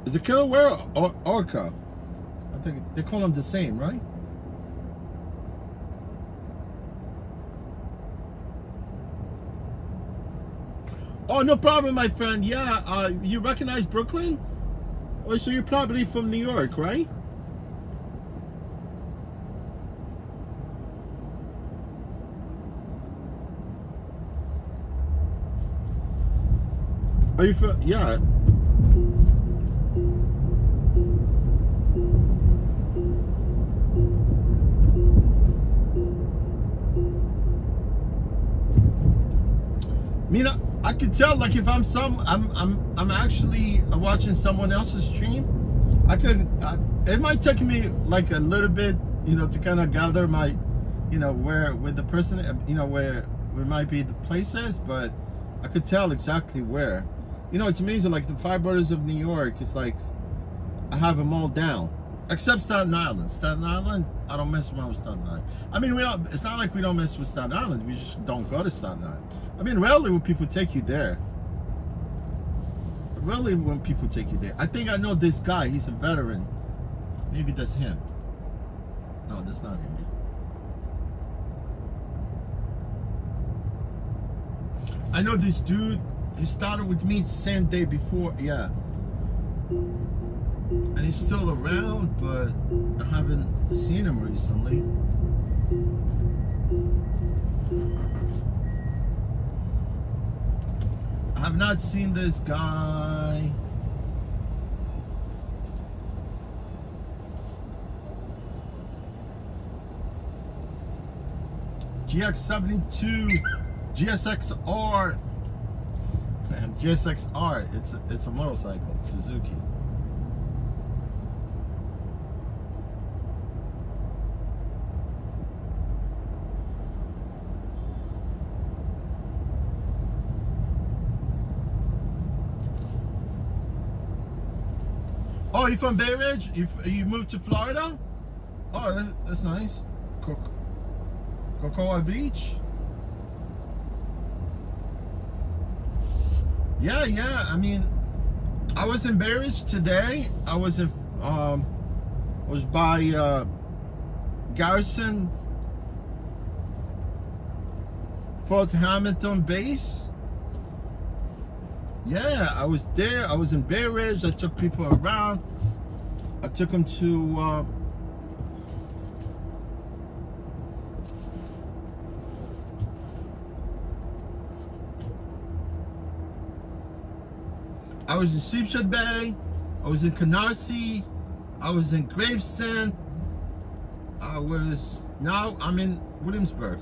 Is it killer whale or orca? I think they call them the same, right? Oh, no problem, my friend. Yeah, you recognize Brooklyn? Oh, so you're probably from New York, right? Are you from? Yeah. You know, I can tell, like, if I'm actually watching someone else's stream, it might take me like a little bit, you know, to kind of gather my, you know, where the person, you know, where might be the places, but I could tell exactly where. You know, it's amazing, like the Five Boroughs of New York, it's like I have them all down. Except Staten Island. Staten Island, I don't mess around with Staten Island. I mean, it's not like we don't mess with Staten Island. We just don't go to Staten Island. I mean, rarely will people take you there. Rarely when people take you there. I think I know this guy. He's a veteran. Maybe that's him. No, that's not him. I know this dude. He started with me the same day before. Yeah. And he's still around, but I haven't seen him recently. I have not seen this guy. GX72, GSX-R. Man, GSX-R, it's a motorcycle, it's Suzuki. Oh, you from Bay Ridge? You moved to Florida? Oh, that's nice. Cocoa Beach? Yeah. I mean, I was in Bay Ridge today. I was by Garrison Fort Hamilton base. Yeah, I was there. I was in Bay Ridge. I took people around. I took them to I was in Sept Bay. I was in Canarsie. I was in Gravesend. Now I'm in Williamsburg.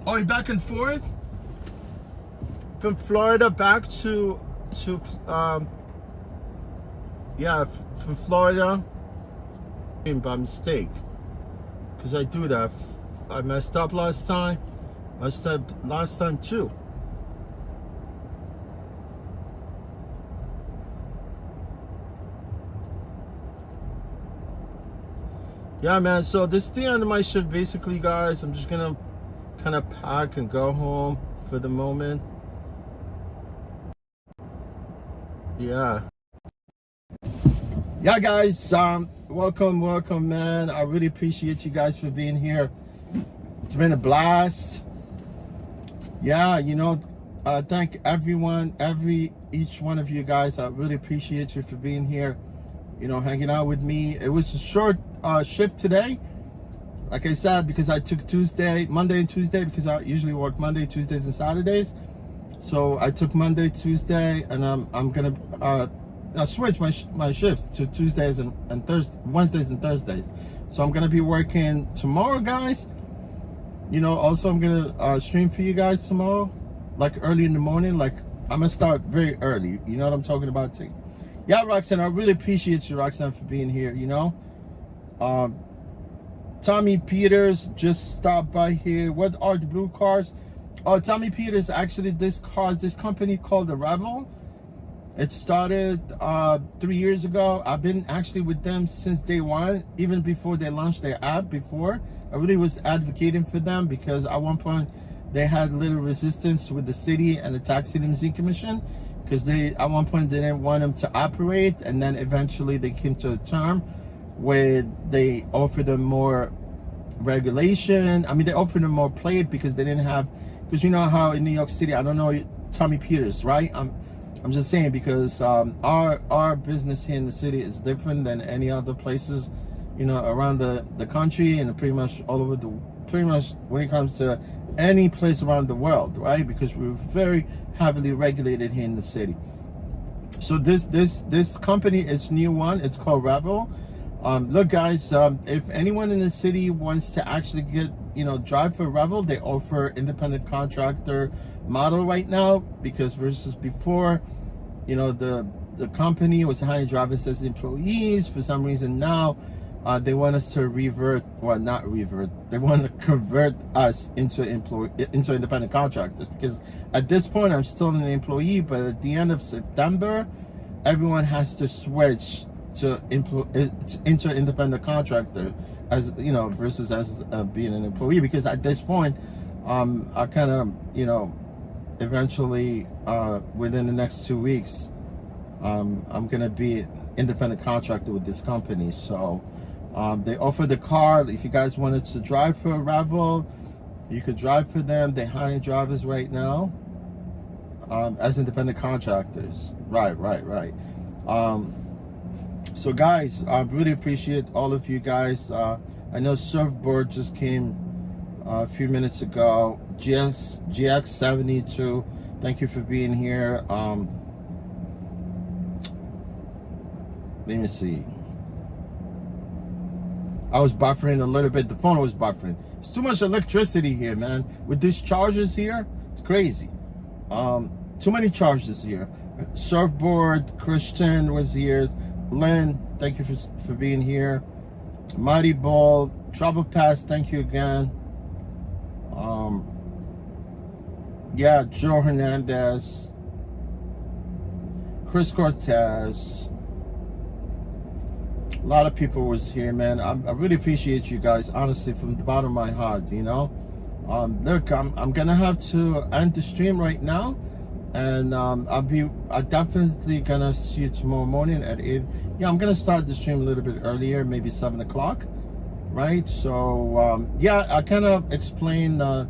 Oh, you're back and forth from Florida back to yeah, from Florida by mistake, because I do that. I messed up last time. Messed up last time too. Yeah, man. So this is the end of my shift, basically, guys. I'm just gonna kind of pack and go home for the moment. Yeah, guys, welcome, man. I really appreciate you guys for being here. It's been a blast. Yeah, you know, thank everyone, each one of you guys. I really appreciate you for being here, you know, hanging out with me. It was a short shift today, like I said, because I took Monday and Tuesday, because I usually work Monday, Tuesdays, and Saturdays. So I took Monday, Tuesday, and I'm gonna switch my shifts to Tuesdays and Wednesdays and Thursdays. So I'm gonna be working tomorrow, guys. You know, also I'm gonna stream for you guys tomorrow, like early in the morning. Like I'm gonna start very early. You know what I'm talking about too. Yeah, Roxanne, I really appreciate you, Roxanne, for being here. You know, Tommy Peters just stopped by here. What are the blue cars? Oh, Tommy Peters, actually, this company called the Revel. It started 3 years ago. I've been actually with them since day one, even before they launched their app. Before, I really was advocating for them, because at one point they had little resistance with the city and the Taxi Limousine Commission, because at one point they didn't want them to operate, and then eventually they came to a term where they offered them more regulation. I mean, they offered them more plate, because they didn't have, because you know how in New York City, I don't know Tommy Peters, right? I'm just saying, because our business here in the city is different than any other places, you know, around the country, and pretty much all over pretty much when it comes to any place around the world, right? Because we're very heavily regulated here in the city. So this company, it's new one. It's called Revel. Look, guys, if anyone in the city wants to actually drive for Revel, they offer independent contractor model right now, because versus before, you know, the company was hiring drivers as employees. For some reason now, they want us to they want to convert us into independent contractors, because at this point I'm still an employee, but at the end of September, everyone has to switch to into independent contractor, as you know, versus as being an employee, because at this point I kind of, you know, eventually within the next 2 weeks I'm gonna be independent contractor with this company. So they offer the car. If you guys wanted to drive for Revel, you could drive for them. They're hiring drivers right now as independent contractors. Right. So guys, I really appreciate all of you guys. I know Surfboard just came a few minutes ago. GX72, thank you for being here. Let me see. I was buffering a little bit. The phone was buffering. It's too much electricity here, man. With these chargers here, it's crazy. Too many chargers here. Surfboard, Christian was here. Lynn, thank you for being here. Mighty Ball, Travel Pass, thank you again. Yeah, Joe Hernandez, Chris Cortez. A lot of people was here, man. I really appreciate you guys, honestly, from the bottom of my heart, you know. Look, I'm gonna have to end the stream right now, and I'm definitely gonna see you tomorrow morning at 8. Yeah, I'm gonna start the stream a little bit earlier, maybe 7 o'clock, right? So yeah, I kind of explained to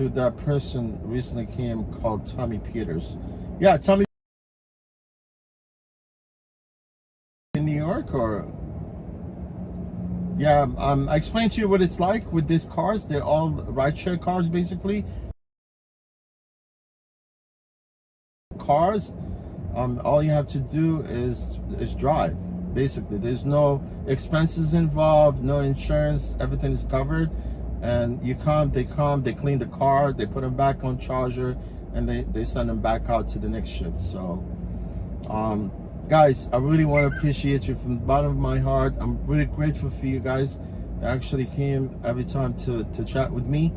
that person recently came called Tommy Peters. Yeah, Tommy in New York, or yeah, I explained to you what it's like with these cars. They're all rideshare cars, basically. Cars, all you have to do is drive. Basically, there's no expenses involved, no insurance. Everything is covered. And you come, they clean the car, they put them back on charger, and they send them back out to the next shift. So guys, I really want to appreciate you from the bottom of my heart. I'm really grateful for you guys that actually came every time to chat with me.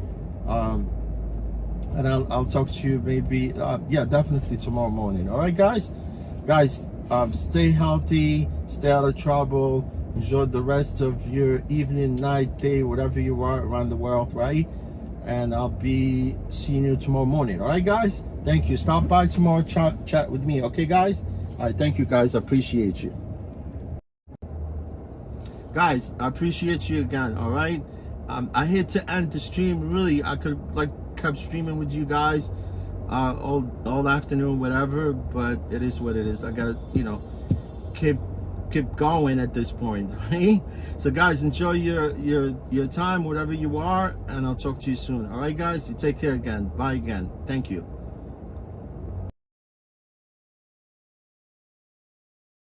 And I'll talk to you maybe yeah, definitely tomorrow morning. All right, guys, stay healthy, stay out of trouble. Enjoy the rest of your evening, night, day, whatever you are around the world, right? And I'll be seeing you tomorrow morning. All right, guys? Thank you. Stop by tomorrow, chat with me. Okay, guys? All right, thank you, guys. I appreciate you. Guys, I appreciate you again, all right? I hate to end the stream. Really, I could kept streaming with you guys all afternoon, whatever, but it is what it is. I gotta, you know, keep going at this point, right? So guys, enjoy your time, whatever you are, and I'll talk to you soon. All right, guys, you take care again. Bye again. Thank you.